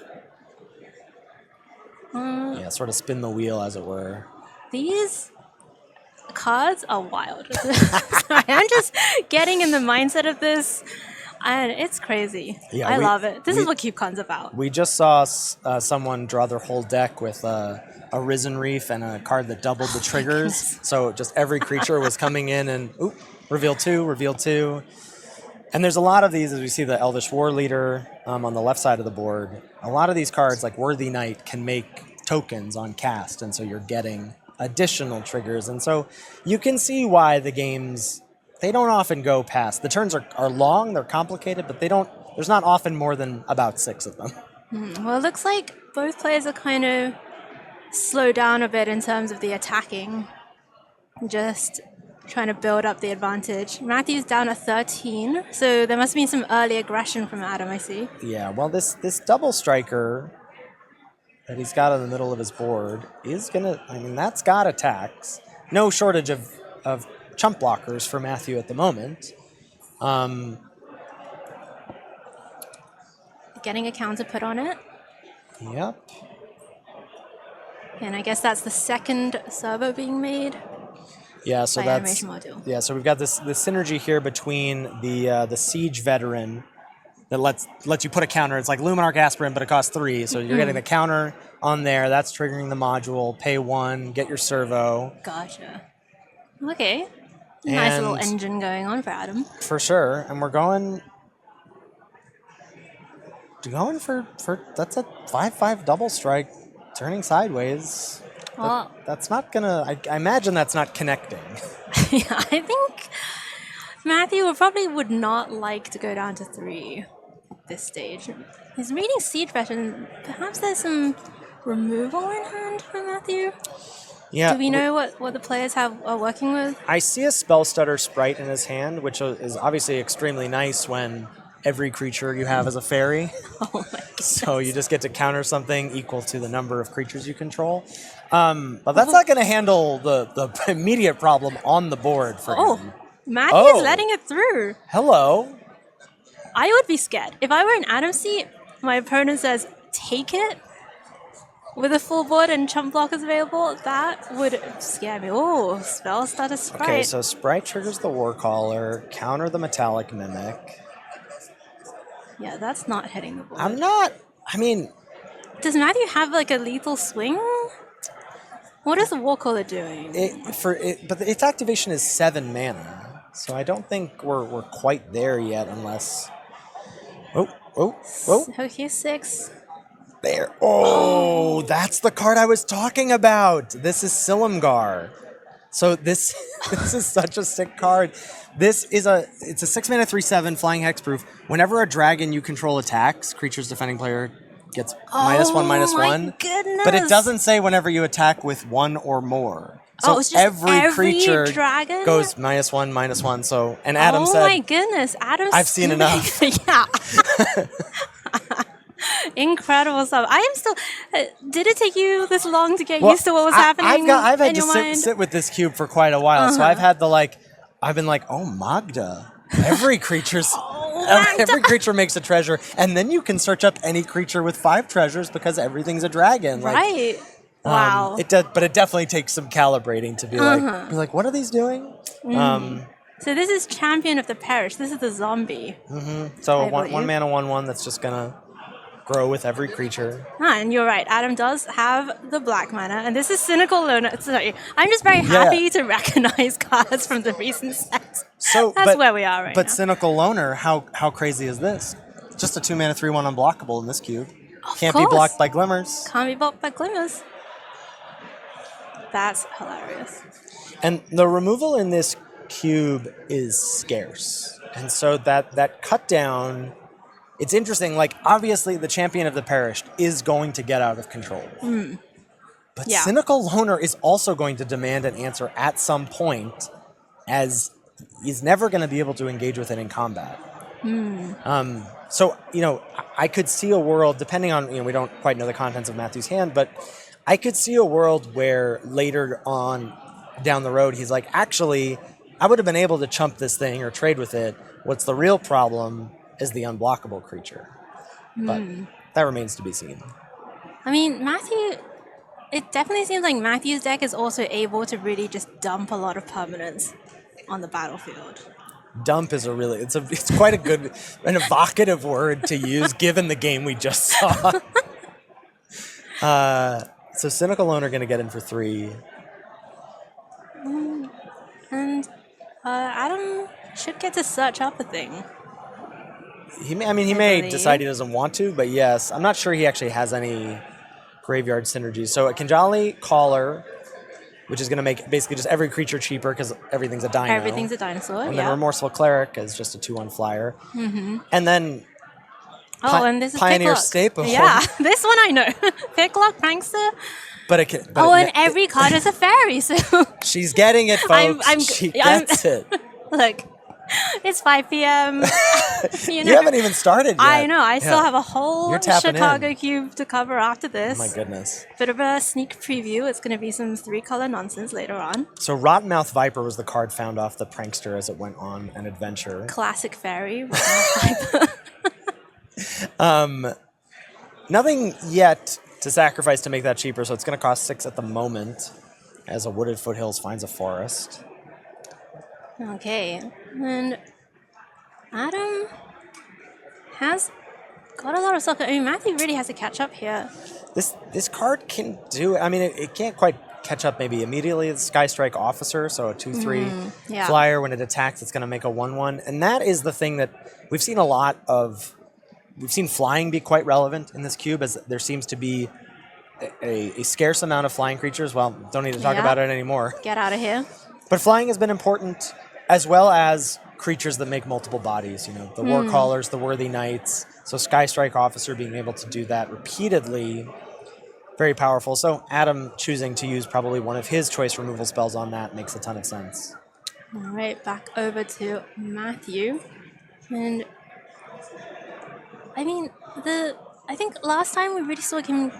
Yeah, sort of spin the wheel, as it were. These cards are wild. Sorry, I'm just getting in the mindset of this, and it's crazy. Yeah, I love it. This is what CubeCon's about. We just saw someone draw their whole deck with a Risen Reef and a card that doubled the triggers. So just every creature was coming in and, reveal 2, reveal 2. And there's a lot of these, as we see the Elvish War Leader on the left side of the board. A lot of these cards, like Worthy Knight, can make tokens on cast, and so you're getting additional triggers. And so you can see why the games, they don't often go past. The turns are long, they're complicated, but there's not often more than about 6 of them. Well, it looks like both players are kind of slowed down a bit in terms of the attacking. Just trying to build up the advantage. Matthew's down at 13, so there must have been some early aggression from Adam, I see. Yeah, well, this double striker that he's got in the middle of his board is gonna, that's got attacks. No shortage of chump blockers for Matthew at the moment. Getting a counter put on it. Yep. And I guess that's the second servo being made. Yeah, so by that's animation module. Yeah, so we've got the synergy here between the Siege Veteran that lets you put a counter. It's like Luminarch Aspirant, but it costs 3, so you're getting the counter on there. That's triggering the module. Pay 1, get your servo. Gotcha. Okay. Nice little engine going on for Adam. For sure, and we're going for that's a 5/5 double strike, turning sideways. Well, that's not gonna. I imagine that's not connecting. Yeah, I think Matthew probably would not like to go down to 3 at this stage. He's reading Siege Veteran. Perhaps there's some removal in hand for Matthew. Yeah. Do we know what the players are working with? I see a Spell Stutter Sprite in his hand, which is obviously extremely nice when every creature you have is a fairy. Oh my goodness. So you just get to counter something equal to the number of creatures you control. But that's not going to handle the immediate problem on the board for him. Matthew's letting it through. Hello. I would be scared. If I were in Adam's seat, my opponent says, take it with a full board and chump blockers available, that would scare me. Oh, spell starter sprite. Okay, so Sprite triggers the Warcaller, counter the Metallic Mimic. Yeah, that's not hitting the board. Does Matthew have like a lethal swing? What is the Warcaller doing? But its activation is 7 mana, so I don't think we're quite there yet unless... Oh. So here's 6. There. Oh, that's the card I was talking about. This is Silumgar. So this is such a sick card. It's a 6-mana 3/7 flying hexproof. Whenever a dragon you control attacks, creature's defending player gets -1/-1. Goodness. But it doesn't say whenever you attack with 1 or more. So it's just every creature dragon? goes -1/-1. So Adam said, oh my goodness, Adam's I've seen enough. Yeah. Incredible stuff. I am still. Did it take you this long to get used to what was happening? I've had in to your mind? sit with this cube for quite a while, so I've had I've been like, oh, Magda. Every creature's. Every creature makes a treasure, and then you can search up any creature with 5 treasures because everything's a dragon. Right. Wow. But it definitely takes some calibrating to be like, what are these doing? So this is Champion of the Parish. This is the zombie. So one mana 1/1 that's just gonna grow with every creature. And you're right. Adam does have the black mana, and this is Cynical Loner. Sorry, I'm just very happy to recognize cards from the recent sets. So that's where we are right now. But Cynical Loner, how crazy is this? Just a 2-mana 3/1 unblockable in this cube. Can't be blocked by Glimmers. Can't be blocked by Glimmers. That's hilarious. And the removal in this cube is scarce, and so that cut down. It's interesting, obviously the Champion of the Perished is going to get out of control. But Cynical Loner is also going to demand an answer at some point, as he's never going to be able to engage with it in combat. So, I could see a world, depending on, we don't quite know the contents of Matthew's hand, but I could see a world where later on down the road, he's like, actually, I would have been able to chump this thing or trade with it. What's the real problem is the unblockable creature. But that remains to be seen. I mean, it definitely seems like Matthew's deck is also able to really just dump a lot of permanents on the battlefield. Dump is it's quite an evocative word to use given the game we just saw. So Cynical Loner going to get in for 3. And Adam should get to search up a thing. He may decide he doesn't want to, but yes, I'm not sure he actually has any graveyard synergies. So a Kinjali Caller, which is going to make basically just every creature cheaper because everything's a dino. Everything's a dinosaur, And then Remorseful Cleric is just a 2/1 flyer. And then and this is Pioneer Picklock. Staple. Yeah, this one I know. Picklock, Prankster. And every card is a fairy, so... She's getting it, folks. She gets it. Look, it's 5 p.m. You haven't even started yet. I know. I still have a whole Chicago in. cube to cover after this. Oh my goodness. Bit of a sneak preview. It's going to be some 3-color nonsense later on. So Rottenmouth Viper was the card found off the Prankster as it went on an adventure. Classic fairy. Rottenmouth Viper. Nothing yet to sacrifice to make that cheaper, so it's going to cost 6 at the moment as a Wooded Foothills finds a forest. Okay, and Adam has got a lot of stuff. I mean, Matthew really has to catch up here. This card can do... it can't quite catch up maybe immediately. It's Sky Strike Officer, so a 2/3 flyer. When it attacks, it's going to make a 1/1. And that is the thing that we've seen a lot of... We've seen flying be quite relevant in this cube, as there seems to be a scarce amount of flying creatures. Well, don't need to talk about it anymore. Get out of here. But flying has been important, as well as creatures that make multiple bodies. The Warcallers, the Worthy Knights. So Sky Strike Officer being able to do that repeatedly, very powerful. So Adam choosing to use probably one of his choice removal spells on that makes a ton of sense. All right, back over to Matthew. And I mean, I think last time we really saw him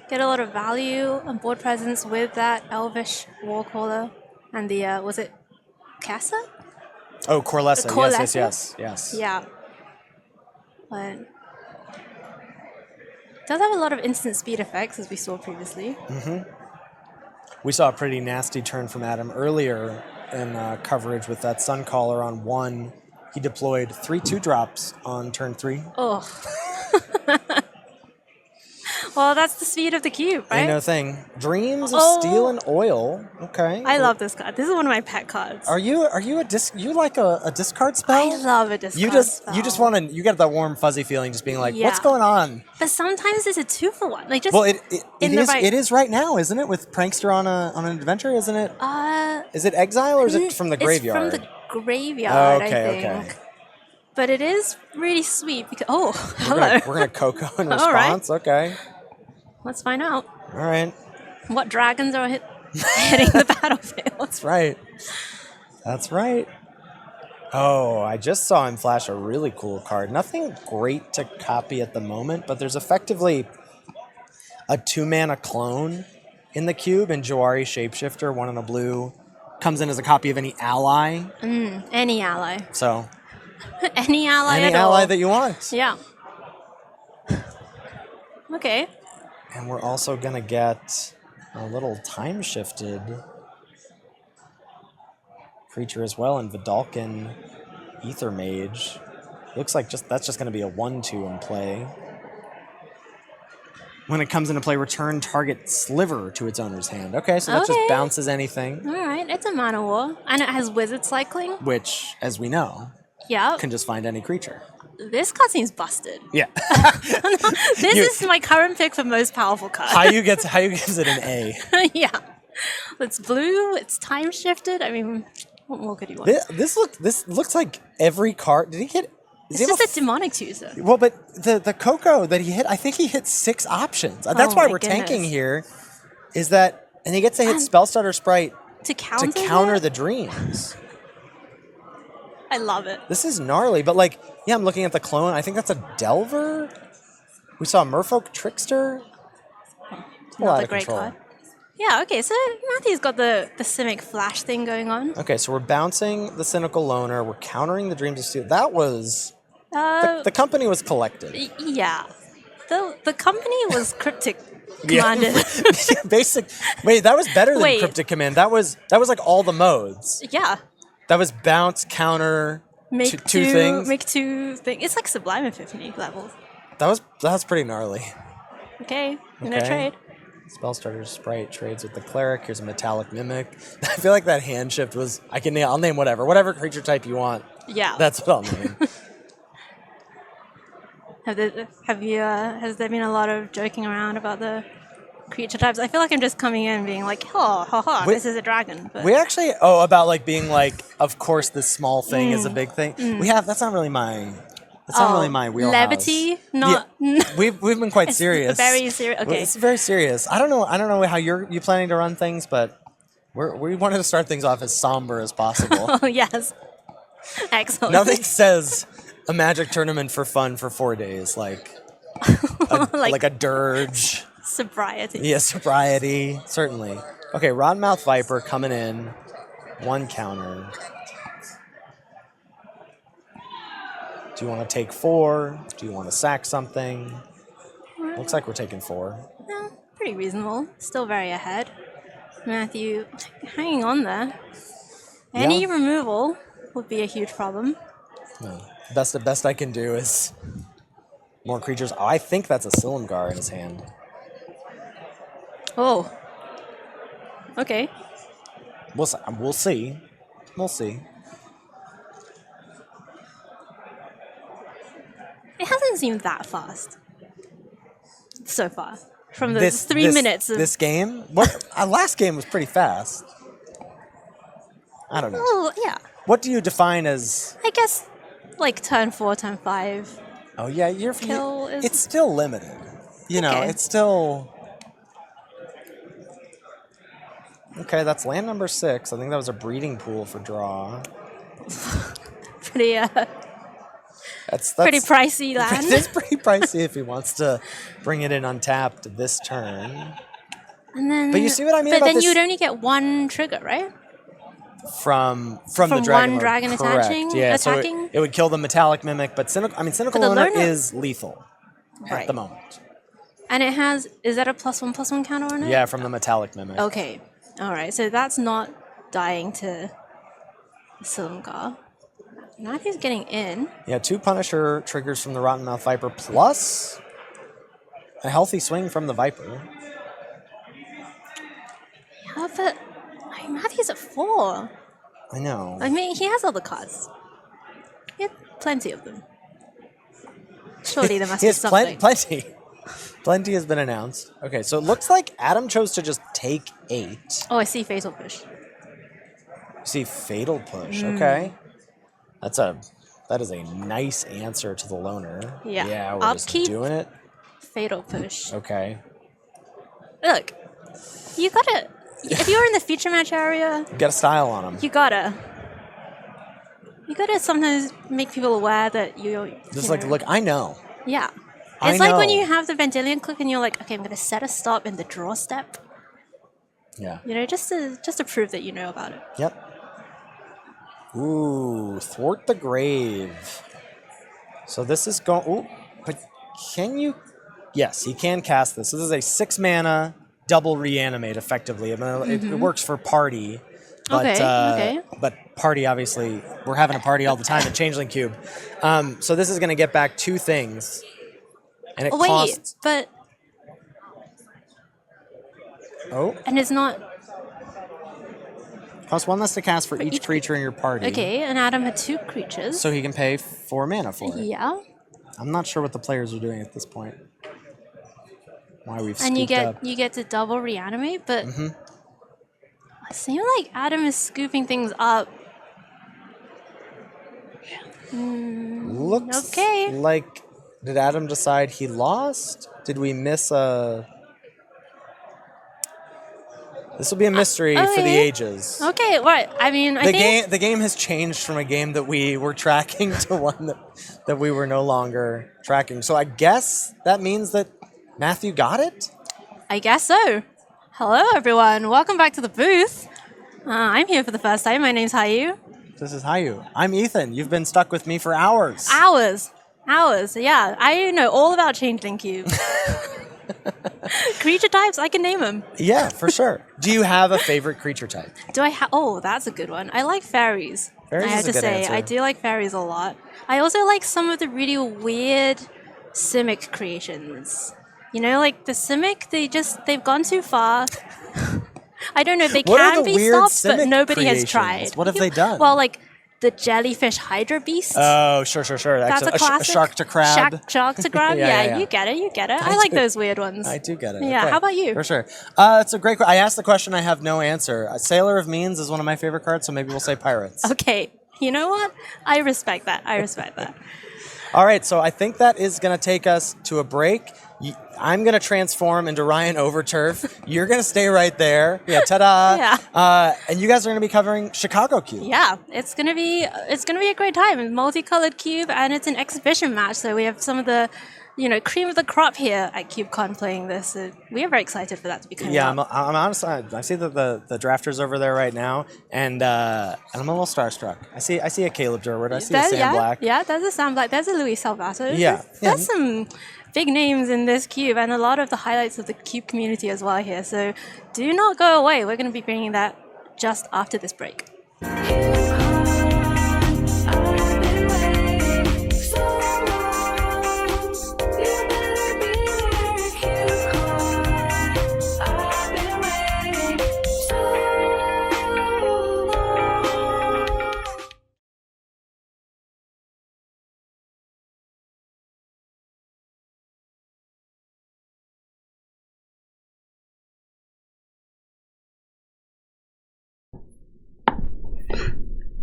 get a lot of value and board presence with that elvish warcaller and the was it Casa? Oh, Corlessa. The Corlessa? Yes. Yeah. But it does have a lot of instant speed effects, as we saw previously. We saw a pretty nasty turn from Adam earlier in coverage with that Suncaller on 1. He deployed 3 2-drops on turn 3. Oh. Well, that's the speed of the cube, right? Ain't no thing. Dreams of Steel and Oil. Okay. I love this card. This is one of my pet cards. Are you a you like a discard spell? I love a discard You just want to, you get that warm fuzzy feeling just being like, Yeah. what's going on? But sometimes it's a 2-for-1. Like just Well, in the right. it is right now, isn't it? With Prankster on an adventure, isn't it? Is it Exile or is it from the graveyard? It's from the graveyard, I think. Okay. But it is really sweet because We're gonna Coco in All right. response. Okay. Let's find out All right. what dragons are hitting the battlefield. That's right. That's right. Oh, I just saw him flash a really cool card. Nothing great to copy at the moment, but there's effectively a 2-mana clone in the cube, and Jawari Shapeshifter, 1 in a blue, comes in as a copy of any ally. Any ally. So Any ally any at all. ally that you want. Yeah. Okay. And we're also gonna get a little time-shifted creature as well in Vidalcan Ether Mage. Looks like that's just gonna be a 1/2 in play. When it comes into play, return target sliver to its owner's hand. Okay, so that just bounces anything. All right. It's a mana war, and it has wizard cycling. Which, as we know, Yeah. can just find any creature. This card seems busted. Yeah. This is my current pick for most powerful card. Hayu gives it an A. Yeah. It's blue. It's time shifted. I mean, what more could you want? This looks like every card. Did he hit? It's just a demonic chooser. Well, but the Coco that he hit, I think he hit 6 options. That's why we're tanking here. Is that, and he gets to hit Spellstutter Sprite to counter the dreams. I love it. This is gnarly, but like, yeah, I'm looking at the clone. I think that's a Delver. We saw Merfolk Trickster. Not a great card. Yeah, okay, so Matthew's got the Simic Flash thing going on. Okay, so we're bouncing the Cynical Loner. We're countering the Dreams of Steel. That was... the company was collected. Yeah. The company was Cryptic Commanded. Wait, that was better than Cryptic Command. That was like all the modes. Yeah. That was bounce, counter, Make two things. Make 2 things. It's like Sublime Epiphany levels. That was pretty gnarly. Okay, I'm gonna trade. Spellstarter Sprite trades with the Cleric. Here's a Metallic Mimic. I feel like that hand shift was... I'll name whatever creature type you want. Yeah. That's what I'll name. Has there been a lot of joking around about the creature types? I feel like I'm just coming in being like, this is a dragon. But We actually... about like being like, of course this small thing is a big thing. That's not really my... That's not really my wheelhouse. Levity? Not... Yeah, we've been quite serious. Very serious. Okay. It's very serious. I don't know how you planning to run things, but we wanted to start things off as somber as possible. Oh, yes. Excellent. Nothing says a Magic tournament for fun for 4 days like a dirge. Sobriety. Yeah, sobriety, certainly. Okay, Rodmouth Viper coming in. 1 counter. Do you want to take 4? Do you want to sack something? Looks like we're taking 4. No, pretty reasonable. Still very ahead. Matthew, hanging on there. Any removal would be a huge problem. The best I can do is more creatures. Oh, I think that's a Silumgar in his hand. Oh. Okay. We'll see. We'll see. It hasn't seemed that fast so far. From the 3 minutes of this game. Last game was pretty fast. I don't know. Oh, yeah. What do you define as? I guess like turn 4, turn 5. Oh yeah, it's still limited. You know, it's still. Okay, that's land number 6. I think that was a breeding pool for draw. Pretty That's pretty pricey land. It's pretty pricey if he wants to bring it in untapped this turn. And then, but you see what I mean? But about then this? you'd only get one trigger, right? From the dragon. One dragon attaching. Yeah, attacking. So it would kill the metallic mimic, but Cynical Loner is lethal at the moment. And it has, is that a +1/+1 counter on it? Yeah, from the metallic mimic. Okay, all right. So that's not dying to Silumgar. Matthew's getting in. Yeah, 2 Punisher triggers from the Rotten Mouth Viper plus a healthy swing from the Viper. Yeah, but Matthew's at 4. I know. I mean, he has all the cards. He had plenty of them. Surely there must be something. Plenty. Plenty has been announced. Okay, so it looks like Adam chose to just take 8. Oh, I see Fatal Push. See Fatal Push. Okay, that is a nice answer to the loner. Yeah. Yeah, we're just Upkeep, doing it. Fatal Push. Okay. Look, you gotta. If you're in the feature match area, Get a style on him. you gotta sometimes make people aware that you're. Just like, look, I know. Yeah. I It's like when know. you have the Vendilion click and you're like, okay, I'm gonna set a stop in the draw step. Yeah. You know, just to prove that you know about it. Yep. Ooh, Thwart the Grave. So this is going. Ooh, but can you? Yes, he can cast this. This is a 6 mana double reanimate. Effectively, I mean, it works for party. But, okay. But party, obviously, we're having a party all the time at Changeling Cube. So this is going to get back 2 things, and it costs. But and it's not. Costs 1 less to cast for each creature in your party. Okay, and Adam had 2 creatures. So he can pay 4 mana for it. Yeah. I'm not sure what the players are doing at this point. Why we've And you scooped get to double reanimate, but Mhm. it seems like Adam is scooping things up. Looks okay. like, did Adam decide he lost? Did we miss a... This will be a mystery for the ages. Okay, right. I mean, I think The game has changed from a game that we were tracking to one that we were no longer tracking. So I guess that means that Matthew got it? I guess so. Hello, everyone. Welcome back to the booth. I'm here for the first time. My name's Hayu. This is Hayu. I'm Ethan. You've been stuck with me for hours. Hours. Yeah, I know all about Changeling Cube. Creature types, I can name them. Yeah, for sure. Do you have a favorite creature type? Do I have? Oh, that's a good one. I like fairies. Fairies I have is a to good say, answer. I do like fairies a lot. I also like some of the really weird Simic creations. You know, like the Simic, they've gone too far. I don't know if they What are can the be weird stopped, but Simic nobody has creations? tried. What have they done? Well, like the jellyfish Hydra beast. Oh, sure. That's a classic. Shark to crab. Shark to crab. Yeah. You get it. I like those weird ones. I do get it. Yeah. Okay. How about you? For sure. It's a great question. I asked the question. I have no answer. Sailor of Means is one of my favorite cards, so maybe we'll say pirates. Okay. You know what? I respect that. All right, so I think that is going to take us to a break. I'm going to transform into Ryan Overturf. You're going to stay right there. Yeah, ta-da. Yeah. And you guys are going to be covering Chicago Cube. Yeah, it's gonna be a great time. It's multicolored cube, and it's an exhibition match. So we have some of the, cream of the crop here at CubeCon playing this. So we are very excited for that to be coming Yeah, up. I'm honestly, I see the drafters over there right now, and I'm a little starstruck. I see a Caleb Durwood. I see a Sam Black. Yeah, there's a Sam Black. There's a Luis Salvato. Yeah. There's some big names in this cube, and a lot of the highlights of the cube community as well here. So do not go away. We're going to be bringing that just after this break.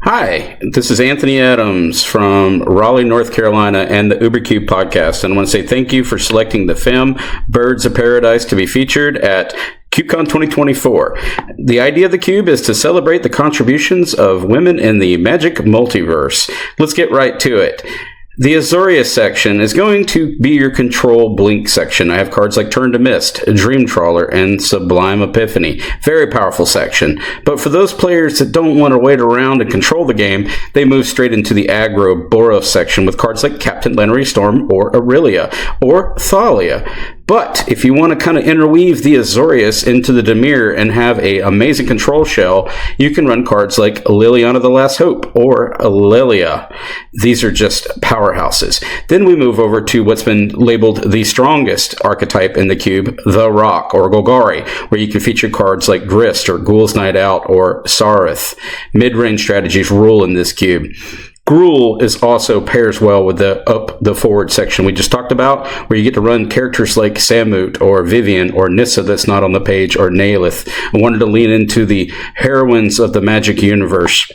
Hi, this is Anthony Adams from Raleigh, North Carolina, and the UberCube podcast. And I want to say thank you for selecting the film Birds of Paradise to be featured at CubeCon 2024. The idea of the Cube is to celebrate the contributions of women in the magic multiverse. Let's get right to it. The Azorius section is going to be your control blink section. I have cards like Turn to Mist, Dream Trawler, and Sublime Epiphany. Very powerful section. But for those players that don't want to wait around and control the game, they move straight into the aggro Boros section with cards like Captain Lenary Storm or Aurelia or Thalia. But if you want to kind of interweave the Azorius into the Dimir and have a amazing control shell, you can run cards like Liliana the Last Hope or Lilia. These are just powerhouses. Then we move over to what's been labeled the strongest archetype in the cube, the Rock or Golgari, where you can feature cards like Grist or Ghoul's Night Out or Sarith. Mid-range strategies rule in this cube. Gruul is also pairs well with the forward section we just talked about, where you get to run characters like Samut or Vivian or Nissa that's not on the page or Naelith. I wanted to lean into the heroines of the Magic universe.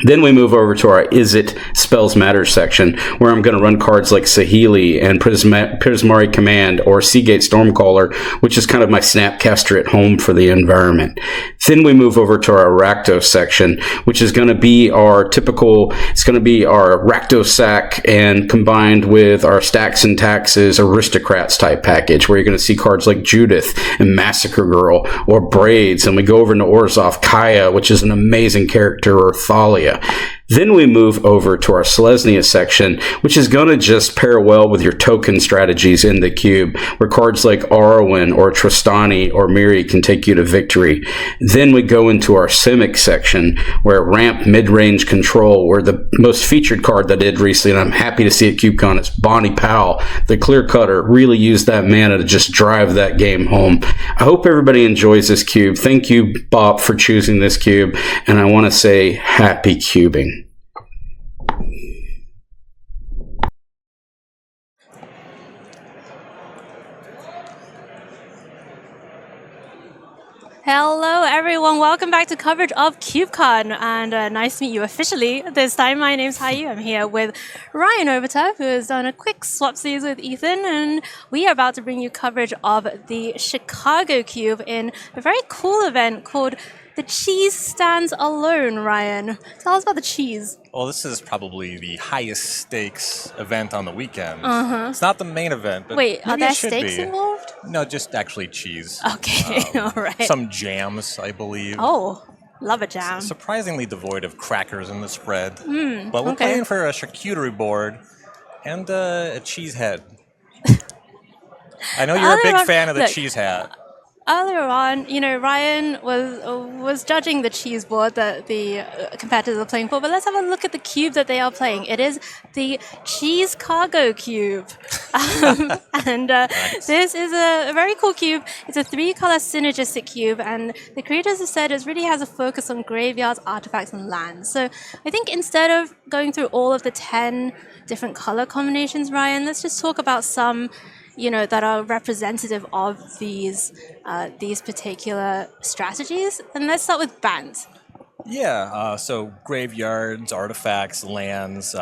Then we move over to our Is It Spells Matter section, where I'm going to run cards like Sahili and Prismari Command or Seagate Stormcaller, which is kind of my Snapcaster at home for the environment. Then we move over to our Rakdos section, which is going to be our it's going to be our Rakdos sack and combined with our Stacks and Taxes Aristocrats type package, where you're going to see cards like Judith and Massacre Girl or Braids. And we go over to Orzhov Kaya, which is an amazing character, or Thalia. Then we move over to our Selesnya section, which is going to just pair well with your token strategies in the cube, where cards like Arwen or Tristani or Miri can take you to victory. Then we go into our Simic section, where ramp mid-range control, where the most featured card that I did recently, and I'm happy to see at CubeCon, is Bonnie Powell, the clear cutter. Really used that mana to just drive that game home. I hope everybody enjoys this cube. Thank you, Bob, for choosing this cube, and I want to say happy cubing. Hello, everyone. Welcome back to coverage of CubeCon, and nice to meet you officially. This time, my name's Hayu. I'm here with Ryan Overturf, who has done a quick swapsies with Ethan, and we are about to bring you coverage of the Chicago Cube in a very cool event called The Cheese Stands Alone. Ryan, tell us about the cheese. Well, this is probably the highest stakes event on the weekend. Uh-huh. It's not the main event, but wait, are maybe there it should steaks be. involved? No, just actually cheese. Okay, all right. Some jams, I believe. Oh, love a jam. Surprisingly devoid of crackers in the spread. Mm, but we're okay. playing for a charcuterie board and a cheese head. I know you're a big fan of the cheese hat. Earlier on, Ryan was judging the cheese board that the competitors are playing for, but let's have a look at the cube that they are playing. It is the Cheese Cargo Cube. And this is a very cool cube. It's a 3-color synergistic cube, and the creators have said it really has a focus on graveyards, artifacts, and lands. So I think instead of going through all of the 10 different color combinations, Ryan, let's just talk about some that are representative of these particular strategies. And let's start with Bant. Yeah, so graveyards, artifacts, lands,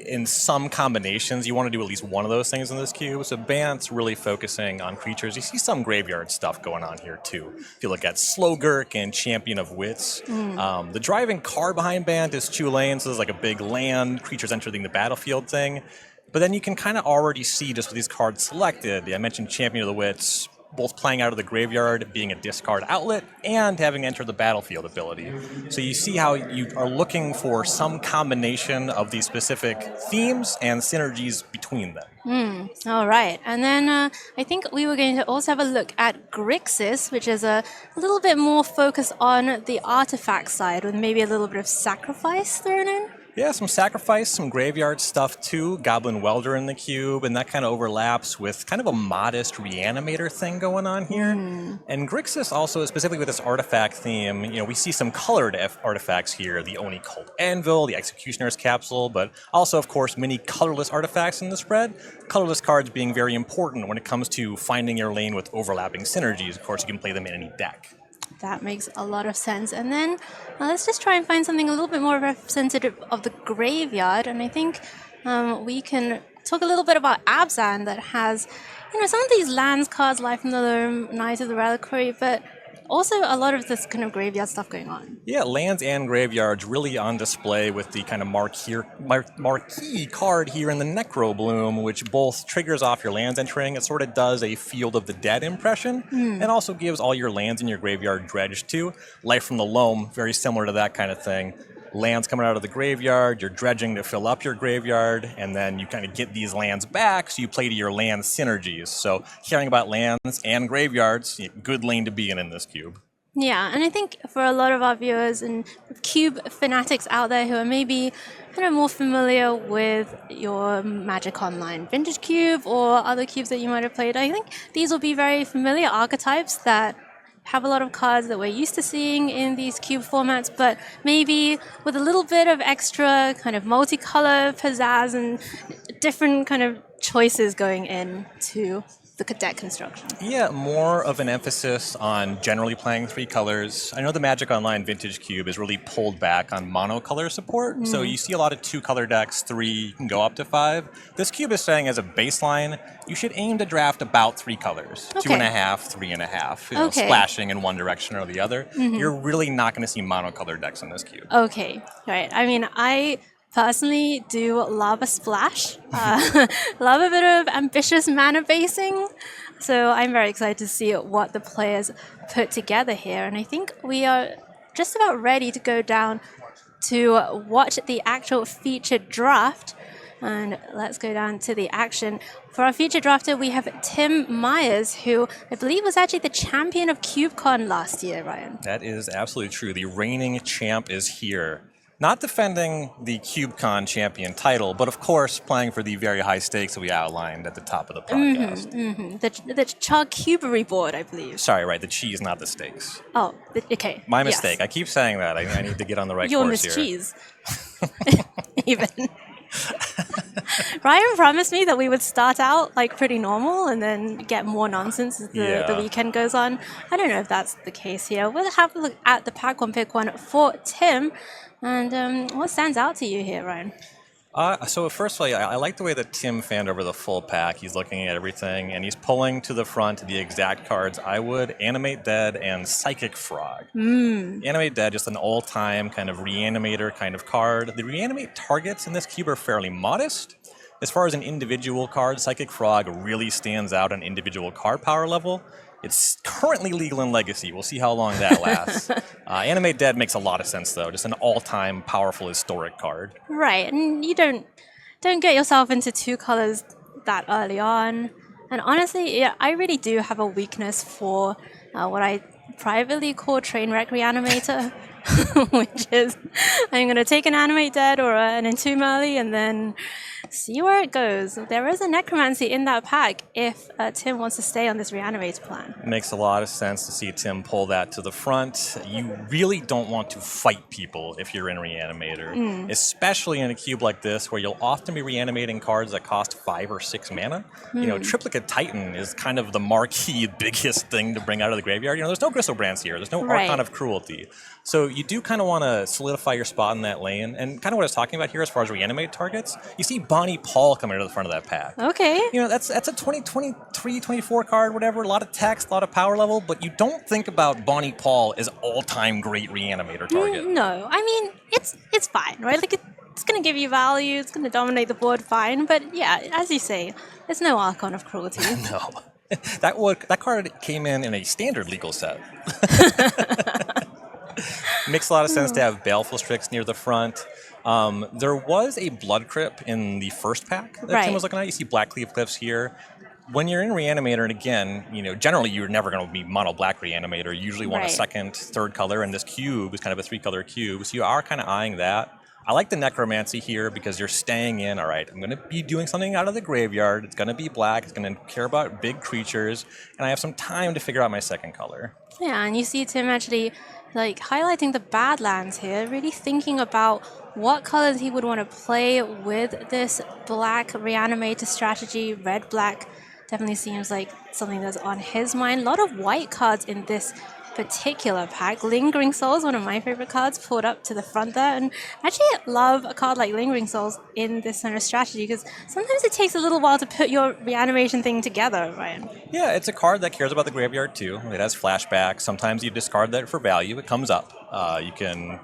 in some combinations, you want to do at least one of those things in this cube. So Bant's really focusing on creatures. You see some graveyard stuff going on here too. If you look at Slogurk and Champion of Wits. The driving card behind Bant is Chulain, so there's like a big land, creatures entering the battlefield thing. But then you can kind of already see just with these cards selected. I mentioned Champion of the Wits, both playing out of the graveyard, being a discard outlet, and having entered the battlefield ability. So you see how you are looking for some combination of these specific themes and synergies between them. All right. And then I think we were going to also have a look at Grixis, which is a little bit more focused on the artifact side, with maybe a little bit of sacrifice thrown in. Yeah, some sacrifice, some graveyard stuff too. Goblin Welder in the cube, and that kind of overlaps with kind of a modest reanimator thing going on here. And Grixis also, specifically with this artifact theme, we see some colored artifacts here. The Oni Cult Anvil, the Executioner's Capsule, but also, of course, many colorless artifacts in the spread. Colorless cards being very important when it comes to finding your lane with overlapping synergies. Of course, you can play them in any deck. That makes a lot of sense. And then let's just try and find something a little bit more representative of the graveyard. And I think we can talk a little bit about Abzan, that has, some of these lands cards, Life from the Loam, Knight of the Reliquary, but also a lot of this kind of graveyard stuff going on. Yeah, lands and graveyards really on display with the kind of marquee card here in the Necro Bloom, which both triggers off your lands entering. It sort of does a Field of the Dead impression, and also gives all your lands in your graveyard dredged too. Life from the Loam, very similar to that kind of thing. Lands coming out of the graveyard, you're dredging to fill up your graveyard, and then you kind of get these lands back, so you play to your land synergies. So caring about lands and graveyards, good lane to be in this cube. Yeah, and I think for a lot of our viewers and cube fanatics out there who are maybe kind of more familiar with your Magic Online Vintage Cube or other cubes that you might have played, I think these will be very familiar archetypes that have a lot of cards that we're used to seeing in these cube formats, but maybe with a little bit of extra kind of multicolor pizzazz and different kind of choices going into the deck construction. Yeah, more of an emphasis on generally playing 3 colors. I know the Magic Online Vintage Cube is really pulled back on monocolor support, so you see a lot of 2-color decks, 3, you can go up to 5. This cube is saying as a baseline, you should aim to draft about 3 colors, 2.5, 3.5, splashing in one direction or the other. You're really not going to see monocolor decks in this cube. Okay, right. I mean, I personally do love a splash, love a bit of ambitious mana basing, so I'm very excited to see what the players put together here, and I think we are just about ready to go down to watch the actual featured draft. And let's go down to the action. For our featured drafter, we have Tim Myers, who I believe was actually the champion of CubeCon last year, Ryan. That is absolutely true. The reigning champ is here. Not defending the CubeCon champion title, but of course playing for the very high stakes that we outlined at the top of the podcast. The charcuterie board, I believe. Sorry, right, the cheese, not the stakes. Oh, okay. My mistake. I keep saying that. I need to get on the right You'll course miss here. cheese. Even. Ryan promised me that we would start out like pretty normal and then get more nonsense as the weekend goes on. I don't know if that's the case here. We'll have a look at the pack one, pick one for Tim. And what stands out to you here, Ryan? So first of all, I like the way that Tim fanned over the full pack. He's looking at everything, and he's pulling to the front the exact cards I would. Animate Dead and Psychic Frog. Animate Dead, just an all-time kind of reanimator kind of card. The reanimate targets in this cube are fairly modest. As far as an individual card, Psychic Frog really stands out on individual card power level. It's currently legal in Legacy. We'll see how long that lasts. Animate Dead makes a lot of sense, though. Just an all-time powerful historic card. Right, and you don't get yourself into 2 colors that early on. And honestly, yeah, I really do have a weakness for what I privately call Trainwreck Reanimator, which is I'm going to take an Animate Dead or an Entomb early and then see where it goes. There is a Necromancy in that pack if Tim wants to stay on this Reanimator plan. It makes a lot of sense to see Tim pull that to the front. You really don't want to fight people if you're in Reanimator, especially in a cube like this where you'll often be reanimating cards that cost 5 or 6 mana. You know, Triplicate Titan is kind of the marquee biggest thing to bring out of the graveyard. You know, there's no Gristlebrand's here. There's no Archon of Cruelty. So you do kind of want to solidify your spot in that lane. And kind of what I was talking about here as far as reanimate targets, you see Bonnie Paul coming to the front of that pack. Okay. You know, that's a 2023, 24 card, whatever, a lot of text, a lot of power level, but you don't think about Bonnie Paul as all-time great reanimator target. No, I mean, it's fine, right? Like, it's going to give you value, it's going to dominate the board fine, but yeah, as you say, there's no Archon of Cruelty. No. That card came in a standard legal set. Makes a lot of sense to have Baleful Strix near the front. There was a Blood Crypt in the first pack that Tim was looking at. You see Black Cleave Cliffs here. When you're in Reanimator, and again, you know, generally you're never going to be mono black Reanimator. You usually want a second, third color, and this cube is kind of a 3-color cube, so you are kind of eyeing that. I like the Necromancy here because you're staying in, all right, I'm going to be doing something out of the graveyard. It's going to be black. It's going to care about big creatures, and I have some time to figure out my second color. Yeah, and you see Tim actually like highlighting the Badlands here, really thinking about what colors he would want to play with this black Reanimator strategy. Red-black definitely seems like something that's on his mind. A lot of white cards in this particular pack. Lingering Souls, one of my favorite cards, pulled up to the front there. And I actually love a card like Lingering Souls in this kind of strategy because sometimes it takes a little while to put your reanimation thing together, Ryan. Yeah, it's a card that cares about the graveyard too. It has flashback. Sometimes you discard that for value. It comes up. You can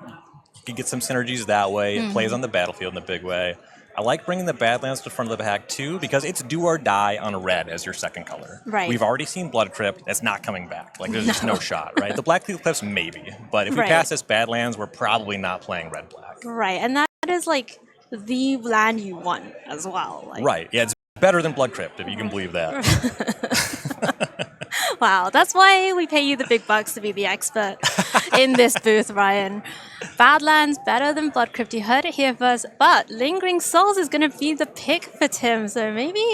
get some synergies that way. It plays on the battlefield in a big way. I like bringing the Badlands to the front of the pack too because it's do or die on red as your second color. Right. We've already seen Blood Crypt. That's not coming back. Like there's just no shot, right? The Black Cliffs maybe, but if we pass this Badlands, we're probably not playing red-black. Right, and that is like the land you want as well. Like. Right. Yeah, it's better than Blood Crypt if you can believe that. Wow, that's why we pay you the big bucks to be the expert in this booth, Ryan. Badlands better than Blood Crypt. You heard it here first. But Lingering Souls is going to be the pick for Tim. So maybe,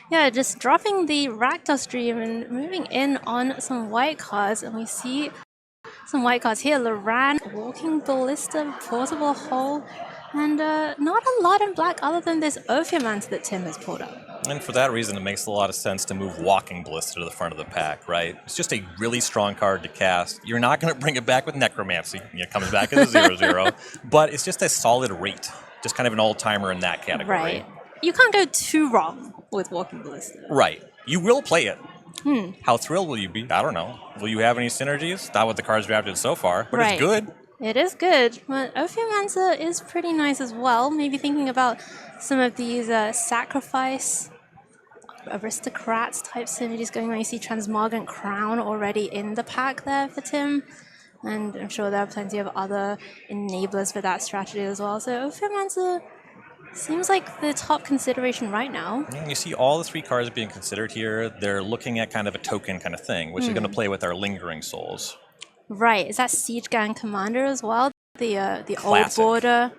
yeah, just dropping the Rakdos Stream and moving in on some white cards. And we see some white cards here. Loran, Walking Ballista, Portable Hole. And not a lot in black other than this Ophiomancer that Tim has pulled up. And for that reason, it makes a lot of sense to move Walking Ballista to the front of the pack, right? It's just a really strong card to cast. You're not going to bring it back with Necromancy. It comes back as a 0/0. But it's just a solid rate. Just kind of an all-timer in that category. Right. You can't go too wrong with Walking Ballista. Right. You will play it. How thrilled will you be? I don't know. Will you have any synergies? Not with the cards drafted so far, but it's good. It is good, but Ophiomancer is pretty nice as well. Maybe thinking about some of these sacrifice aristocrats type synergies going on. You see Transmogrant Crown already in the pack there for Tim, and I'm sure there are plenty of other enablers for that strategy as well. So Ophiomancer seems like the top consideration right now. And you see all the three cards being considered here. They're looking at kind of a token kind of thing, which is going to play with our Lingering Souls. Right, is that Siege Gang Commander as well? The old border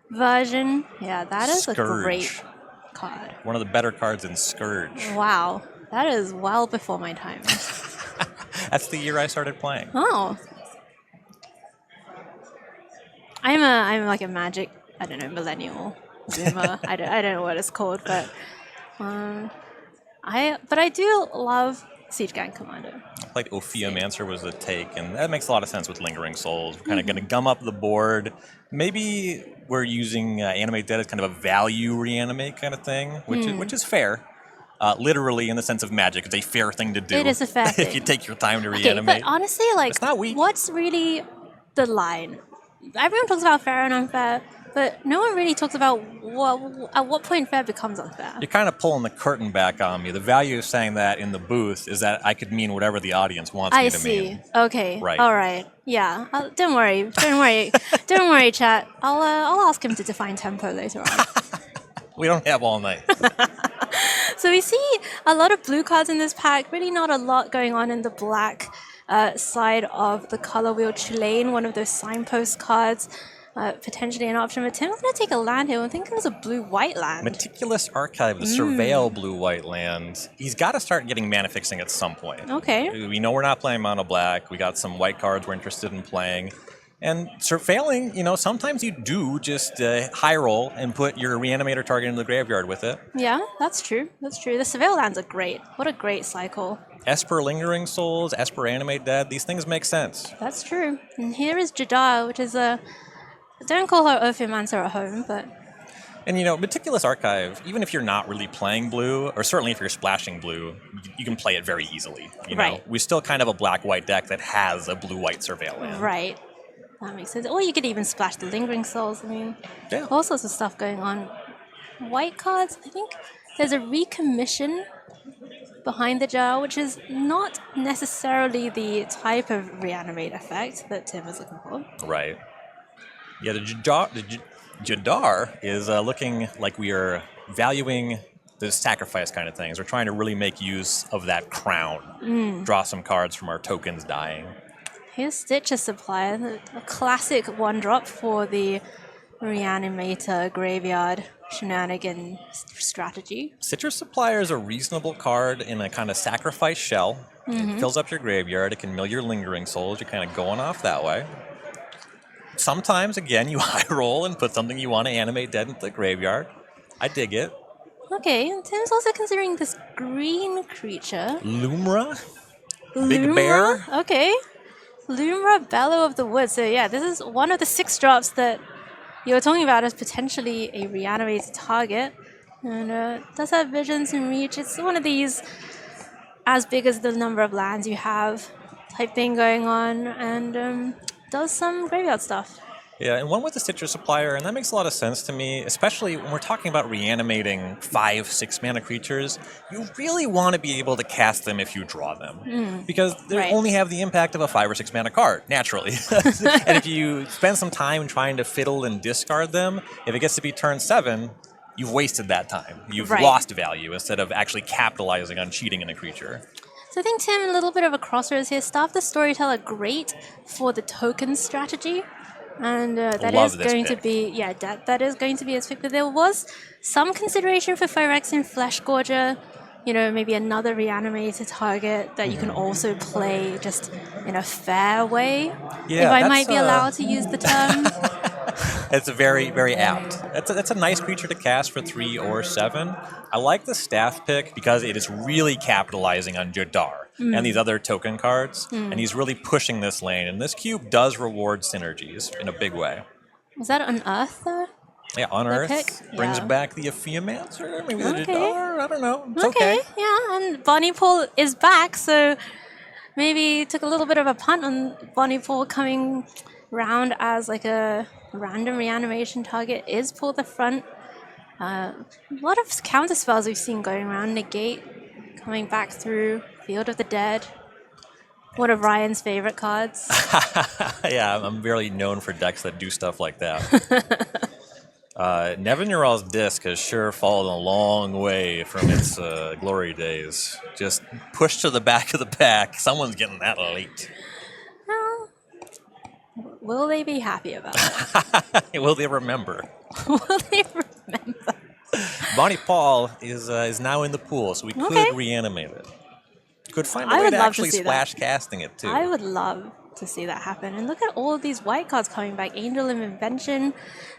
version? Yeah, that is Scourge. A great card. One of the better cards in Scourge. Wow, that is well before my time. That's the year I started playing. Oh. I'm like a Magic, I don't know, millennial zoomer. I don't know what it's called, but I do love Siege Gang Commander. Like Ophiomancer was the take, and that makes a lot of sense with Lingering Souls. We're kind of going to gum up the board. Maybe we're using Animate Dead as kind of a value reanimate kind of thing, which is fair. Literally, in the sense of Magic, it's a fair thing to do. It is a fair thing. If you take your time to reanimate. But honestly, like, it's not weak. What's really the line? Everyone talks about fair and unfair, but no one really talks about at what point fair becomes unfair. You're kind of pulling the curtain back on me. The value of saying that in the booth is that I could mean whatever the audience wants me to mean. I see. Okay. Right. All right. Yeah. Don't worry. Don't worry. Don't worry, chat. I'll ask him to define tempo later on. We don't have all night. So we see a lot of blue cards in this pack. Really not a lot going on in the black side of the color wheel. Chilean, one of those signpost cards. Potentially an option, but Tim's going to take a land here. I think it was a blue-white land. Meticulous Archive, the Surveil blue-white land. He's got to start getting mana fixing at some point. Okay. We know we're not playing mono black. We got some white cards we're interested in playing. And surveiling, sometimes you do just high roll and put your reanimator target in the graveyard with it. Yeah, that's true. That's true. The Surveil lands are great. What a great cycle. Esper Lingering Souls, Esper Animate Dead, these things make sense. That's true. And here is Jadar, which is a... Don't call her Ophiomancer at home, but... And Meticulous Archive, even if you're not really playing blue, or certainly if you're splashing blue, you can play it very easily. Right. We still kind of a black-white deck that has a blue-white Surveil land. Right. That makes sense. Or you could even splash the Lingering Souls. I mean, all sorts of stuff going on. White cards, I think there's a recommission behind the jar, which is not necessarily the type of reanimate effect that Tim is looking for. Right. Yeah, the Jadar is looking like we are valuing the sacrifice kind of things. We're trying to really make use of that crown. Draw some cards from our tokens dying. Here's Stitcher Supply, a classic one-drop for the Reanimator graveyard shenanigan strategy. Citrus Supplier is a reasonable card in a kind of sacrifice shell. It fills up your graveyard. It can mill your Lingering Souls. You're kind of going off that way. Sometimes, again, you high roll and put something you want to animate dead into the graveyard. I dig it. Okay, and Tim's also considering this green creature. Lumra? Big bear? Okay. Lumra, Bellow of the Woods. So yeah, this is one of the 6 drops that you were talking about as potentially a reanimated target. And does have visions and reach. It's one of these as big as the number of lands you have type thing going on, and does some graveyard stuff. Yeah, and one with the citrus supplier, and that makes a lot of sense to me, especially when we're talking about reanimating 5-6 mana creatures. You really want to be able to cast them if you draw them, because they only have the impact of a 5 or 6 mana card, naturally. And if you spend some time trying to fiddle and discard them, if it gets to be turn 7, you've wasted that time. You've lost value instead of actually capitalizing on cheating in a creature. So I think, Tim, a little bit of a crossroads here. Staff the Storyteller, great for the token strategy. And that is going to be, that is going to be his pick. But there was some consideration for Phyrexian Flesh Gorger, maybe another reanimated target that you can also play just in a fair way. Yeah, if I might be allowed to use the term. It's very, very apt. That's a nice creature to cast for 3 or 7. I like the staff pick because it is really capitalizing on Jadar and these other token cards, and he's really pushing this lane. And this cube does reward synergies in a big way. Was that Unearth, though? Yeah, Unearth brings back the Epheomancer, maybe the Jadar, I don't know. It's okay. Yeah, and Bonnie Pool is back, so maybe took a little bit of a punt on Bonnie Pool coming round as like a random reanimation target. Is Pull the front. A lot of counter spells we've seen going around. Negate coming back through. Field of the Dead. One of Ryan's favorite cards. Yeah, I'm really known for decks that do stuff like that. Nevinyrral's Disc has sure fallen a long way from its glory days. Just pushed to the back of the pack. Someone's getting that late. Well, will they be happy about it? Will they remember? Will they remember? Bonnie Paul is now in the pool, so we could reanimate it. Could find a way to actually splash casting it, too. I would love to see that happen. And look at all of these white cards coming back. Angel of Invention.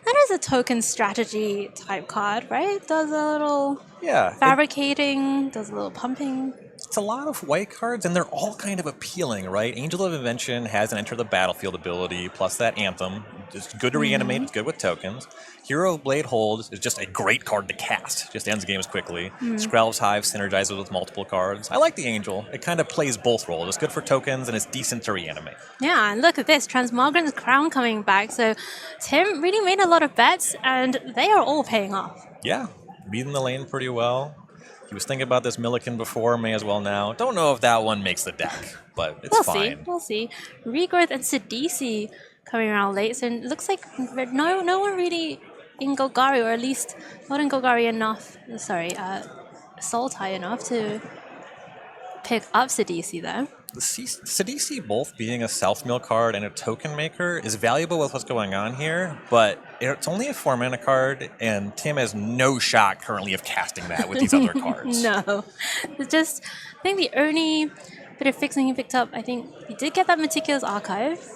That is a token strategy type card, right? Does a little fabricating, does a little pumping. It's a lot of white cards, and they're all kind of appealing, right? Angel of Invention has an Enter the Battlefield ability, plus that Anthem. It's good to reanimate, it's good with tokens. Hero of Blade Hold is just a great card to cast. Just ends games quickly. Skrelv's Hive synergizes with multiple cards. I like the Angel. It kind of plays both roles. It's good for tokens, and it's decent to reanimate. Yeah, and look at this. Transmogran's Crown coming back. So Tim really made a lot of bets, and they are all paying off. Yeah, reading the lane pretty well. He was thinking about this Milliken before, may as well now. Don't know if that one makes the deck, but it's fine. We'll see. Regrowth and Sidisi coming around late. So it looks like no one really in Golgari, or at least not in Golgari enough. Sorry, Sultai enough to pick up Sidisi there. Sidisi, both being a self-mill card and a token maker, is valuable with what's going on here, but it's only a 4-mana card, and Tim has no shot currently of casting that with these other cards. No. It's just, I think the only bit of fixing he picked up, I think he did get that Meticulous Archive.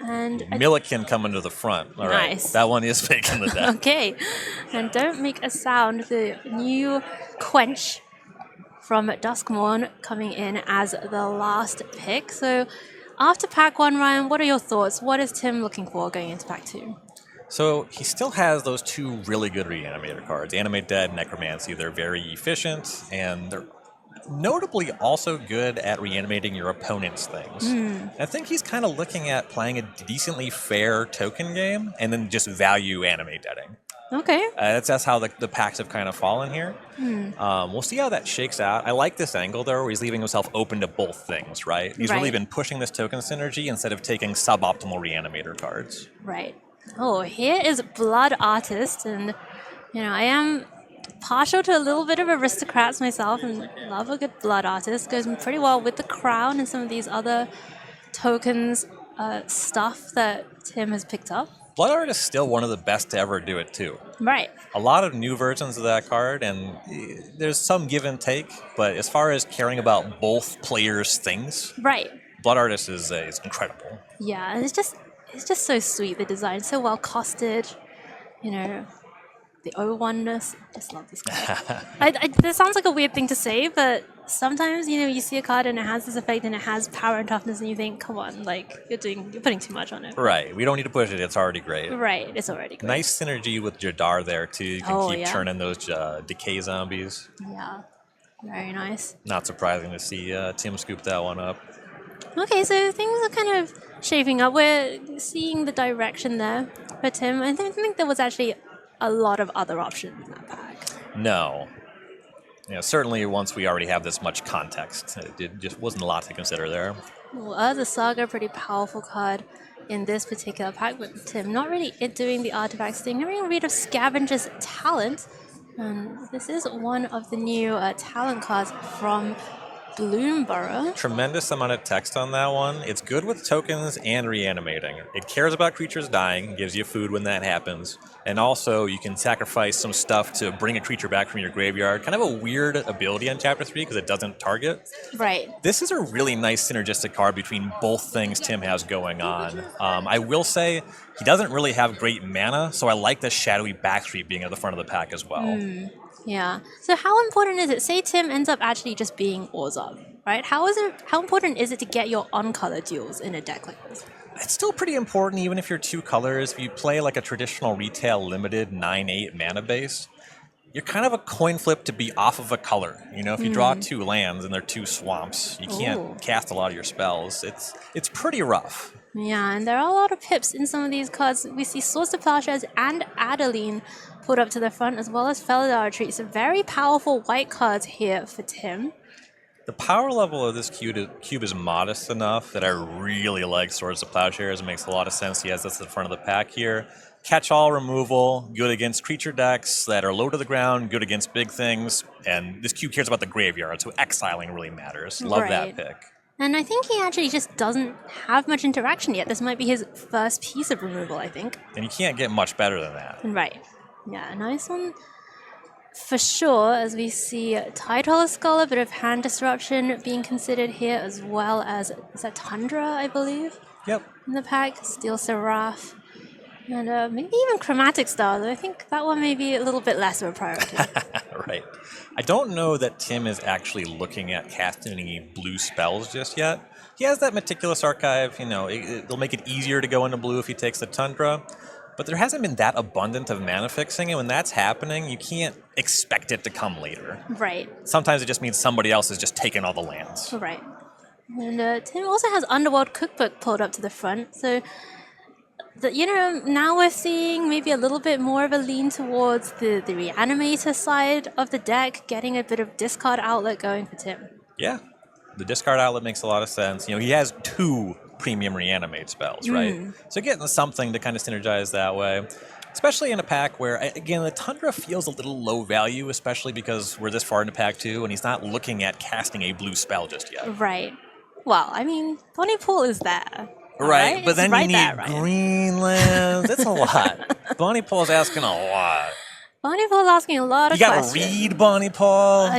And Milliken coming to the front. All right. Nice. That one is making the deck. Okay. And Don't Make a Sound, the new Quench from Duskmourn coming in as the last pick. So after pack 1, Ryan, what are your thoughts? What is Tim looking for going into pack 2? So he still has those 2 really good reanimator cards, Animate Dead, Necromancy. They're very efficient, and they're notably also good at reanimating your opponent's things. I think he's kind of looking at playing a decently fair token game and then just value Animate Deading. Okay. That's how the packs have kind of fallen here. We'll see how that shakes out. I like this angle, though, where he's leaving himself open to both things, right? He's really been pushing this token synergy instead of taking suboptimal reanimator cards. Right. Oh, here is Blood Artist, and, I am partial to a little bit of Aristocrats myself and love a good Blood Artist. Goes pretty well with the Crown and some of these other tokens stuff that Tim has picked up. Blood Art is still one of the best to ever do it, too. Right. A lot of new versions of that card, and there's some give and take, but as far as caring about both players' things, Blood Artist is incredible. Yeah, and it's just so sweet, the design, so well costed, the O1-ness. Just love this card. This sounds like a weird thing to say, but sometimes, you see a card and it has this effect and it has power and toughness and you think, come on, like, you're putting too much on it. Right. We don't need to push it. It's already great. Right. It's already great. Nice synergy with Jadar there, too. You can keep yeah. churning those decay zombies. Yeah. Very nice. Not surprising to see Tim scoop that one up. Okay, so things are kind of shaping up. We're seeing the direction there for Tim. I don't think there was actually a lot of other options in that pack. No. Certainly once we already have this much context, it just wasn't a lot to consider there. Well, the Saga, pretty powerful card in this particular pack, but Tim not really doing the artifacts thing. Getting rid of Scavenger's Talent. And this is one of the new talent cards from Bloomborough. Tremendous amount of text on that one. It's good with tokens and reanimating. It cares about creatures dying, gives you food when that happens, and also you can sacrifice some stuff to bring a creature back from your graveyard. Kind of a weird ability on Chapter 3 because it doesn't target. Right. This is a really nice synergistic card between both things Tim has going on. I will say he doesn't really have great mana, so I like the shadowy backstreet being at the front of the pack as well. Yeah. So how important is it? Say Tim ends up actually just being Orzhov, right? How important is it to get your on-color duels in a deck like this? It's still pretty important even if you're 2 colors. If you play like a traditional retail limited 9/8 mana base, you're kind of a coin flip to be off of a color. If you draw 2 lands and they're 2 swamps, you can't cast a lot of your spells. It's pretty rough. Yeah, and there are a lot of pips in some of these cards. We see Swords to Plowshares and Adeline put up to the front, as well as Felidar Retreat. So very powerful white cards here for Tim. The power level of this cube is modest enough that I really like Swords to Plowshares. It makes a lot of sense. He has this at the front of the pack here. Catch-all removal, good against creature decks that are low to the ground, good against big things, and this cube cares about the graveyard, so exiling really matters. Love that pick. And I think he actually just doesn't have much interaction yet. This might be his first piece of removal, I think. And you can't get much better than that. Right. Yeah, nice one for sure, as we see Tidehollow Skull, a bit of hand disruption being considered here, as well as, is that Tundra, I believe? Yep. In the pack, Steel Seraph, and maybe even Chromatic Star, though I think that one may be a little bit less of a priority. Right. I don't know that Tim is actually looking at casting any blue spells just yet. He has that Meticulous Archive, it'll make it easier to go into blue if he takes the Tundra. But there hasn't been that abundant of mana fixing, and when that's happening, you can't expect it to come later. Right. Sometimes it just means somebody else has just taken all the lands. Right. And Tim also has Underworld Cookbook pulled up to the front, so now we're seeing maybe a little bit more of a lean towards the Reanimator side of the deck, getting a bit of discard outlet going for Tim. Yeah, the discard outlet makes a lot of sense. He has 2 premium reanimate spells, right? So getting something to kind of synergize that way, especially in a pack where, again, the Tundra feels a little low value, especially because we're this far into pack 2 and he's not looking at casting a blue spell just yet. Right. Well, I mean, Bonnie Pool is there. Right, but then you need there, green lands. That's a lot. Bonnie Paul's asking a lot. Bonnie Paul's asking a lot of questions. You gotta read Bonnie Paul.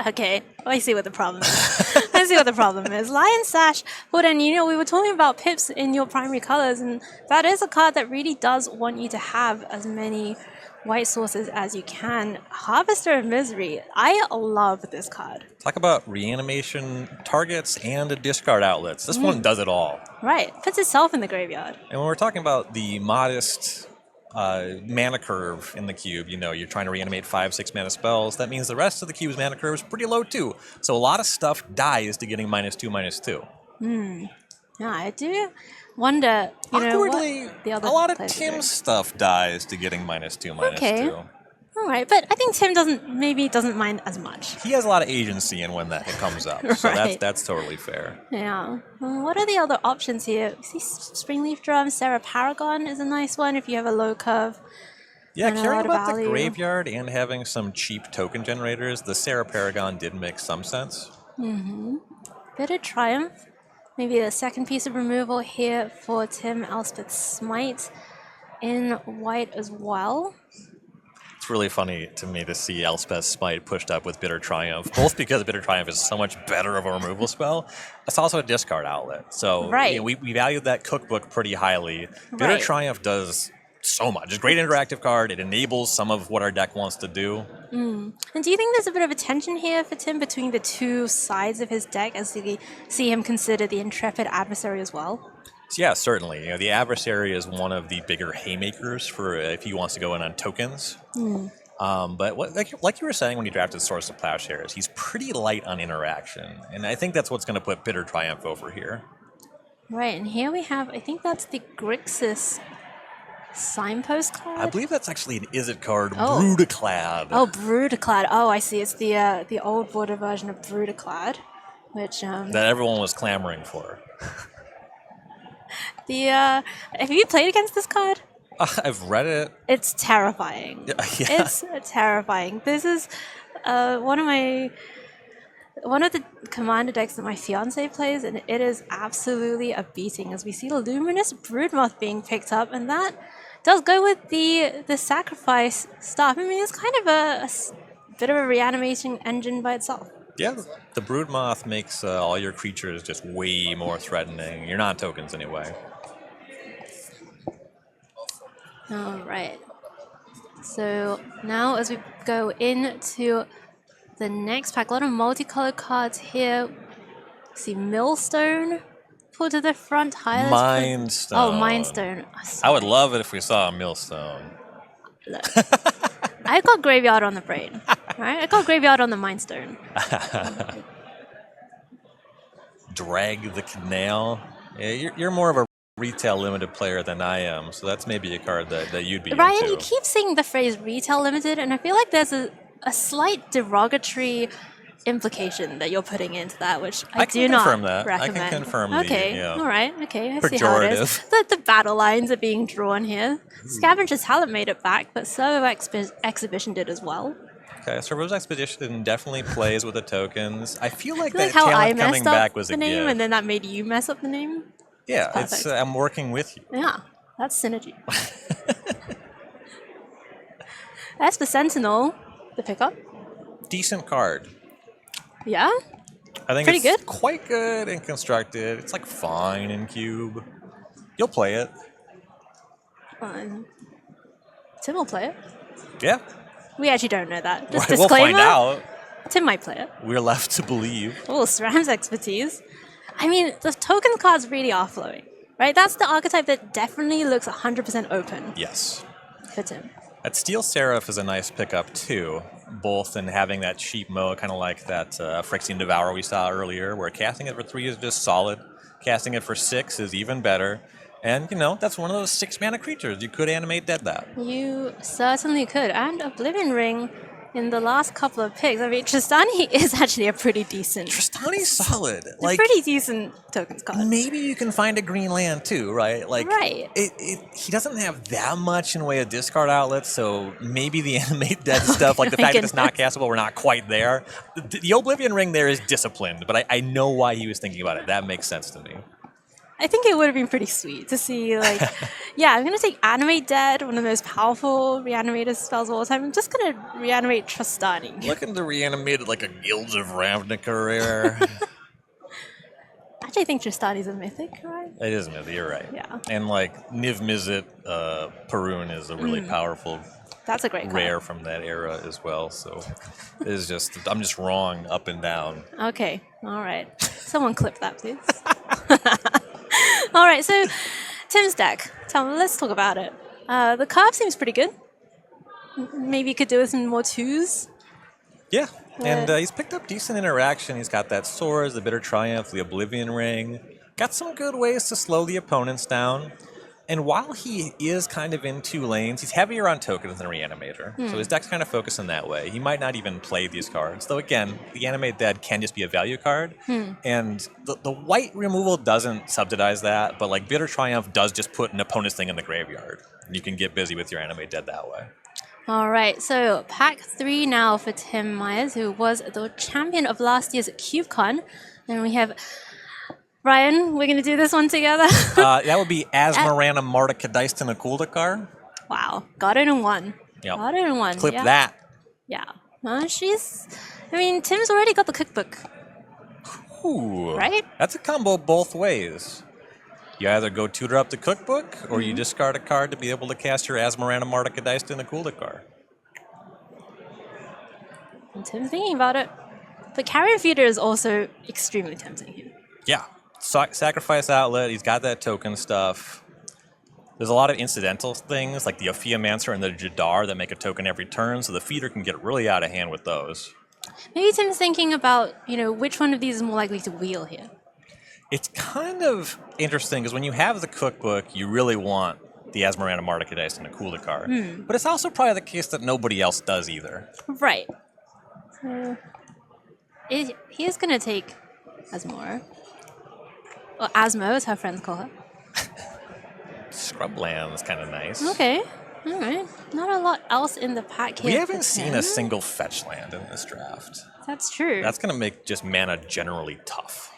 Okay, I see what the problem is. Lion Sash, well then, we were talking about pips in your primary colors, and that is a card that really does want you to have as many white sources as you can. Harvester of Misery, I love this card. Talk about reanimation targets and discard outlets. This one does it all. Right, puts itself in the graveyard. And when we're talking about the modest mana curve in the cube, you're trying to reanimate 5-6 mana spells. That means the rest of the cube's mana curve is pretty low too. So a lot of stuff dies to getting -2/-2. Yeah, I do wonder, awkwardly, what the other a lot of players Tim's stuff dies to getting -2/-2. Okay. All right, but I think Tim doesn't mind as much. He has a lot of agency in when that comes up, so Right. that's totally fair. Yeah. Well, what are the other options here? We see Springleaf Drum, Sarah Paragon is a nice one if you have a low curve. Yeah, and a caring lot of about the value. graveyard and having some cheap token generators, the Sarah Paragon did make some sense. Bit of Triumph. Maybe the second piece of removal here for Tim. Elspeth Smite in white as well. It's really funny to me to see Elspeth Smite pushed up with Bitter Triumph, both because Bitter Triumph is so much better of a removal spell. It's also a discard outlet. So Right. we valued that cookbook pretty highly. Bitter Right. Triumph does so much. It's a great interactive card. It enables some of what our deck wants to do. And do you think there's a bit of a tension here for Tim between the two sides of his deck as we see him consider the Intrepid Adversary as well? Yeah, certainly. The adversary is one of the bigger haymakers for if he wants to go in on tokens. But like you were saying when you drafted Source of Plowshares, he's pretty light on interaction. And I think that's what's going to put Bitter Triumph over here. Right, and here we have, I think that's the Grixis Signpost card? I believe that's actually an Izzet card, Brudiclad. Oh, Brudiclad. Oh, I see. It's the old border version of Brudiclad, which... that everyone was clamoring for. Have you played against this card? I've read it. It's terrifying. Yeah. It's terrifying. This is one of the commander decks that my fiance plays, and it is absolutely a beating. As we see the Luminous Broodmoth being picked up, and that does go with the sacrifice stuff. I mean, it's kind of a bit of a reanimation engine by itself. Yeah, the Broodmoth makes all your creatures just way more threatening. You're not tokens anyway. All right. So now as we go into the next pack, a lot of multicolored cards here. See Millstone pulled to the front. Mindstone. Oh, Mindstone. I would love it if we saw a Millstone. Look, I got Graveyard on the brain. Right? I got Graveyard on the Mindstone. Drag the Canal. Yeah, you're more of a retail limited player than I am, so that's maybe a card that you'd be Ryan, into. you keep saying the phrase retail limited, and I feel like there's a slight derogatory implication that you're putting into that, which I do not confirm that. recommend. I can confirm okay, the all right, okay, I see how it is. The battle lines are being drawn here. Scavenger's Talent made it back, but Servo Exhibition did as well. Okay, Servo's Expedition definitely plays with the tokens. I feel like Like that how I talent coming messed back up was the a name, gift. and then that made you mess up the name. Yeah, That's perfect. I'm working with you. Yeah, that's synergy. As for Sentinel, the pickup. Decent card. Yeah? I think Pretty it's good? quite good and constructed. It's like fine in Cube. You'll play it. Tim will play it. Yeah. We actually don't know that. Just We'll disclaimer. find out. Tim might play it. We're left to believe. Oh, SRAM's expertise. I mean, the token cards really are flowing, right? That's the archetype that definitely looks 100% open Yes. for Tim. That Steel Seraph is a nice pickup too, both in having that cheap mode, kind of like that Phyrexian Devourer we saw earlier, where casting it for 3 is just solid. Casting it for 6 is even better. And, that's one of those 6-mana creatures. You could animate dead that. You certainly could. And Oblivion Ring in the last couple of picks. I mean, Tristani is actually a pretty decent... Tristani's solid. Like, a pretty decent tokens card. Maybe you can find a green land too, right? Like, right. He doesn't have that much in way of discard outlets, so maybe the animate dead stuff, like the fact that it's not castable, we're not quite there. The Oblivion Ring there is disciplined, but I know why he was thinking about it. That makes sense to me. I think it would have been pretty sweet to see, like, yeah, I'm going to take Animate Dead, one of the most powerful reanimated spells of all time. I'm just going to reanimate Tristani. Looking to reanimate it like a Guilds of Ravnica rare. Actually, I think Tristani's a mythic, right? It is mythic, you're right. Yeah. And like Niv Mizzet, Perun is a really powerful That's a great rare card. from that era as well. So it's just, I'm just wrong up and down. Okay, all right. Someone clip that, please. All right, so Tim's deck. Let's talk about it. The carve seems pretty good. Maybe you could do with some more 2s. Yeah, and he's picked up decent interaction. He's got that Swords, the Bitter Triumph, the Oblivion Ring. Got some good ways to slow the opponents down. And while he is kind of in 2 lanes, he's heavier on tokens than Reanimator. So his deck's kind of focused in that way. He might not even play these cards. Though again, the Animate Dead can just be a value card. And the white removal doesn't subsidize that, but like Bitter Triumph does just put an opponent's thing in the graveyard. You can get busy with your Animate Dead that way. All right, so pack 3 now for Tim Myers, who was the champion of last year's CubeCon. And we have... Ryan, we're going to do this one together? That would be Asmarana Martika Dyston Akuldakar. Wow, got it in one. Yep. Got it in one. Clip yeah. that. Yeah. Tim's already got the cookbook. Ooh. Right? That's a combo both ways. You either go tutor up the cookbook, or you discard a card to be able to cast your Asmarana Mardica Dice in the Kulikar. And Tim's thinking about it. But Carrier Feeder is also extremely tempting here. Yeah. Sacrifice Outlet, he's got that token stuff. There's a lot of incidental things, like the Ophiamancer and the Jadar, that make a token every turn, so the Feeder can get really out of hand with those. Maybe Tim's thinking about, which one of these is more likely to wheel here. It's kind of interesting, because when you have the cookbook, you really want the Asmarana Mardica Dice and the Kulikar. But it's also probably the case that nobody else does either. Right. So, he is going to take Asmora. Or Asmo, as her friends call her. Scrubland is kind of nice. Okay. All right. Not a lot else in the pack here. We haven't seen a single fetch land in this draft. That's true. That's going to make just mana generally tough.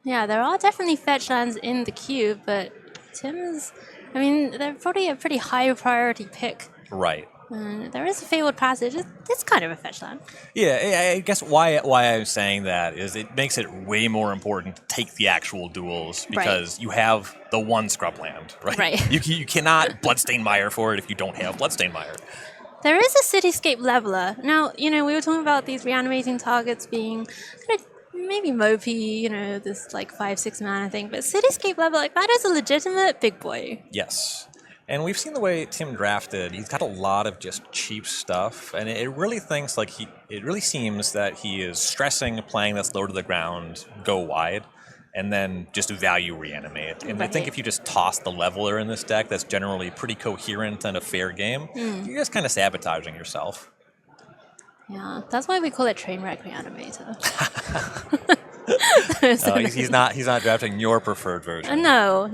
Yeah, there are definitely fetch lands in the cube, but Tim's... they're probably a pretty high priority pick. Right. There is a Fabled Passage. It's kind of a fetch land. Yeah, I guess why I'm saying that is it makes it way more important to take the actual duels because you have the one scrub land, right? Right. You cannot Bloodstained Mire for it if you don't have Bloodstained Mire. There is a Cityscape Leveler. Now, we were talking about these reanimating targets being kind of maybe mopey, this 5-6 mana thing, but Cityscape Leveler, that is a legitimate big boy. Yes. And we've seen the way Tim drafted. He's got a lot of just cheap stuff, and it really thinks it really seems that he is stressing playing this low to the ground, go wide, and then just value reanimate. And I think if you just toss the leveler in this deck, that's generally pretty coherent and a fair game. You're just kind of sabotaging yourself. Yeah, that's why we call it Trainwreck Reanimator. He's not drafting your preferred version. No.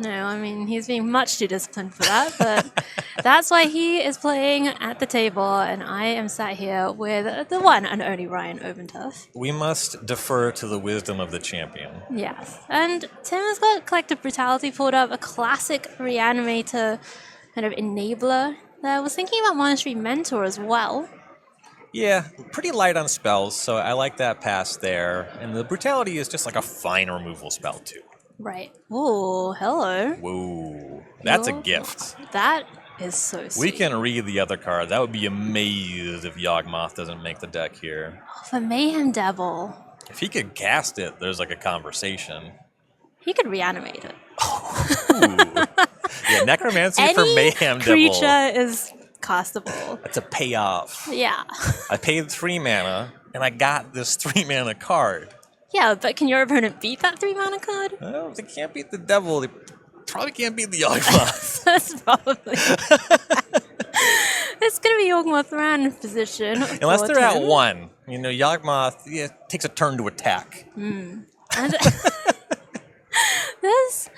He's being much too disciplined for that, but that's why he is playing at the table, and I am sat here with the one and only Ryan Obenturf. We must defer to the wisdom of the champion. Yes, and Tim has got Collective Brutality pulled up, a classic Reanimator kind of enabler. I was thinking about Monastery Mentor as well. Yeah, pretty light on spells, so I like that pass there. And the Brutality is just like a fine removal spell, too. Right. Ooh, hello. Whoa, that's a gift. That is so sweet. We can read the other card. That would be amazed if Yawgmoth doesn't make the deck here. Oh, for Mayhem Devil. If he could cast it, there's like a conversation. He could reanimate it. Yeah, Necromancy for Mayhem Devil. Creature is castable. That's a payoff. Yeah. I paid 3 mana, and I got this 3 mana card. Yeah, but can your opponent beat that 3 mana card? Well, if they can't beat the devil, they probably can't beat the Yawgmoth. That's probably... It's going to be Yawgmoth Ran position. Unless they're at 1. Yawgmoth takes a turn to attack. And there's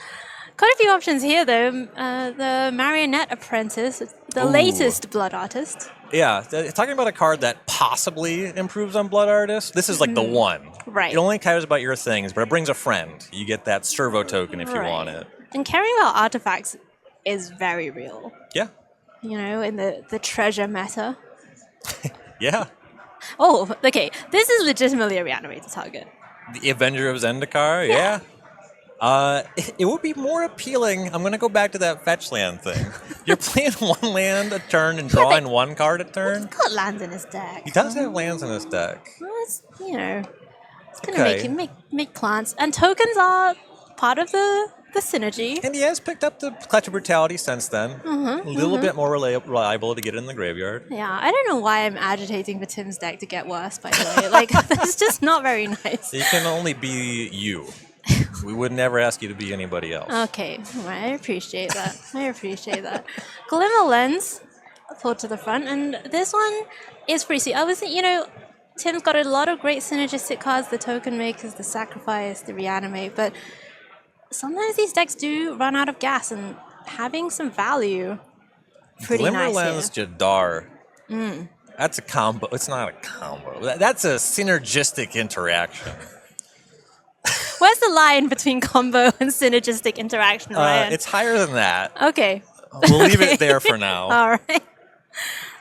quite a few options here, though. The Marionette Apprentice, the latest Blood Artist. Yeah, talking about a card that possibly improves on Blood Artist, this is like the one. Right. It only cares about your things, but it brings a friend. You get that servo token if you want it. And caring about artifacts is very real. Yeah. In the treasure meta. Yeah. Oh, okay. This is legitimately a reanimated target. The Avenger of Zendikar, yeah. It would be more appealing. I'm going to go back to that fetch land thing. You're playing 1 land a turn and drawing 1 card a turn. He's got lands in his deck. He does have lands in his deck. Well, it's going to make plants. And tokens are part of the synergy. And he has picked up the Clutch of Brutality since then. A little bit more reliable to get it in the graveyard. Yeah, I don't know why I'm agitating for Tim's deck to get worse, by the way. That's just not very nice. You can only be you. We would never ask you to be anybody else. Okay, all right, I appreciate that. Glimmer Lens, pulled to the front, and this one is pretty sweet. I was thinking, Tim's got a lot of great synergistic cards, the Token Makers, the Sacrifice, the Reanimate, but sometimes these decks do run out of gas, and having some value, pretty nice Glimmer Lens Jadar. That's a combo. It's not a combo. That's a synergistic interaction. Where's the line between combo and synergistic interaction, Ryan? It's higher than that. Okay. We'll leave it there for now. All right.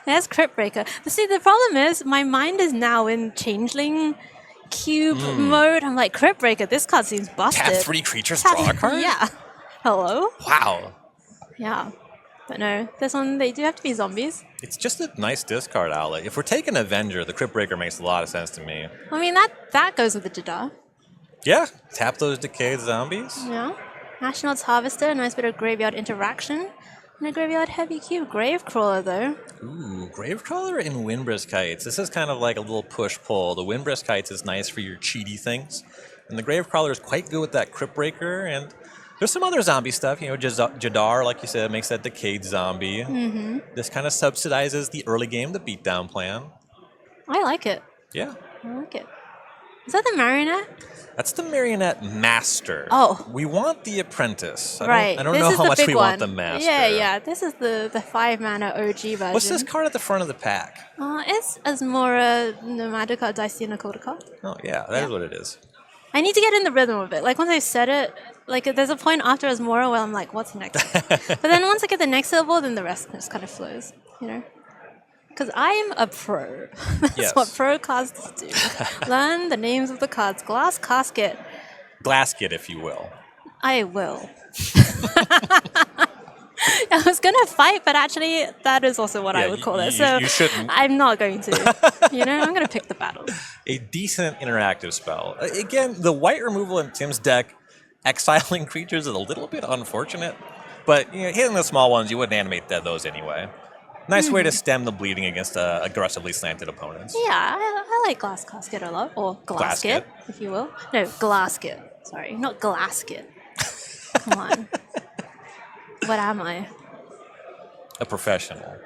There's Crypt Breaker. But see, the problem is my mind is now in Changeling Cube mode. I'm like, Crypt Breaker, this card seems busted. Tap 3 creatures, draw a card? Yeah. Hello? Wow. Yeah. But no, this one, they do have to be zombies. It's just a nice discard outlet. If we're taking Avenger, the Crypt Breaker makes a lot of sense to me. I mean, that goes with the Jadar. Yeah, tap those decayed zombies. Yeah. Ashnod's Harvester, a nice bit of graveyard interaction. And a graveyard heavy cube. Gravecrawler, though. Ooh, Gravecrawler and Windbrisk Kites. This is kind of like a little push-pull. The Windbrisk Kites is nice for your cheaty things. And the Gravecrawler is quite good with that Crypt Breaker. And there's some other zombie stuff. You know, Jadar, like you said, makes that decayed zombie. Mm-hmm. This kind of subsidizes the early game, the beatdown plan. I like it. Yeah. I like it. Is that the Marionette? That's the Marionette Master. Oh. We want the Apprentice. Right. I don't This know is how the much big we one. want the Master. Yeah. This is the 5-mana OG version. What's this card at the front of the pack? It's Asmora Nomadica Dicena Codica. Oh, yeah, that is what it is. I need to get in the rhythm of it. Like, once I said it, like, there's a point after Asmora where I'm like, what's next? But then once I get the next syllable, then the rest just kind of flows, you know? Because I am a pro. That's Yes. what pro casters do. Learn the names of the cards. Glass Casket. Glasket, if you will. I will. I was going to fight, but actually, that is also what I would call it. So you shouldn't. I'm not going to. You know, I'm going to pick the battles. A decent interactive spell. Again, the white removal in Tim's deck, exiling creatures is a little bit unfortunate. But you know, hitting the small ones, you wouldn't animate those anyway. Nice way to stem the bleeding against aggressively slanted opponents. Yeah, I like Glass Casket a lot. Or Glasket, if you will. No, Glasket. Sorry, not Glasket. Come on. What am I? A professional.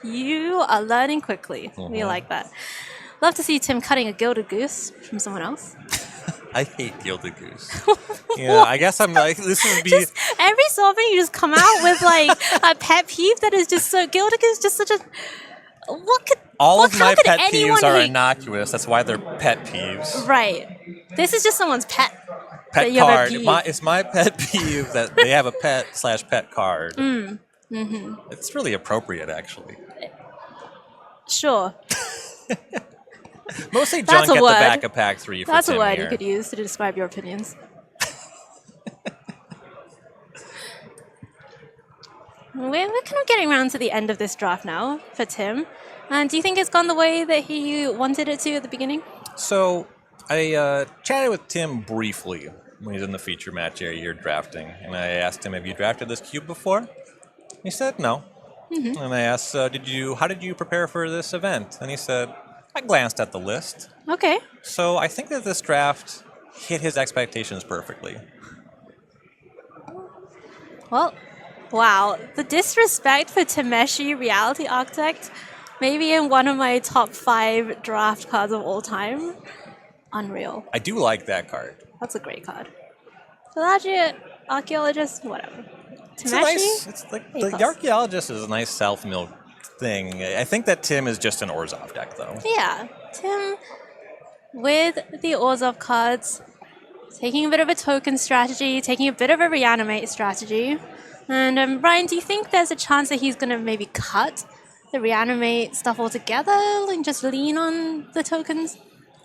You are learning quickly. We like that. Love to see Tim cutting a Gilded Goose from someone else. I hate Gilded Goose. Yeah, I guess I'm like, this would be... Just every so often you just come out with like a pet peeve that is just so... Gilded Goose is just such a... All of my pet anyone peeves are hate- innocuous. That's why they're pet peeves. Right. This is just someone's pet. Pet that you have a card. peeve. It's my pet peeve that they have a pet/pet card. Mm-hmm. It's really appropriate, actually. Sure. Mostly That's junk a at the word. back of pack 3 for That's a Tim word here. you could use to describe your opinions. We're kind of getting around to the end of this draft now for Tim. And do you think it's gone the way that he wanted it to at the beginning? So I chatted with Tim briefly when he was in the feature match area here drafting, and I asked him, "Have you drafted this cube before?" He said no. Mm-hmm. And I asked, how did you prepare for this event? And he said, I glanced at the list. Okay. So I think that this draft hit his expectations perfectly. Well, wow. The disrespect for Tameshi Reality Architect, maybe in one of my top 5 draft cards of all time. Unreal. I do like that card. That's a great card. Pelagiat, Archaeologist, whatever. It's Tameshi? a nice, it's like A+. the Archaeologist is a nice self-milled thing. I think that Tim is just an Orzhov deck, though. Yeah, Tim, with the Orzhov cards, taking a bit of a token strategy, taking a bit of a reanimate strategy. And Brian, do you think there's a chance that he's going to maybe cut the reanimate stuff altogether and just lean on the tokens?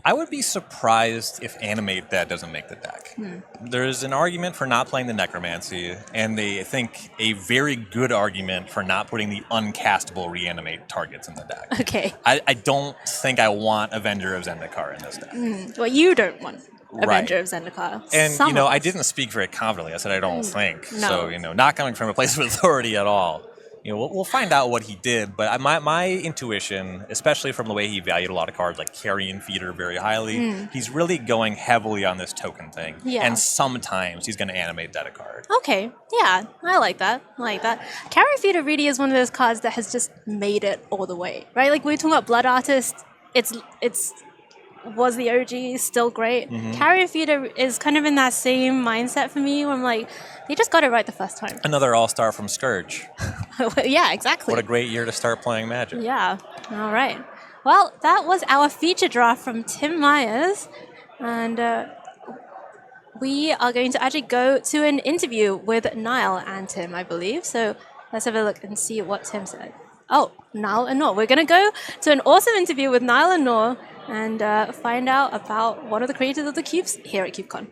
I would be surprised if Animate that doesn't make the deck. There's an argument for not playing the Necromancy, and they think a very good argument for not putting the uncastable Reanimate targets in the deck. Okay. I don't think I want Avenger of Zendikar in this deck. Well, you don't want Avenger Right. of Zendikar. And, Some you know, of I us. didn't speak very confidently. I said I don't think. No. So, you know, not coming from a place of authority at all. You know, we'll find out what he did, but my intuition, especially from the way he valued a lot of cards like Carrion Feeder very highly, he's really going heavily on this token thing. Yeah. And sometimes he's going to animate that a card. Okay, yeah, I like that. Carrion Feeder really is one of those cards that has just made it all the way, right? Like we were talking about Blood Artist, it's was the OG still great. Carrion Feeder is kind of in that same mindset for me where I'm like, they just got it right the first time. Another all-star from Scourge. Yeah, exactly. What a great year to start playing Magic. Yeah, all right. Well, that was our feature draft from Tim Myers. And we are going to actually go to an interview with Niall and Tim, I believe. So let's have a look and see what Tim said. Oh, Niall and Noor. We're going to go to an awesome interview with Niall and Noor and find out about one of the creators of the cubes here at CubeCon.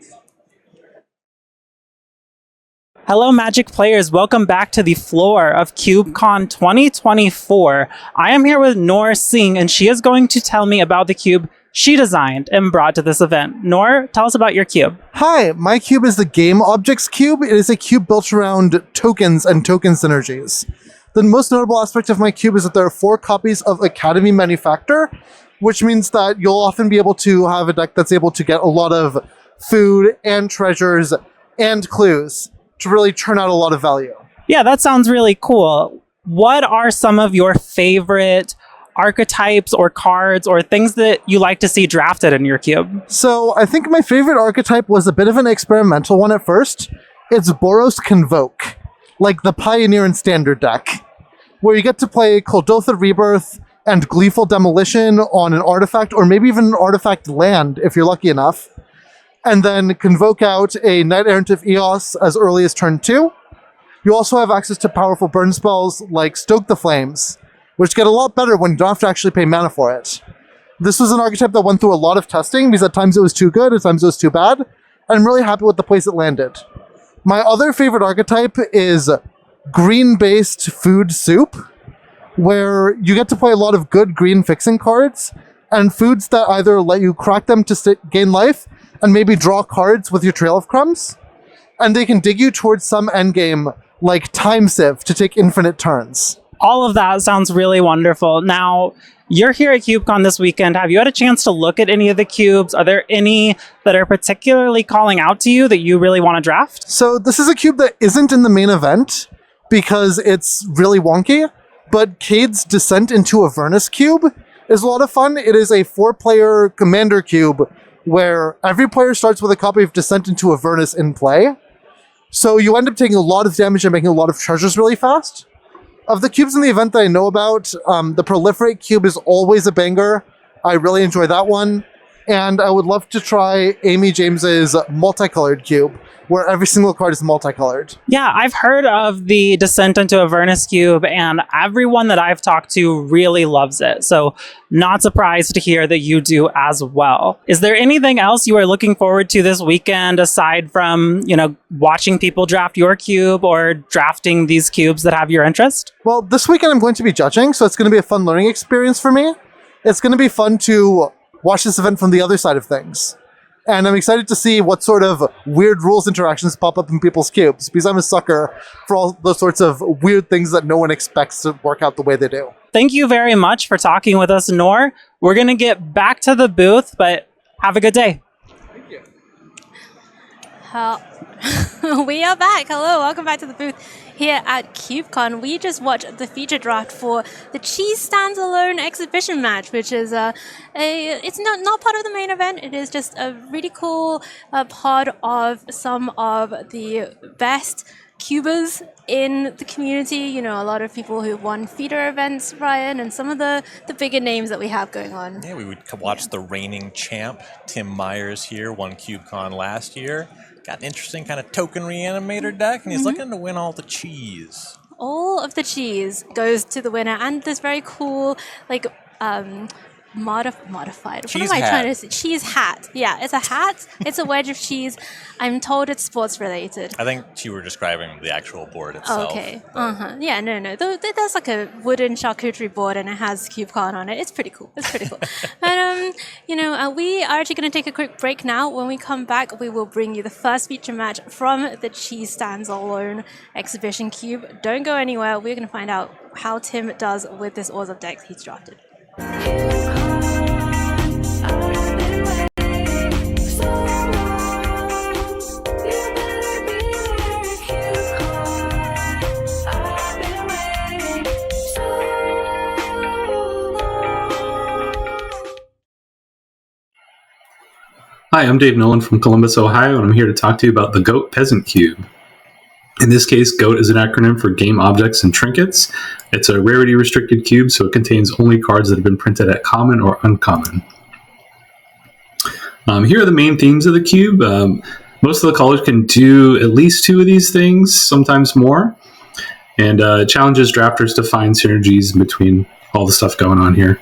Hello, Magic players. Welcome back to the floor of CubeCon 2024. I am here with Noor Singh, and she is going to tell me about the cube she designed and brought to this event. Noor, tell us about your cube. Hi, my cube is the Game Objects Cube. It is a cube built around tokens and token synergies. The most notable aspect of my cube is that there are 4 copies of Academy Manufactor, which means that you'll often be able to have a deck that's able to get a lot of food and treasures and clues to really turn out a lot of value. Yeah, that sounds really cool. What are some of your favorite archetypes or cards or things that you like to see drafted in your cube? So I think my favorite archetype was a bit of an experimental one at first. It's Boros Convoke, like the Pioneer and Standard deck, where you get to play Kuldotha Rebirth and Gleeful Demolition on an artifact, or maybe even an artifact land if you're lucky enough, and then convoke out a Knight Errant of Eos as early as turn 2. You also have access to powerful burn spells like Stoke the Flames, which get a lot better when you don't have to actually pay mana for it. This was an archetype that went through a lot of testing because at times it was too good, at times it was too bad, and I'm really happy with the place it landed. My other favorite archetype is green-based Food Soup, where you get to play a lot of good green fixing cards, and foods that either let you crack them to gain life, and maybe draw cards with your Trail of Crumbs, and they can dig you towards some endgame like Time Sieve to take infinite turns. All of that sounds really wonderful. Now, you're here at CubeCon this weekend. Have you had a chance to look at any of the cubes? Are there any that are particularly calling out to you that you really want to draft? So this is a cube that isn't in the main event because it's really wonky, but Cade's Descent into Avernus cube is a lot of fun. It is a 4-player commander cube where every player starts with a copy of Descent into Avernus in play. So you end up taking a lot of damage and making a lot of treasures really fast. Of the cubes in the event that I know about, the Proliferate cube is always a banger. I really enjoy that one. And I would love to try Amy James's Multicolored cube, where every single card is multicolored. Yeah, I've heard of the Descent into Avernus cube, and everyone that I've talked to really loves it. So not surprised to hear that you do as well. Is there anything else you are looking forward to this weekend aside from, watching people draft your cube or drafting these cubes that have your interest? Well, this weekend I'm going to be judging, so it's going to be a fun learning experience for me. It's going to be fun to watch this event from the other side of things. And I'm excited to see what sort of weird rules interactions pop up in people's cubes, because I'm a sucker for all those sorts of weird things that no one expects to work out the way they do. Thank you very much for talking with us, Noor. We're going to get back to the booth, but have a good day. Thank you. We are back. Hello, welcome back to the booth here at CubeCon. We just watched the feature draft for the Cheese Standalone exhibition match, which is it's not part of the main event. It is just a really cool part of some of the best cubers in the community. A lot of people who won feeder events, Ryan, and some of the bigger names that we have going on. Yeah, we would watch the reigning champ, Tim Myers here, won CubeCon last year. Got an interesting kind of token reanimator deck, and he's looking to win all the cheese. All of the cheese goes to the winner, and this very cool, modified. Cheese what am I hat. trying to say? Cheese hat. Yeah, it's a hat. It's a wedge of cheese. I'm told it's sports related. I think you were describing the actual board itself. Okay. Yeah. No. There's like a wooden charcuterie board, and it has CubeCon on it. It's pretty cool. But we are actually going to take a quick break now. When we come back, we will bring you the first feature match from the Cheese Stands Alone exhibition cube. Don't go anywhere. We're going to find out how Tim does with this Oars of Decks he's drafted. Hi, I'm Dave Nolan from Columbus, Ohio, and I'm here to talk to you about the GOAT Peasant Cube. In this case, GOAT is an acronym for Game Objects and Trinkets. It's a rarity-restricted cube, so it contains only cards that have been printed at common or uncommon. Here are the main themes of the cube. Most of the colors can do at least 2 of these things, sometimes more, and it challenges drafters to find synergies between all the stuff going on here.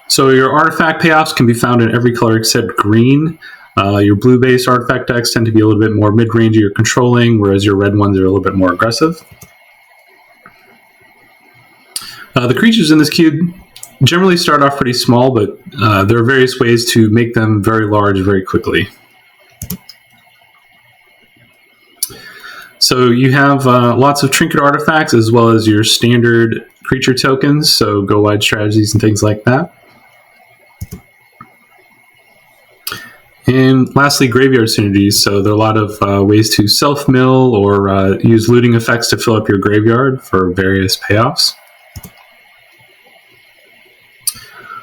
So your artifact payoffs can be found in every color except green. Your blue-based artifact decks tend to be a little bit more mid-range you're controlling, whereas your red ones are a little bit more aggressive. The creatures in this cube generally start off pretty small, but there are various ways to make them very large very quickly. So you have lots of trinket artifacts as well as your standard creature tokens, so go wide strategies and things like that. And lastly, graveyard synergies. So there are a lot of ways to self-mill or use looting effects to fill up your graveyard for various payoffs.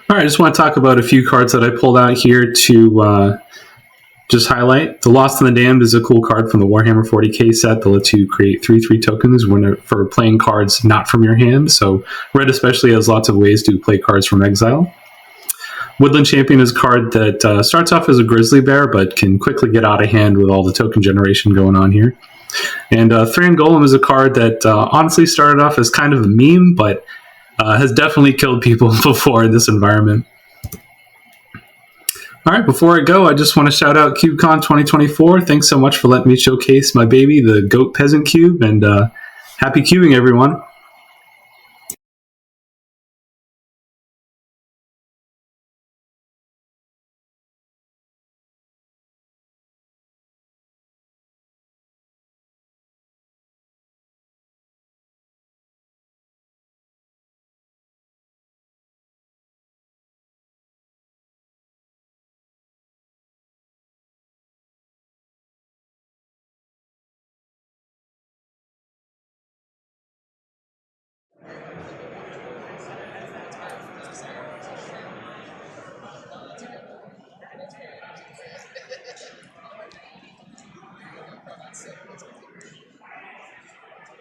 All right, I just want to talk about a few cards that I pulled out here to just highlight. The Lost and the Damned is a cool card from the Warhammer 40k set that lets you create 3/3 tokens for playing cards not from your hand. So Red especially has lots of ways to play cards from exile. Woodland Champion is a card that starts off as a grizzly bear, but can quickly get out of hand with all the token generation going on here. And Thran Golem is a card that honestly started off as kind of a meme, but has definitely killed people before in this environment. All right, before I go, I just want to shout out CubeCon 2024. Thanks so much for letting me showcase my baby, the Goat Peasant Cube, and happy cubing, everyone.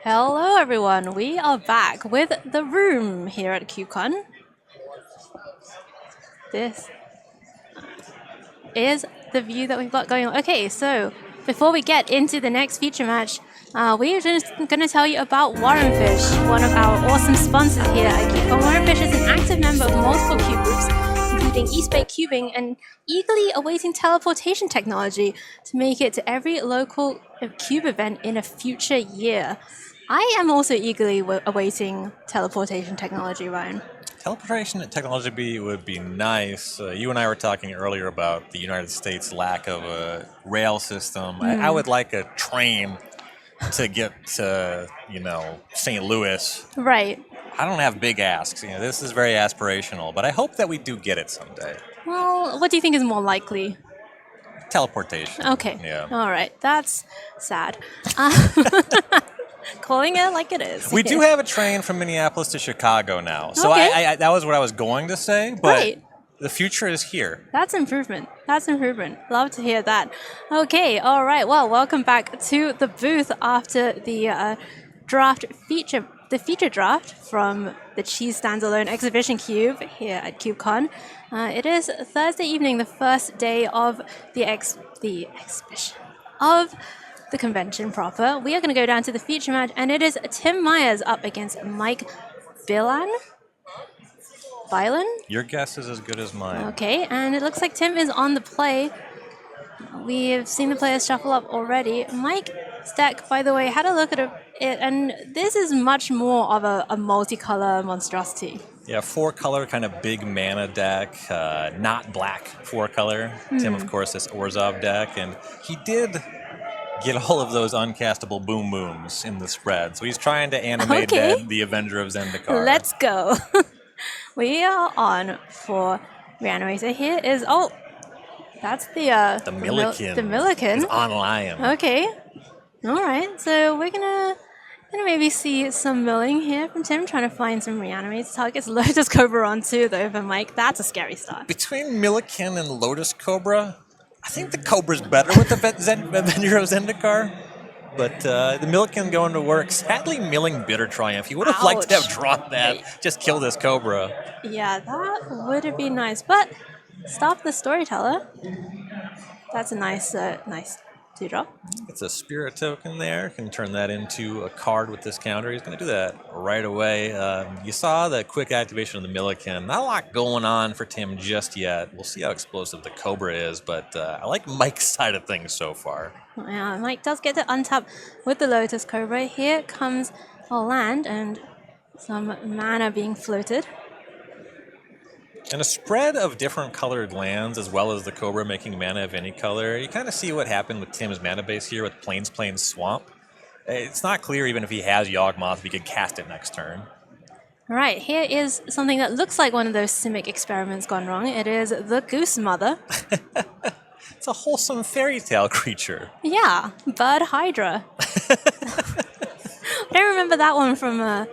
Hello everyone, we are back with the room here at CubeCon. This is the view that we've got going on. Okay, so before we get into the next feature match, we're just going to tell you about Warrenfish, one of our awesome sponsors here at CubeCon. Warrenfish is an active member of multiple cube groups, including East Bay Cubing, and eagerly awaiting teleportation technology to make it to every local cube event in a future year. I am also eagerly awaiting teleportation technology, Ryan. Teleportation technology would be nice. You and I were talking earlier about the United States' lack of a rail system. I would like a train to get to, St. Louis. Right. I don't have big asks. This is very aspirational, but I hope that we do get it someday. Well, what do you think is more likely? Teleportation. Okay. Yeah. All right. That's sad. Calling it like it is. We do have a train from Minneapolis to Chicago now. So Okay. that was what I was going to say, but Right. the future is here. That's improvement. That's improvement. Love to hear that. Okay, all right. Well, welcome back to the booth after the feature draft from the Cheese Standalone Exhibition Cube here at CubeCon. It is Thursday evening, the first day of the exhibition of the convention proper. We are going to go down to the feature match, and it is Tim Myers up against Mike Bylan. Your guess is as good as mine. Okay, and it looks like Tim is on the play. We have seen the players shuffle up already. Mike's deck, by the way, had a look at it, and this is much more of a multicolor monstrosity. Yeah, 4-color kind of big mana deck, not black 4-color. Tim, of course, this Orzhov deck, and he did get all of those uncastable boom booms in the spread. So he's trying to animate the Avenger of Zendikar. Let's go. We are on for Reanimator. Here is, that's the Milliken. The Milliken. It's online. Okay. All right. So we're gonna maybe see some milling here from Tim, trying to find some Reanimator targets. Lotus Cobra on too, though, for Mike. That's a scary start. Between Milliken and Lotus Cobra, I think the Cobra's better with the Avenger of Zendikar. But the Milliken going to work. Sadly, milling Bitter Triumph. He would have liked to have drawn that. Just kill this Cobra. Yeah, that would have been nice. But stop the Storyteller. That's a nice 2-drop. It's a spirit token there. Can turn that into a card with this counter. He's going to do that right away. You saw the quick activation of the Milliken. Not a lot going on for Tim just yet. We'll see how explosive the Cobra is, but I like Mike's side of things so far. Yeah, Mike does get to untap with the Lotus Cobra. Here comes a land and some mana being floated. And a spread of different colored lands, as well as the Cobra making mana of any color. You kind of see what happened with Tim's mana base here with Plains Swamp. It's not clear even if he has Yawgmoth, if he could cast it next turn. All right, here is something that looks like one of those Simic experiments gone wrong. It is the Goose Mother. It's a wholesome fairy tale creature. Yeah, Bird Hydra. I don't remember that one from the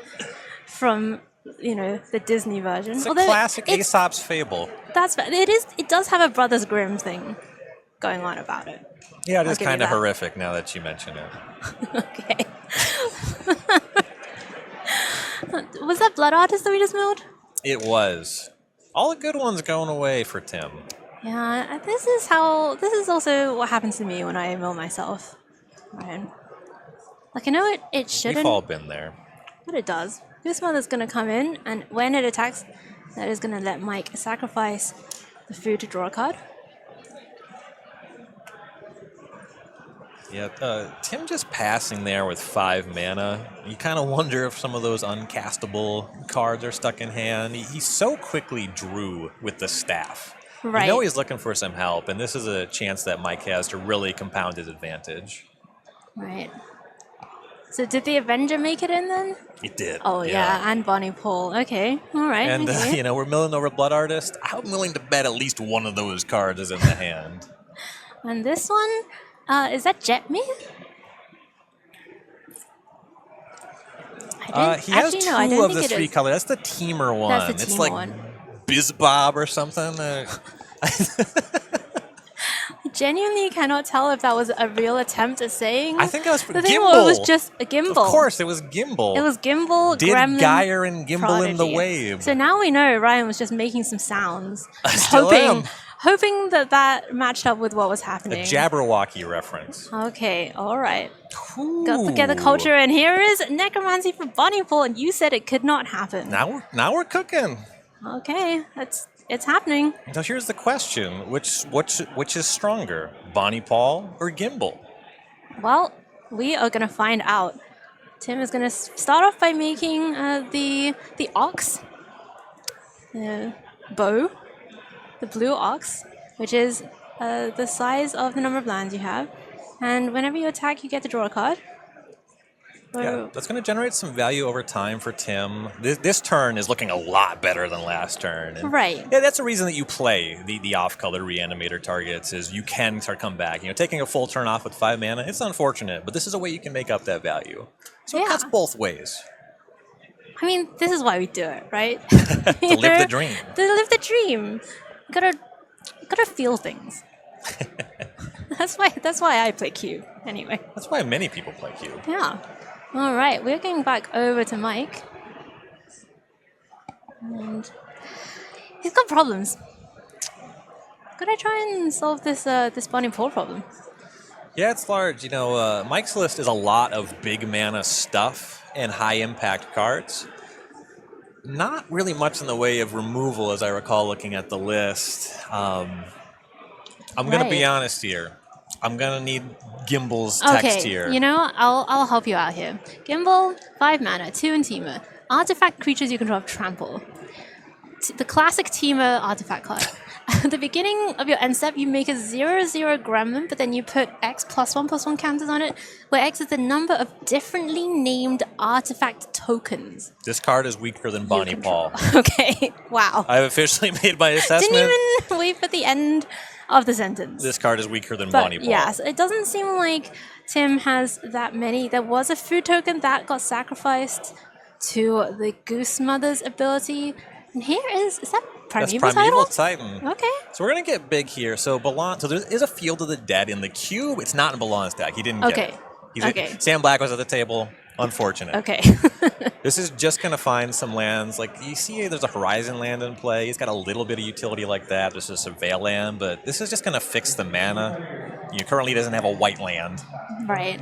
Disney version. It's a classic Aesop's fable. That's it is. It does have a Brothers Grimm thing going on about it. Yeah, it is kind of horrific now that you mention it. Okay. Was that Blood Artist that we just milled? It was. All the good ones going away for Tim. Yeah, this is also what happens to me when I mill myself. Right. Like I know it shouldn't. We've all been there. But it does. This Mother's going to come in, and when it attacks, that is going to let Mike sacrifice the food to draw a card. Yeah, Tim just passing there with 5 mana. You kind of wonder if some of those uncastable cards are stuck in hand. He so quickly drew with the staff. Right. You know he's looking for some help, and this is a chance that Mike has to really compound his advantage. Right. So did the Avenger make it in then? It did. Oh, yeah, and Bonnie Paul. Okay, all right. And, okay. We're milling over Blood Artist. I'm willing to bet at least one of those cards is in the hand. And this one, is that Jetmir? He has two of the 3 colors. That's the Teamer one. That's the it's Teamer like one. Bizbob or something. I genuinely cannot tell if that was a real attempt at saying. I think that was the Gimbal. thing, or it was just a Gimbal. Of course, it was Gimbal. It was Gimbal, Did Gremlin, Geyer and Gimbal in the Prodigy. wave. So now we know Ryan was just making some sounds, I still am. hoping that matched up with what was happening. A Jabberwocky reference. Okay, all right. Got to get the culture, and here is Necromancy for Bonnie Paul, and you said it could not happen. Now we're cooking. Okay, it's happening. Now here's the question: which is stronger, Bonnie Paul or Gimbal? Well, we are gonna find out. Tim is gonna start off by making the ox bow, the blue ox, which is the size of the number of lands you have, and whenever you attack, you get to draw a card. Yeah, that's going to generate some value over time for Tim. This turn is looking a lot better than last turn. And right. Yeah, that's the reason that you play the off-color reanimator targets, is you can start come back. Taking a full turn off with 5 mana, it's unfortunate, but this is a way you can make up that value. So it cuts both ways. I mean, this is why we do it, right? To live the dream. To live the dream. Gotta feel things. That's why I play Cube, anyway. That's why many people play Cube. Yeah. All right, we're going back over to Mike. And he's got problems. Gotta try and solve this Bonnie Paul problem. Yeah, it's large. Mike's list is a lot of big mana stuff and high impact cards. Not really much in the way of removal, as I recall looking at the list. I'm going to be honest here. I'm going to need Gimbal's text here. I'll help you out here. Gimbal, 5 mana, 2 and Teamer. Artifact creatures you control Trample. The classic Teamer artifact card. At the beginning of your end step, you make a 0/0 gremlin, but then you put X +1/+1 counters on it, where X is the number of differently named artifact tokens. This card is weaker than Bonnie Paul. Okay, wow. I've officially made my assessment. Didn't even wait for the end of the sentence. This card is weaker than Bonnie Paul. Yes, it doesn't seem like Tim has that many. There was a food token that got sacrificed to the Goose Mother's ability. And here is that Primeval That's Primeval Titan. Okay. So we're going to get big here. So there is a Field of the Dead in the cube. It's not in Balan's deck. He didn't get it. Okay. Sam Black was at the table. Unfortunate. Okay. This is just going to find some lands. Like, you see there's a Horizon land in play. He's got a little bit of utility like that. There's a Surveil land, but this is just going to fix the mana. currently doesn't have a white land. Right.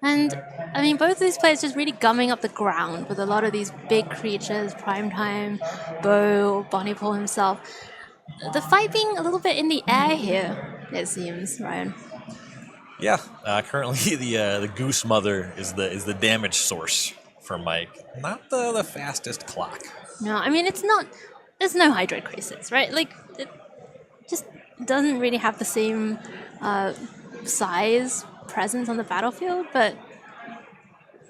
And, I mean, both of these players just really gumming up the ground with a lot of these big creatures, Primetime, Bo, Bonnie Paul himself. The fight being a little bit in the air here, it seems, Ryan. Yeah, currently the Goose Mother is the damage source for Mike. Not the fastest clock. No, I mean, it's not... There's no Hydroid Crisis, right? Like, it just doesn't really have the same size presence on the battlefield, but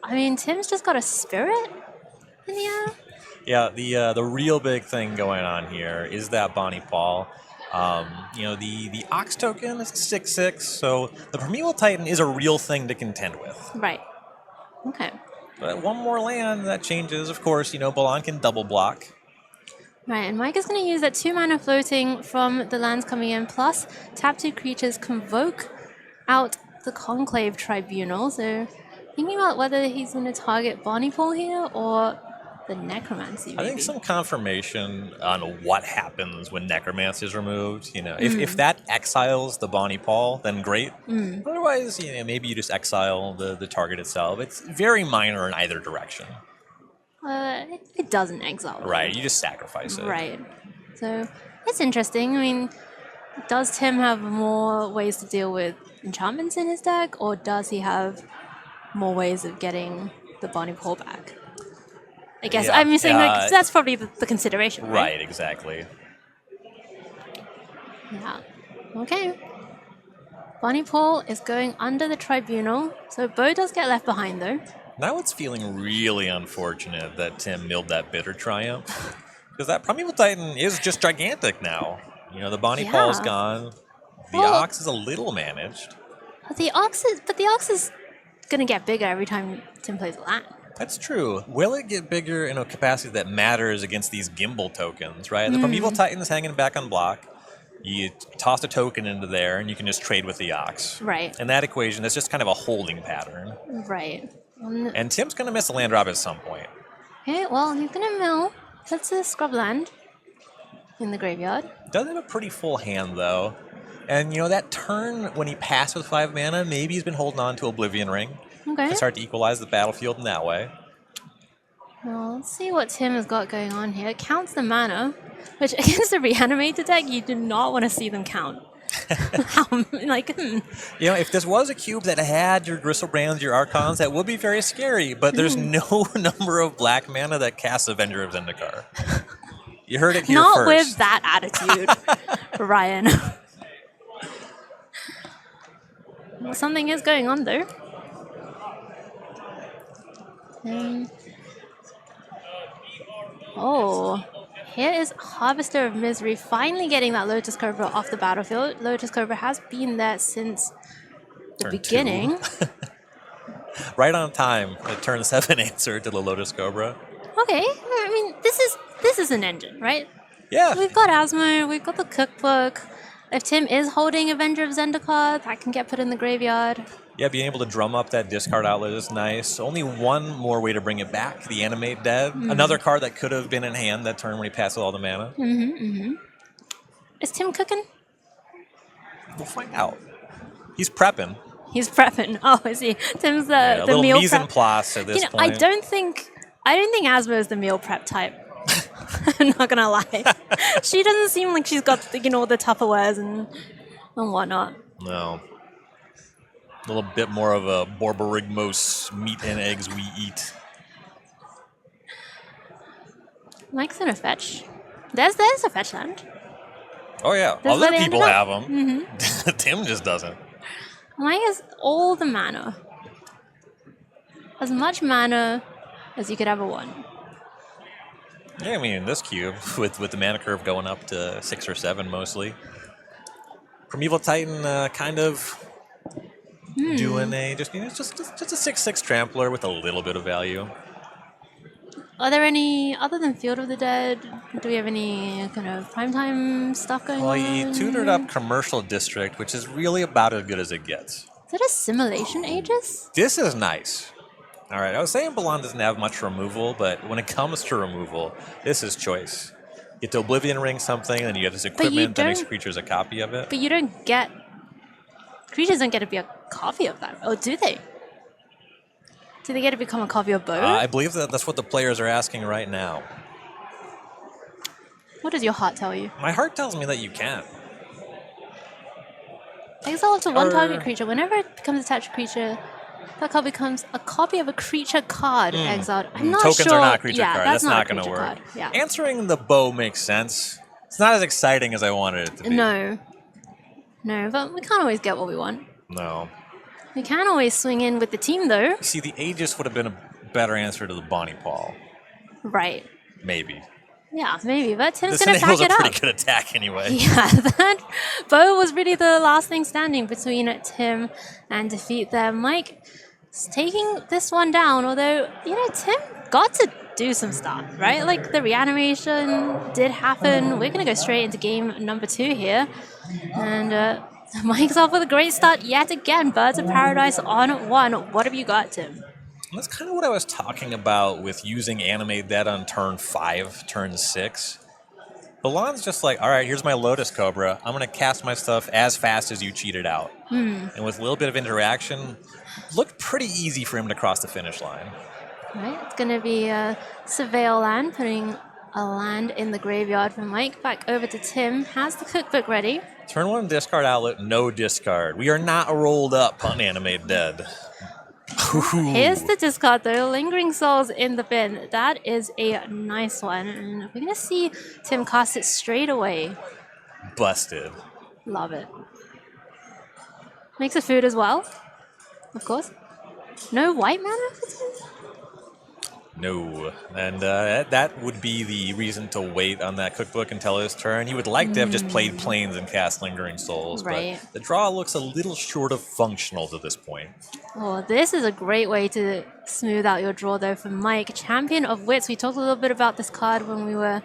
I mean, Tim's just got a Spirit in the air. Yeah, the real big thing going on here is that Bonnie Paul. The Ox token is a 6/6, so the Primeval Titan is a real thing to contend with. Right. Okay. But one more land, that changes. Of course, Balan can double block. Right, and Mike is going to use that 2 mana floating from the lands coming in, plus tap 2 creatures, convoke out the Conclave Tribunal. So thinking about whether he's going to target Bonnie Paul here or the Necromancy, maybe. I think some confirmation on what happens when Necromancy is removed. If that exiles the Bonnie Paul, then great. Otherwise, maybe you just exile the target itself. It's very minor in either direction. It doesn't exile. Right, you just sacrifice it. Right. So it's interesting. I mean, does Tim have more ways to deal with enchantments in his deck, or does he have more ways of getting the Bonnie Paul back? I guess I'm saying that's probably the consideration, right? Right, exactly. Yeah. Okay. Bonnie Paul is going under the Tribunal, so Bo does get left behind though. Now it's feeling really unfortunate that Tim milled that Bitter Triumph. Because that Primeval Titan is just gigantic now. The Bonnie Paul's gone. The Ox is a little managed. But the Ox is going to get bigger every time Tim plays a land. That's true. Will it get bigger in a capacity that matters against these Gimbal tokens, right? The Primeval Titan is hanging back on block. You toss a token into there, and you can just trade with the Ox. Right. In that equation, it's just kind of a holding pattern. Right. And Tim's going to miss a land drop at some point. Okay, well, he's going to mill. That's a scrub land in the graveyard. Does have a pretty full hand, though. And, that turn when he passed with 5 mana, maybe he's been holding on to Oblivion Ring. Okay. To start to equalize the battlefield in that way. Well, let's see what Tim has got going on here. It counts the mana, which against a Reanimator deck, you do not want to see them count. If this was a cube that had your Gristlebrands, your Archons, that would be very scary, but there's no number of black mana that casts Avenger of Zendikar. You heard it here not first. Not with that attitude, Ryan. Well, something is going on, though. Here is Harvester of Misery finally getting that Lotus Cobra off the battlefield. Lotus Cobra has been there since the beginning. Right on time. A turn 7 answer to the Lotus Cobra. Okay, I mean, this is an engine, right? Yeah. We've got Asmo, we've got the cookbook. If Tim is holding Avenger of Zendikar, that can get put in the graveyard. Yeah, being able to drum up that discard outlet is nice. Only one more way to bring it back, the Animate Dead. Another card that could have been in hand that turn when he passes all the mana. Is Tim cooking? We'll find out. He's prepping. He's prepping. Oh, is he? Tim's the little meal mise en prep. place at this point. I don't think Asmo is the meal prep type. I'm not gonna lie. She doesn't seem like she's got all the Tupperwares and whatnot. No. A little bit more of a Borborygmos meat and eggs we eat. Mike's gonna fetch. There's a fetch land. Oh yeah, That's other where they people ended have up. them. Tim just doesn't. Mike has all the mana. As much mana as you could ever want. Yeah, I mean, in this cube, with the mana curve going up to 6 or 7 mostly. Primeval Titan kind of doing just a 6/6 trampler with a little bit of value. Are there any, other than Field of the Dead, do we have any kind of primetime stuff going on? Well, he tutored up Commercial District, which is really about as good as it gets. Is that a Simulation Aegis? This is nice. All right, I was saying Balan doesn't have much removal, but when it comes to removal, this is choice. You get to Oblivion Ring something, then you get this equipment, the next creature's a copy of it. But you don't get creatures don't get to be a copy of that, or do they? Do they get to become a copy of both? I believe that's what the players are asking right now. What does your heart tell you? My heart tells me that you can. Exile up to one target creature. Whenever it becomes attached to a creature, that card becomes a copy of a creature card exiled. I'm not Tokens sure. are not a creature yeah, card. That's not a going to creature work. card. Yeah. Answering the bow makes sense. It's not as exciting as I wanted it to be. No, but we can't always get what we want. No. We can always swing in with the team, though. See, the Aegis would have been a better answer to the Bonnie Paul. Right. Maybe. Yeah, maybe. But Tim's This going to back enables a it up. pretty good attack anyway. Yeah, that bow was really the last thing standing between Tim and defeat there. Mike is taking this one down, although, Tim got to do some stuff, right? Like, the reanimation did happen. We're going to go straight into game number 2 here. And Mike's off with a great start yet again. Birds of Paradise on 1. What have you got, Tim? That's kind of what I was talking about with using Animate Dead on turn 5, turn 6. Balan's just like, all right, here's my Lotus Cobra. I'm going to cast my stuff as fast as you cheated out. And with a little bit of interaction, looked pretty easy for him to cross the finish line. Right, it's going to be a Surveil land, putting a land in the graveyard for Mike. Back over to Tim. Has the cookbook ready. Turn 1 discard outlet, no discard. We are not rolled up on Animate Dead. Here's the discard though. Lingering Souls in the bin. That is a nice one. And we're going to see Tim cast it straight away. Busted. Love it. Makes a food as well, of course. No white mana for Tim? No. And that would be the reason to wait on that cookbook until his turn. He would like to have just played Plains and cast Lingering Souls, right. But the draw looks a little short of functional to this point. Oh, this is a great way to smooth out your draw, though, for Mike. Champion of Wits. We talked a little bit about this card when we were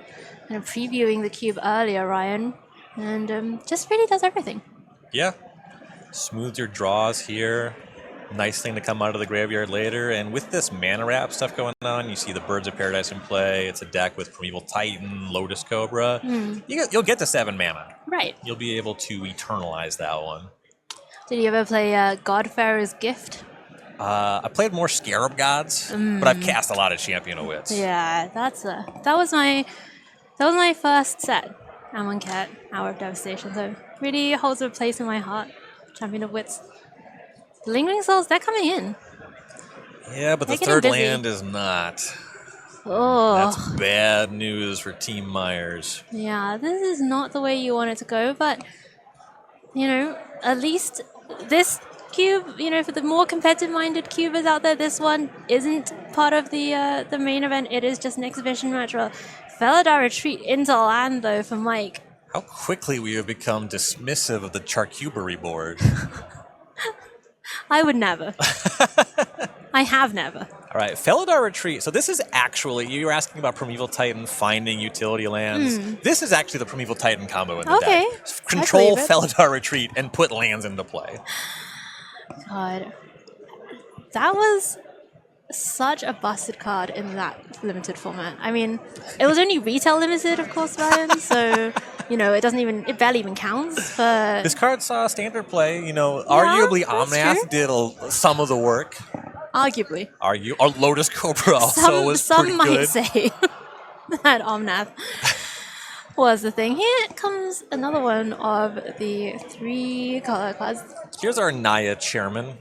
kind of previewing the cube earlier, Ryan. And just really does everything. Yeah. Smooth your draws here. Nice thing to come out of the graveyard later. And with this mana wrap stuff going on, you see the Birds of Paradise in play. It's a deck with Primeval Titan, Lotus Cobra. You'll get to 7 mana. Right. You'll be able to eternalize that one. Did you ever play Godfarer's Gift? I played more Scarab Gods, but I've cast a lot of Champion of Wits. Yeah, that was my first set. Amonkhet, Hour of Devastation. So really holds a place in my heart. Champion of Wits. The Lingering Souls, they're coming in. Yeah, but They're the getting third busy. land is not. Oh. That's bad news for Team Myers. Yeah, this is not the way you want it to go, but, at least this cube, for the more competitive-minded cubers out there, this one isn't part of the main event. It is just an exhibition match. Felidar Retreat into land, though, for Mike. How quickly we have become dismissive of the charcuterie board. I would never. I have never. All right, Felidar Retreat. So this is actually, you were asking about Primeval Titan finding utility lands. This is actually the Primeval Titan combo in the deck. Control Felidar Retreat and put lands into play. God. That was such a busted card in that limited format. I mean, it was only retail limited, of course, Ryan, so, it barely even counts, but... This card saw standard play, arguably Omnath did some of the work. Arguably. Our Lotus Cobra also was pretty good. Some might say that Omnath was the thing. Here comes another one of the 3 color cards. Here's our Naya Chairman.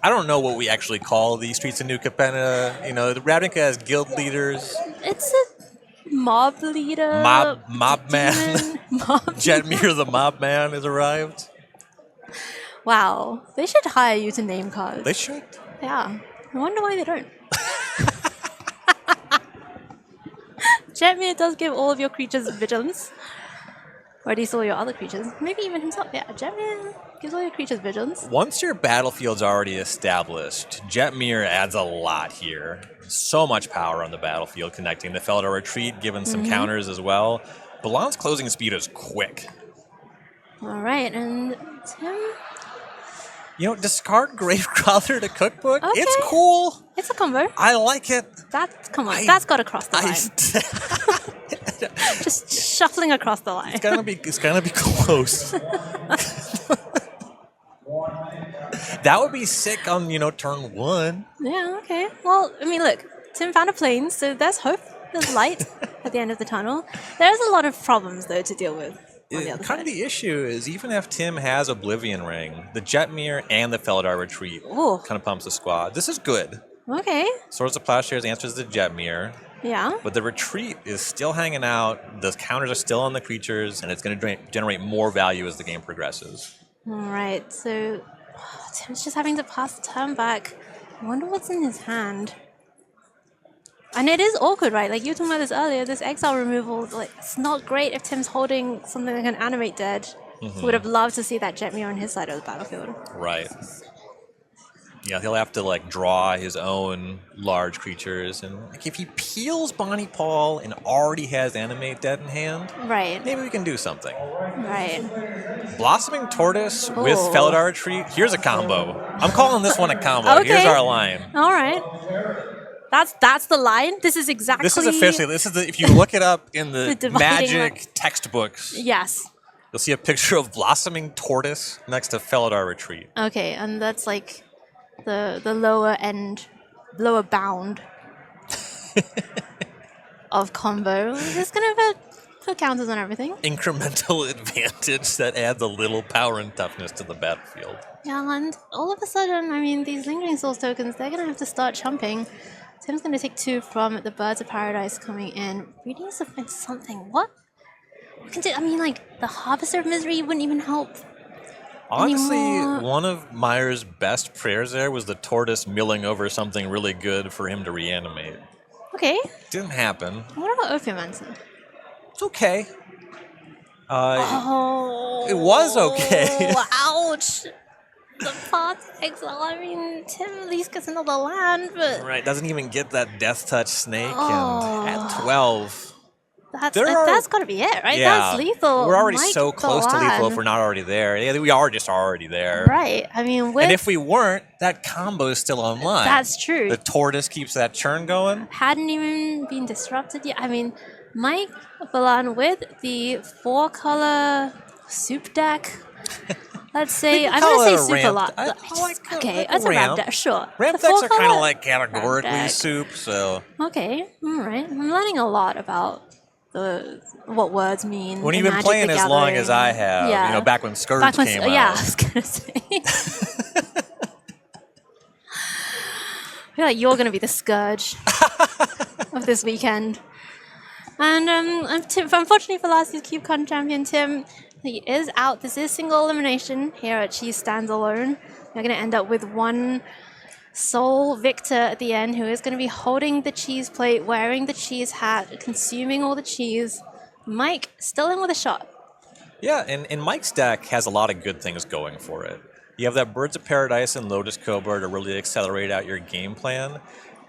I don't know what we actually call the Streets of New Capenna. The Ravnica has guild leaders. It's a mob leader. Mob man. Jetmir the mob man has arrived. Wow. They should hire you to name cards. They should. Yeah. I wonder why they don't. Jetmir does give all of your creatures vigilance. Or at least all your other creatures. Maybe even himself. Yeah, Jetmir gives all your creatures vigilance. Once your battlefield's already established, Jetmir adds a lot here. So much power on the battlefield, connecting the Felidar Retreat, giving some counters as well. Balan's closing speed is quick. All right, and Tim... discard Gravecrawler to Cookbook. Okay. It's cool. It's a combo. I like it. That's got to cross the line. Just shuffling across the line. It's gonna be close. That would be sick on, turn 1. Yeah, okay. Well, I mean, look, Tim found a plane, so there's hope. There's light at the end of the tunnel. There's a lot of problems, though, to deal with on the other Kind of the issue is even if Tim has Oblivion Ring, the Jetmir and the Felidar Retreat kind of pumps the squad. This is good. Okay. Swords of Plowshares answers the Jetmir. Yeah. But the retreat is still hanging out. The counters are still on the creatures, and it's going to generate more value as the game progresses. All right. So Tim's just having to pass the turn back. I wonder what's in his hand. And it is awkward, right? Like you were talking about this earlier. This exile removal, like it's not great if Tim's holding something that can animate dead. Would have loved to see that Jetmir on his side of the battlefield. Right. Yeah, he'll have to draw his own large creatures, and if he peels Bonnie Paul and already has Animate Dead in hand, right? Maybe we can do something. Right. Blossoming Tortoise with Felidar Retreat. Here's a combo. I'm calling this one a combo. Okay. Here's our line. All right. That's the line. This is exactly. This is officially. If you look it up in the dividing Magic textbooks. Yes. You'll see a picture of Blossoming Tortoise next to Felidar Retreat. Okay, and that's like the lower bound of combo. It's gonna put counters on everything. Incremental advantage that adds a little power and toughness to the battlefield. Yeah, and all of a sudden, I mean, these Lingering Souls tokens, they're gonna have to start chumping. Tim's gonna take 2 from the Birds of Paradise coming in. We need to find something. What? We can do. I mean, like the Harvester of Misery wouldn't even help. Honestly, anymore. one of Meyer's best prayers there was the tortoise milling over something really good for him to reanimate. Okay. Didn't happen. What about Ophiomancer? It's okay. Oh. It was okay. Ouch. The path exile. I mean, Tim at least gets another land, but Right, doesn't even get that Death Touch snake, Oh. and at 12. that's got to be it, right? Yeah, That's lethal. we're already Mike so close to lethal if Golan. we're not already there. Yeah, we are just already there. Right. I mean, with And if we weren't, that combo is still online. That's true. The tortoise keeps that churn going. hadn't even been disrupted yet. I mean, Mike Golan with the 4-color soup deck. Let's say I'm call gonna it say a soup a ramp. lot. I Okay, like it's a ramp ramp. deck, sure. Ramp The decks are kind 4-color of like categorically deck. soup, so. Okay, all right. I'm learning a lot about what words mean. When in you've been Magic playing the as long as I Gathering. have, Yeah. back when Scourge Back when- came out. Yeah, I was gonna say. I feel like you're gonna be the scourge of this weekend. And unfortunately for last year's CubeCon champion Tim, he is out. This is single elimination here at Cheese Stands Alone. We're going to end up with one sole victor at the end who is going to be holding the cheese plate, wearing the cheese hat, consuming all the cheese. Mike, still in with a shot. Yeah, and Mike's deck has a lot of good things going for it. You have that Birds of Paradise and Lotus Cobra to really accelerate out your game plan.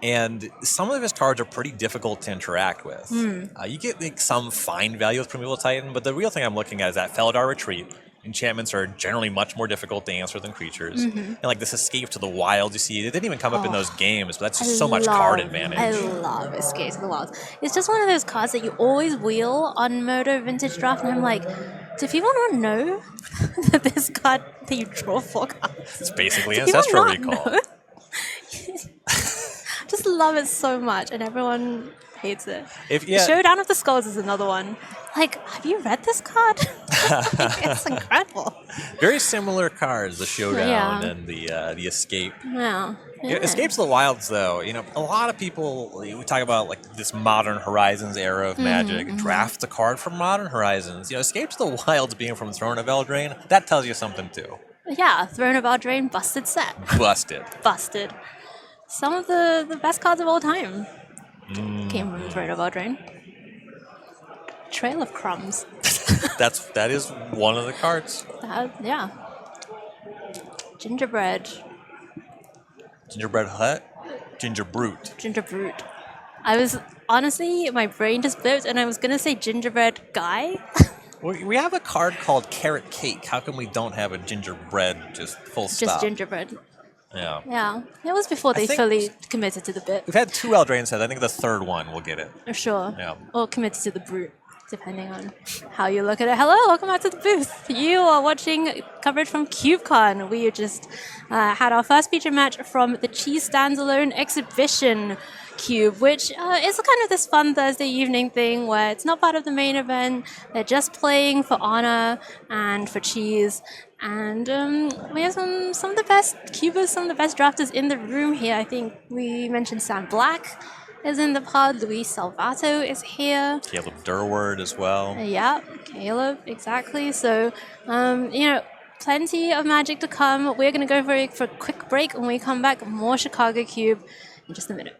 And some of his cards are pretty difficult to interact with. You get some fine value with Primeval Titan, but the real thing I'm looking at is that Felidar Retreat. Enchantments are generally much more difficult to answer than creatures. And like this Escape to the Wilds, you see, it didn't even come up in those games, but that's just so much card advantage. I love Escape to the Wilds. It's just one of those cards that you always wheel on Moto Vintage Draft, and I'm like, do people not know that this card that you draw 4 cards? It's basically Do people Ancestral not Recall. know? Just love it so much, and everyone hates it. Showdown of the Skulls is another one. Like, have you read this card? It's incredible. Very similar cards, the Showdown Yeah. and the Escape. Yeah. Escape to the Wilds, though, a lot of people, we talk about like this Modern Horizons era of Magic, draft a card from Modern Horizons. Escape to the Wilds being from Throne of Eldraine, that tells you something too. Yeah, Throne of Eldraine, busted set. Busted. Busted. Some of the best cards of all time came from Throne of Eldraine. Trail of Crumbs. that is one of the cards. Yeah. Gingerbread. Gingerbread Hut? Ginger Brute. Ginger Brute. I was, honestly, my brain just flipped and I was going to say Gingerbread Guy. We have a card called Carrot Cake. How come we don't have a gingerbread just full stop? Just gingerbread. Yeah. Yeah. It was before they fully committed to the bit. We've had 2 Eldraine sets. I think the third one will get it. Sure. Yeah. Or committed to the Brute. depending on how you look at it. Hello, welcome back to the booth. You are watching coverage from CubeCon. We just had our first feature match from the Cheese Standalone Exhibition Cube, which is kind of this fun Thursday evening thing where it's not part of the main event. They're just playing for honor and for cheese. And we have some of the best cubers, some of the best drafters in the room here. I think we mentioned Sam Black is in the pod. Luis Salvato is here. Caleb Durward as well. Yeah, Caleb, exactly. So, plenty of magic to come. We're going to go for a quick break. When we come back, more Chicago Cube in just a minute.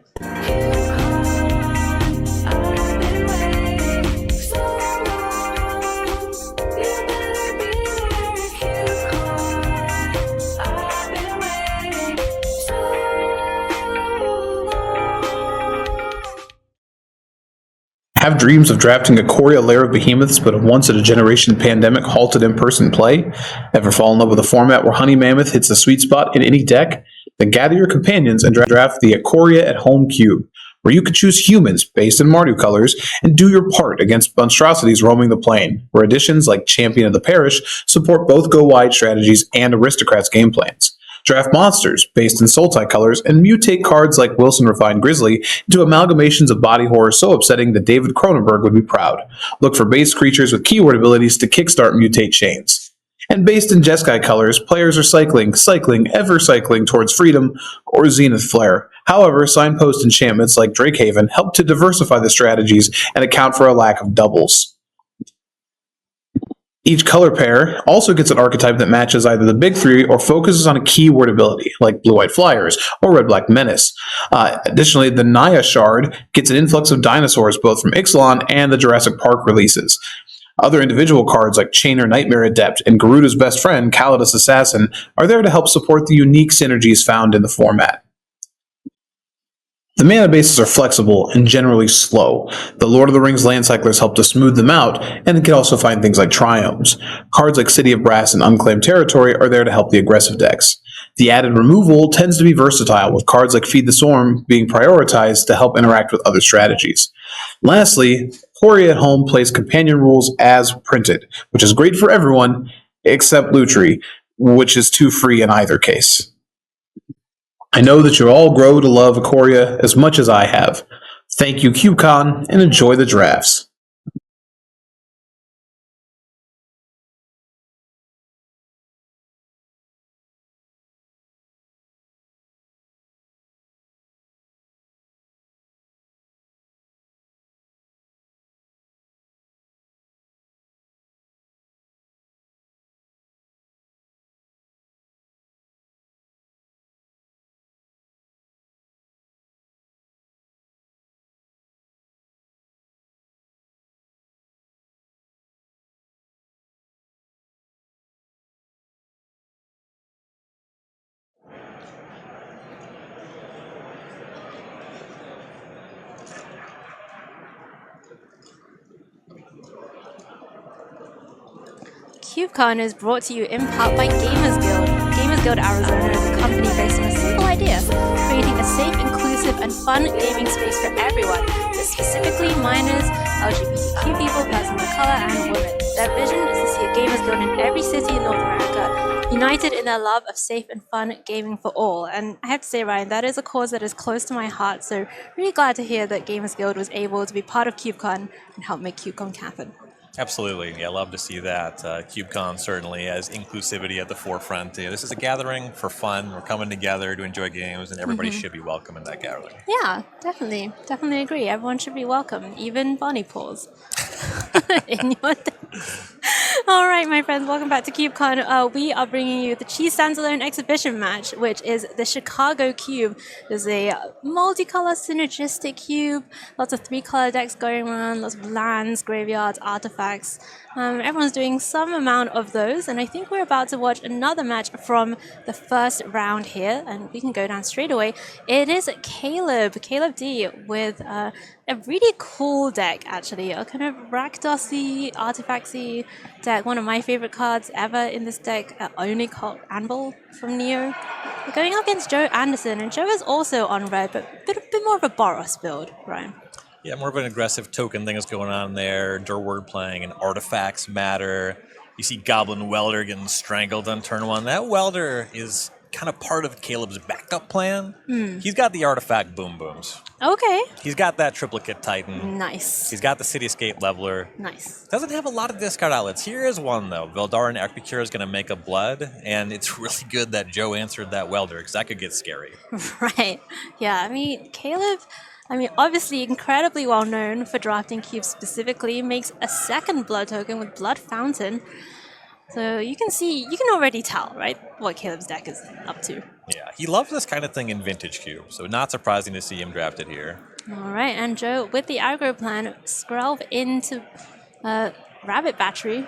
Have dreams of drafting a Coria lair of behemoths, but a once-in-a-generation pandemic halted in-person play? Ever fall in love with a format where Honey Mammoth hits the sweet spot in any deck? Then gather your companions and draft the Coria at Home Cube, where you can choose humans based in Mardu colors and do your part against monstrosities roaming the plane, where additions like Champion of the Parish support both go-wide strategies and Aristocrats game plans. Draft monsters based in Sultai colors and mutate cards like Wilson Refined Grizzly into amalgamations of body horror so upsetting that David Cronenberg would be proud. Look for base creatures with keyword abilities to kickstart mutate chains. And based in Jeskai colors, players are cycling, ever cycling towards freedom or Zenith Flare. However, signpost enchantments like Drakehaven help to diversify the strategies and account for a lack of doubles. Each color pair also gets an archetype that matches either the big three or focuses on a keyword ability, like Blue-White Flyers or Red-Black Menace. Additionally, the Naya Shard gets an influx of dinosaurs both from Ixalan and the Jurassic Park releases. Other individual cards like Chainer Nightmare Adept and Garuda's best friend, Calidus Assassin, are there to help support the unique synergies found in the format. The mana bases are flexible and generally slow. The Lord of the Rings land cyclers help to smooth them out, and can also find things like Triomes. Cards like City of Brass and Unclaimed Territory are there to help the aggressive decks. The added removal tends to be versatile, with cards like Feed the Storm being prioritized to help interact with other strategies. Lastly, Coria at Home plays companion rules as printed, which is great for everyone except Lutri, which is too free in either case. I know that you'll all grow to love Coria as much as I have. Thank you, CubeCon, and enjoy the drafts. CubeCon is brought to you in part by Gamers Guild. Gamers Guild Arizona is a company based on a simple idea, creating a safe, inclusive, and fun gaming space for everyone, specifically minors, LGBTQ people, persons of color, and women. Their vision is to see a Gamers Guild in every city in North America, united in their love of safe and fun gaming for all. And I have to say, Ryan, that is a cause that is close to my heart, so really glad to hear that Gamers Guild was able to be part of CubeCon and help make CubeCon happen. Absolutely. Yeah, love to see that. CubeCon certainly has inclusivity at the forefront. This is a gathering for fun. We're coming together to enjoy games, and everybody should be welcome in that gathering. Yeah, definitely. Definitely agree. Everyone should be welcome, even Bonnie Paws. In your All right, my friends, welcome back to CubeCon. We are bringing you the Cheese Standalone exhibition match, which is the Chicago Cube. There's a multicolor synergistic cube, lots of 3-color decks going around, lots of lands, graveyards, artifacts. Everyone's doing some amount of those, and I think we're about to watch another match from the first round here, and we can go down straight away. It is Caleb D, with a really cool deck, actually, a kind of Rakdos-y, artifacts-y deck, one of my favorite cards ever in this deck, Oni called Anvil from Neo. We're going up against Joe Anderson, and Joe is also on red, but a bit more of a Boros build, Ryan. Yeah, more of an aggressive token thing is going on there. Durward playing and artifacts matter. You see Goblin Welder getting strangled on turn 1. That Welder is kind of part of Caleb's backup plan. He's got the artifact boom booms. Okay. He's got that triplicate Titan. Nice. He's got the Cityscape Leveler. Nice. Doesn't have a lot of discard outlets. Here is one, though. Veldarin Epicure is going to make a blood, and it's really good that Joe answered that Welder, because that could get scary. Right. Yeah, I mean, Caleb, obviously incredibly well known for drafting cubes specifically, makes a second blood token with Blood Fountain. So you can already tell, right, what Caleb's deck is up to. Yeah, he loves this kind of thing in Vintage Cube, so not surprising to see him drafted here. All right, and Joe, with the aggro plan, scrolve into Rabbit Battery.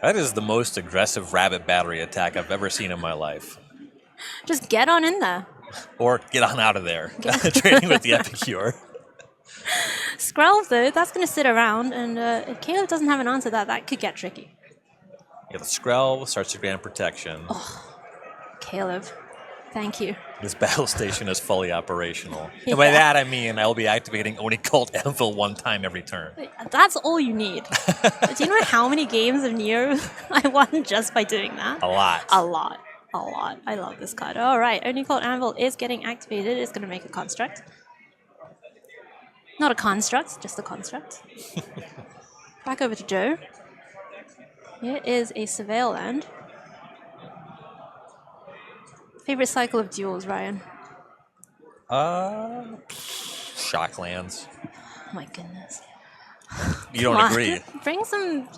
That is the most aggressive Rabbit Battery attack I've ever seen in my life. Just get on in there. Or get on out of there, trading with the Epicure. Scrolve, though, that's going to sit around, and if Caleb doesn't have an answer to that, that could get tricky. Yeah, the Skrell starts to grant protection. Caleb, thank you. This battle station is fully operational. And by that, I mean I will be activating Oni Cult Anvil 1 time every turn. That's all you need. Do you know how many games of Neo I won just by doing that? A lot. A lot. A lot. I love this card. All right, Oni Cult Anvil is getting activated. It's going to make a construct. Not a construct, just a construct. Back over to Joe. Here is a Surveil land. Favorite cycle of duels, Ryan? Shocklands. Oh my goodness. You don't agree? Bring some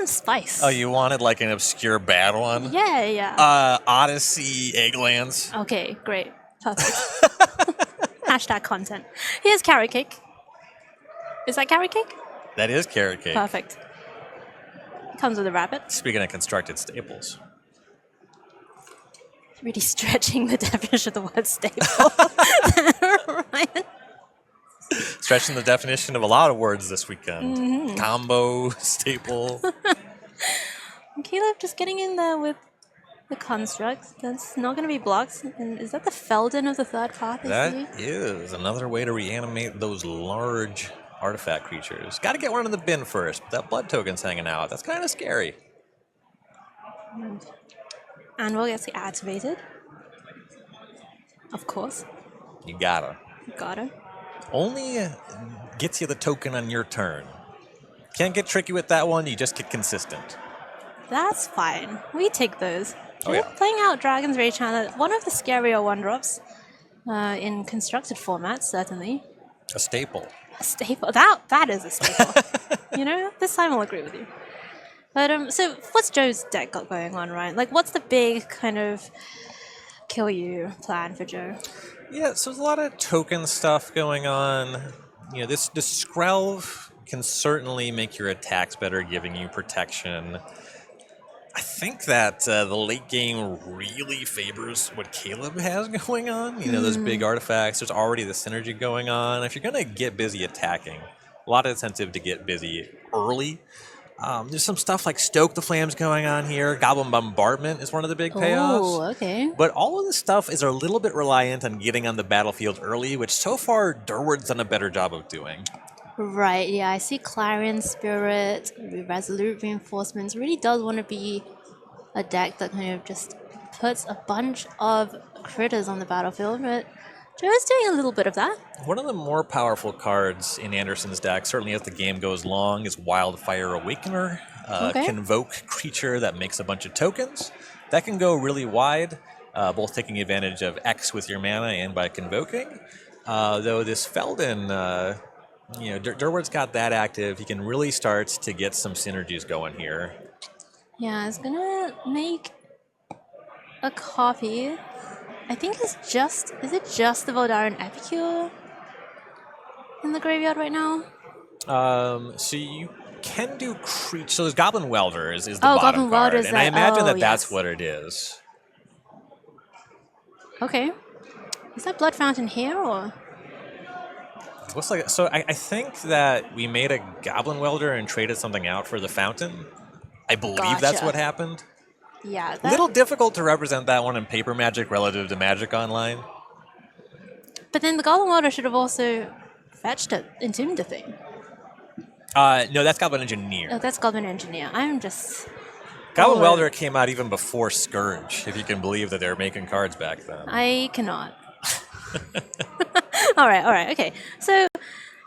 spice. Oh, you wanted like an obscure bad one? Yeah, yeah. Odyssey Egglands. Okay, great. Perfect. Hashtag content. Here's Carrot Cake. Is that Carrot Cake? That is Carrot Cake. Perfect. Comes with a rabbit. Speaking of constructed staples. Really stretching the definition of the word staple. Ryan. Stretching the definition of a lot of words this weekend. Combo, staple. Caleb just getting in there with the constructs. That's not going to be blocked. And is that the Felden of the third path? That is another way to reanimate those large artifact creatures. Got to get one in the bin first. That blood token's hanging out. That's kind of scary. Anvil gets activated. Of course. You gotta. Gotta. Only gets you the token on your turn. Can't get tricky with that one. You just get consistent. That's fine. We take those. Oh, yeah. Playing out Dragon's Rage Channel, one of the scarier 1-drops in constructed formats, certainly. A staple. A staple. That is a staple. You know, this time I'll agree with you. But so what's Joe's deck got going on, Ryan? Like, what's the big kind of kill you plan for Joe? Yeah, so there's a lot of token stuff going on. You know, this Skrelv can certainly make your attacks better, giving you protection. I think that the late game really favors what Caleb has going on. You know, those big artifacts. There's already the synergy going on. If you're going to get busy attacking, a lot of incentive to get busy early. There's some stuff like Stoke the Flames going on here. Goblin Bombardment is one of the big payoffs. Oh, okay. But all of this stuff is a little bit reliant on getting on the battlefield early, which so far Durward's done a better job of doing. Right, yeah, I see Clarion Spirit, Resolute Reinforcements. Really does want to be a deck that kind of just puts a bunch of critters on the battlefield, but Joe's doing a little bit of that. One of the more powerful cards in Anderson's deck, certainly as the game goes long, is Wildfire Awakener. Convoke creature that makes a bunch of tokens. That can go really wide, both taking advantage of X with your mana and by convoking. Though this Felden, Durward's got that active. He can really start to get some synergies going here. Yeah, I was gonna make a copy. I think is it just the Voldaren Epicure in the graveyard right now? So you can do creature. So there's Goblin Welder is the Goblin bottom card, Welder's and I imagine that's yes. what it is. Okay, is that Blood Fountain here or? Looks like so. I think that we made a Goblin Welder and traded something out for the Fountain. I believe that's what happened. Yeah. A little difficult to represent that one in Paper Magic relative to Magic Online. But then the Goblin Welder should have also fetched it, entombed the thing. No, that's Goblin Engineer. Oh, that's Goblin Engineer. I'm just... Goblin Welder came out even before Scourge, if you can believe that they were making cards back then. I cannot. All right, okay. So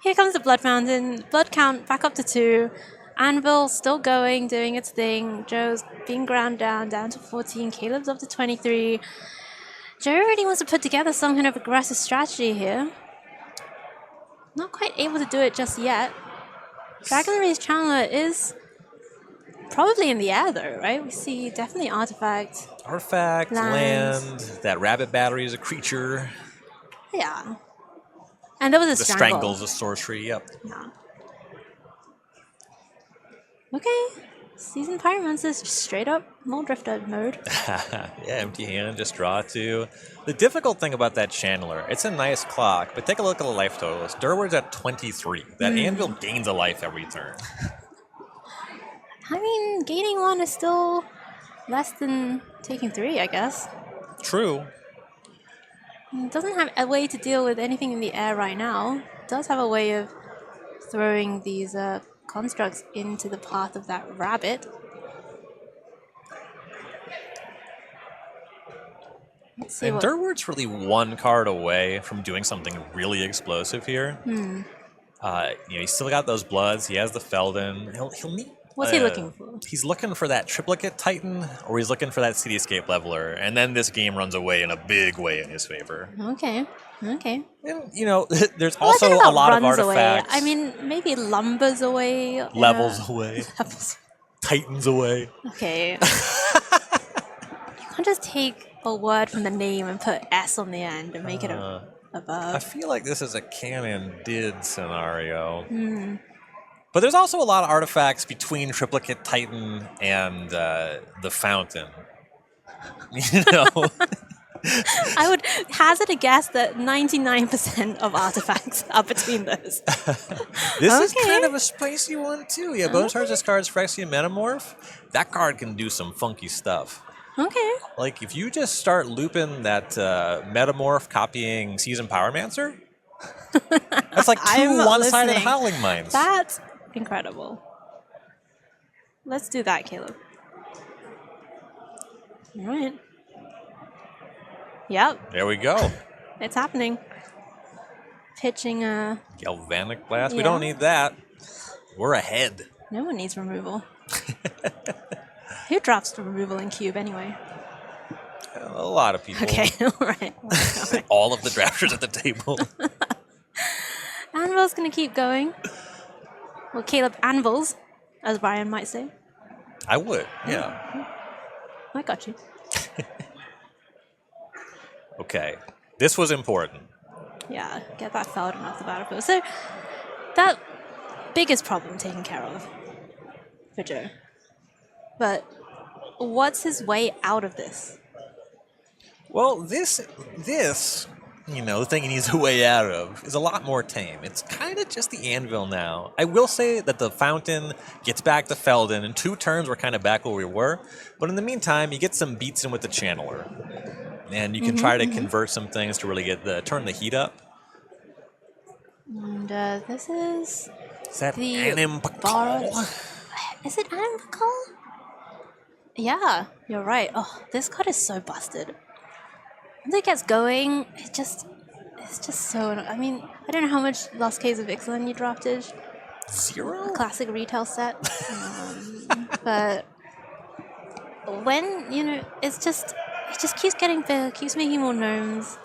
here comes the Blood Fountain. Blood count back up to 2. Anvil still going, doing its thing. Joe's being ground down to 14. Caleb's up to 23. Joe really wants to put together some kind of aggressive strategy here. Not quite able to do it just yet. Dragon Race Chandler is probably in the air though, right? We see definitely artifact. Artifact, land, that rabbit battery is a creature. Yeah. And there was a the strangle. strangle's a sorcery, yep. Yeah. Okay. Seasoned Pyromancer's just straight up Mole Drifter mode. Yeah, empty hand, just draw 2. The difficult thing about that Chandler, it's a nice clock, but take a look at the life totals. Durward's at 23. That Anvil gains a life every turn. I mean, gaining 1 is still less than taking 3, I guess. True. It doesn't have a way to deal with anything in the air right now. It does have a way of throwing these constructs into the path of that rabbit. Let's see And Durward's really 1 card away from doing something really explosive here. He's still got those bloods. He has the Feldon. He'll need. What's he looking for? He's looking for that triplicate Titan, or he's looking for that Cityscape Leveler, and then this game runs away in a big way in his favor. Okay. And, there's also a lot of artifacts. Away. I mean, maybe lumbers away. Levels away. Titans away. Okay. You can't just take a word from the name and put S on the end and make it above. I feel like this is a canon did scenario. But there's also a lot of artifacts between Triplicate Titan and the Fountain. I would hazard a guess that 99% of artifacts are between those. This is kind of a spicy one, too. Yeah, Bonus Charges cards Phyrexian Metamorph. That card can do some funky stuff. Okay. Like, if you just start looping that Metamorph copying Seasoned Pyromancer, that's like 2 one-sided Howling Mines. That's incredible. Let's do that, Caleb. All right. Yep. There we go. It's happening. Pitching a... Galvanic Blast. We don't need that. We're ahead. No one needs removal. Who drafts the removal in Cube anyway? A lot of people. Okay, all right. All of the drafters at the table. Anvil's going to keep going. Well, Caleb Anvils, as Brian might say. I would, yeah. I got you. Okay, this was important. Yeah, get that Feldon off the battlefield. So, that biggest problem taken care of for Joe. But what's his way out of this? Well, this, the thing he needs a way out of is a lot more tame. It's kind of just the Anvil now. I will say that the Fountain gets back to Feldon. In 2 turns, we're kind of back where we were. But in the meantime, you get some beats in with the Channeler. And you can try to convert some things to really turn the heat up. And this is... Is that the Animpakal? Is it Animpakal? Yeah, you're right. Oh, this card is so busted. Once it gets going, it's just so... I mean, I don't know how much Lost Caves of Ixalan you drafted. 0? A classic retail set. But when, it just keeps getting bigger, keeps making more gnomes.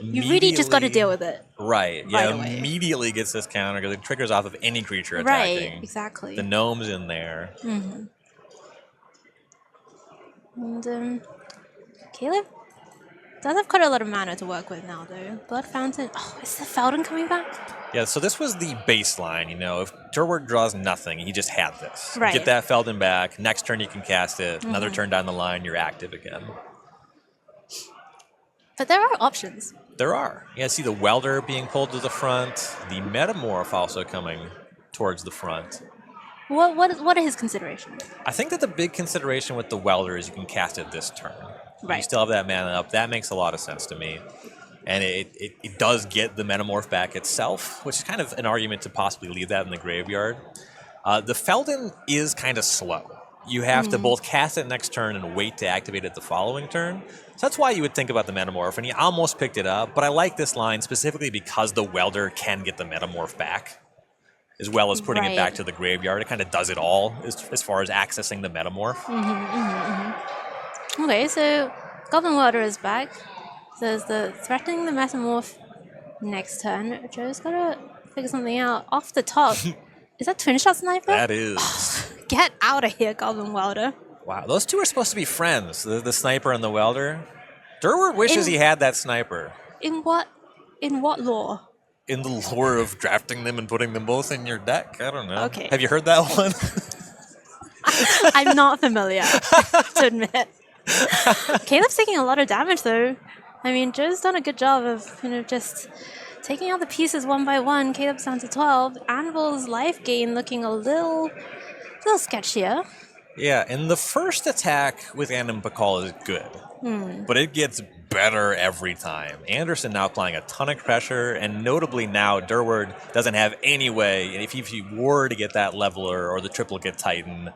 You really just got to deal with it. Right. Yeah, away. Immediately gets this counter because it triggers off of any creature attacking. Right, exactly. The gnome's in there. Mm-hmm. And Caleb does have quite a lot of mana to work with now, though. Blood Fountain. Oh, is the Feldon coming back? Yeah, so this was the baseline, If Durward draws nothing, he just had this. Right. Get that Feldon back. Next turn you can cast it. Another turn down the line, you're active again. But there are options. There are. Yeah, see the Welder being pulled to the front. The Metamorph also coming towards the front. What are his considerations? I think that the big consideration with the Welder is you can cast it this turn. Right. You still have that mana up. That makes a lot of sense to me. And it does get the Metamorph back itself, which is kind of an argument to possibly leave that in the graveyard. The Feldon is kind of slow. You have to both cast it next turn and wait to activate it the following turn. So that's why you would think about the Metamorph, and you almost picked it up, but I like this line specifically because the Welder can get the Metamorph back, as well as putting it back to the graveyard. It kind of does it all as far as accessing the Metamorph. Okay, so Goblin Welder is back. So there's the threatening the Metamorph next turn. Joe's gotta figure something out. Off the top, is that Twin Shot Sniper? That is. Get out of here, Goblin Welder. Wow, those two are supposed to be friends, the Sniper and the Welder. Durward wishes he had that Sniper. In what lore? In the lore of drafting them and putting them both in your deck? I don't know. Okay. Have you heard that one? I'm not familiar, to admit. Caleb's taking a lot of damage, though. I mean, Joe's done a good job of, just taking out the pieces one by one. Caleb's down to 12. Anvil's life gain looking a little sketchier. Yeah, and the first attack with Andam Pakal is good, but it gets better every time. Anderson now applying a ton of pressure, and notably now Durward doesn't have any way, if he were to get that Leveler or the Triplicate Titan,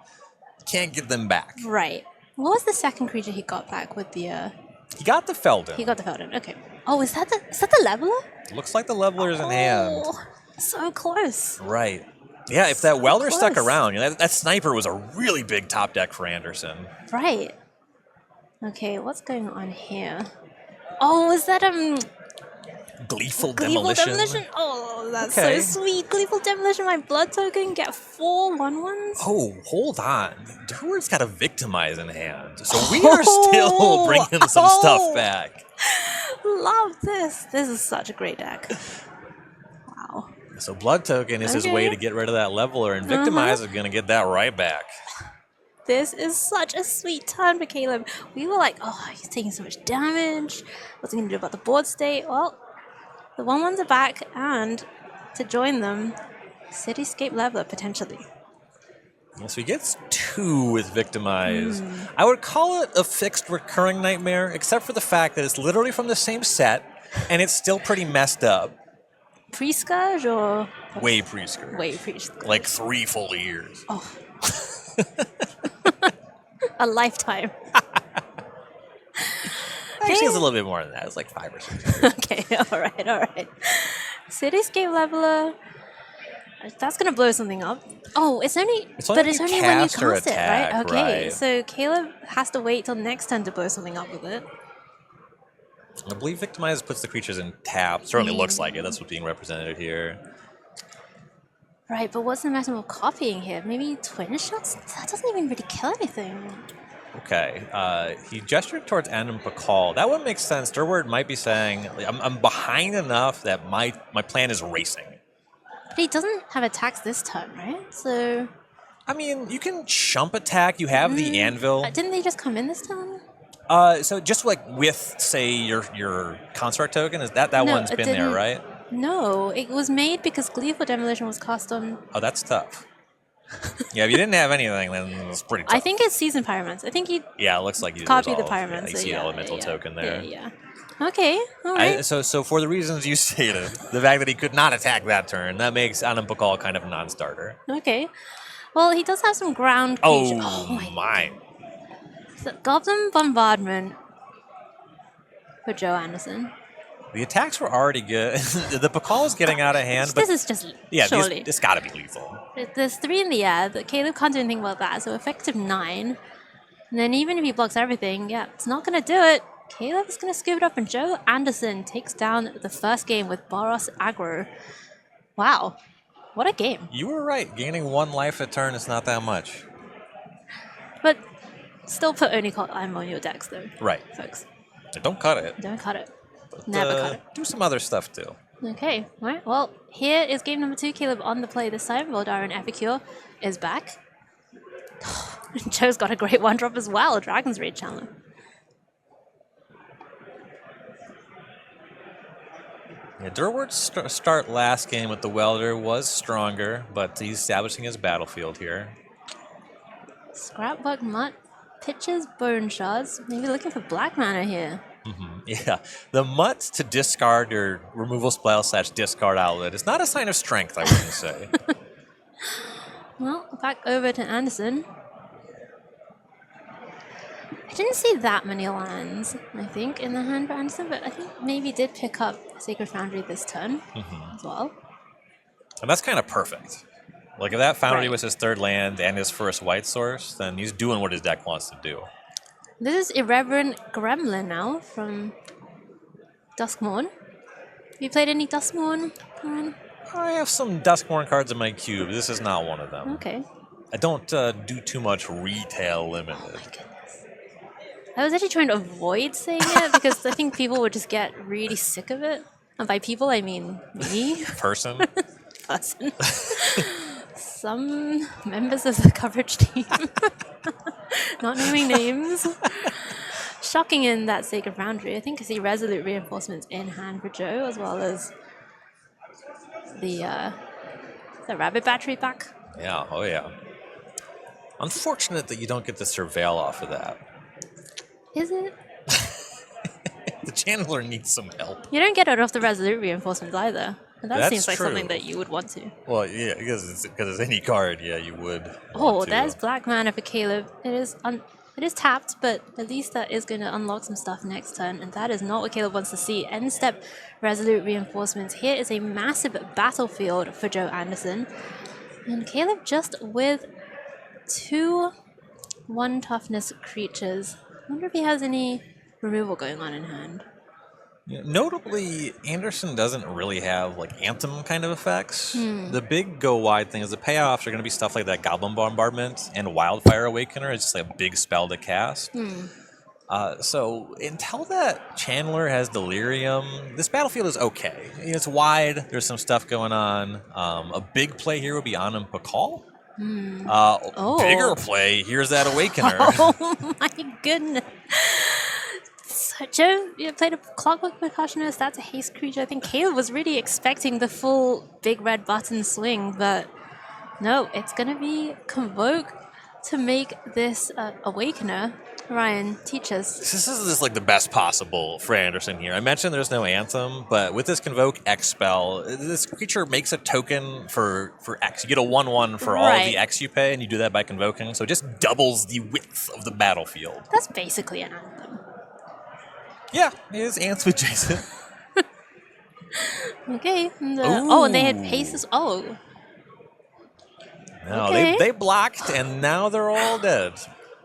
can't get them back. Right. What was the second creature he got back with the... He got the Feldon. He got the Feldon, okay. Oh, is that the Leveler? Looks like the Leveler's in hand. So close. Right. Yeah, if that Welder stuck around, that Sniper was a really big top deck for Anderson. Right. Okay, what's going on here? Oh, is that Gleeful Gleeful Demolition? Oh, that's Okay. so sweet. Gleeful Demolition, my blood token, get 4 1/1s. Oh, hold on. Durward's got a Victimize in hand. So we are still bringing some stuff back. Love this. This is such a great deck. Wow. So Blood Token is his way to get rid of that Leveler, and Victimize is going to get that right back. This is such a sweet turn for Caleb. We were like, oh, he's taking so much damage. What's he going to do about the board state? Well, the 1/1s are back, and to join them, Cityscape Leveler, potentially. Yeah, so he gets 2 with Victimize. I would call it a fixed recurring nightmare, except for the fact that it's literally from the same set, and it's still pretty messed up. Pre-Scourge or? Way pre-Scourge. Way pre-Scourge. Like 3 full years. Oh. A lifetime. Actually, it's a little bit more than that. It's like 5 or 6 years. Okay, all right. Cityscape Leveler. That's going to blow something up. Oh, it's only when you cast or cast it, attack, right? Okay, right. so Caleb has to wait till next turn to blow something up with it. I believe Victimize puts the creatures in tap. Certainly looks like it. That's what's being represented here. Right, but what's the matter with copying here? Maybe Twin Shots? That doesn't even really kill anything. Okay, he gestured towards Andam Pakal. That one makes sense. Durward might be saying, I'm behind enough that my plan is racing. But he doesn't have attacks this turn, right? So... I mean, you can chump attack. You have the Anvil. Didn't they just come in this turn? So just like with, say, your Construct token, is that one's been there, right? No, it was made because Gleeful Demolition was cast on... Oh, that's tough. Yeah, if you didn't have anything, then it's pretty tough. I think it's Season Pyromancer. I think he... Yeah, it looks like you copied the resolved. Pyromancer. You see the elemental token there. Yeah. Okay, all right. So for the reasons you stated, the fact that he could not attack that turn, that makes Andam Pakal kind of a non-starter. Okay. Well, he does have some ground creatures. Oh my. So, Goblin Bombardment for Joe Anderson. The attacks were already good. The Pakal is getting out of hand. This is just surely. This got to be lethal. There's 3 in the air. Caleb can't do anything about that. So effective 9. And then even if he blocks everything, it's not going to do it. Caleb is going to scoop it up, and Joe Anderson takes down the first game with Boros aggro. Wow. What a game. You were right. Gaining 1 life a turn is not that much. But still put Oni-Cult ammo on your decks, though. Right. Folks. Don't cut it. Don't cut it. But, Never cut it. Do some other stuff, too. Okay. All right. Well, here is game number 2. Caleb on the play this time. Voldaren Epicure is back. Joe's got a great 1-drop as well. Dragon's Rage Chandler. Yeah, Durward's start last game with the Welder was stronger, but he's establishing his battlefield here. Scrapbook Mutt pitches Bone Shards. Maybe looking for black mana here. Yeah, the mutt to discard your removal spell / discard outlet is not a sign of strength, I wouldn't say. Well, back over to Anderson. I didn't see that many lands, I think, in the hand for Anderson, but I think maybe did pick up Sacred Foundry this turn as well. And that's kind of perfect. Like, if that Foundry was his third land and his first white source, then he's doing what his deck wants to do. This is Irreverent Gremlin now from Duskmourn. Have you played any Duskmourn, Ryan? I have some Duskmourn cards in my cube. This is not one of them. Okay. I don't do too much retail limited. I was actually trying to avoid saying it because I think people would just get really sick of it. And by people, I mean me. Person? Person. Some members of the coverage team. Not naming names. Shocking in that Sacred Foundry. I think I see Resolute Reinforcements in hand for Joe, as well as the Rabbit Battery back. Yeah, oh yeah. Unfortunate that you don't get the Surveil off of that. Is it? The Chandler needs some help. You don't get it off the Resolute Reinforcements either. And that That's seems like true. something that you would want to. Well, yeah, because it's any card, yeah, you would. Oh, want to. there's black mana for Caleb. It is tapped, but at least that is going to unlock some stuff next turn, and that is not what Caleb wants to see. End step Resolute Reinforcements. Here is a massive battlefield for Joe Anderson. And Caleb just with 2 1 toughness creatures. I wonder if he has any removal going on in hand. Yeah, notably, Anderson doesn't really have like Anthem kind of effects. The big go wide thing is the payoffs are going to be stuff like that Goblin Bombardment and Wildfire Awakener. It's just like a big spell to cast. So until that Chandler has Delirium, this battlefield is okay. It's wide. There's some stuff going on. A big play here would be Anam Pakal. Bigger play, here's that Awakener. Oh my goodness. So, Joe, you played a Clockwork Percussionist. That's a haste creature. I think Caleb was really expecting the full big red button swing, but no, it's going to be Convoke to make this Awakener. Ryan, teach us. This is like the best possible for Anderson here. I mentioned there's no Anthem, but with this Convoke X spell, this creature makes a token for X. You get a 1/1 for all of the X you pay, and you do that by convoking, so it just doubles the width of the battlefield. That's basically an Anthem. Yeah, it is Ants adjacent. Okay. And they had haste. Oh. No, Okay. they blocked, and now they're all dead.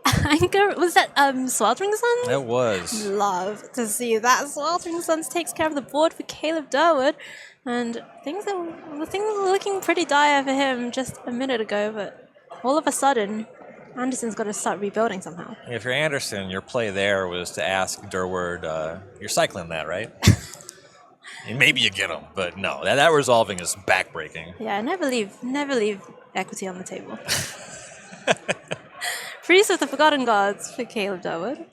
Was that Sweltering Suns? It was. Love to see that. Sweltering Suns takes care of the board for Caleb Durwood. And things were looking pretty dire for him just a minute ago, but all of a sudden, Anderson's got to start rebuilding somehow. If you're Anderson, your play there was to ask Durward, you're cycling that, right? And maybe you get him, but no, that resolving is backbreaking. Yeah, never leave equity on the table. Priest of the Forgotten Gods for Caleb Durwood.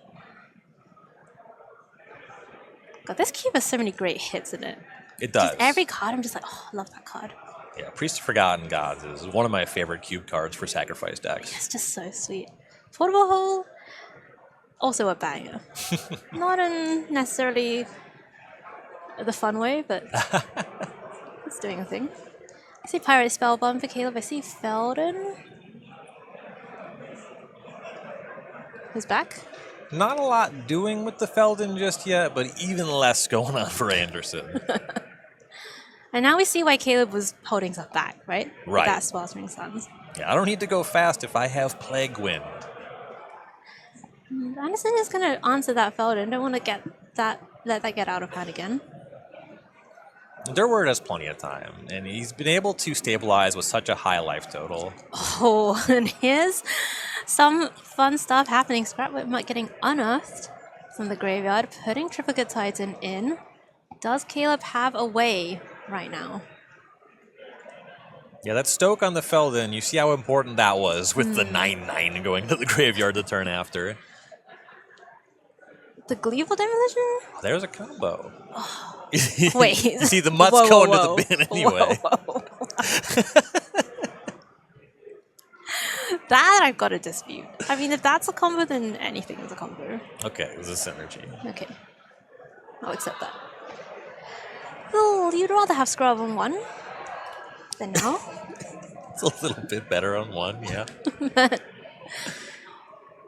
God, this cube has so many great hits in it. It does. Just every card, I'm just like, oh, I love that card. Yeah, Priest of Forgotten Gods is one of my favorite cube cards for sacrifice decks. It's just so sweet. Portable Hole, also a banger. Not in necessarily the fun way, but it's doing a thing. I see Pirate Spellbomb for Caleb. I see Felden. Who's back? Not a lot doing with the Felden just yet, but even less going on for Anderson. And now we see why Caleb was holding stuff back, right? Right. With that Sweltering Suns. Yeah, I don't need to go fast if I have Plague Wind. Anderson is going to answer that Felden. Don't want to let that get out of hand again. Durward has plenty of time, and he's been able to stabilize with such a high life total. Oh, and here's some fun stuff happening. Scrapwood getting unearthed from the graveyard, putting Triplicate Titan in. Does Caleb have a way right now? Yeah, that Stoke on the Felden, you see how important that was with the 9/9 going to the graveyard the turn after. The Gleeful Demolition? There's a combo. Oh. Wait. See, the mutt's going to the bin anyway. Whoa. That I've got to dispute. I mean, if that's a combo, then anything is a combo. Okay, it was a synergy. Okay. I'll accept that. Well, you'd rather have Scrub on 1 than now. It's a little bit better on 1, yeah.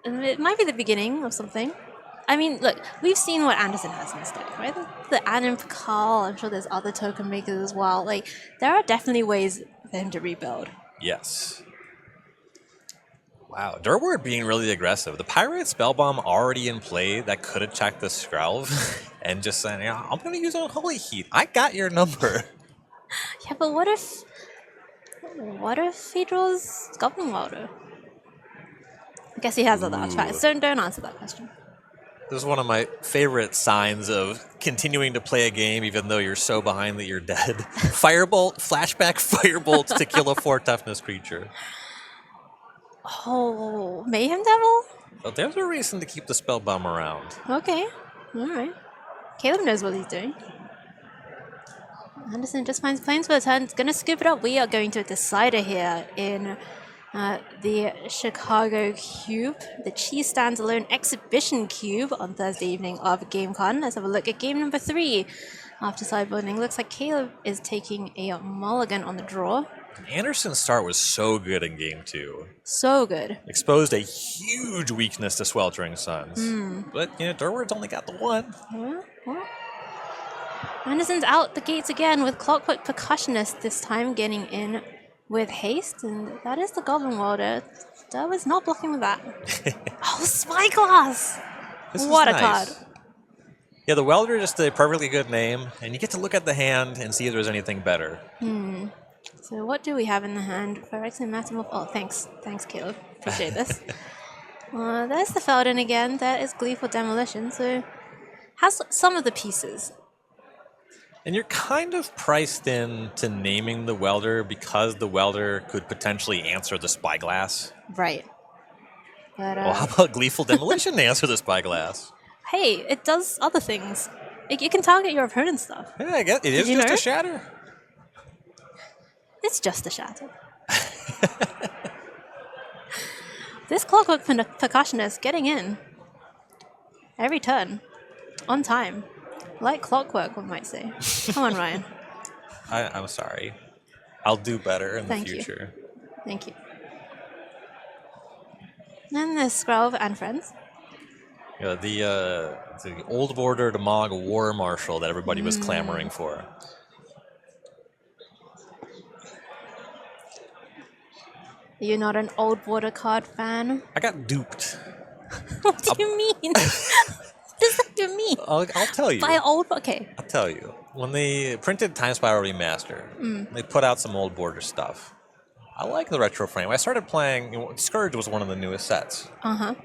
It might be the beginning of something. I mean, look, we've seen what Anderson has in his deck, right? The Adam Pakal, I'm sure there's other token makers as well. Like, there are definitely ways for him to rebuild. Yes. Wow, Durward being really aggressive. The Pirate Spellbomb already in play that could have checked the Skrelv and just saying, yeah, I'm going to use Unholy Heat. I got your number. Yeah, but what if he draws Goblin Welder? I guess he has other artifacts. Don't answer that question. This is one of my favorite signs of continuing to play a game even though you're so behind that you're dead. Firebolt, flashback Firebolt to kill a 4 toughness creature. Oh, Mayhem Devil? Well, there's a reason to keep the Spellbomb around. Okay, alright. Caleb knows what he's doing. Anderson just finds planes for a turn. It's going to scoop it up. We are going to a decider here in the Chicago Cube, the Cheese Standalone Exhibition Cube on Thursday evening of GameCon. Let's have a look at game number 3 after sideboarding. Looks like Caleb is taking a mulligan on the draw. Anderson's start was so good in game 2. So good. Exposed a huge weakness to Sweltering Suns. But, you know, Durward's only got the 1. Well. Anderson's out the gates again with Clockwork Percussionist, this time getting in with haste, and that is the Goblin Welder. Durward's not blocking with that. Oh, Spyglass! What a card. Yeah, the Welder is just a perfectly good name, and you get to look at the hand and see if there's anything better. So what do we have in the hand? Phyrexian Metamorph. Oh, thanks. Thanks, Caleb. Appreciate this. There's the Feldon again. That is Gleeful Demolition. So has some of the pieces. And you're kind of priced in to naming the Welder because the Welder could potentially answer the Spyglass. Right. But, well, how about Gleeful Demolition to answer the Spyglass? Hey, it does other things. You can target your opponent's stuff. Yeah, I guess it is just a shatter. It's just a shatter. This Clockwork Percussionist getting in every turn, on time, like clockwork, one might say. Come on, Ryan. I'm sorry. I'll do better in the future. Thank you. And there's Skrelv and friends. Yeah, the Old Border to Mog War Marshal that everybody was clamoring for. You're not an Old Border card fan? I got duped. What do you mean? What does that even mean? I'll tell you. By old, okay. I'll tell you. When they printed Time Spiral Remaster, they put out some Old Border stuff. I like the retro frame. I started playing, Scourge was one of the newest sets. Uh-huh.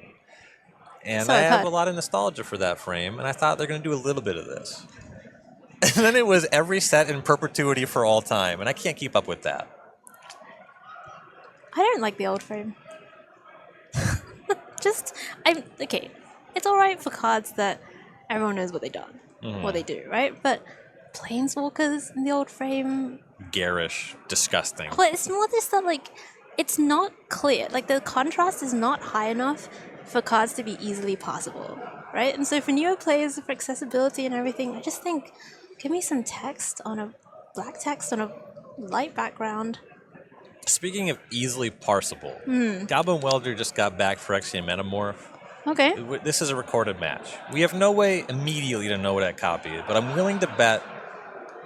And I have a lot of nostalgia for that frame, and I thought they're going to do a little bit of this. And then it was every set in perpetuity for all time, and I can't keep up with that. I don't like the old frame. Okay. It's alright for cards that everyone knows what they do, right? But Planeswalkers in the old frame... Garish. Disgusting. Well, it's more just that, like, it's not clear. Like, the contrast is not high enough for cards to be easily passable, right? And so for newer players, for accessibility and everything, I just think, give me some text on a black text on a light background. Speaking of easily parsable, Goblin Welder just got back Phyrexian Metamorph. Okay. This is a recorded match. We have no way immediately to know what I copied, but I'm willing to bet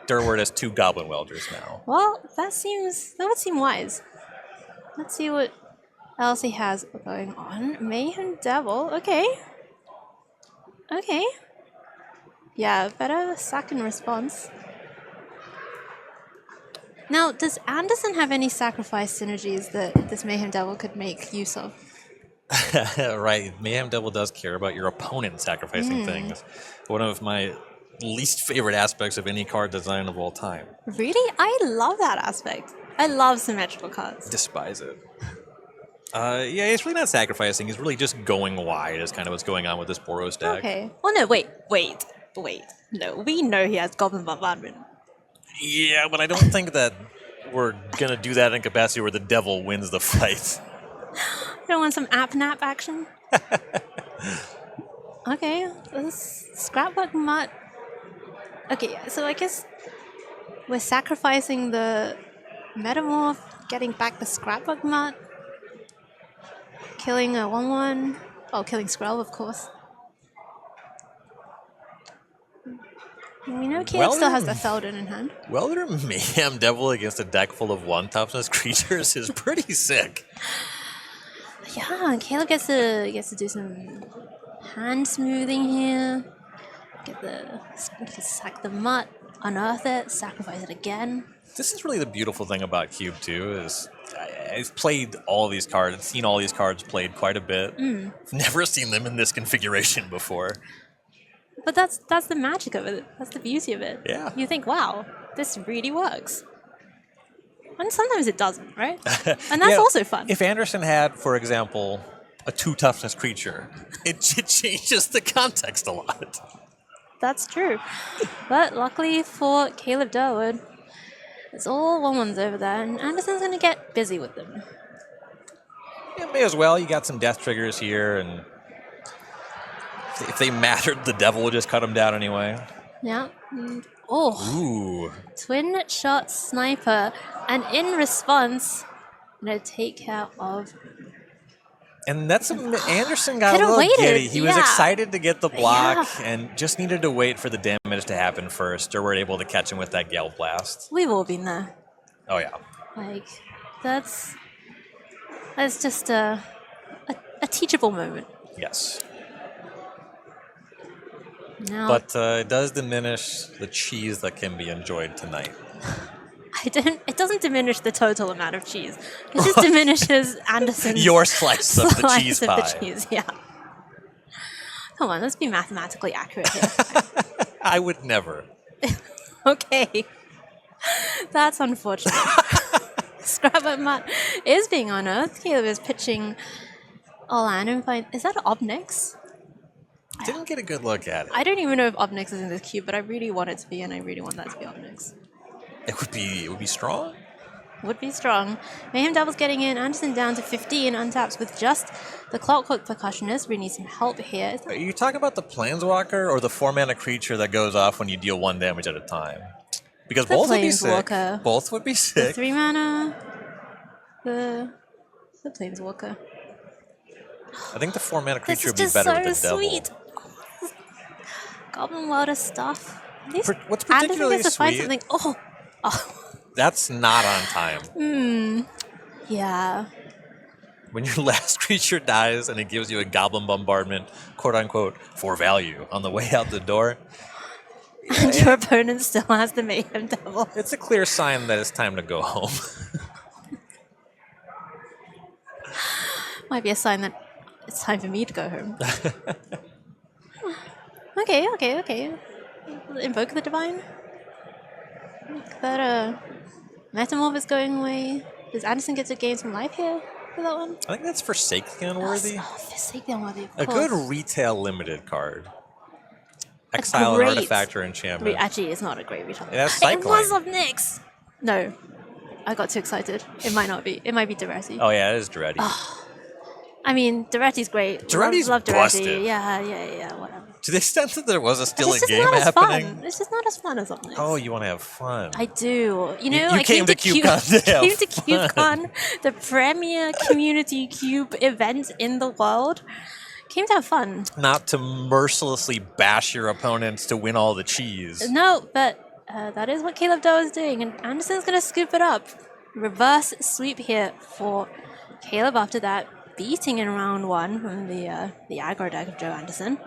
Durward has 2 Goblin Welders now. Well, that would seem wise. Let's see what else he has going on. Mayhem Devil, okay. Okay. Yeah, better sack and response. Now, does Anderson have any sacrifice synergies that this Mayhem Devil could make use of? Right, Mayhem Devil does care about your opponent sacrificing things. One of my least favorite aspects of any card design of all time. Really? I love that aspect. I love symmetrical cards. Despise it. Yeah, he's really not sacrificing. He's really just going wide is kind of what's going on with this Boros deck. Okay. Well, no, wait. No, we know he has Goblin Bombardment. Yeah, but I don't think that we're going to do that in capacity where the devil wins the fight. You don't want some app-nap action? Okay, this Scrapbook Mutt Okay, so I guess we're sacrificing the Metamorph, getting back the Scrapbook Mutt, killing a 1/1. Oh, killing Skrell, of course. We know Caleb still has the Feldon in hand. Welder Mayhem Devil against a deck full of 1 toughness creatures is pretty sick. Yeah, Caleb gets to do some hand smoothing here. Get the sack the Mutt, unearth it, sacrifice it again. This is really the beautiful thing about Cube too. Is I've played all these cards, I've seen all these cards played quite a bit. I've never seen them in this configuration before. But that's the magic of it. That's the beauty of it. Yeah. You think, wow, this really works. And sometimes it doesn't, right? And that's also fun. If Anderson had, for example, a 2 toughness creature, it changes the context a lot. That's true. But luckily for Caleb Durwood, it's all 1/1s over there, and Anderson's going to get busy with them. Yeah, may as well. You got some death triggers here, and if they mattered, the devil would just cut them down anyway. Yeah. Oh. Ooh. Twin shot sniper, and in response, I'm going to take care of. And that's Anderson got a Could've little waited, giddy. He was yeah. excited to get the block Yeah. and just needed to wait for the damage to happen first, or we're able to catch him with that Gale Blast. We've all been there. Oh yeah. Like, that's just a teachable moment. Yes. Now, But it does diminish the cheese that can be enjoyed tonight. it doesn't diminish the total amount of cheese. It just diminishes Anderson's Your slice of the slice cheese of pie. the cheese, yeah. Come on, let's be mathematically accurate here. I would never. Okay. That's unfortunate. Scrapbook Mutt is being unearthed. Caleb is pitching Orlando. Is that Obnix? Didn't get a good look at it. I don't even know if Obnix is in this cube, but I really want it to be, and I really want that to be Obnix. It would be strong. Would be strong. Mayhem Devil's getting in. Anderson down to 15 untaps with just the Clockwork Percussionist. We need some help here. Are you talking about the Planeswalker or the 4-mana creature that goes off when you deal 1 damage at a time? Because The both would be sick. Planeswalker. Both would be The sick. 3 mana. The Planeswalker. I think the 4-mana This creature is would be just better so with the devil. sweet. Goblin Welder stuff. What's Anderson particularly gets to find sweet? something. That's not on time. Yeah. When your last creature dies and it gives you a goblin bombardment, quote unquote, for value on the way out the door, And your opponent still has the Mayhem Devil. it's a clear sign that it's time to go home. Might be a sign that it's time for me to go home. Okay. Invoke the Divine. That Metamorph is going away. Does Anderson get to gain some life here for that one? I think that's Forsaken worthy. Forsaken worthy, of A course. good retail limited card. Exile an great artifact or enchantment. Actually, it's not a great retail. It has It cycling. was of Nyx. No, I got too excited. It might not be. It might be Duretti. Oh yeah, it is Duretti. I mean, Duretti's great. Duretti's love Duretti. busted. Yeah, whatever. To the extent that there was a still a It's just game not as happening. fun. It's just not as fun as Omnix. Oh, you want to have fun. I do. You know, You I came to CubeCon to have came to fun. CubeCon, the premier community cube event in the world. Came to have fun. Not to mercilessly bash your opponents to win all the cheese. No, but that is what Caleb Doe is doing, and Anderson's going to scoop it up. Reverse sweep here for Caleb after that beating in round 1 from the aggro deck of Joe Anderson.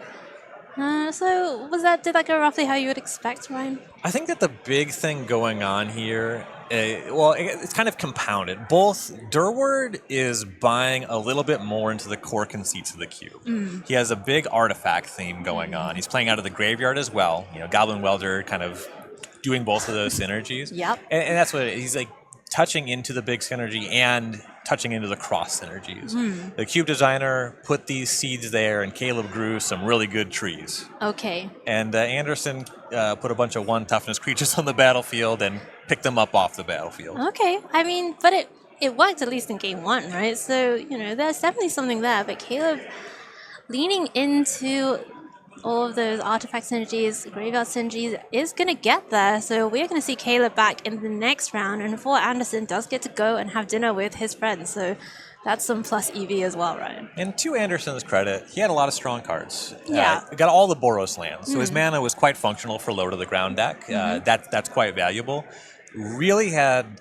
So did that go roughly how you would expect, Ryan? I think that the big thing going on here, it's kind of compounded. Both Durward is buying a little bit more into the core conceits of the cube. He has a big artifact theme going on. He's playing out of the graveyard as well. You know, Goblin Welder kind of doing both of those synergies. Yep. And that's what he's like, touching into the big synergy and touching into the cross synergies. The cube designer put these seeds there, and Caleb grew some really good trees. Okay. And Anderson put a bunch of 1 toughness creatures on the battlefield and picked them up off the battlefield. Okay. I mean, but it worked at least in game 1, right? So, you know, there's definitely something there. But Caleb leaning into all of those artifact synergies, graveyard synergies is going to get there. So we're going to see Caleb back in the next round. And before Anderson does get to go and have dinner with his friends. So that's some plus EV as well, Ryan. And to Anderson's credit, he had a lot of strong cards. Yeah. Got all the Boros lands. So his mana was quite functional for low to the ground deck. That's quite valuable. Really had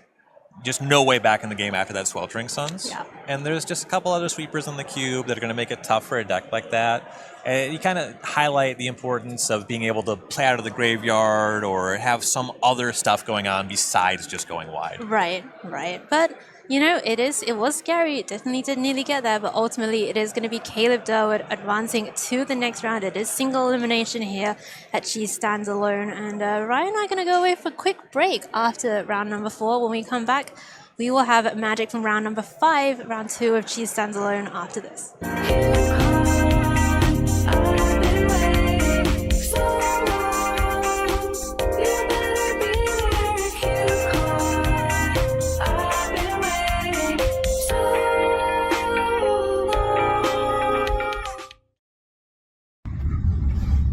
just no way back in the game after that Sweltering Suns. Yeah. And there's just a couple other sweepers in the cube that are going to make it tough for a deck like that. And you kind of highlight the importance of being able to play out of the graveyard or have some other stuff going on besides just going wide. Right. But, you know, it was scary. It definitely did nearly get there, but ultimately it is going to be Caleb Durwood advancing to the next round. It is single elimination here at She Stands Alone. And Ryan and I are going to go away for a quick break after round number 4. When we come back, we will have Magic from round number 5, round 2 of She Stands Alone after this.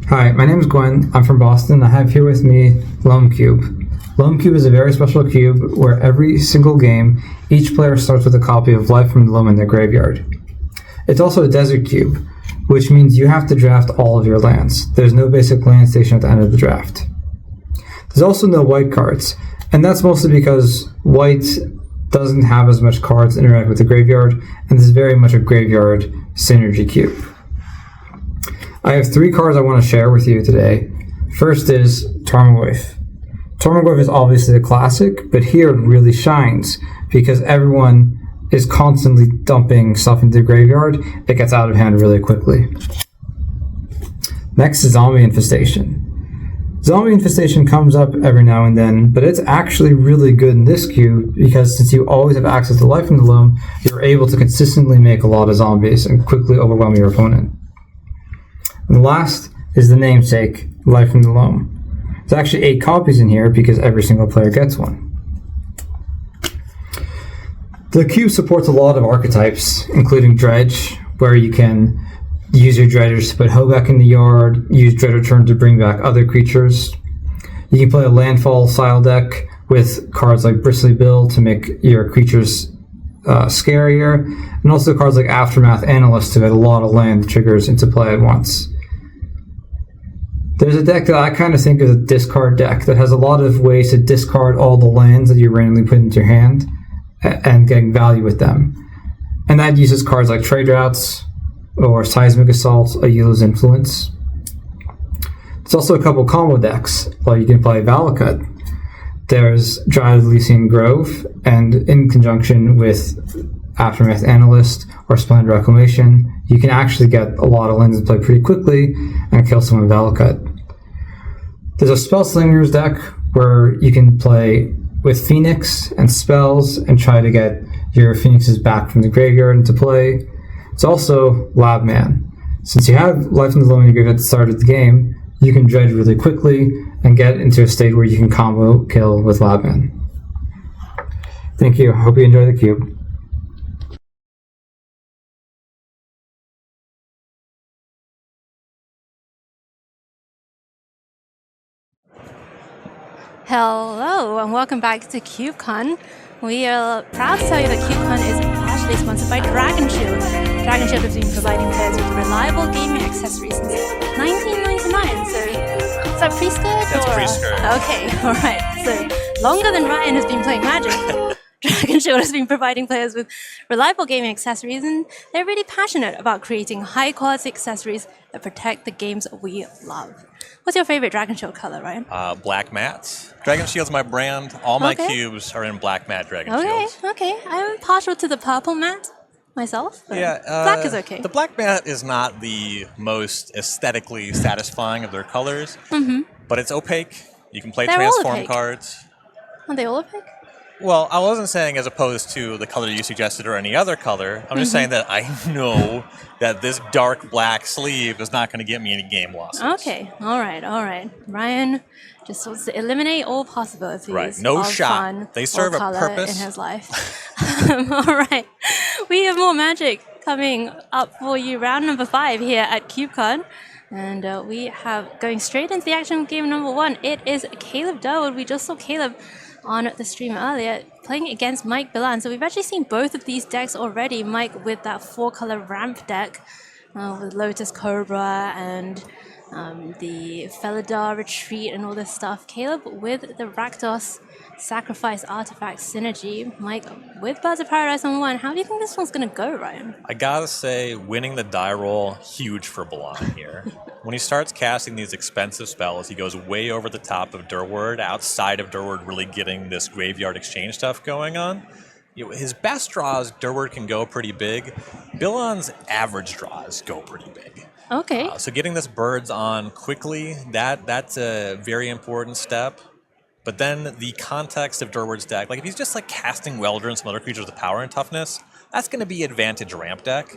Hi, my name is Gwen. I'm from Boston. I have here with me Loam Cube. Loam Cube is a very special cube where every single game, each player starts with a copy of Life from the Loam in their graveyard. It's also a desert cube, which means you have to draft all of your lands. There's no basic land station at the end of the draft. There's also no white cards, and that's mostly because white doesn't have as much cards to interact with the graveyard, and this is very much a graveyard synergy cube. I have 3 cards I want to share with you today. First is Tarmogoyf. Tarmogoyf is obviously a classic, but here it really shines because everyone is constantly dumping stuff into the graveyard. It gets out of hand really quickly. Next is Zombie Infestation. Zombie Infestation comes up every now and then, but it's actually really good in this cube because since you always have access to Life from the Loam, you're able to consistently make a lot of zombies and quickly overwhelm your opponent. And the last is the namesake, Life from the Loam. There's actually 8 copies in here because every single player gets one. The cube supports a lot of archetypes, including Dredge, where you can use your Dredgers to put Hobak in the yard, use Dread Return to bring back other creatures. You can play a landfall style deck with cards like Bristly Bill to make your creatures scarier, and also cards like Aftermath Analyst to get a lot of land triggers into play at once. There's a deck that I kind of think is a discard deck that has a lot of ways to discard all the lands that you randomly put into your hand and getting value with them. And that uses cards like Trade Routes or Seismic Assault, Ayula's Influence. There's also a couple combo decks, like you can play Valakut. There's Dryad Elysian Grove, and in conjunction with Aftermath Analyst or Splendid Reclamation, you can actually get a lot of lands to play pretty quickly and kill someone with Valakut. There's a Spell Slingers deck where you can play with Phoenix and spells and try to get your Phoenixes back from the graveyard into play. It's also Labman. Since you have Life in the Loam in your graveyard at the start of the game, you can dredge really quickly and get into a state where you can combo kill with Labman. Thank you. I hope you enjoy the cube. Hello and welcome back to CubeCon. We are proud to tell you that CubeCon is partially sponsored by Dragon Shield. Dragon Shield has been providing players with reliable gaming accessories since 1999. So is that pre-skirt? That's pre-skirt. Okay, all right. So longer than Ryan has been playing Magic. Dragon Shield has been providing players with reliable gaming accessories, and they're really passionate about creating high-quality accessories that protect the games we love. What's your favorite Dragon Shield color, Ryan? Black mats. Dragon Shield's my brand. All my cubes are in black matte Dragon Shields. Okay. I'm partial to the purple matte myself. Yeah, black is okay. The black matte is not the most aesthetically satisfying of their colors, but it's opaque. You can play They're all transform opaque. cards. Are they all opaque? Well, I wasn't saying as opposed to the color you suggested or any other color. I'm just saying that I know that this dark black sleeve is not going to get me any game losses. Okay, all right. Ryan just wants to eliminate all possibilities. Right, no of shot. Fun They serve or a color purpose. in his life. All right, we have more Magic coming up for you. Round number 5 here at CubeCon. And we have going straight into the action of game number 1. It is Caleb Durwood. We just saw Caleb on the stream earlier playing against Mike Bilan. So we've actually seen both of these decks already. Mike with that 4-color ramp deck with Lotus Cobra and the Felidar Retreat and all this stuff. Caleb with the Rakdos Sacrifice Artifact Synergy. Mike with Birds of Paradise on 1. How do you think this one's going to go, Ryan? I gotta say, winning the die roll, huge for Balan here. When he starts casting these expensive spells, he goes way over the top of Durward, outside of Durward really getting this graveyard exchange stuff going on. His best draws, Durward can go pretty big. Bilan's average draws go pretty big. Okay. So getting this birds on quickly, that's a very important step. But then the context of Durward's deck, like if he's just like casting Welder and some other creatures with power and toughness, that's going to be advantage ramp deck.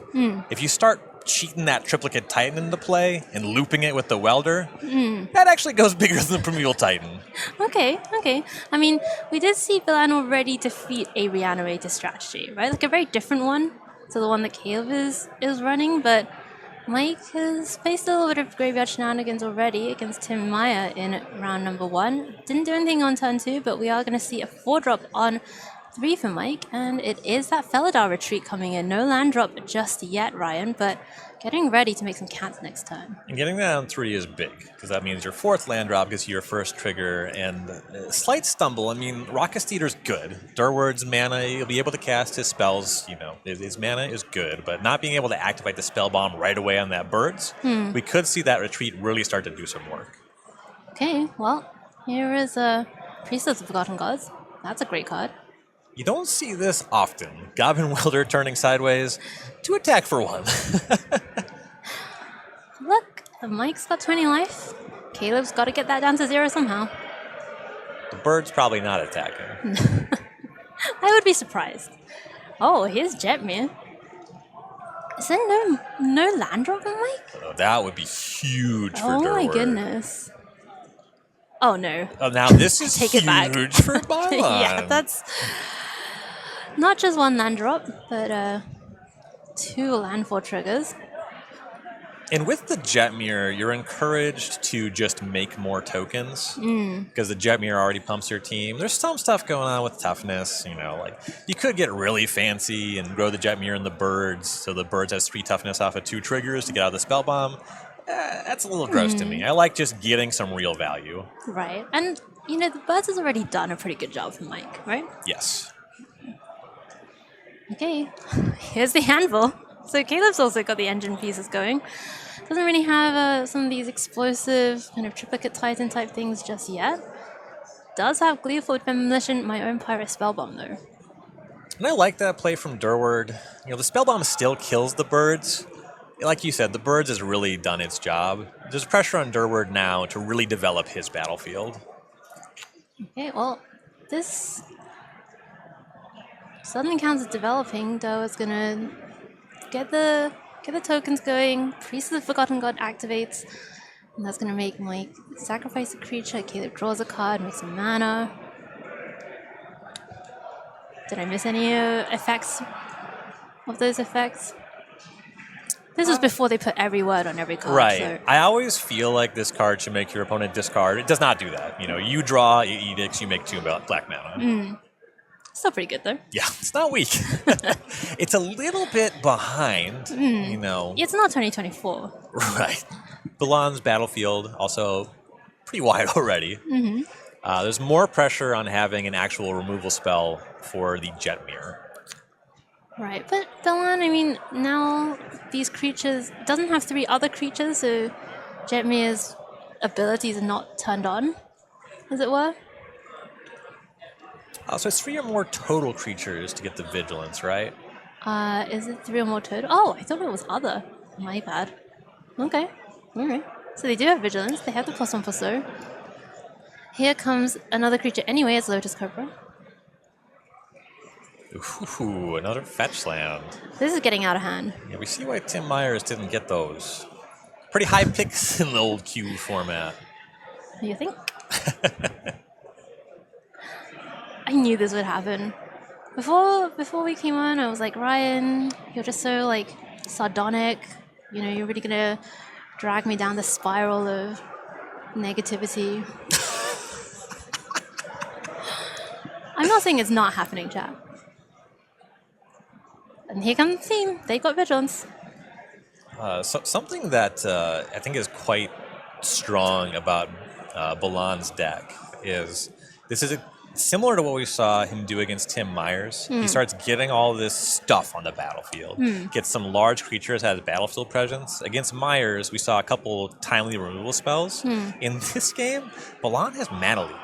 If you start cheating that triplicate Titan into play and looping it with the Welder, that actually goes bigger than the Primeval Titan. Okay. I mean, we did see Bilan already defeat a Reanimator strategy, right? Like a very different one to the one that Caleb is running, but Mike has faced a little bit of graveyard shenanigans already against Tim Meyer in round number 1. Didn't do anything on turn 2, but we are going to see a 4-drop on 3 for Mike, and it is that Felidar Retreat coming in. No land drop just yet, Ryan, but getting ready to make some cats next turn. And getting that on 3 is big, because that means your 4th land drop gives you your first trigger, and a slight stumble. I mean, Raucous Theater's good. Durward's mana, you'll be able to cast his spells, his mana is good, but not being able to activate the spell bomb right away on that birds, we could see that retreat really start to do some work. Okay, well, here is a Priest of the Forgotten Gods. That's a great card. You don't see this often. Goblin Welder turning sideways to attack for 1. Look, Mike's got 20 life. Caleb's got to get that down to 0 somehow. The bird's probably not attacking. I would be surprised. Oh, here's Jetmir. Is there no land drop on Mike? Oh, that would be huge for Durward. Oh my goodness. Oh no. Oh, now this is Take it back. huge for Bylon. Yeah, that's not just 1 land drop, but 2 landfall triggers. And with the Jetmir, you're encouraged to just make more tokens because the Jetmir already pumps your team. There's some stuff going on with toughness, like you could get really fancy and grow the Jetmir and the birds, so the birds has 3 toughness off of 2 triggers to get out of the spell bomb. That's a little gross to me. I like just getting some real value. Right, and the birds has already done a pretty good job for Mike, right? Yes. Okay, here's the anvil. So Caleb's also got the engine pieces going. Doesn't really have some of these explosive kind of triplicate Titan type things just yet. Does have Gleeful Demolition, my own Pirate Spellbomb though. And I like that play from Durward. The Spellbomb still kills the birds. Like you said, the birds has really done its job. There's pressure on Durward now to really develop his battlefield. Okay, well, this suddenly counts as developing. Doe is gonna get the tokens going. Priest of the Forgotten God activates, and that's gonna make Mike sacrifice a creature. Caleb draws a card, makes some mana. Did I miss any effects of those effects? This was before they put every word on every card. Right. So. I always feel like this card should make your opponent discard. It does not do that. You draw, you edicts, you make 2 black mana. Still pretty good though. Yeah, it's not weak. It's a little bit behind, It's not 2024. Right. Balan's battlefield also pretty wide already. There's more pressure on having an actual removal spell for the Jetmir. Right, but Balan, now these creatures doesn't have 3 other creatures, so Jetmir's abilities are not turned on, as it were. So it's 3 or more total creatures to get the vigilance, right? Is it 3 or more total? Oh, I thought it was other. My bad. Okay, alright. So they do have vigilance, they have the +1/+0. Here comes another creature anyway, it's Lotus Cobra. Ooh, another fetch land. This is getting out of hand. Yeah, we see why Tim Myers didn't get those. Pretty high picks in the old Cube format. You think? I knew this would happen. Before we came on, I was like, Ryan, you're just so sardonic. You're really gonna drag me down the spiral of negativity. I'm not saying it's not happening, chat. And here comes the team. They got vigilance. Something that I think is quite strong about Balan's deck is this is similar to what we saw him do against Tim Myers. He starts getting all this stuff on the battlefield, gets some large creatures, has battlefield presence. Against Myers, we saw a couple timely removal spells. In this game, Balan has Mana Leak,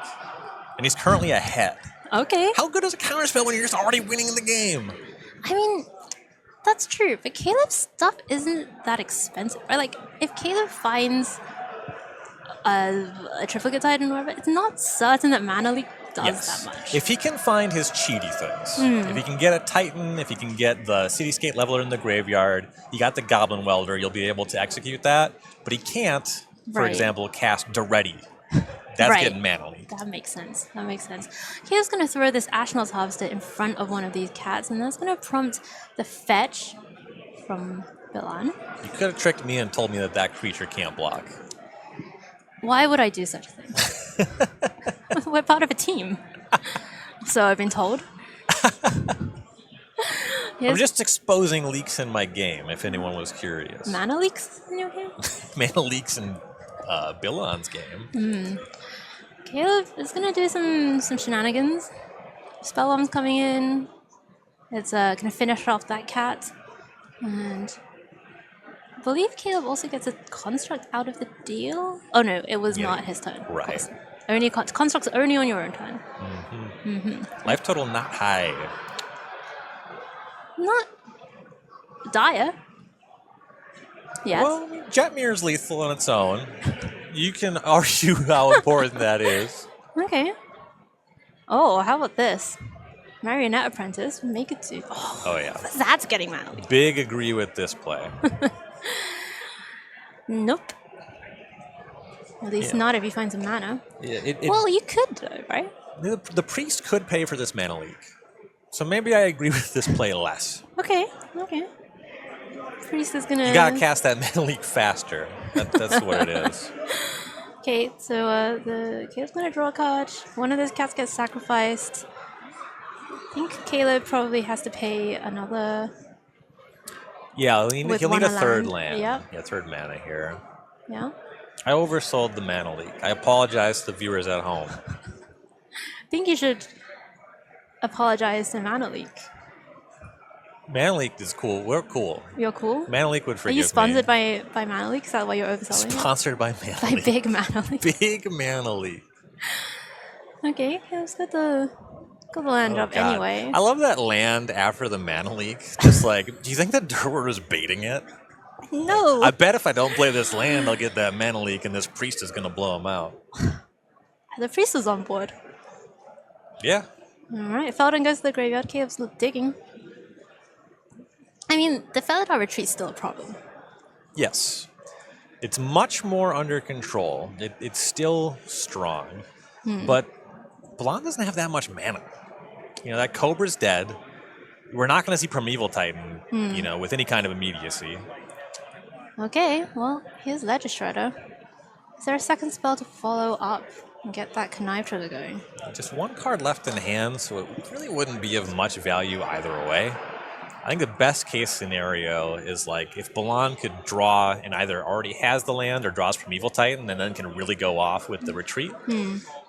and he's currently ahead. Okay. How good is a counterspell when you're just already winning the game? I mean, that's true, but Caleb's stuff isn't that expensive, right? Like, if Caleb finds a triplicate titan or whatever, it's not certain that Mana Leak does that much. If he can find his cheaty things, if he can get a Titan, if he can get the Cityscape Leveler in the graveyard, you got the Goblin Welder, you'll be able to execute that. But he can't, for example, cast Duretti. That's getting Mana Leak. That makes sense. That makes sense. Caleb's going to throw this Ashnod's Harvester in front of one of these cats, and that's going to prompt the fetch from Balan. You could have tricked me and told me that that creature can't block. Why would I do such a thing? We're part of a team. So I've been told. I'm just exposing leaks in my game, if anyone was curious. Mana Leaks in your game? Mana Leaks in Balan's game. Caleb is going to do some shenanigans. Spellbomb's coming in. It's going to finish off that cat. And I believe Caleb also gets a construct out of the deal. Oh no, it was not his turn. Right. Only constructs only on your own turn. Life total not high. Not dire. Yes. Well, Jetmir's lethal on its own. You can argue how important that is. Okay. Oh, how about this? Marionette Apprentice, make it to... Oh yeah. That's getting Mana Leak. Big agree with this play. Nope. At least not if you find some mana. Yeah, Well, you could though, right? The priest could pay for this Mana Leak. So maybe I agree with this play less. Okay. Priest is gonna... You gotta cast that Mana Leak faster. That's what it is. Okay, so the Caleb's gonna draw a card. One of those cats gets sacrificed. I think Caleb probably has to pay another... Yeah, he'll need a third land. Yep. Yeah, third mana here. Yeah. I oversold the Mana Leak. I apologize to the viewers at home. I think you should apologize to Mana Leak. Mana Leak is cool. We're cool. You're cool? Mana Leak would Are forgive you sponsored me. by Mana Leak? Is that why you're overselling it? Sponsored by Mana By Leak. Big Mana Leak. Big Mana Leak. Okay, Caleb's got the land drop God. anyway. I love that land after the Mana Leak. Just like, do you think that Durward was baiting it? No. I bet if I don't play this land, I'll get that Mana Leak and this priest is going to blow him out. The priest is on board. Yeah. Alright, Felden goes to the graveyard. Caleb's digging. I mean, the Felidar retreat's still a problem. Yes. It's much more under control. It's still strong. But Balan doesn't have that much mana. You know, that Cobra's dead. We're not going to see Primeval Titan, with any kind of immediacy. Okay, well, here's Legistrator. Is there a second spell to follow up and get that Connive trigger going? Just one card left in hand, so it really wouldn't be of much value either way. I think the best case scenario is like if Balan could draw and either already has the land or draws Primeval Titan and then can really go off with the retreat.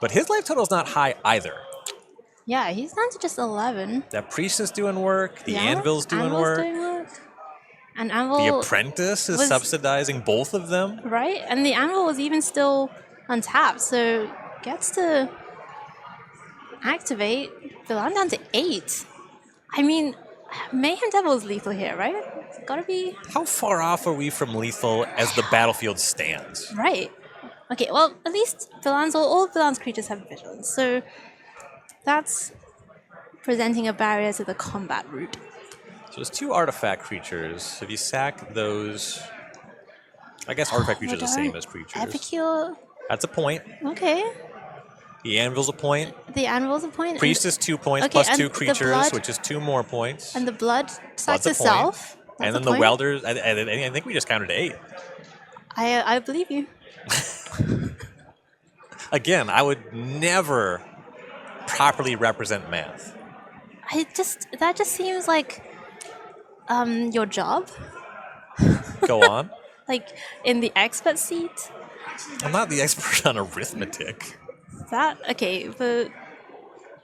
But his life total is not high either. Yeah, he's down to just 11. That priest is doing work. The Yeah, anvil's doing Anvil's work. doing work. And Anvil... The apprentice is was- subsidizing both of them. Right? And the Anvil was even still untapped, so gets to activate. Balan down to 8. I mean, Mayhem Devil is lethal here, right? It's gotta be... How far off are we from lethal as the battlefield stands? Right. Okay, well, at least all of Balan's creatures have vigilance, so that's presenting a barrier to the combat route. So there's 2 artifact creatures. If you sack those... I guess artifact creatures are the same as creatures. Epicure... That's a point. Okay. The anvil's a point. The Anvil's a point. Priest is 2 points Okay, plus and 2 the creatures, blood- which is 2 more points. And the blood Blood's sacks a point. itself. And That's then a the point. welders, I think we just counted to 8. I believe you. Again, I would never properly represent math. That just seems like your job. Go on. Like in the expert seat. I'm not the expert on arithmetic. Okay, but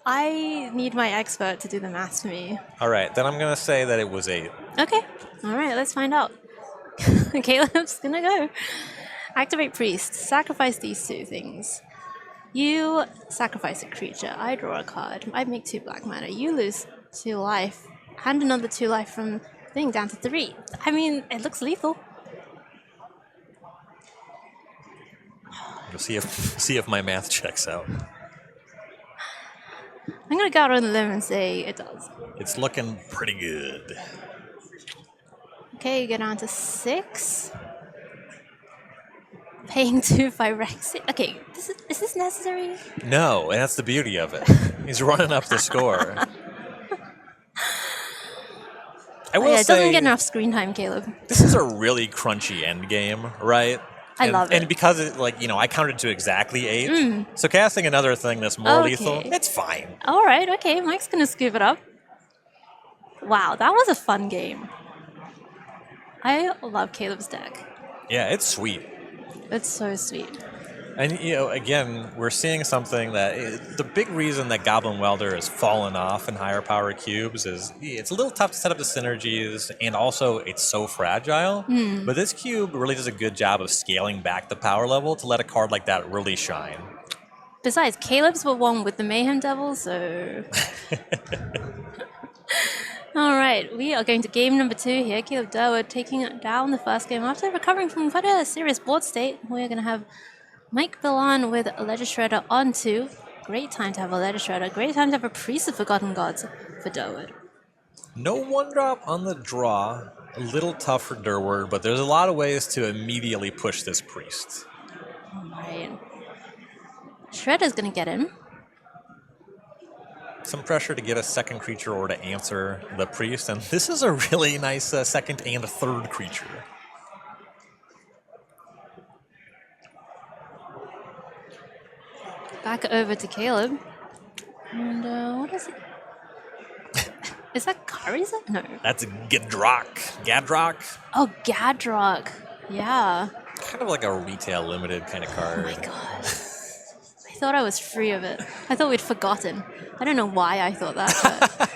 I need my expert to do the math for me. All right, then I'm going to say that it was 8. Okay. All right, let's find out. Caleb's gonna go. Activate priest. Sacrifice these 2 things. You sacrifice a creature. I draw a card. I make 2 black mana. You lose 2 life. And another 2 life from thing down to 3. I mean, it looks lethal. We'll see if my math checks out. I'm gonna go out on a limb and say it does. It's looking pretty good. Okay, you go down to 6. Paying 2 Phyrexia. Okay, is this necessary? No, and that's the beauty of it. He's running up the score. I will it say, doesn't get enough screen time, Caleb. this is a really crunchy end game, right? I love it. And because I counted to exactly 8, so casting another thing that's more lethal, it's fine. All right, okay, Mike's gonna scoop it up. Wow, that was a fun game. I love Caleb's deck. Yeah, it's sweet. It's so sweet. And, again, we're seeing something that the big reason that Goblin Welder has fallen off in higher power cubes is it's a little tough to set up the synergies, and also it's so fragile. But this cube really does a good job of scaling back the power level to let a card like that really shine. Besides, Caleb's the one with the Mayhem Devil, so... All right, we are going to game number 2 here. Caleb Durwood taking down the first game after recovering from quite a serious board state. We're going to have Mike Billan with a Ledger Shredder on 2. Great time to have a Ledger Shredder. Great time to have a Priest of Forgotten Gods for Durwood. No 1-drop on the draw. A little tough for Durwood, but there's a lot of ways to immediately push this Priest. All right. Shredder's going to get in. Some pressure to get a second creature or to answer the Priest, and this is a really nice second and third creature. Back over to Caleb. And what is it? Is that Kariza? No. That's a Gadrock. Oh, Gadrock. Yeah. Kind of like a retail limited kind of card. Oh my god. I thought I was free of it. I thought we'd forgotten. I don't know why I thought that.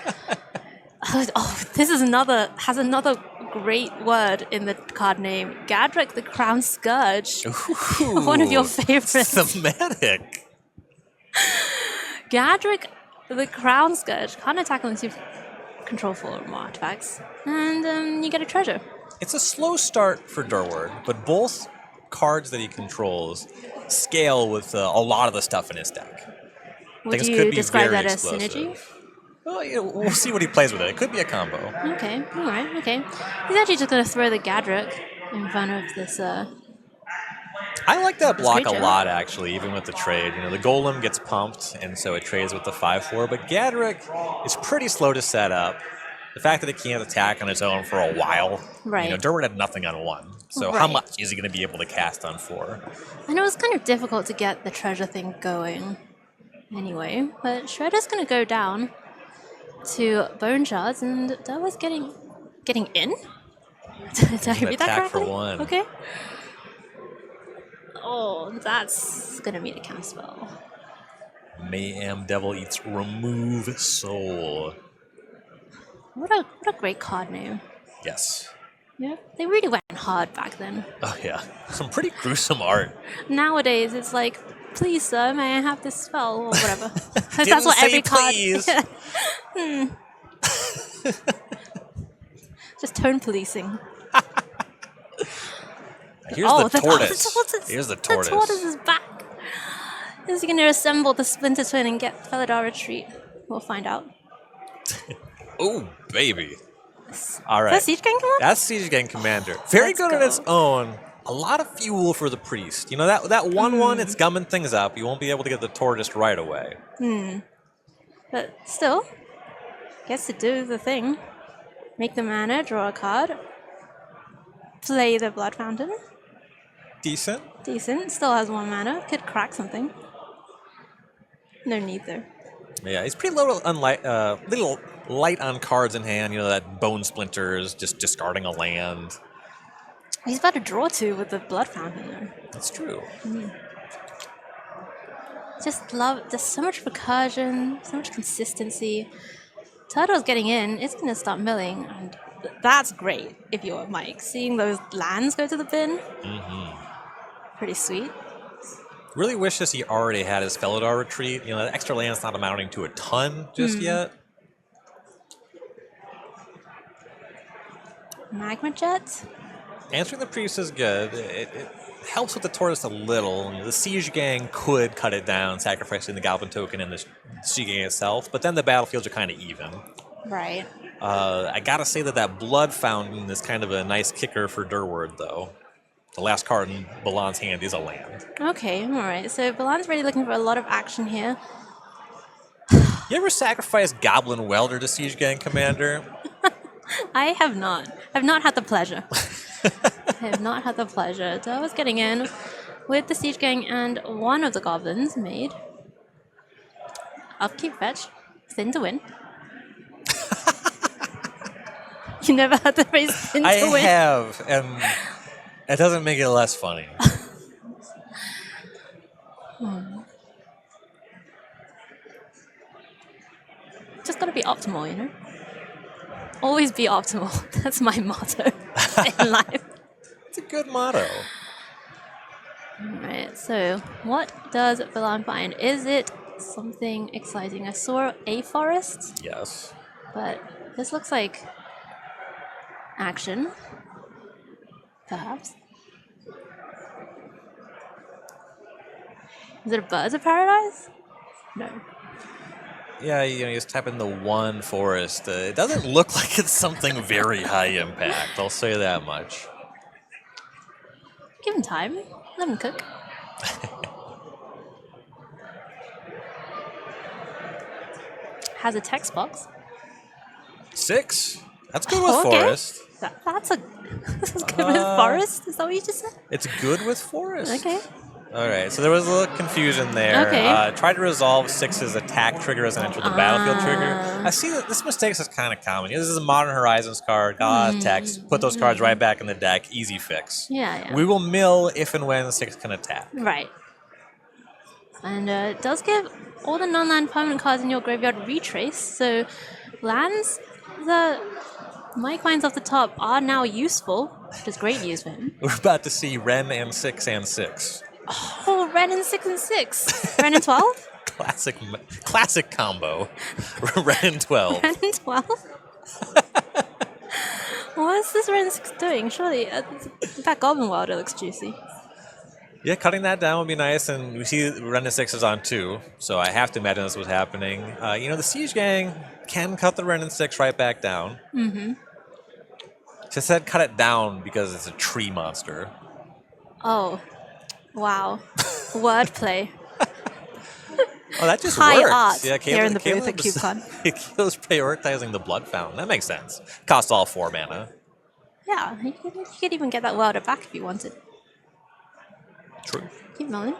But this is has another great word in the card name. Gadrock the Crown Scourge. Ooh, one of your favorites. Thematic. Gadrock the Crown Scourge. Can't attack unless you control 4 or more artifacts. And you get a treasure. It's a slow start for Durwood, but both cards that he controls scale with a lot of the stuff in his deck. Would you describe that as synergy? Well, we'll see what he plays with it. It could be a combo. Okay, all right, okay. He's actually just going to throw the Gadrock in front of this... I like that block a lot, actually, even with the trade. The Golem gets pumped, and so it trades with the 5/4, but Gadrock is pretty slow to set up. The fact that it can't attack on its own for a while. Right. Durwood had nothing on 1, so how much is he going to be able to cast on 4? I know it's kind of difficult to get the treasure thing going anyway, but Shredder's going to go down to Bone Shards, and Durwood's getting in? Did I read that correctly? For 1. Okay. Oh, that's going to be the counterspell. Mayhem Devil eats Remove Soul. What a great card name. Yes. Yeah, they really went hard back then. Oh, yeah. Some pretty gruesome art. Nowadays, it's like, please, sir, may I have this spell or whatever. That's what every card. Just tone policing. Here's the tortoise. Here's the tortoise. The tortoise is back. Is he going to assemble the Splinter Twin and get Felidar Retreat? We'll find out. Oh, baby. All right. Is that Siege Gang Commander? That's Siege Gang Commander. Very good on its own. A lot of fuel for the Priest. That 1/1, it's gumming things up. You won't be able to get the tortoise right away. But still, gets to do the thing. Make the mana, draw a card, play the Blood Fountain. Decent. Decent. Still has 1 mana. Could crack something. No need though. Yeah, he's pretty little light on cards in hand. You know, that Bone Splinters, just discarding a land. He's about to draw 2 with the Blood Fountain though. That's true. Just love, there's so much recursion, so much consistency. Turtle's getting in, it's going to start milling, and that's great if you're Mike. Seeing those lands go to the bin, pretty sweet. Really wishes he already had his Felidar retreat. You know, that extra land's not amounting to a ton just yet. Magma Jet? Answering the Priest is good. It helps with the Tortoise a little. You know, the Siege Gang could cut it down, sacrificing the Goblin token and the Siege Gang itself, but then the battlefields are kind of even. Right. I gotta say that Blood Fountain is kind of a nice kicker for Durward, though. The last card in Balan's hand is a land. Okay, alright. So Balan's really looking for a lot of action here. You ever sacrifice Goblin Welder to Siege Gang Commander? I have not. I've not had the pleasure. I have not had the pleasure. So I was getting in with the Siege Gang and one of the Goblins made. Upkeep fetch. Thin to win. You never had the phrase thin to win? I have, and it doesn't make it less funny. Just gotta be optimal, you know? Always be optimal. That's my motto in life. It's a good motto. Alright, so what does Balan find? Is it something exciting? I saw a forest. Yes. But this looks like action. Perhaps. Is it a Birds of Paradise? No. Yeah, you know, you just type in the one forest. It doesn't look like it's something very high impact, I'll say that much. Give him time. Let him cook. Has a text box. 6? That's good with forest. That's good with forest? Is that what you just said? It's good with forest. Okay. Alright, so there was a little confusion there. Okay. Try to resolve 6's attack trigger as an enter the battlefield trigger. I see that this mistake is kind of common. This is a Modern Horizons card. Text. Put those cards right back in the deck. Easy fix. Yeah. We will mill if and when 6 can attack. Right. And it does give all the non-land permanent cards in your graveyard retrace. So lands that Mike finds off the top are now useful, which is great news for him. We're about to see Ren and 6 and 6. Oh, Ren and 6 and 6. Ren and 12? Classic combo. Ren and 12. Ren and 12? What's this Ren and 6 doing? Surely that Goblin Welder looks juicy. Yeah, cutting that down would be nice, and we see Ren and 6 is on 2, so I have to imagine this was happening. You know, the Siege Gang can cut the Ren and 6 right back down. Just said cut it down because it's a tree monster. Oh. Wow. Wordplay. Oh, that just High works. art Yeah, here in the booth at CubeCon. Caleb's prioritizing the Blood Fountain. That makes sense. Cost all 4 mana. Yeah, you could even get that welder back if you wanted. True. Keep milling.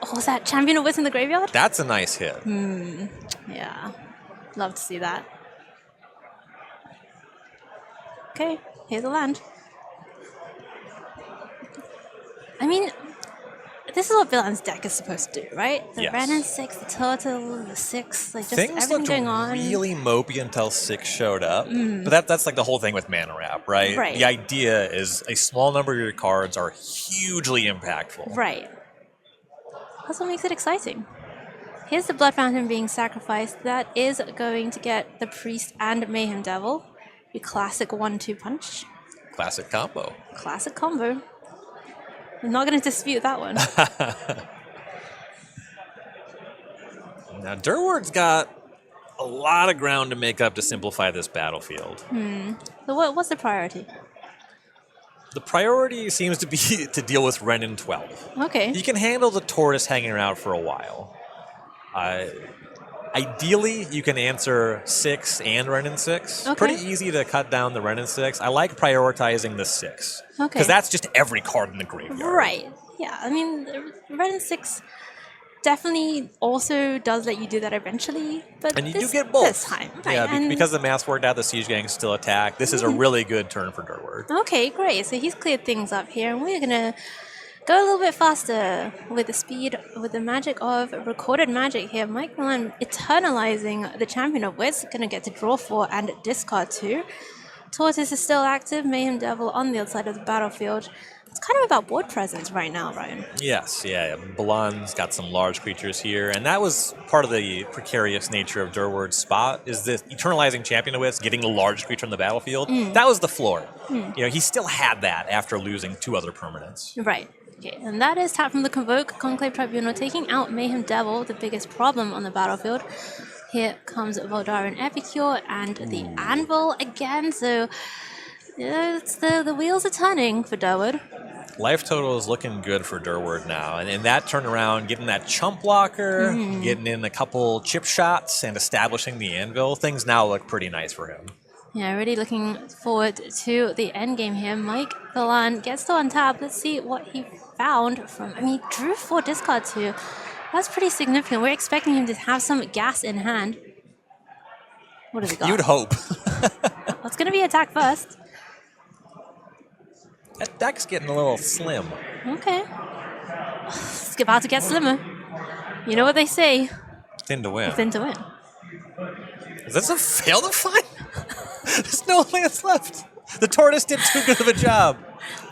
Oh, was that Champion of Wits in the graveyard? That's a nice hit. Yeah. Love to see that. Okay, here's a land. I mean, this is what Villain's deck is supposed to do, right? The Yes. Ren and 6, the Turtle, the 6, like just Things everything looked going on. really mopey until 6 showed up. But that's like the whole thing with Mana Wrap, right? Right. The idea is a small number of your cards are hugely impactful. Right. That's what makes it exciting. Here's the Blood Fountain being sacrificed. That is going to get the Priest and Mayhem Devil. Your classic 1-2 punch. Classic combo. Classic combo. I'm not going to dispute that one. Now, Durward's got a lot of ground to make up to simplify this battlefield. So what's the priority? The priority seems to be to deal with Ren and 12. Okay. You can handle the Tortoise hanging around for a while. I Ideally, you can answer 6 and Renin 6. Okay. Pretty easy to cut down the Renin 6. I like prioritizing the 6. Okay. Because that's just every card in the graveyard. Right. Yeah, I mean, Renin 6 definitely also does let you do that eventually, but And you this, do get both. this time. Right. Yeah, and- because the mass worked out, the Siege Gang still attack. This is a really good turn for Durward. Okay, great. So he's cleared things up here, and we're gonna go a little bit faster with the speed, with the magic of recorded magic here. Mike Milan eternalizing the Champion of Wits, gonna get to draw 4 and discard 2. Tortoise is still active, Mayhem Devil on the other side of the battlefield. It's kind of about board presence right now, Ryan. Yes, yeah. Balan's got some large creatures here, and that was part of the precarious nature of Durward's spot, is this eternalizing Champion of Wits, getting the large creature on the battlefield. That was the floor. He still had that after losing 2 other permanents. Right. Okay, and that is tap from the Convoke Conclave Tribunal, taking out Mayhem Devil, the biggest problem on the battlefield. Here comes Voldaren Epicure and the Anvil again, so it's the wheels are turning for Durward. Life total is looking good for Durward now, and in that turnaround, getting that chump blocker, getting in a couple chip shots, and establishing the anvil, things now look pretty nice for him. Yeah, really looking forward to the end game here. Mike Milan gets to untap. Let's see what he found from. I mean, he drew 4, discard 2. That's pretty significant. We're expecting him to have some gas in hand. What does he got? You'd hope. It's going to be attack first. That deck's getting a little slim. Okay. It's about to get slimmer. You know what they say. Thin to win. Thin to win. Is this a fail to find? There's no lands left. The tortoise did too good of a job.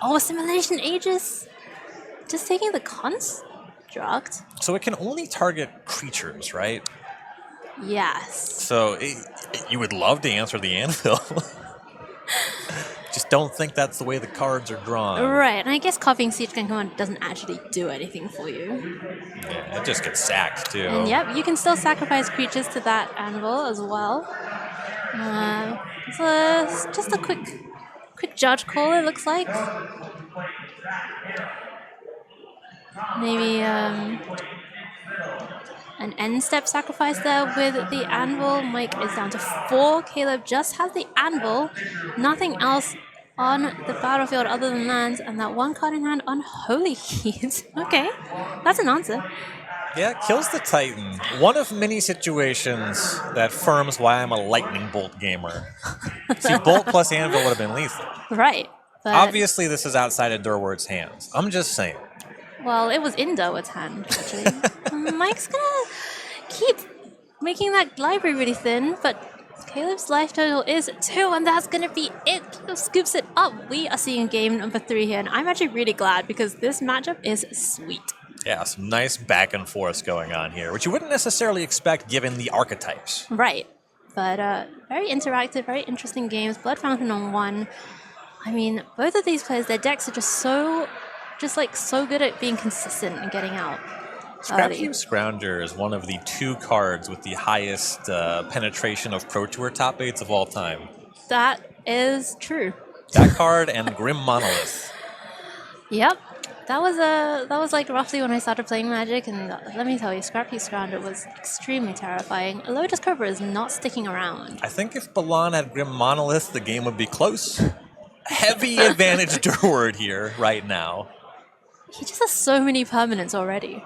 Oh, Assimilation Aegis. Just taking the construct. So it can only target creatures, right? Yes. So you would love to answer the anvil. Just don't think that's the way the cards are drawn. Right, and I guess copying Siege Gang Command doesn't actually do anything for you. Yeah, it just gets sacked too. And yep, you can still sacrifice creatures to that anvil as well. So just a quick judge call, it looks like. Maybe an end step sacrifice there with the anvil. Mike is down to 4. Caleb just has the anvil. Nothing else on the battlefield other than lands, and that 1 card in hand on Holy Heat. Okay, that's an answer. Yeah, kills the Titan. One of many situations that affirms why I'm a lightning bolt gamer. See, bolt plus anvil would have been lethal. Right. But, obviously, this is outside of Durward's hands. I'm just saying. Well, it was in Durward's hand, actually. Mike's gonna keep making that library really thin, but Caleb's life total is 2, and that's gonna be it. Caleb scoops it up. We are seeing game number 3 here, and I'm actually really glad because this matchup is sweet. Yeah, some nice back and forth going on here, which you wouldn't necessarily expect given the archetypes. Right. But very interactive, very interesting games. Blood Fountain on 1. I mean, both of these players, their decks are just so good at being consistent and getting out. Scrapcube Scrounger is one of the 2 cards with the highest penetration of Pro Tour top 8s of all time. That is true. That card and Grim Monolith. Yep. That was like roughly when I started playing Magic, and let me tell you, Scrapcube Scrounger was extremely terrifying. Lotus Cobra is not sticking around. I think if Balan had Grim Monolith, the game would be close. Heavy advantage Durward here right now. He just has so many permanents already.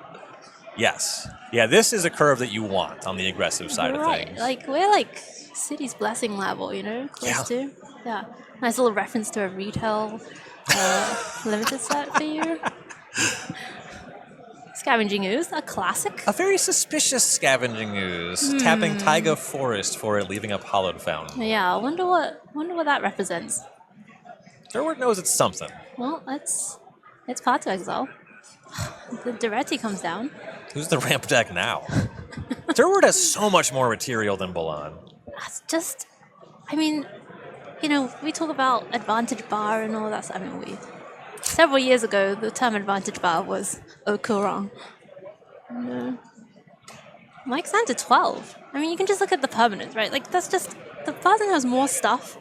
Yes. Yeah, this is a curve that you want on the aggressive side of things. Like, we're like City's Blessing level, you know? Close to. Yeah. Nice little reference to a retail limited set for you. Scavenging Ooze, a classic. A very suspicious Scavenging Ooze. Tapping Taiga Forest for it, leaving up Hollowed Fountain. Yeah, I wonder what that represents. Durward knows it's something. Well, it's Path to Exile. The Duretti comes down. Who's the ramp deck now? Durward has so much more material than Balan. That's just, I mean, you know, we talk about advantage bar and all that stuff. I mean, several years ago, the term advantage bar was au courant. Mike's down to 12. I mean, you can just look at the permanents, right? Like, that's just, the person has more stuff,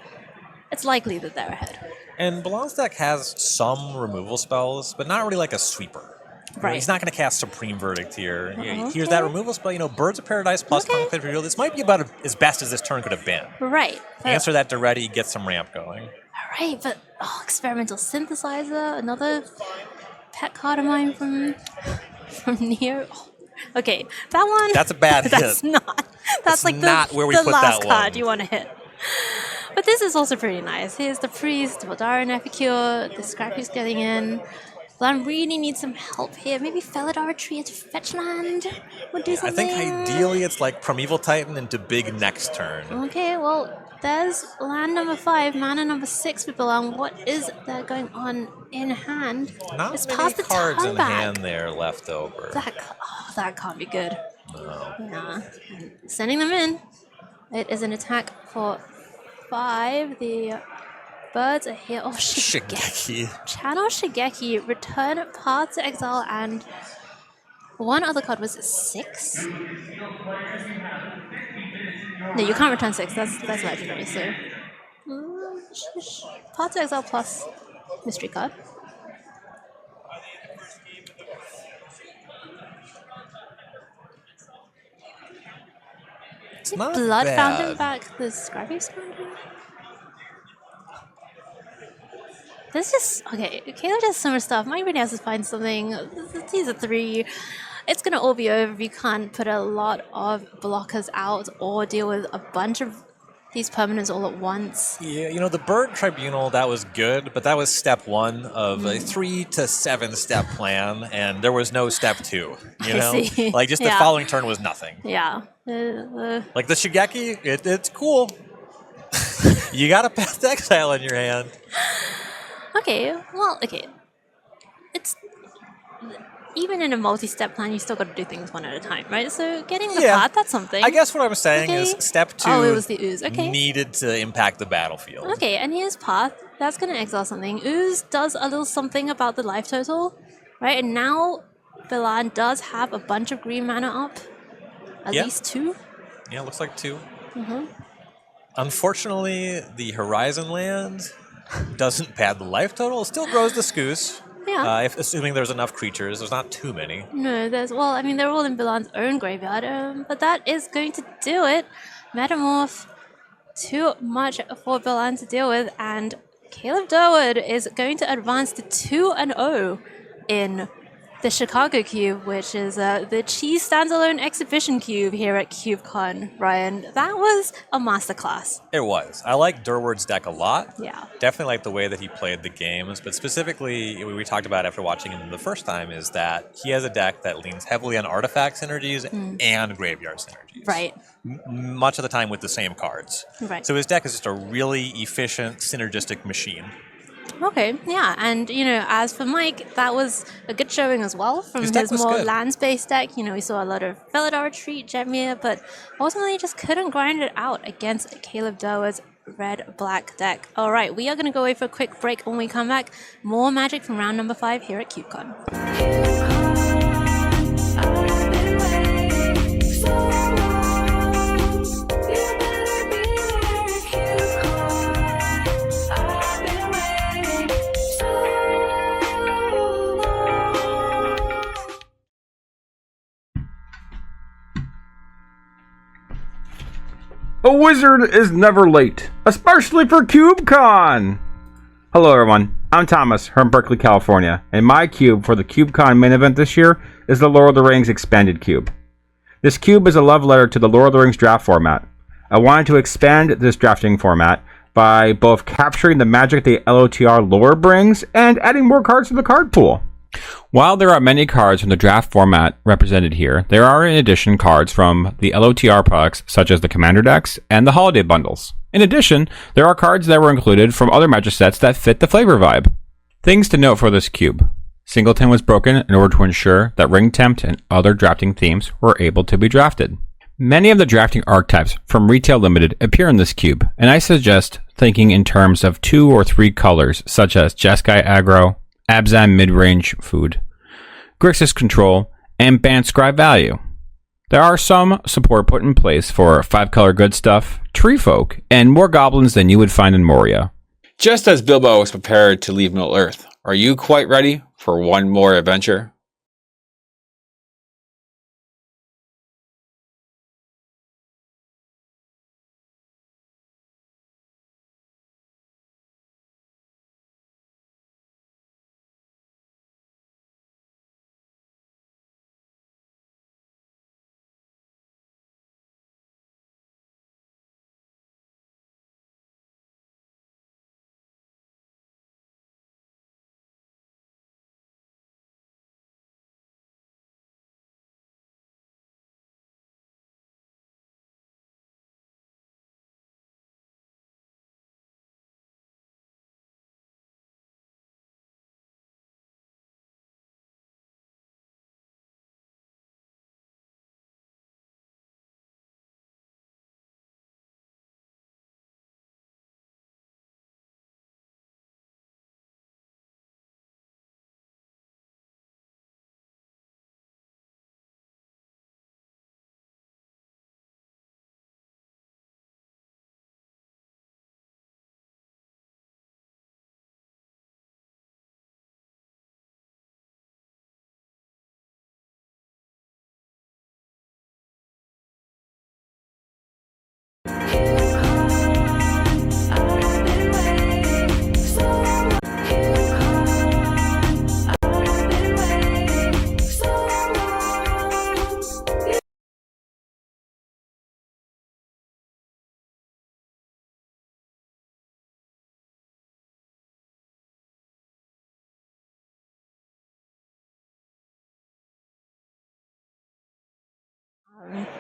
it's likely that they're ahead. And Balan's deck has some removal spells, but not really like a sweeper. Right. He's not going to cast Supreme Verdict here. Okay. Here's that removal spell. Birds of Paradise plus Conclave Reveal. This might be about as best as this turn could have been. Right. Answer that to ready, get some ramp going. All right, but Experimental Synthesizer, another pet card of mine from Neo. Okay, that one. That's a bad hit. That's not. That's like not where we the put last that card one. you want to hit. But this is also pretty nice. Here's the Priest, Voldaren Epicure, the Scrappy's getting in. Blan really needs some help here. Maybe Felidar Tree into fetch land would do I something. think ideally it's like Primeval Titan into big next turn. Okay, well, there's land number 5, mana number 6 for Blan. What is there going on in hand? Not it's many past the cards turn in back. hand there left over. That can't be good. No. Yeah. Sending them in. It is an attack for 5. The birds are here. Oh, Shigeki. Channel Shigeki, return Path to Exile, and one other card was 6. No, you can't return 6. That's legendary. So Path to Exile plus mystery card. It's not Blood bad. Fountain back the Scrappy Fountain. This is okay. Caleb does so much stuff. Mike really has to find something. These are 3. It's gonna all be over if you can't put a lot of blockers out or deal with a bunch of these permanents all at once. Yeah, the Bird Tribunal, that was good, but that was step 1 of a 3 to 7 step plan, and there was no step 2. I see. Like just the Yeah. following turn was nothing. Yeah. Like the Shigeki, it's cool. You got a Path to Exile in your hand. Okay. It's even in a multi-step plan, you still got to do things one at a time, right? So getting the path, that's something. I guess what I'm saying Okay. is step 2 Oh, it was the ooze. Okay. needed to impact the battlefield. Okay, and here's path. That's going to exile something. Ooze does a little something about the life total, right? And now Bilan does have a bunch of green mana up. At Yeah. least 2. Yeah, looks like 2. Mm-hmm. Unfortunately, the Horizon land doesn't pad the life total. It still grows the Scoos. Yeah. Assuming there's enough creatures. There's not too many. No, they're all in Bilan's own graveyard, but that is going to do it. Metamorph, too much for Bilan to deal with, and Caleb Durwood is going to advance to 2-0 in the Chicago Cube, which is the Cheese Standalone Exhibition Cube here at CubeCon. Ryan, that was a masterclass. It was. I like Durward's deck a lot. Yeah. Definitely like the way that he played the games, but specifically, what we talked about after watching him the first time is that he has a deck that leans heavily on artifact synergies and graveyard synergies. Right. Much of the time with the same cards. Right. So his deck is just a really efficient, synergistic machine. Okay, yeah, and as for Mike, that was a good showing as well from His deck his was more good. lands-based deck. We saw a lot of Felidar Retreat, Jetmir, but ultimately just couldn't grind it out against Caleb Durwood's red-black deck. All right, we are going to go away for a quick break. When we come back, more Magic from round number 5 here at CubeCon. A wizard is never late, especially for CubeCon! Hello everyone, I'm Thomas from Berkeley, California, and my cube for the CubeCon main event this year is the Lord of the Rings Expanded Cube. This cube is a love letter to the Lord of the Rings draft format. I wanted to expand this drafting format by both capturing the magic the LOTR lore brings and adding more cards to the card pool. While there are many cards from the draft format represented here, there are in addition cards from the LOTR products such as the Commander decks and the Holiday Bundles. In addition, there are cards that were included from other Magic sets that fit the flavor vibe. Things to note for this cube. Singleton was broken in order to ensure that Ring Tempt and other drafting themes were able to be drafted. Many of the drafting archetypes from Retail Limited appear in this cube, and I suggest thinking in terms of 2 or 3 colors such as Jeskai Aggro, Abzan Mid-Range Food, Grixis Control, and Banscry Value. There are some support put in place for 5-color good stuff, Tree Folk, and more goblins than you would find in Moria. Just as Bilbo was prepared to leave Middle-earth, are you quite ready for one more adventure?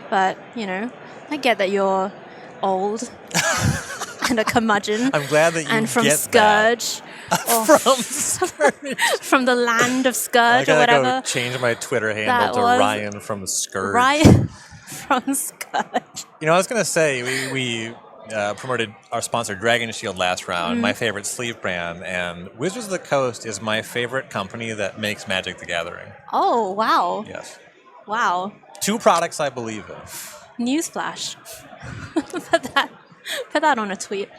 But, you know, I get that you're old and a curmudgeon. I'm glad that you and from get Scourge. Or from the land of I Scourge or gotta whatever. go change my Twitter handle That to was Ryan from Scourge. Ryan from Scourge. You know, I was gonna say we promoted our sponsor Dragon Shield last round, my favorite sleeve brand, and Wizards of the Coast is my favorite company that makes Magic the Gathering. Oh, wow. Yes. Wow. 2 products I believe in. Newsflash. Put that on a tweet.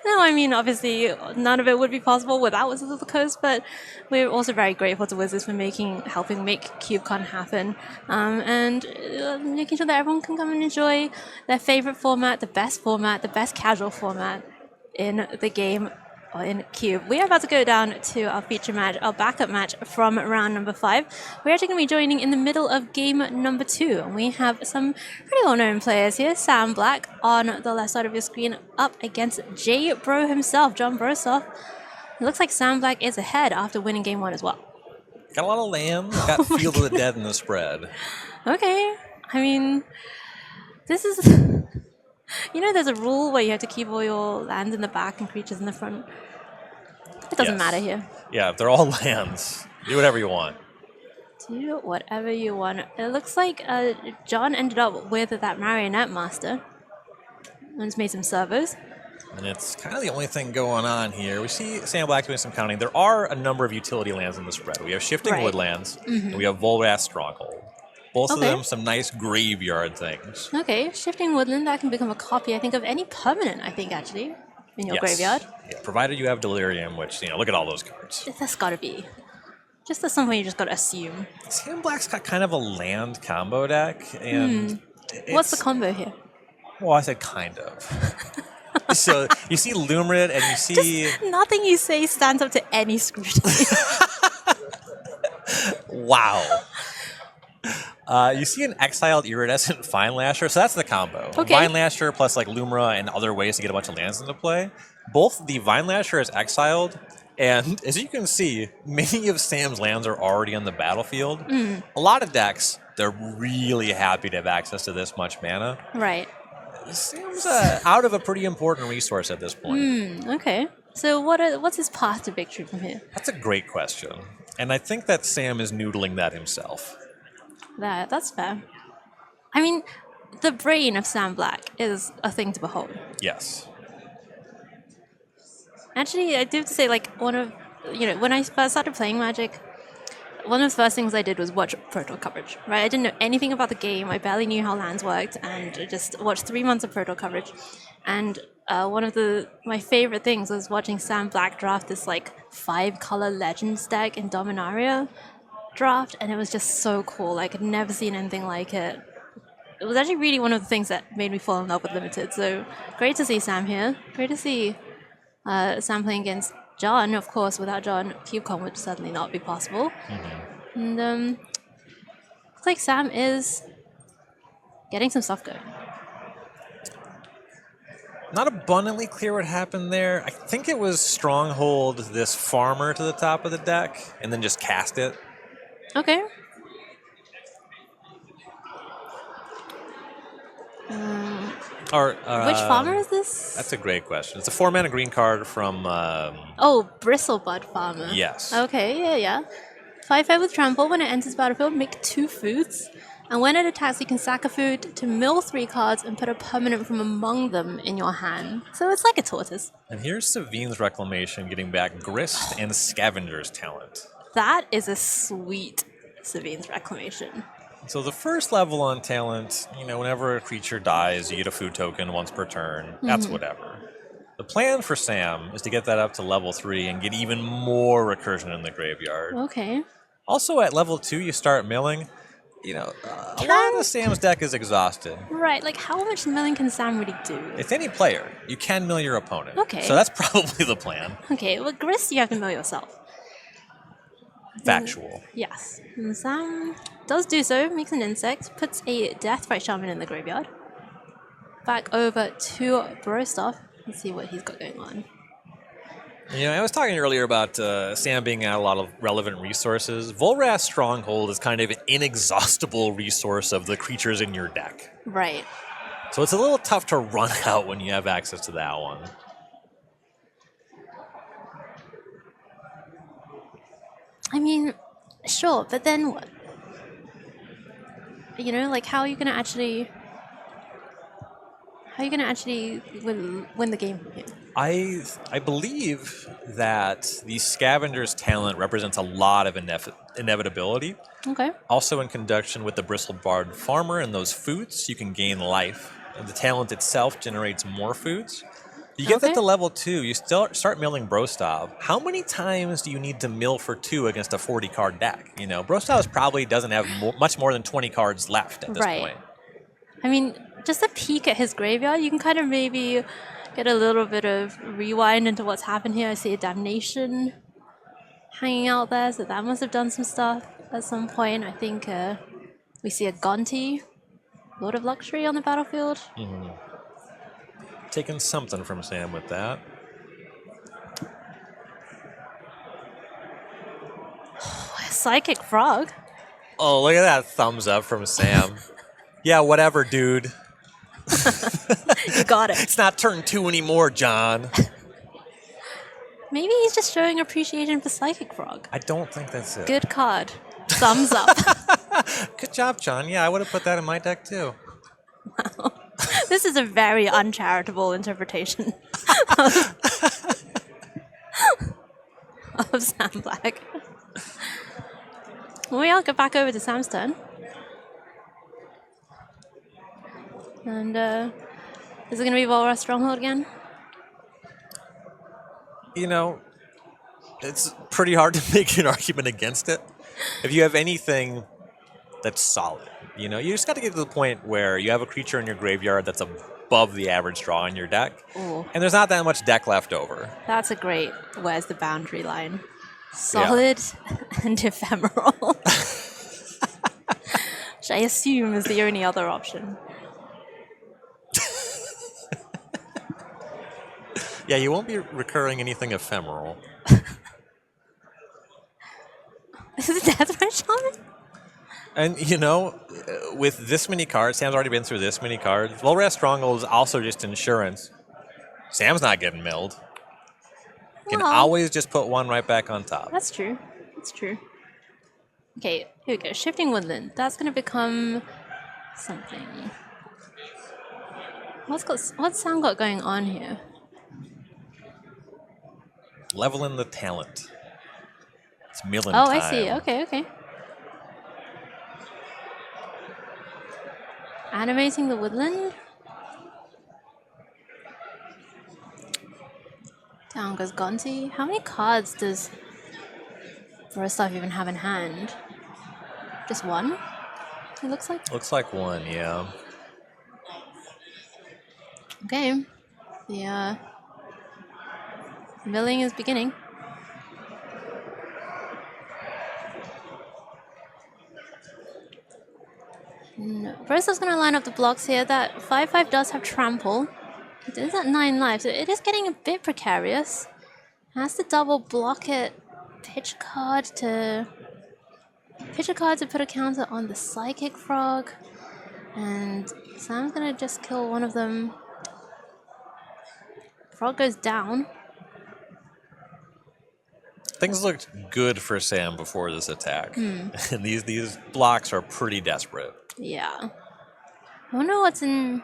No, I mean, obviously, none of it would be possible without Wizards of the Coast, but we're also very grateful to Wizards for helping make CubeCon happen, and making sure that everyone can come and enjoy their favorite format, the best casual format in the game. In Cube. We are about to go down to our feature match, our backup match from round number 5. We're actually going to be joining in the middle of game number 2. And we have some pretty well-known players here. Sam Black on the left side of your screen up against J Bro himself, John Brosoff. It looks like Sam Black is ahead after winning game 1 as well. Got a lot of lands, got Field of the Dead in the spread. Okay. I mean, this is... You know, there's a rule where you have to keep all your lands in the back and creatures in the front. It doesn't matter here. Yeah, if they're all lands, do whatever you want. Do whatever you want. It looks like John ended up with that Marionette Master. And has made some servos. And it's kind of the only thing going on here. We see Sam Black doing some counting. There are a number of utility lands in the spread. We have Shifting Woodlands, and we have Volrath Stronghold. Both of them some nice graveyard things. Okay, Shifting Woodland, that can become a copy, I think, of any permanent, actually, in your graveyard. Yeah, provided you have Delirium, which, look at all those cards. That's gotta be. Just at some point, you just gotta assume. Sam Black's got kind of a land combo deck, and what's the combo here? Well, I said kind of. So, you see Lumerid, and you see... Just nothing you say stands up to any scrutiny. Wow. You see an exiled iridescent Vine Lasher, so that's the combo. Okay. Vine Lasher plus Lumra and other ways to get a bunch of lands into play. Both the Vine Lasher is exiled, and as you can see, many of Sam's lands are already on the battlefield. A lot of decks, they're really happy to have access to this much mana. Right. Sam's out of a pretty important resource at this point. Okay. So what's his path to victory from here? That's a great question, and I think that Sam is noodling that himself. That's fair. I mean, the brain of Sam Black is a thing to behold. Yes. Actually, I do have to say, when I first started playing Magic, one of the first things I did was watch Pro Tour coverage, right? I didn't know anything about the game. I barely knew how lands worked, and I just watched 3 months of Pro Tour coverage. And one of my favorite things was watching Sam Black draft this, 5-color Legends deck in Dominaria draft, and it was just so cool. I could never seen anything like it. It was actually really one of the things that made me fall in love with Limited. So great to see Sam here. Great to see Sam playing against John. Of course, without John, CubeCon would certainly not be possible. And looks like Sam is getting some stuff going. Not abundantly clear what happened there. I think it was Stronghold this farmer to the top of the deck, and then just cast it. Okay. Which farmer is this? That's a great question. It's a 4-mana green card from... Bristlebud Farmer. Yes. Okay, yeah. 5/5 with Trample. When it enters battlefield, make 2 foods. And when it attacks, you can sack a food to mill 3 cards and put a permanent from among them in your hand. So it's like a tortoise. And here's Savine's Reclamation getting back Grist and Scavenger's Talent. That is a sweet Savine's Reclamation. So the first level on Talent, whenever a creature dies, you get a food token once per turn. That's whatever. The plan for Sam is to get that up to level 3 and get even more recursion in the graveyard. Okay. Also at level 2, you start milling. A lot of Sam's deck is exhausted. Right, how much milling can Sam really do? If any player, you can mill your opponent. Okay. So that's probably the plan. Okay, well, Grist, you have to mill yourself. Factual. Yes. And Sam does do so, makes an insect, puts a Deathbright Shaman in the graveyard. Back over to Brostoff. Let's see what he's got going on. You know, I was talking earlier about Sam being out a lot of relevant resources. Volrath's Stronghold is kind of an inexhaustible resource of the creatures in your deck. Right. So it's a little tough to run out when you have access to that one. I mean, sure, but then what? You know, like how are you gonna actually win the game here? I believe that the Scavenger's talent represents a lot of inevitability. Okay. Also in conjunction with the Bristlebard Farmer and those foods, you can gain life. And the talent itself generates more foods. You get that to level 2, you still start milling Brostov. How many times do you need to mill for 2 against a 40-card deck? You know, Brostov probably doesn't have much more than 20 cards left at this point. I mean, just a peek at his graveyard, you can kind of maybe get a little bit of rewind into what's happened here. I see a Damnation hanging out there, so that must have done some stuff at some point. I think we see a Gonti, Lord of Luxury on the battlefield. Mm-hmm. Taking something from Sam with that. Psychic Frog. Oh, look at that thumbs up from Sam. Yeah, whatever, dude. You got it. It's not turn 2 anymore, John. Maybe he's just showing appreciation for Psychic Frog. I don't think that's it. Good card. Thumbs up. Good job, John. Yeah, I would have put that in my deck too. Wow. This is a very uncharitable interpretation of Sam Black. Well, I'll go back over to Sam's turn. And is it going to be Volrath Stronghold again? You know, it's pretty hard to make an argument against it. If you have anything that's solid, you know, you just got to get to the point where you have a creature in your graveyard that's above the average draw in your deck, Ooh. and there's not that much deck left over. That's a great, where's the boundary line? Solid and ephemeral. Which I assume is the only other option. Yeah, you won't be recurring anything ephemeral. This is Death Ray Shaman? And, you know, with this many cards, Sam's already been through this many cards. Volrath Stronghold is also just insurance. Sam's not getting milled. You can always just put one right back on top. That's true. That's true. Okay, here we go. Shifting Woodland. That's going to become something. What's Sam got going on here? Leveling the talent. It's milling Oh, time. I see. Okay, okay. Animating the woodland. Down goes Gonti. How many cards does Brostov even have in hand? Just one? It looks like. Looks like one, yeah. Okay. The milling is beginning. No. Brostov's going to line up the blocks here. That 5/5 does have trample. It is at 9 life, so it is getting a bit precarious. Has to double block it. Pitch a card to put a counter on the Psychic Frog. And Sam's going to just kill one of them. Frog goes down. Things looked good for Sam before this attack. Hmm. And these blocks are pretty desperate. Yeah. I wonder what's in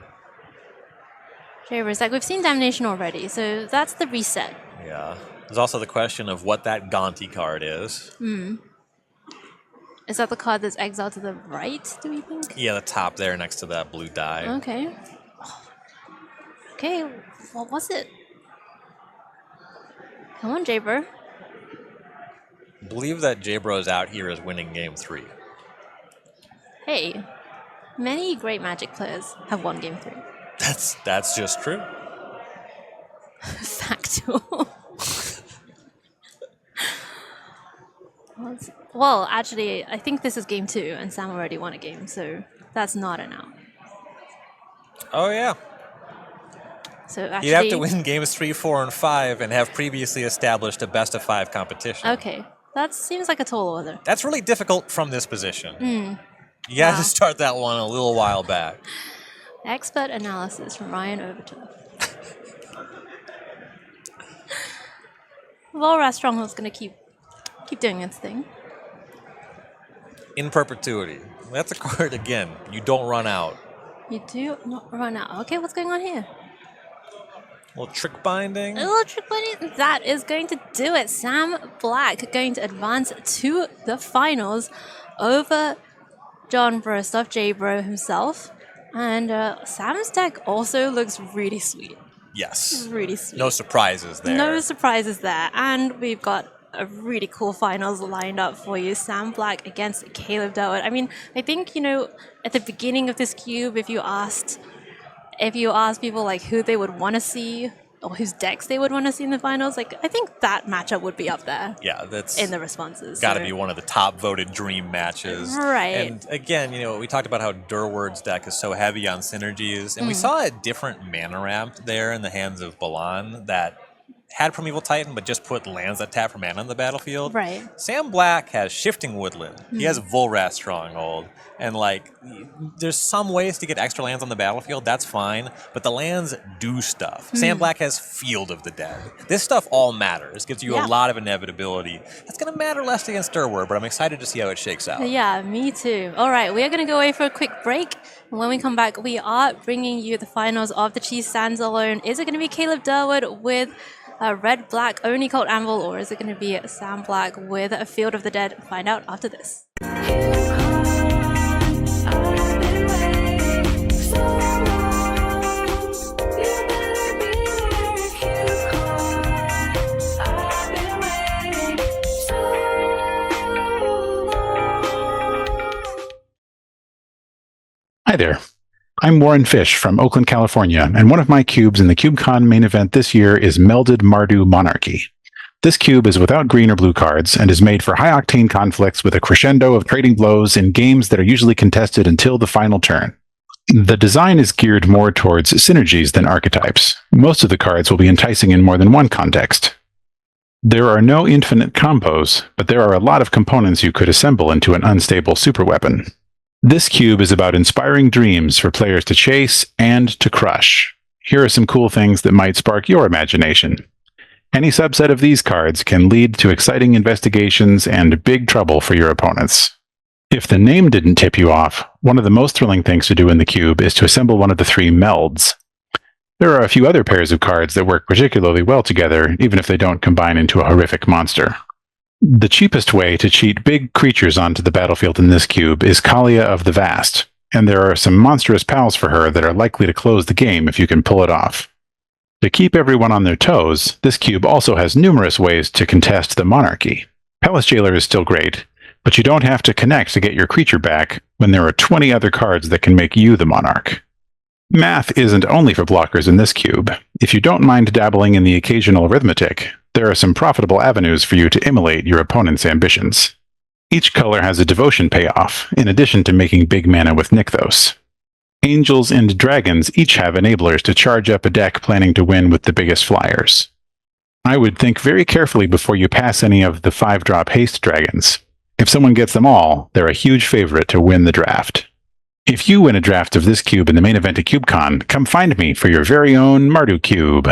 Jaber's deck. We've seen Damnation already, so that's the reset. Yeah. There's also the question of what that Gonti card is. Hmm. Is that the card that's exiled to the right, do we think? Yeah, the top there next to that blue die. Okay. Okay, what was it? Come on, Jaber. Believe that J-Bros out here is winning game 3. Hey, many great Magic players have won game 3. That's just true. Factual. Well, actually, I think this is game 2, and Sam already won a game, so that's not an out. Oh, yeah. So actually, you'd have to win games 3, 4, and 5 and have previously established a best of 5 competition. Okay, that seems like a tall order. That's really difficult from this position. Hmm. You got to Wow. start that one a little while back. Expert analysis from Ryan Overton. Volras Stronghold's gonna keep doing its thing. In perpetuity. That's a card, again, you don't run out. You do not run out. Okay, what's going on here? A little trick binding. A little trick binding. That is going to do it. Sam Black going to advance to the finals over John Brostoff, J Bro himself. And Sam's deck also looks really sweet. Yes. Really sweet. No surprises there. No surprises there. And we've got a really cool finals lined up for you. Sam Black against Caleb Durwood. I mean, I think, at the beginning of this cube, if you asked people like who they would want to see or whose decks they would want to see in the finals, like I think that matchup would be up there. Yeah, that's in the responses. Got to so. be one of the top voted dream matches. Right. And again, we talked about how Durward's deck is so heavy on synergies, and we saw a different mana ramp there in the hands of Balan that had Primeval Titan, but just put lands that tap for mana on the battlefield. Right. Sam Black has Shifting Woodland. He has Volrath Stronghold. And, there's some ways to get extra lands on the battlefield. That's fine. But the lands do stuff. Sam Black has Field of the Dead. This stuff all matters. Gives you a lot of inevitability. That's going to matter less against Durward, but I'm excited to see how it shakes out. Yeah, me too. All right, we are going to go away for a quick break. And when we come back, we are bringing you the finals of the Cheese Stands Alone. Is it going to be Caleb Durwood with a red-black only Cult Anvil, or is it going to be Sam Black with a Field of the Dead? Find out after this. Hi there. I'm Warren Fish from Oakland, California, and one of my cubes in the CubeCon main event this year is Melded Mardu Monarchy. This cube is without green or blue cards and is made for high-octane conflicts with a crescendo of trading blows in games that are usually contested until the final turn. The design is geared more towards synergies than archetypes. Most of the cards will be enticing in more than one context. There are no infinite combos, but there are a lot of components you could assemble into an unstable superweapon. This cube is about inspiring dreams for players to chase and to crush. Here are some cool things that might spark your imagination. Any subset of these cards can lead to exciting investigations and big trouble for your opponents. If the name didn't tip you off, one of the most thrilling things to do in the cube is to assemble one of the 3 melds. There are a few other pairs of cards that work particularly well together, even if they don't combine into a horrific monster. The cheapest way to cheat big creatures onto the battlefield in this cube is Kalia of the Vast, and there are some monstrous pals for her that are likely to close the game if you can pull it off. To keep everyone on their toes, this cube also has numerous ways to contest the monarchy. Palace Jailer is still great, but you don't have to connect to get your creature back when there are 20 other cards that can make you the monarch. Math isn't only for blockers in this cube. If you don't mind dabbling in the occasional arithmetic, there are some profitable avenues for you to immolate your opponent's ambitions. Each color has a devotion payoff, in addition to making big mana with Nykthos. Angels and Dragons each have enablers to charge up a deck planning to win with the biggest flyers. I would think very carefully before you pass any of the 5-drop haste dragons. If someone gets them all, they're a huge favorite to win the draft. If you win a draft of this cube in the main event at CubeCon, come find me for your very own Mardu Cube.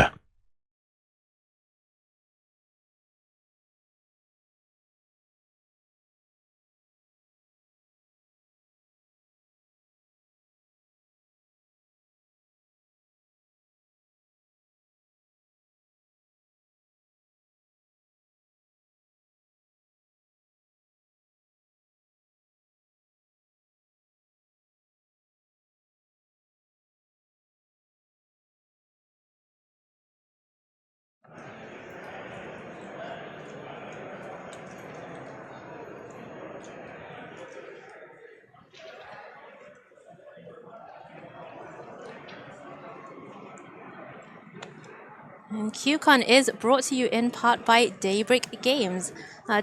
And CubeCon is brought to you in part by Daybreak Games.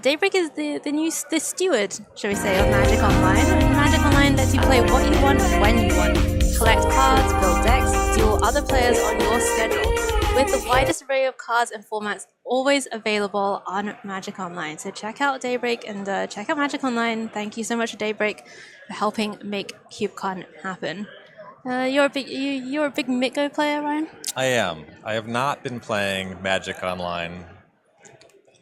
Daybreak is the steward, shall we say, of Magic Online. And Magic Online lets you play what you want, when you want. Collect cards, build decks, duel or other players on your schedule, with the widest array of cards and formats always available on Magic Online. So check out Daybreak and check out Magic Online. Thank you so much to Daybreak for helping make CubeCon happen. You're a big Mitgo player, Ryan? I am. I have not been playing Magic Online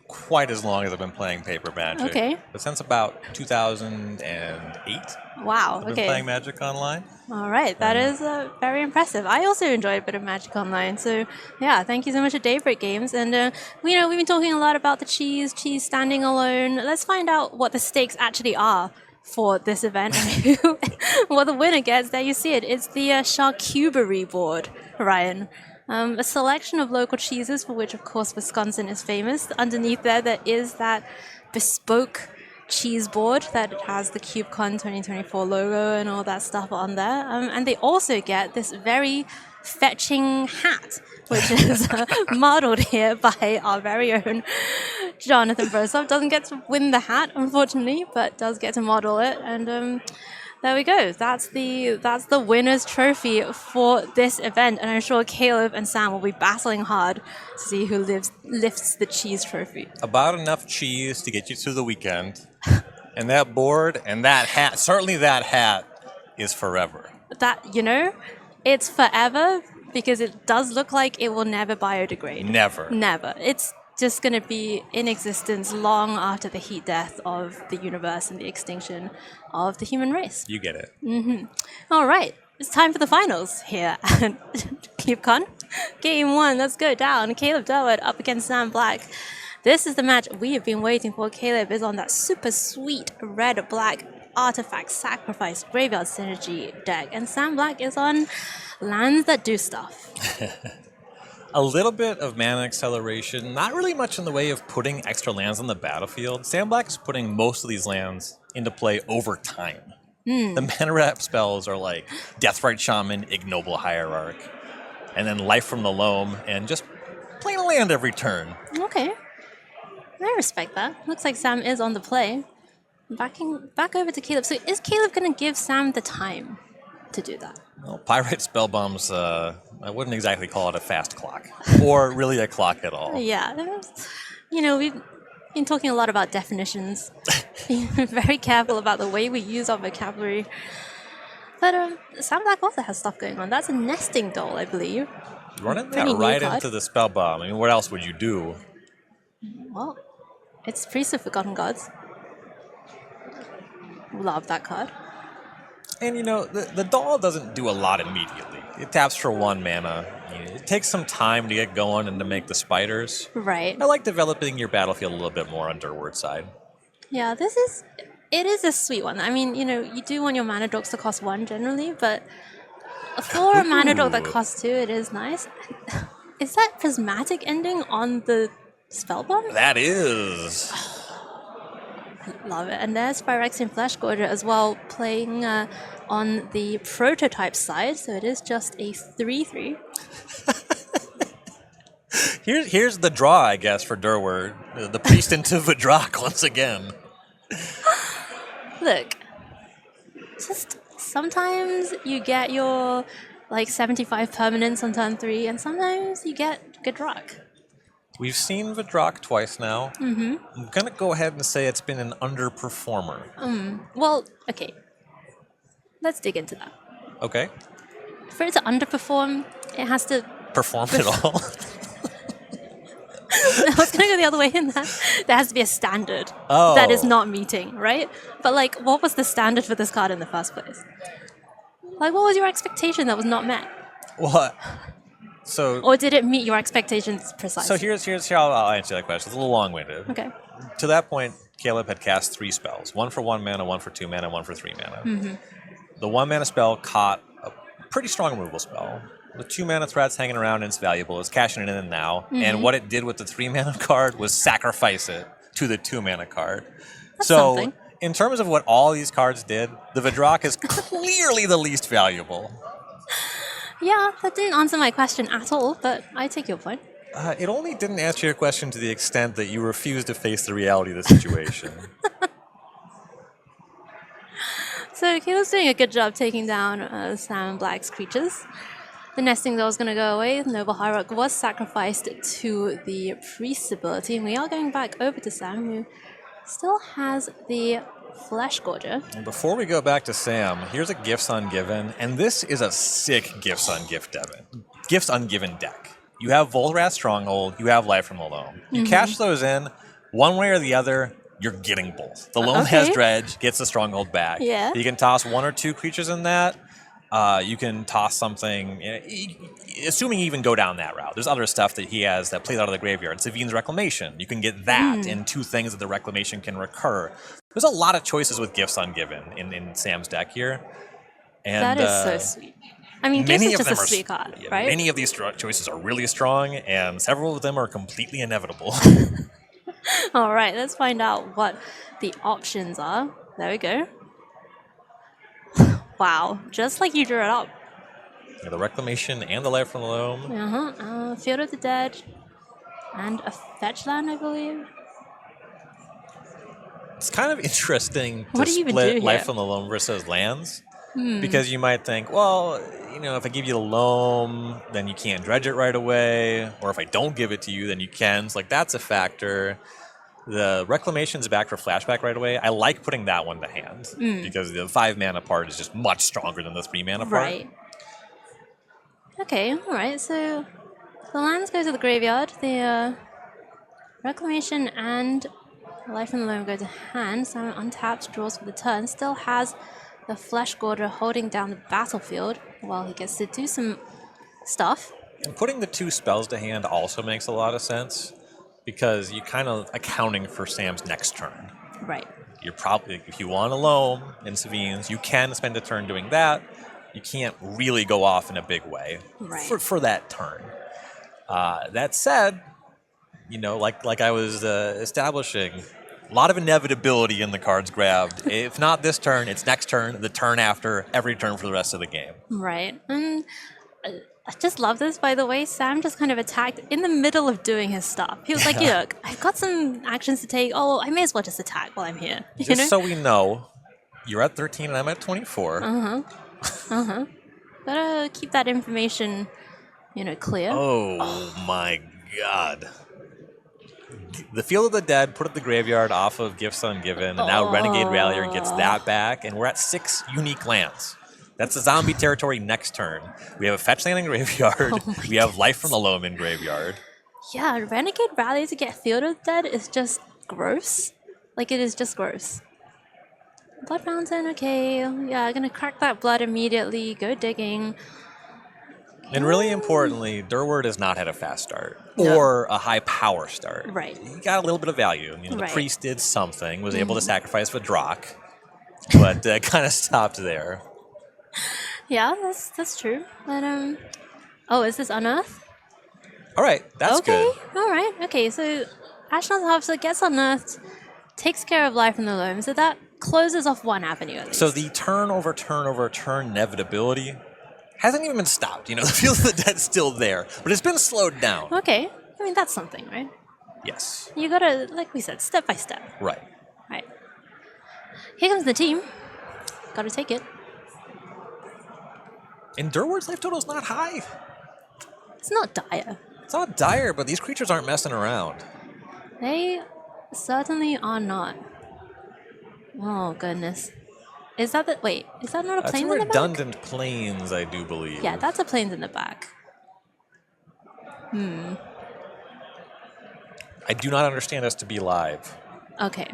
quite as long as I've been playing Paper Magic. Okay. But since about 2008, Wow, I've been okay. playing Magic Online. All right, that is very impressive. I also enjoy a bit of Magic Online, so yeah, thank you so much to Daybreak Games. And we've been talking a lot about the cheese standing alone. Let's find out what the stakes actually are for this event and what the winner gets. There you see it. It's the charcuterie board, Ryan. A selection of local cheeses, for which, of course, Wisconsin is famous. Underneath there is that bespoke cheese board that has the CubeCon 2024 logo and all that stuff on there. And they also get this very fetching hat, which is modeled here by our very own Jonathan Brosov. Doesn't get to win the hat, unfortunately, but does get to model it. And there we go. That's the winner's trophy for this event. And I'm sure Caleb and Sam will be battling hard to see who lifts the cheese trophy. About enough cheese to get you through the weekend. And that board and that hat, certainly that hat, is forever. That, it's forever because it does look like it will never biodegrade. Never. Never. It's just going to be in existence long after the heat death of the universe and the extinction of the human race. You get it. Mm-hmm. All right. It's time for the finals here at CubeCon. Game 1, let's go down. Caleb Durwood up against Sam Black. This is the match we have been waiting for. Caleb is on that super sweet red-black artifact sacrifice graveyard synergy deck, and Sam Black is on lands that do stuff. A little bit of mana acceleration, not really much in the way of putting extra lands on the battlefield. Sam Black's putting most of these lands into play over time. The mana wrap spells are like Deathrite Shaman, Ignoble Hierarch, and then Life from the Loam, and just playing a land every turn. Okay. I respect that. Looks like Sam is on the play. Back over to Caleb. So is Caleb going to give Sam the time to do that? Well, Pyrite Spellbombs, I wouldn't exactly call it a fast clock, or really a clock at all. Yeah. We've been talking a lot about definitions. Being very careful about the way we use our vocabulary. But Sam Black also has stuff going on. That's a nesting doll, I believe. Running that right into the Spellbomb. I mean, what else would you do? Well, it's Priest of Forgotten Gods. Love that card. And the doll doesn't do a lot immediately. It taps for 1 mana. It takes some time to get going and to make the spiders. Right. I like developing your battlefield a little bit more on Durward's side. Yeah, it is a sweet one. I mean, you do want your mana dorks to cost 1 generally, but for a mana dork that costs 2, it is nice. Is that prismatic ending on the Spellbomb? That is. Love it. And there's Phyrexian Fleshgorger as well, playing on the prototype side, so it is just a 3/3. Here's the draw, I guess, for Durward. The Priest into Vidrock once again. Look, just sometimes you get your 75 permanents on turn 3, and sometimes you get Vidrock. We've seen Vidrock twice now. Mm-hmm. I'm going to go ahead and say it's been an underperformer. Well, okay. Let's dig into that. Okay. For it to underperform, it has to... Perform it all? I was going to go the other way in that. There has to be a standard that is not meeting, right? But, what was the standard for this card in the first place? What was your expectation that was not met? What? So, or did it meet your expectations precisely? So here's how I'll answer that question. It's a little long-winded. Okay. To that point, Caleb had cast 3 spells. 1 for 1 mana, 1 for 2 mana, 1 for 3 mana. Mm-hmm. The 1 mana spell caught a pretty strong removal spell. The 2 mana threat's hanging around and it's valuable. It's cashing it in now. Mm-hmm. And what it did with the 3 mana card was sacrifice it to the 2 mana card. That's so something. In terms of what all these cards did, the Vidrock is clearly the least valuable. Yeah, that didn't answer my question at all, but I take your point. It only didn't answer your question to the extent that you refused to face the reality of the situation. So Caleb's doing a good job taking down Sam Black's creatures. the nesting doll is going to go away. Noble Hierarch was sacrificed to the priest ability. And we are going back over to Sam, who still has the Flesh Gorger. And before we go back to Sam, here's a Gifts Ungiven, and this is a sick Gifts Ungiven deck. You have Volrath Stronghold, you have Life from the Loam. You cash those in, one way or the other, you're getting both. The Loam has Dredge, gets the Stronghold back. Yeah. You can toss 1 or 2 creatures in that. You can toss something, assuming you even go down that route. There's other stuff that he has that plays out of the graveyard. Savine's Reclamation. You can get that in 2 things that the Reclamation can recur. There's a lot of choices with Gifts Ungiven in Sam's deck here. And, that is so sweet. I mean, Gifts is just a sweet card, right? Many of these choices are really strong, and several of them are completely inevitable. All right, let's find out what the options are. There we go. Wow, just like you drew it up. Yeah, the Reclamation and the Life from the Loam. Field of the Dead and a fetch land, I believe. It's kind of interesting What to do you even split do Life here? from the Loam versus lands. Because you might think, well, if I give you the Loam, then you can't dredge it right away. Or if I don't give it to you, then you can. So, that's a factor. The Reclamation's back for flashback right away. I like putting that one to hand because the 5 mana part is just much stronger than the 3 mana part. Right. Okay, alright, so the lands go to the graveyard, the Reclamation and Life in the Loam go to hand, so untapped, draws for the turn, still has the Flesh Gorger holding down the battlefield while he gets to do some stuff. And putting the 2 spells to hand also makes a lot of sense because you're kind of accounting for Sam's next turn. Right. You're probably, if you want a Loam in Savine's, you can spend a turn doing that. You can't really go off in a big way for that turn. That said, like I was establishing, a lot of inevitability in the cards grabbed. If not this turn, it's next turn, the turn after, every turn for the rest of the game. Right. And I just love this, by the way. Sam just kind of attacked in the middle of doing his stuff. He was like, look, I've got some actions to take. Oh, I may as well just attack while I'm here. Just so we know, you're at 13 and I'm at 24. Gotta keep that information, clear. Oh my god. The Field of the Dead put up the graveyard off of Gifts Ungiven, and now Renegade Rallier gets that back, and we're at 6 unique lands. That's the zombie territory next turn. We have a fetch land in graveyard. We have Life from the Loam in graveyard. Yeah, Renegade Rallier to get Field of the Dead is just gross. Like, it is just gross. Blood Fountain, okay. Yeah, gonna crack that blood immediately. Go digging. And really importantly, Durward has not had a fast start or a high power start. Right. He got a little bit of value. The Right. priest did something, was able to sacrifice for Drock, but kind of stopped there. Yeah, that's true. But oh, is this Unearth? All right, that's okay. good. All right. Okay, so Ashnod's Harvester gets Unearthed, takes care of Life from the Loam, so that closes off one avenue at least. So the turn over turn inevitability hasn't even been stopped. The Field of the Dead's still there, but it's been slowed down. Okay. I mean, that's something, right? Yes. You gotta, like we said, step by step. Right. Right. Here comes the team. Gotta take it. And Durward's life total is not high. It's not dire. It's not dire, but these creatures aren't messing around. They certainly are not. Oh, goodness. Is that the... Wait, is that not a plane in the back? That's redundant planes, I do believe. Yeah, that's a planes in the back. I do not understand us to be live. Okay.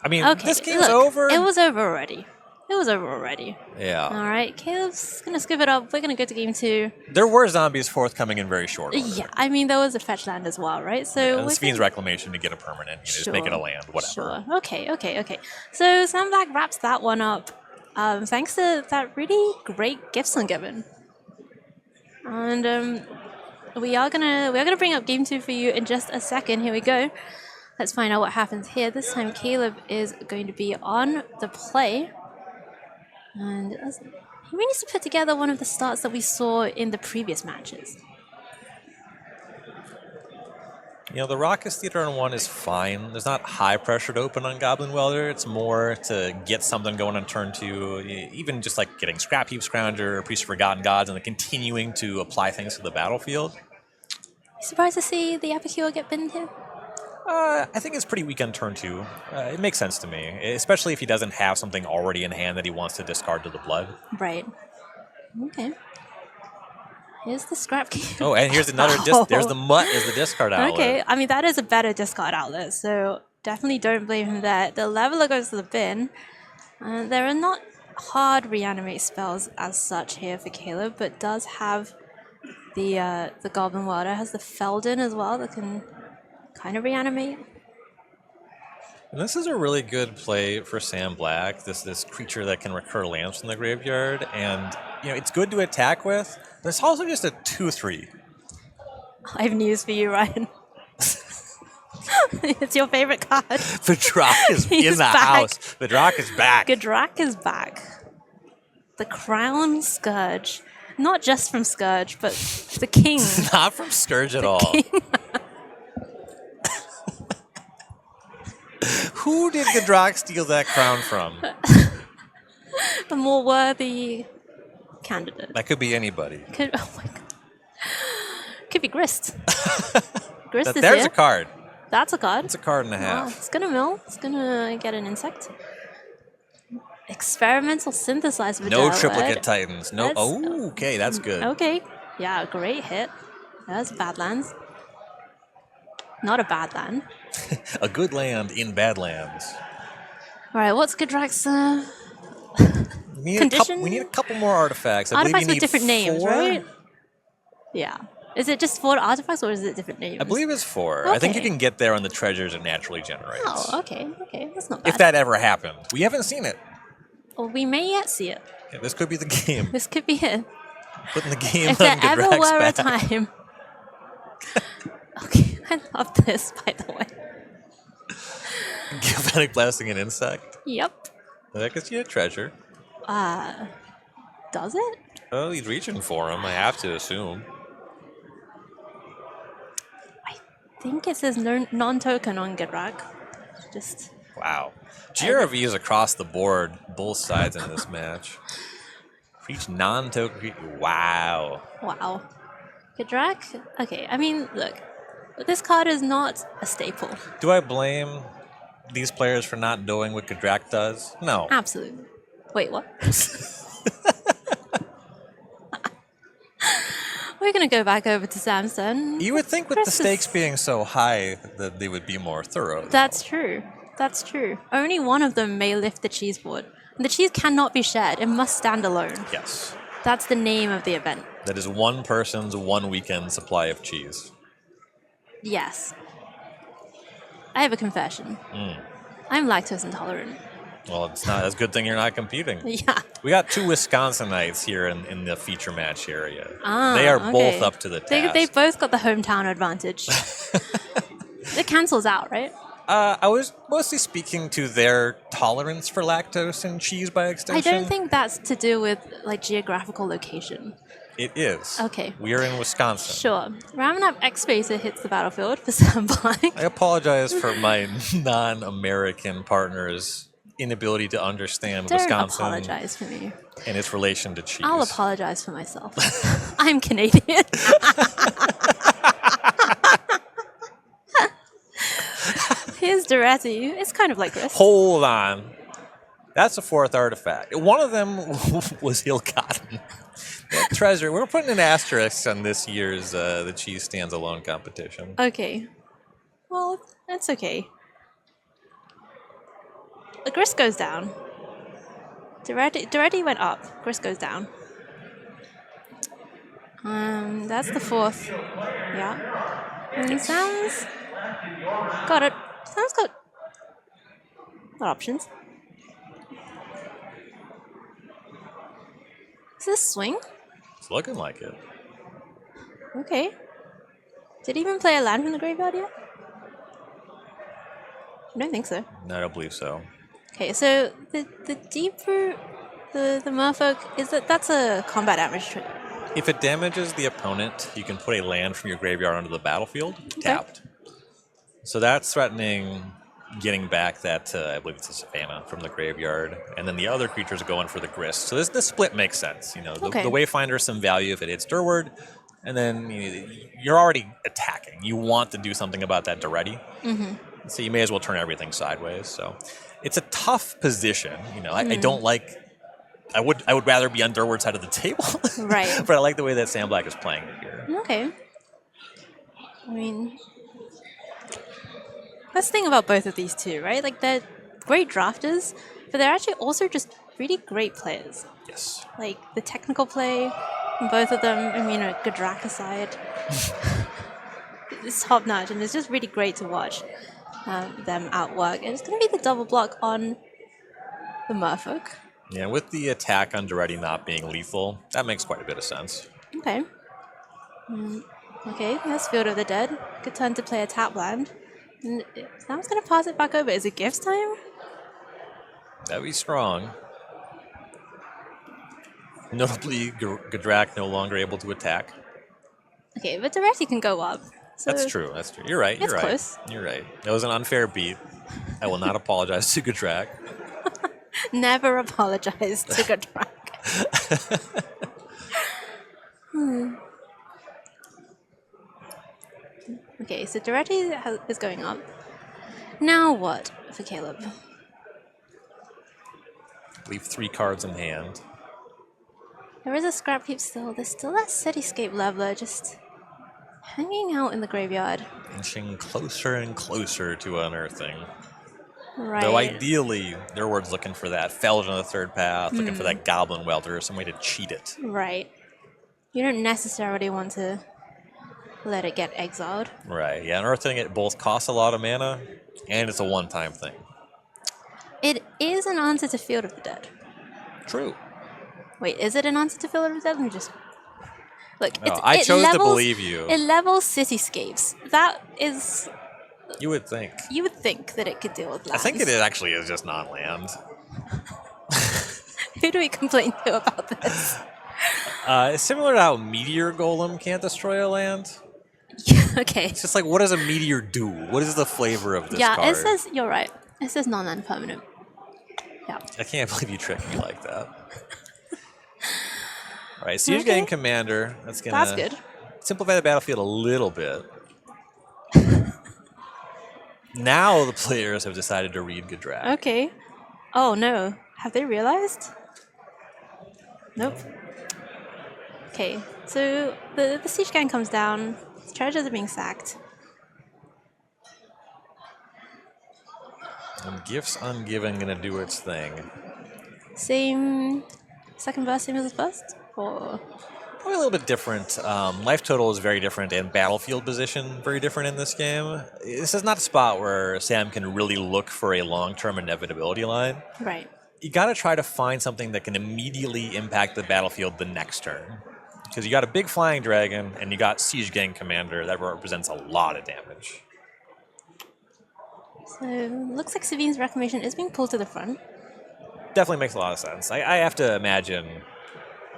I mean, Okay, this game's look, over. It was over already. It was over already. Yeah. All right, Caleb's going to skip it up. We're going to go to game 2. There were zombies forthcoming in very short order. Yeah, I mean, there was a fetch land as well, right? So And we're this means reclamation to get a permanent. Just make it a land, whatever. Sure. Okay. So Sam Black wraps that one up. Thanks to that really great Gifts Ungiven. And we're gonna bring up game 2 for you in just a second. Here we go. Let's find out what happens here. This time Caleb is going to be on the play. And he needs to put together one of the starts that we saw in the previous matches. You know, the Raucous Theater on 1 is fine. There's not high pressure to open on Goblin Welder. It's more to get something going on turn 2, even just like getting Scrap Heap Scrounger or Priest of Forgotten Gods, and then continuing to apply things to the battlefield. Surprised to see the Epicure get binned here? I think it's pretty weak on turn 2. It makes sense to me, especially if he doesn't have something already in hand that he wants to discard to the blood. Right. Okay. Here's the Scrap Cube. Oh, and here's another there's the Mutt as the discard outlet. Okay, I mean, that is a better discard outlet, so definitely don't blame him there. The Leveler goes to the bin. There are not hard reanimate spells as such here for Caleb, but does have the Goblin Welder, has the Feldon as well that can kind of reanimate. And this is a really good play for Sam Black, this creature that can recur lands from the graveyard, and you know it's good to attack with, but it's also just a 2/3. I have news for you, Ryan. It's your favorite card. Vidrak is in the house. Vidrak is back. Vidrak is back. The Crown Scourge. Not just from Scourge, but the King. Not from Scourge at all. Who did Vidrak steal that crown from? A more worthy candidate. That could be anybody. Oh my god. Could be Grist. Grist is There's here. a card. That's a card. It's a card and a half. Wow, it's gonna mill. It's gonna get an insect. Experimental Synthesize with No triplicate Titans. No. That's- Oh, okay, that's good. Okay. Yeah, great hit. That's Badlands. Not a bad land. A good land in Badlands. Alright, what's Gidrak's We condition? need a couple more artifacts. I Artifacts believe you with need different names, 4? right? Yeah. Is it just 4 artifacts or is it different names? I believe it's 4. I think you Okay. can get there on the treasures it naturally generates. Oh, okay. Okay, that's not bad. If that ever happened. We haven't seen it. Well, we may yet see it. Yeah, this could be the game. This could be it. Putting the game If on there ever Gidrak's were a back. time. Okay, I love this, by the way. Galvanic Blasting an insect. Yep. That gets you a treasure. Does it? Oh, he's reaching for him, I have to assume. I think it says non-token on Gidrak. Just. Wow. GRVs across the board, both sides in this match. For each non-token. Wow. Wow. Gidrak? Okay, I mean, look. This card is not a staple. Do I blame these players for not knowing what Gidrak does? No. Absolutely. Wait, what? We're going to go back over to Samson. You would think with the stakes being so high that they would be more thorough. That's true. That's true. Only one of them may lift the cheese board. And the cheese cannot be shared. It must stand alone. Yes. That's the name of the event. That is one person's one weekend supply of cheese. Yes. I have a confession. I'm lactose intolerant. Well, it's not. That's a good thing you're not competing. Yeah. We got 2 Wisconsinites here in the feature match area. Ah, they are okay. both up to the task. They both got the hometown advantage. It cancels out, right? I was mostly speaking to their tolerance for lactose and cheese by I extension. don't think that's to do with like geographical location. It is. Okay. We are in Wisconsin. Sure. Ramanap X-Spacer hits the battlefield for Sam Black. I apologize for my non-American partner's inability to understand Don't Wisconsin apologize for me. and its relation to cheese. I'll apologize for myself. I'm Canadian. Here's Duretti. It's kind of like this. Hold on. That's the 4th artifact. One of them was Hill Cotton. That treasure. We're putting an asterisk on this year's the Cheese Stands Alone competition. Okay. Well, that's okay. The Grist goes down. Duretti went up. Grist goes down. That's the 4th. Yeah. And Sam's got it. Sam's got options. Is this swing? It's looking like it. Okay. Did he even play a land from the graveyard yet? I don't think so. No, I don't believe so. Okay, so the deep root, the merfolk, that's a combat damage trick. If it damages the opponent, you can put a land from your graveyard onto the battlefield, tapped. So that's threatening getting back that, I believe it's a Savannah from the graveyard. And then the other creatures are going for the Grist. So this split makes sense. The Wayfinder's some value if it hits Durward. And then you're already attacking. You want to do something about that Duretti. Mm-hmm. So you may as well turn everything sideways. So it's a tough position. I don't like... I would rather be on Durward's side of the table. Right. But I like the way that Sam Black is playing it here. Okay. I mean... That's the thing about both of these two, right? Like, they're great drafters, but they're actually also just really great players. Yes. Like, the technical play from both of them, Godrak aside, it's top-notch, and it's just really great to watch them outwork. And it's going to be the double block on the Merfolk. Yeah, with the attack on Duretti not being lethal, that makes quite a bit of sense. Okay. Okay, that's Field of the Dead. Good turn to play a tap land. And Sam's going to pass it back over. Is it Gifts time? That'd be strong. Notably, Godrak no longer able to attack. Okay, but Duretti can go up. So That's true. You're right. It's close. You're right. That was an unfair beat. I will not apologize to Godrak. Never apologize to Godrak. Okay, so Duretti is going up. Now what for Caleb? Leave 3 cards in hand. There is a scrap heap still. There's still that Cityscape Leveler just hanging out in the graveyard. Inching closer and closer to unearthing. Right. Though ideally, Durward's looking for that Feld on the third path, looking for that Goblin Welter, some way to cheat it. Right. You don't necessarily want to let it get exiled. Right, yeah, unearthing it both costs a lot of mana, and it's a one-time thing. It is an answer to Field of the Dead. True. Wait, is it an answer to Field of the Dead? Let me just... Look, No, I chose to believe you. It levels Cityscapes. That is... You would think. You would think that it could deal with lands. I think it actually is just non-land. Who do we complain to about this? It's similar to how Meteor Golem can't destroy a land. Okay. It's just like, what does a meteor do? What is the flavor of this card? Yeah, it says, you're right. It says non-land permanent. Yeah. I can't believe you tricked me like that. All right, Siege Gang Commander. That's good. Simplify the battlefield a little bit. Now the players have decided to read Godrak. Okay. Oh no. Have they realized? Nope. Okay, so the Siege Gang comes down. Treasures are being sacked. And Gifts Ungiven gonna do its thing. Same second verse, same as the first? Or Probably a little bit different. Life total is very different, and battlefield position very different in this game. This is not a spot where Sam can really look for a long-term inevitability line. right. You gotta try to find something that can immediately impact the battlefield the next turn. Because you got a big flying dragon, and you got Siege Gang Commander that represents a lot of damage. So looks like Savine's Reclamation is being pulled to the front. Definitely makes a lot of sense. I have to imagine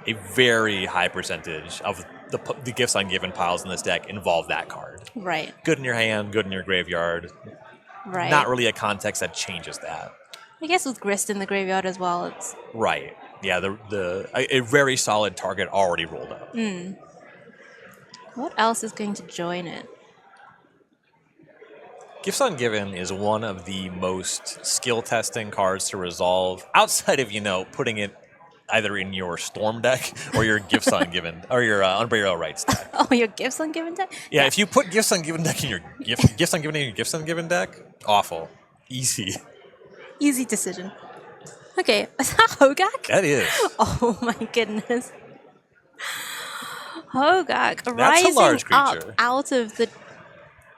a very high percentage of the Gifts Ungiven piles in this deck involve that card. Right. Good in your hand, good in your graveyard. Right. Not really a context that changes that. I guess with Grist in the graveyard as well, it's... Right. Yeah, a very solid target already rolled up. What else is going to join it? Gifts Ungiven is one of the most skill-testing cards to resolve outside of, putting it either in your Storm deck or your Gifts Ungiven, or your Unburial Rights deck. Oh, your Gifts Ungiven deck? Yeah, if you put Gifts Ungiven deck in your Gifts Ungiven in your Gifts Ungiven deck, awful. Easy. Easy decision. Okay, is that Hogak? That is. Oh my goodness. Hogak That's a rising large up creature. out of the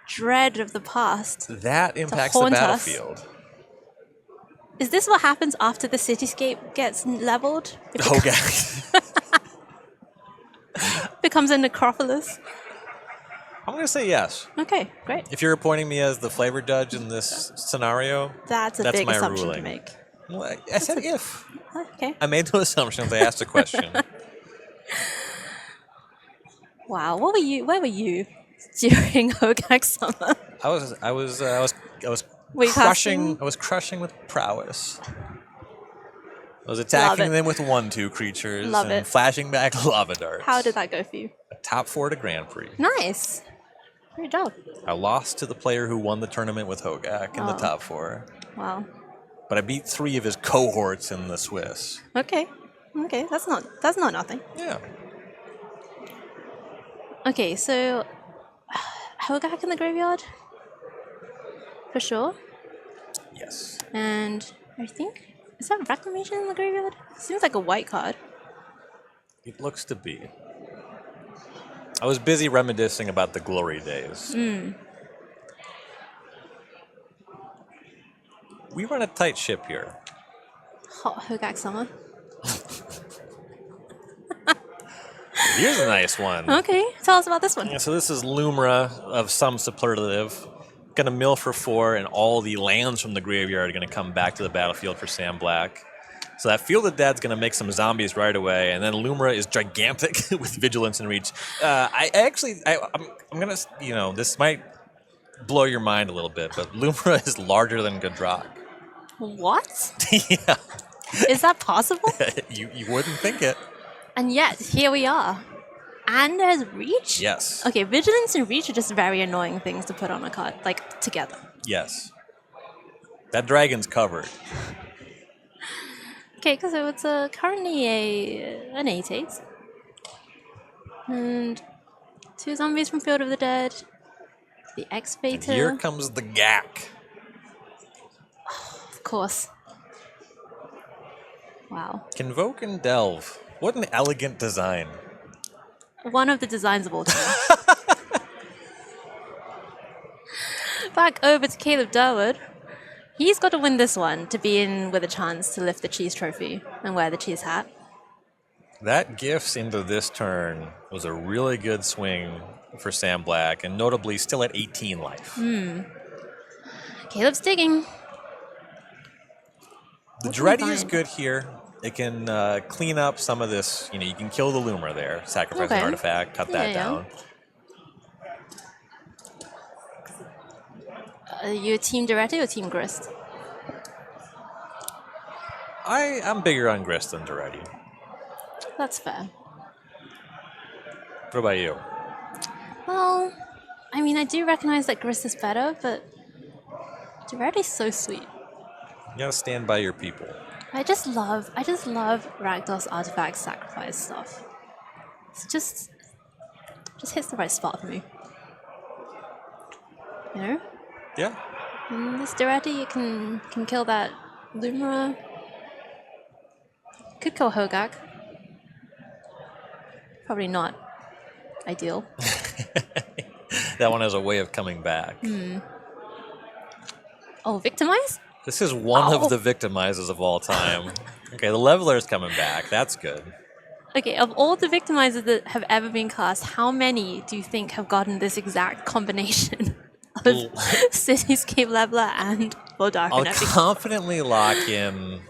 dread of the past. That impacts the haunt us. battlefield. Is this what happens after the cityscape gets leveled? It Hogak. becomes a necropolis. I'm going to say yes. Okay, great. If you're appointing me as the flavor judge in this scenario, That's a big my assumption ruling. to make. Well, I said if. Okay. I made no assumptions. I asked a question. Wow, where were you during Hogak summer? I was Were you crushing. casting? I was crushing with prowess. I was attacking them with 1/2 creatures Love and it. flashing back lava darts. How did that go for you? A top 4 to Grand Prix. Nice. Great job. I lost to the player who won the tournament with Hogak in the Oh. top 4, Wow. but I beat 3 of his cohorts in the Swiss. Okay. Okay, that's not nothing. Yeah. Okay, so Hogak in the graveyard? For sure. Yes. And I think is that Reclamation in the graveyard? Seems like a white card. It looks to be. I was busy reminiscing about the glory days. We run a tight ship here. Hot Hogak summer. Here's a nice one. Okay, tell us about this one. Yeah, so this is Lumra of some superlative. Gonna mill for 4, and all the lands from the graveyard are gonna come back to the battlefield for Sam Black. So that Field of Dead's gonna make some zombies right away, and then Lumra is gigantic with vigilance and reach. I'm gonna, this might blow your mind a little bit, but Lumra is larger than Godrock. What? Yeah. Is that possible? you wouldn't think it. And yet, here we are. And there's reach? Yes. Okay, vigilance and reach are just very annoying things to put on a card, like, together. Yes. That dragon's covered. Okay, so it's currently an 8/8. And 2 zombies from Field of the Dead. The And Excavator. here comes the Gak. Of course. Wow. Convoke and Delve. What an elegant design. One of the designs of all time. Back over to Caleb Durwood. He's got to win this one to be in with a chance to lift the cheese trophy and wear the cheese hat. That gifts into this turn was a really good swing for Sam Black, and notably still at 18 life. Caleb's digging. The Dreddy is good here. It can clean up some of this. You can kill the Lumra there, sacrifice an Okay. artifact, cut that down. You Team Duretti or Team Grist? I'm bigger on Grist than Dreddy. That's fair. What about you? Well, I mean, I do recognize that Grist is better, but Duretti's so sweet. You gotta stand by your people. I just love Rakdos artifact sacrifice stuff. It's just hits the right spot for me. You know? Yeah. And this Duretti, you can kill that Lumra. Could kill Hogak. Probably not ideal. That one has a way of coming back. Oh, Victimize? This is one of the victimizers of all time. Okay, the Leveler's coming back. That's good. Okay, of all the Victimizers that have ever been cast, how many do you think have gotten this exact combination of Cityscape Leveler and Full Dark I'll and Epic? confidently lock in.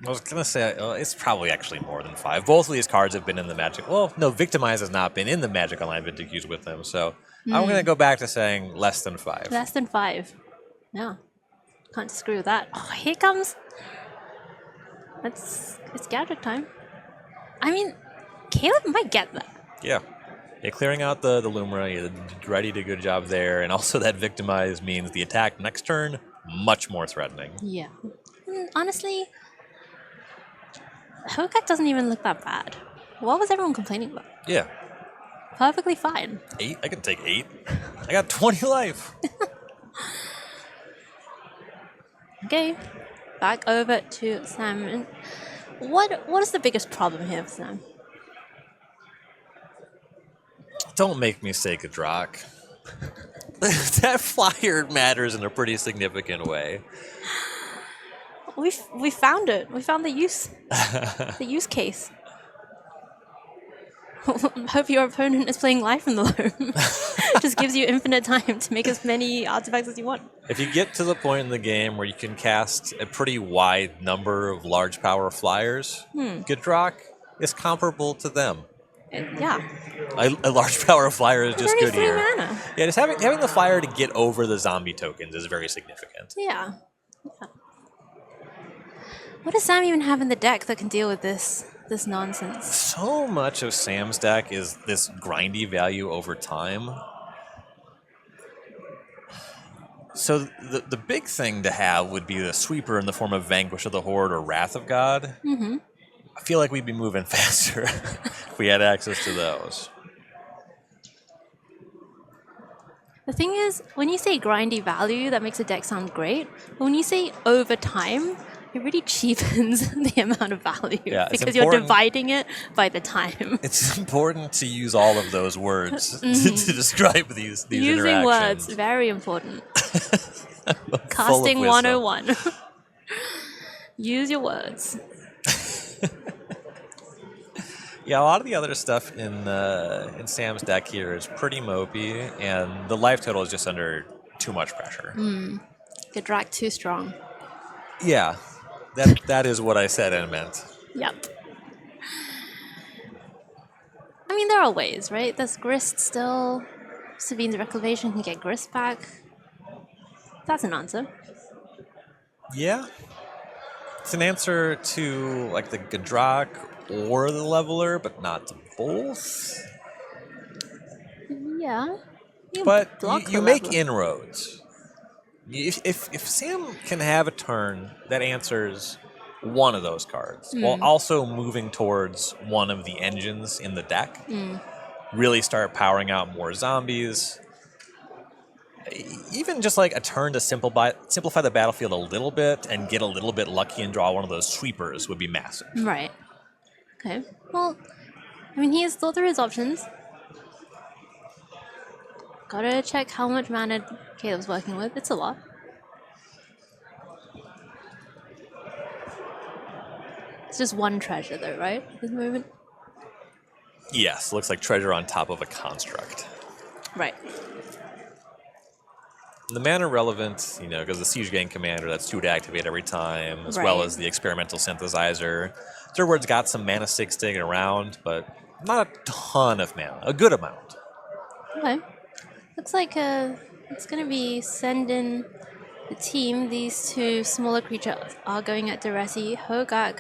I was going to say, it's probably actually more than 5. Both of these cards have been in the Magic. Well, no, Victimize has not been in the Magic Online Vintage Queues with them. So I'm going to go back to saying less than 5. Less than 5. No. Can't disagree with that. Oh, here comes. It's Gadget time. I mean, Caleb might get that. Yeah. Clearing out the Lumra, Ready did a good job there. And also that Victimize means the attack next turn, much more threatening. Yeah. Honestly, Hogak doesn't even look that bad. What was everyone complaining about? Yeah. Perfectly fine. 8? I can take 8. I got 20 life. Okay. Back over to Sam. And what is the biggest problem here for Sam? Don't make me say Godrock. That flyer matters in a pretty significant way. We found it. We found the use case. Hope your opponent is playing live from the loam. Just gives you infinite time to make as many artifacts as you want. If you get to the point in the game where you can cast a pretty wide number of large power flyers, Godrock is comparable to them. Yeah. A large power flyer is It's just only good 3 here. mana. Yeah, just having the flyer to get over the zombie tokens is very significant. Yeah. What does Sam even have in the deck that can deal with this nonsense? So much of Sam's deck is this grindy value over time. So the big thing to have would be the sweeper in the form of Vanquish of the Horde or Wrath of God. Mm-hmm. I feel like we'd be moving faster if we had access to those. The thing is, when you say grindy value, that makes a deck sound great. But when you say over time, it really cheapens the amount of value Yeah, it's because you're important. dividing it by the time. It's important to use all of those words Mhm. to describe these Using interactions. words, very important. Full of Casting wisdom. 101. Use your words. Yeah, a lot of the other stuff in Sam's deck here is pretty mopey, and the life total is just under too much pressure. The drag too strong. Yeah, that is what I said and meant. Yep. I mean, there are ways, right? There's grist still. Sabine's Reclamation can get grist back. That's an answer. Yeah, it's an answer to like the Gadrak or the Leveler, but not to both. Yeah. But block you the make Leveler. inroads. If Sam can have a turn that answers one of those cards, while also moving towards one of the engines in the deck, really start powering out more zombies, even just like a turn to simplify the battlefield a little bit and get a little bit lucky and draw one of those sweepers would be massive. Right. Okay. Well, I mean, he has thought through his options. Gotta check how much mana Caleb's working with. It's a lot. It's just one treasure, though, right? At this moment. Yes, looks like treasure on top of a construct. Right. The mana relevant, because the Siege Gang Commander, that's 2 to activate every time, as well Right. as the Experimental Synthesizer. Third got some mana 6 sticking around, but not a ton of mana. A good amount. Okay. Looks like it's gonna be sending the team. These two smaller creatures are going at Duresi. Hogak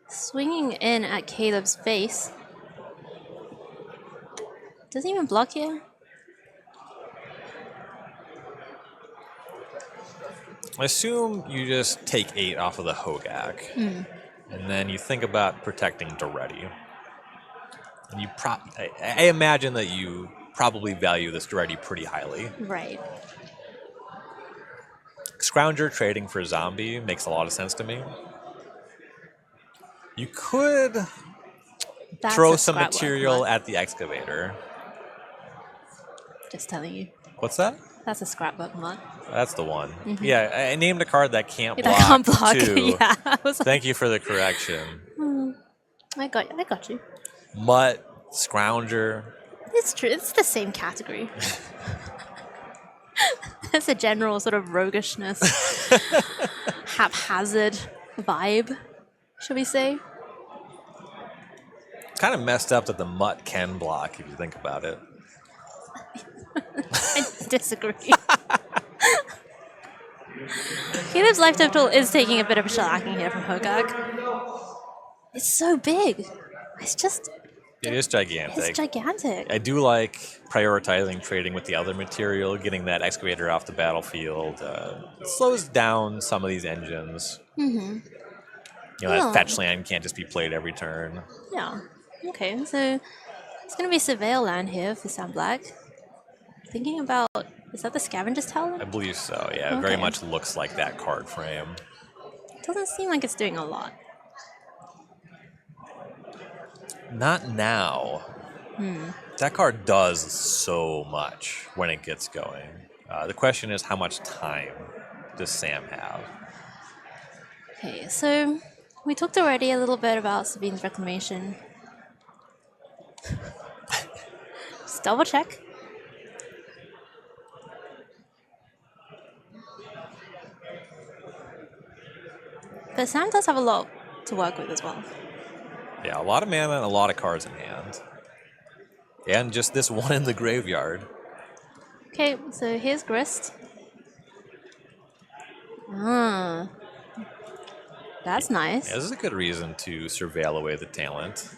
swinging in at Caleb's face. Doesn't even block here. I assume you just take 8 off of the Hogak, and then you think about protecting Duretti. And I imagine that you probably value this Duretti pretty highly. Right. Scrounger trading for Zombie makes a lot of sense to me. You could That's throw a some scrap material work. at the Excavator. Just telling you. What's that? That's a scrapbook mod. That's the one. Mhm. Yeah, I named a card that can't block. That can't block. Too. Yeah. I was like, Thank you for the correction. I got you. Mutt, Scrounger. It's true. It's the same category. There's a general sort of roguishness, haphazard vibe, shall we say? Kind of messed up that the Mutt can block if you think about it. I disagree. Caleb's life total is taking a bit of a shellacking here from Hogak. It's so big. It's just, It is gigantic. it's gigantic. I do like prioritizing trading with the other material, getting that Excavator off the battlefield. It slows down some of these engines. Mm-hmm. That Oh. fetch land can't just be played every turn. Yeah. Okay, so it's going to be Surveil land here for Sam Black. Thinking about, is that the Scavenger's Talon? I believe so, yeah. It very Okay. much looks like that card frame. Doesn't seem like it's doing a lot. Not now. That card does so much when it gets going. The question is, how much time does Sam have? Okay, so we talked already a little bit about Sabine's Reclamation. Just double check. But Sam does have a lot to work with as well. Yeah, a lot of mana and a lot of cards in hand. And just this one in the graveyard. Okay, so here's Grist. Ah, that's nice. Yeah, this is a good reason to surveil away the talent.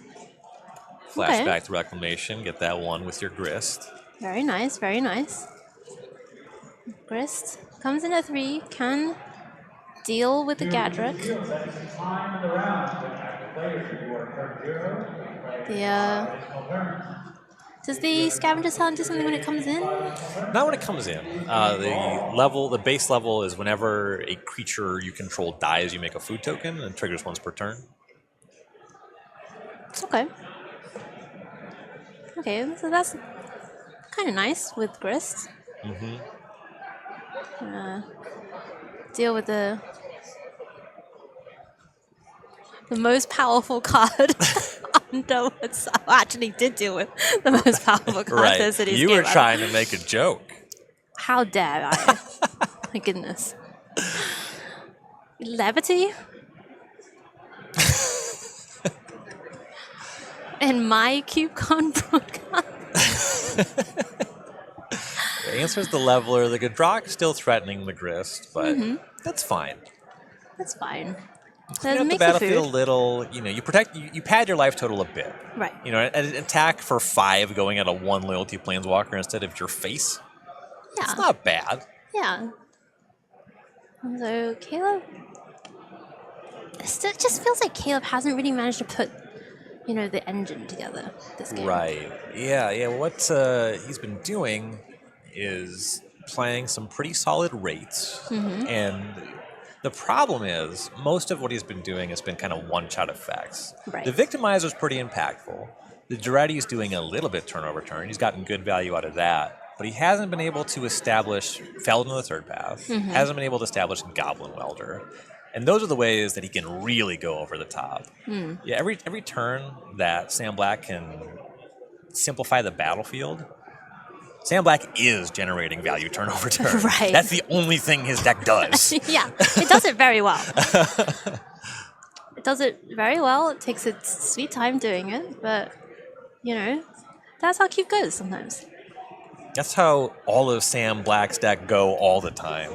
Flashback to Reclamation, get that one with your Grist. Very nice, very nice. Grist comes in at 3, can deal with the Gadrick. Does the Scavenger's Talent do something when it comes in? Not when it comes in. The base level is whenever a creature you control dies, you make a food token and triggers once per turn. Okay. Okay, so that's kind of nice with Grist. Mm-hmm. Deal with the most powerful card under what's actually did deal with the most powerful card Right. in City's You game were ever. trying to make a joke. How dare I? My goodness. Levity? In my CubeCon broadcast? The answer is the Leveler. The Gadrock still threatening the Grist, but that's fine. That's fine. Clean up the Makes battlefield a food. little. You pad your life total a bit. Right. An attack for 5 going at a 1 loyalty planeswalker instead of your face. Yeah. It's not bad. Yeah. So Caleb, it just feels like Caleb hasn't really managed to put, the engine together this game. Right. Yeah. What he's been doing is playing some pretty solid rates, and the problem is most of what he's been doing has been kind of one-shot effects. Right. The Victimizer's pretty impactful. The Duretti is doing a little bit turn over turn. He's gotten good value out of that. But he hasn't been able to establish Feldon in the third path. Hasn't been able to establish Goblin Welder. And those are the ways that he can really go over the top. Yeah, every turn that Sam Black can simplify the battlefield, Sam Black is generating value turn over turn. Right. That's the only thing his deck does. Yeah, it does it very well. It does it very well. It takes its sweet time doing it, but, that's how Cube goes sometimes. That's how all of Sam Black's deck go all the time.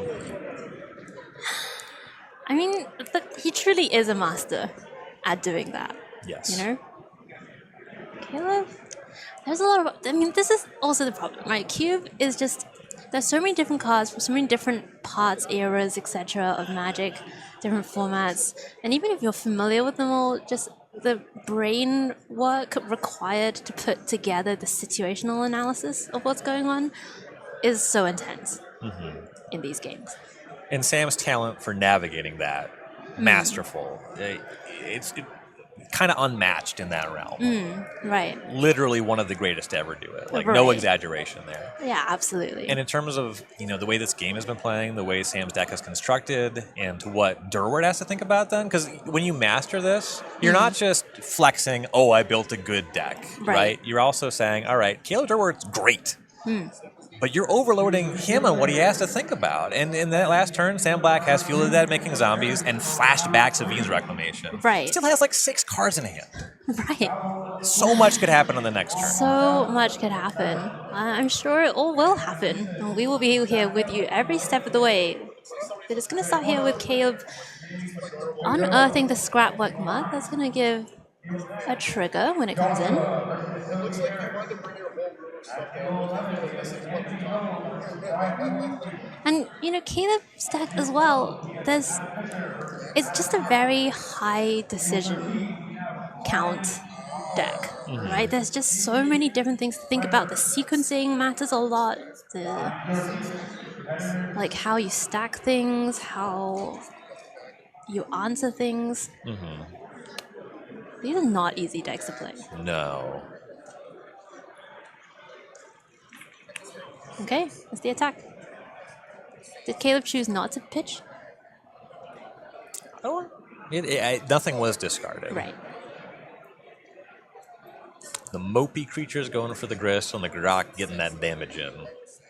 I mean, but he truly is a master at doing that. Yes. Caleb, there's a lot of... this is also the problem, right? Cube is just... There's so many different cards from so many different parts, eras, etc. of Magic, different formats. And even if you're familiar with them all, just the brain work required to put together the situational analysis of what's going on is so intense in these games. And Sam's talent for navigating that, masterful. It's kind of unmatched in that realm. Right. Literally one of the greatest to ever do it. No Right. exaggeration there. Yeah, absolutely. And in terms of, the way this game has been playing, the way Sam's deck is constructed, and what Durward has to think about then, because when you master this, you're not just flexing, oh, I built a good deck, right? You're also saying, all right, Caleb Durward's great. But you're overloading him on what he has to think about. And in that last turn, Sam Black has Fuel of the Dead making zombies and flashed back Savine's Reclamation. Right. Still has 6 cards in hand. Right. So much could happen on the next turn. So much could happen. I'm sure it all will happen. And we will be here with you every step of the way. We're just going to start here with Caleb unearthing the Scrapwork Mud. That's going to give a trigger when it comes in. And Caleb's deck as well, it's just a very high decision count deck, right? There's just so many different things to think about. The sequencing matters a lot. How you stack things, how you answer things. These are not easy decks to play. No. Okay, that's the attack. Did Caleb choose not to pitch? Nothing was discarded. Right. The mopey creature's going for the Grist, and the Grok getting that damage in.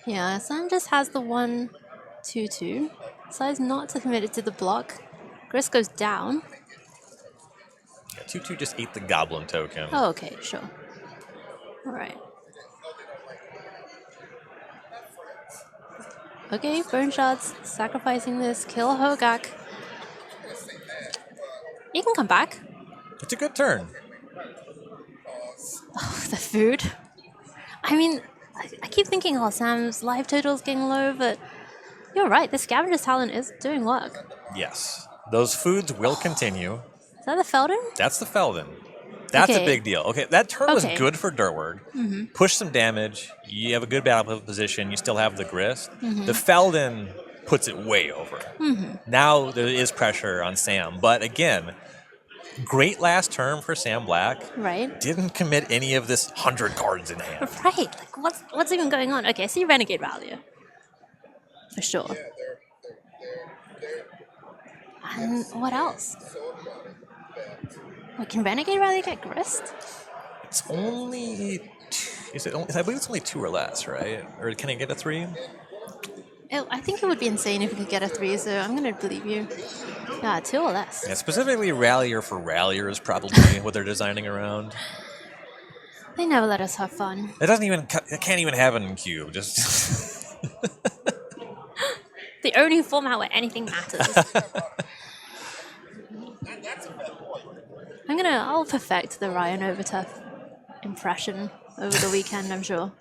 Yeah, Sam just has the 1/2/2. Decides not to commit it to the block. Grist goes down. Yeah, 2/2 just ate the Goblin token. Oh, okay, sure. Alright. Okay, bone shards, sacrificing this, kill Hogak. You can come back. It's a good turn. Oh, the food. I mean, I keep thinking, oh, Sam's life total's getting low, but you're right, the scavenger's talent is doing work. Yes. Those foods will continue. Is that the Felden? That's the Felden. That's Okay. a big deal. Okay, that turn was Okay. good for Dirtward. Mhm. Push some damage. You have a good battle position. You still have the grist. Mhm. The Felden puts it way over. Mhm. Now there is pressure on Sam. But again, great last turn for Sam Black. Right. Didn't commit any of this 100 cards in hand. Right, like what's even going on? Okay, I see Renegade Value. For sure. And what else? Wait, can Renegade Value get grist? It's only... Is it only, I believe it's only 2 or less, right? Or can it get a 3? I think it would be insane if we could get a 3, so I'm gonna believe you. Yeah, 2 or less. Yeah, specifically Rallier for Rallier is probably what they're designing around. They never let us have fun. It can't even have it in Cube. Just The only format where anything matters. I'll perfect the Ryan Overtuff impression over the weekend, I'm sure.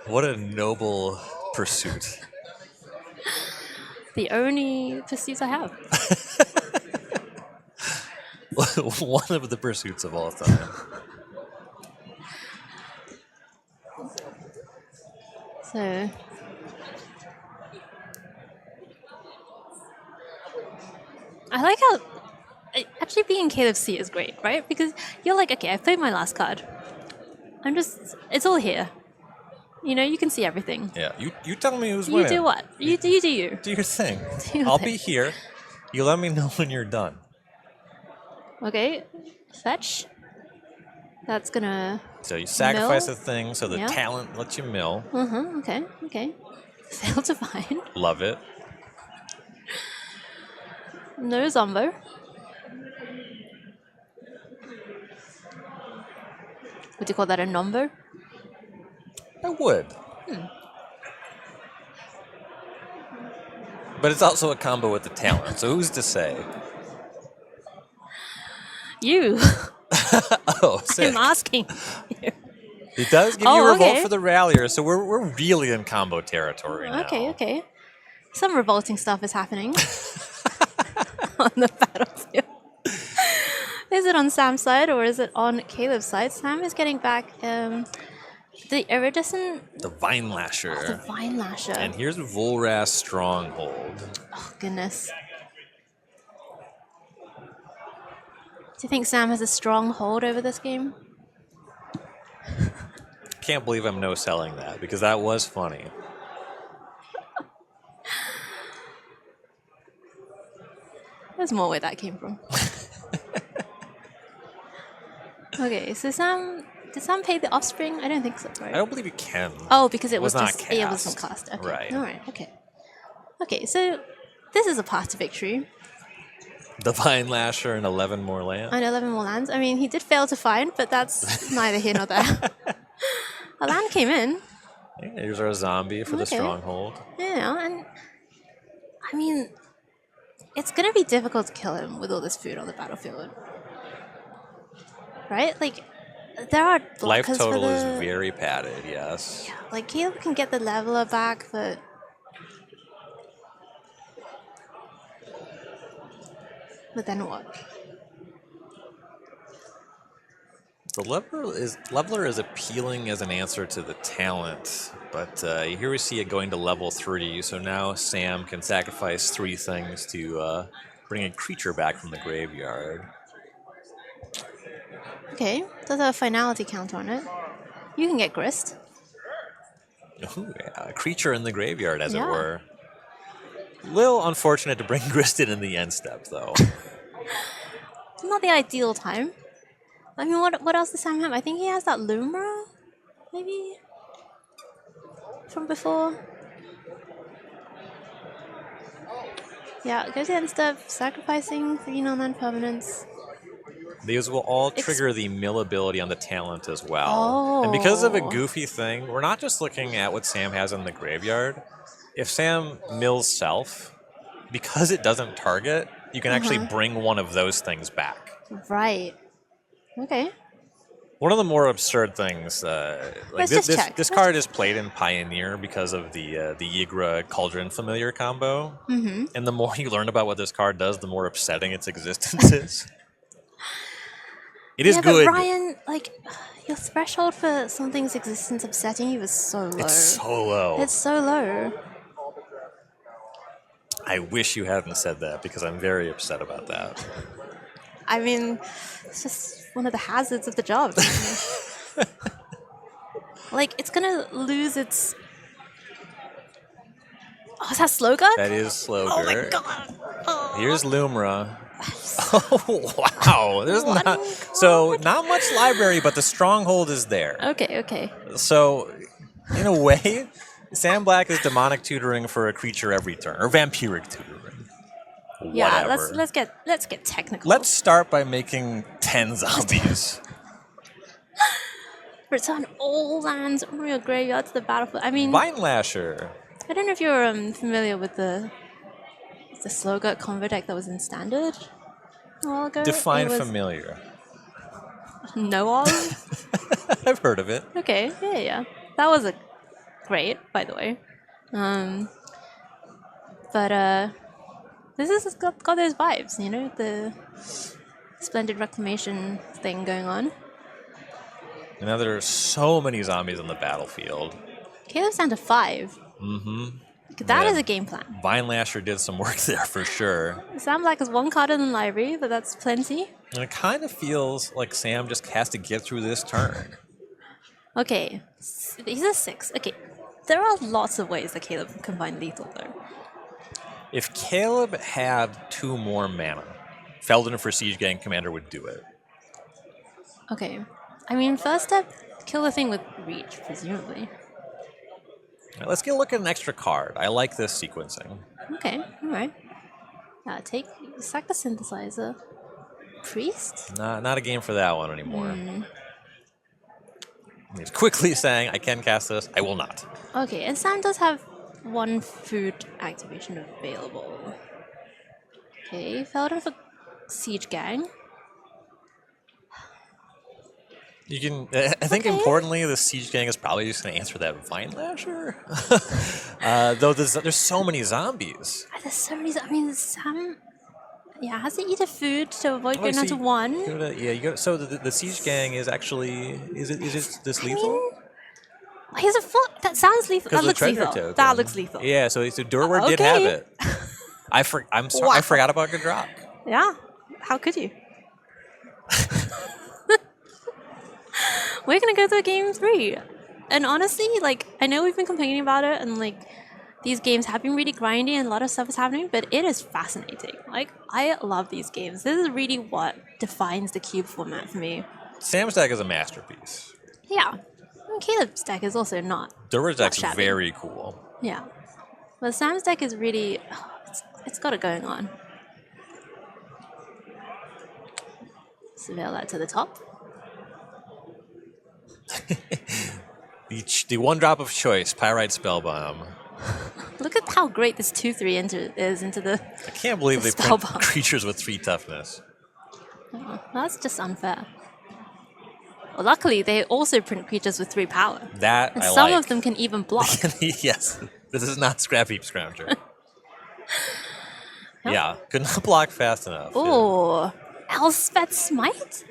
what a noble pursuit. The only pursuits I have. One of the pursuits of all time. So I like how actually being Caleb's seat is great, right? Because you're like, okay, I've played my last card. It's all here. You know, you can see everything. Yeah, you tell me who's You winning. do what? You do you. Do your thing. Do your I'll thing. be here. You let me know when you're done. Okay, fetch. That's gonna. So you sacrifice mill. a thing so the Yeah. talent lets you mill. Okay. Fail to find. Love it. No Zombo. Would you call that a number? I would. But it's also a combo with the talent, so who's to say? You. Oh, sick. I'm asking you. It does give you a revolt okay. for the Rallier, so we're really in combo territory now. Okay. Some revolting stuff is happening on the battlefield. Is it on Sam's side or is it on Caleb's side? Sam is getting back the iridescent. The Vine Lasher. The Vine Lasher. And here's Volras Stronghold. Oh, goodness. Do you think Sam has a strong hold over this game? Can't believe I'm no-selling that, because that was funny. There's more where that came from. Okay, so did Sam pay the offspring? I don't think so, right? I don't believe you can. Oh, because it was not just cast. it wasn't cast. Okay. Right. All right. Okay. So this is a path to victory. The Vine Lasher and 11 more land. And 11 more lands. I mean, he did fail to find, but that's neither here nor there. A land came in. Yeah, here's our zombie for the Okay. Stronghold. And I mean, it's gonna be difficult to kill him with all this food on the battlefield, right? Like, there are Life blockers total for the, is very padded, yes. like Caleb can get the leveler back, but then what? The leveler is appealing as an answer to the talent, but here we see it going to level 3, so now Sam can sacrifice 3 things to bring a creature back from the graveyard. Okay, does have a finality count on it. You can get grist. Ooh, yeah, a creature in the graveyard, as it Yeah. were. Little unfortunate to bring Gristed in the end step, though. Not the ideal time. I mean, what else does Sam have? I think he has that Lumra, maybe, from before. Yeah, go to the end step, sacrificing 3 non-land permanents. These will all trigger the mill ability on the talent as well. Oh. And because of a goofy thing, we're not just looking at what Sam has in the graveyard. If Sam mills self, because it doesn't target, you can actually bring one of those things back. Right. Okay. One of the more absurd things, like this card is played in Pioneer because of the Yigra Cauldron Familiar combo. Mm-hmm. And the more you learn about what this card does, the more upsetting its existence is. It is good. But Ryan, like, your threshold for something's existence upsetting you is so low. It's so low. It's so low. I wish you hadn't said that because I'm very upset about that. I mean, it's just one of the hazards of the job. Like, it's gonna lose its... Oh, is that Slogger? That is Slogger. Oh my god. Oh. Here's Lumra. Oh, wow. There's not much library, but the stronghold is there. Okay. So, in a way, Sam Black is demonic tutoring for a creature every turn, or vampiric tutoring. Yeah, Whatever. let's get technical. Let's start by making 10 zombies. Return all lands from your graveyard to the battlefield. I mean, Vine Lasher. I don't know if you're familiar with the Slogger combo deck that was in Standard a while ago. Define familiar. No of? I've heard of it. Okay, yeah. That was great, by the way. But this has got those vibes, you know, the Splendid Reclamation thing going on. And now there are so many zombies on the battlefield. Caleb's down to 5. Mm-hmm. That is a game plan. Vine Lasher did some work there for sure. Sam Black has 1 card in the library, but that's plenty. And it kind of feels like Sam just has to get through this turn. Okay, he's a 6. Okay, there are lots of ways that Caleb can find lethal, though. If Caleb had 2 more mana, Feldon for Siege Gang Commander would do it. Okay. I mean, first step, kill the thing with Reach, presumably. Now, let's get a look at an extra card. I like this sequencing. Okay, alright. Sack the Synthesizer. Priest? Not a game for that one anymore. He's quickly saying, I can cast this, I will not. Okay, and Sam does have 1 food activation available. Okay, Feldon for Siege Gang. You can. I think importantly, the Siege Gang is probably just going to answer that Vine Lasher. Though there's so many zombies. There's so many. I mean, Sam. Yeah, has to eat a food to avoid going down to 1. So the Siege Gang is actually is it this lethal? He's a foot. That sounds lethal. That looks lethal. Token. That looks lethal. Yeah. So Durward did have it. I'm sorry. I forgot about Gadrock. Yeah. How could you? We're gonna go through game 3, and honestly, like, I know we've been complaining about it, and like these games have been really grindy, and a lot of stuff is happening, but it is fascinating. Like, I love these games. This is really what defines the cube format for me. Sam's deck is a masterpiece. Yeah, and Caleb's deck is also not. Durward's deck is shabby. very cool. Yeah, but Sam's deck is really, it's got it going on. Surveil that to the top. The 1 drop of choice, Pyrite Spellbomb. Look at how great this 2/3 is into the. I can't believe they print creatures with 3 toughness. Oh, that's just unfair. Well, luckily, they also print creatures with 3 power. That and I some like. of them can even block. Yes, this is not Scrap Heap Scrounger. Yeah, could not block fast enough. Oh, Elspeth Smite?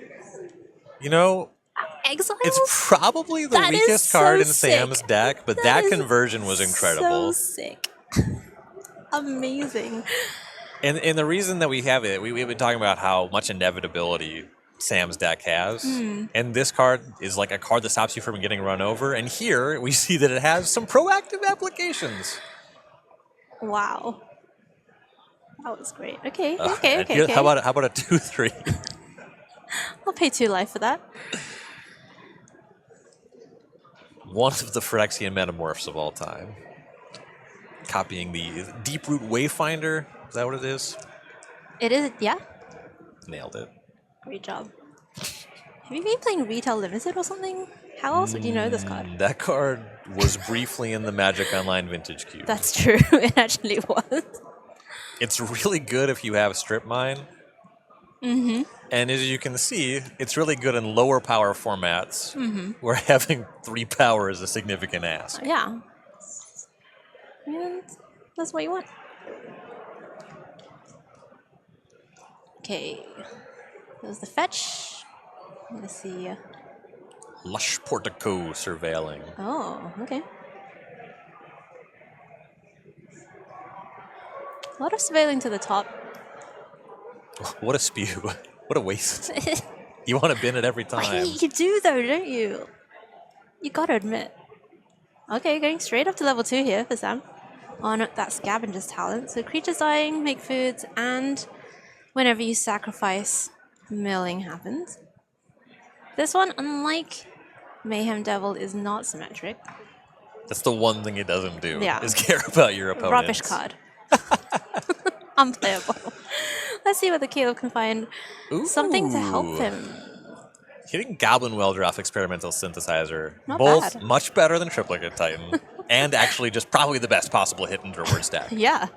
You know, Exile? it's probably the weakest card in Sam's deck, but that conversion was incredible. So sick. Amazing. And the reason that we have it, we've been talking about how much inevitability Sam's deck has. And this card is like a card that stops you from getting run over. And here we see that it has some proactive applications. Wow. That was great. Okay. How about a 2/3? I'll pay 2 life for that. One of the Phyrexian Metamorphs of all time. Copying the Deeproot Wayfinder. Is that what it is? It is, yeah. Nailed it. Great job. Have you been playing Retail Limited or something? How else would you know this card? That card was briefly in the Magic Online Vintage Cube. That's true. It actually was. It's really good if you have Strip Mine. Mm-hmm. And as you can see, it's really good in lower power formats Mm-hmm. where having 3 power is a significant ask. Yeah. And that's what you want. Okay. There's the fetch. Let's see. Lush Portico surveilling. Oh, okay. A lot of surveilling to the top. What a spew. What a waste. You want to bin it every time. You do though, don't you? You gotta admit. Okay, going straight up to level 2 here for Sam. On that Scavenger's talent. So creatures dying, make foods, and whenever you sacrifice, milling happens. This one, unlike Mayhem Devil, is not symmetric. That's the one thing it doesn't do, Yeah. is care about your opponent. Rubbish card. Unplayable. Let's see whether Caleb can find something to help him. Hitting Goblin Welder off Experimental Synthesizer. Not Both bad. much better than Triplicate Titan. And actually just probably the best possible hit in Durward stack. Yeah.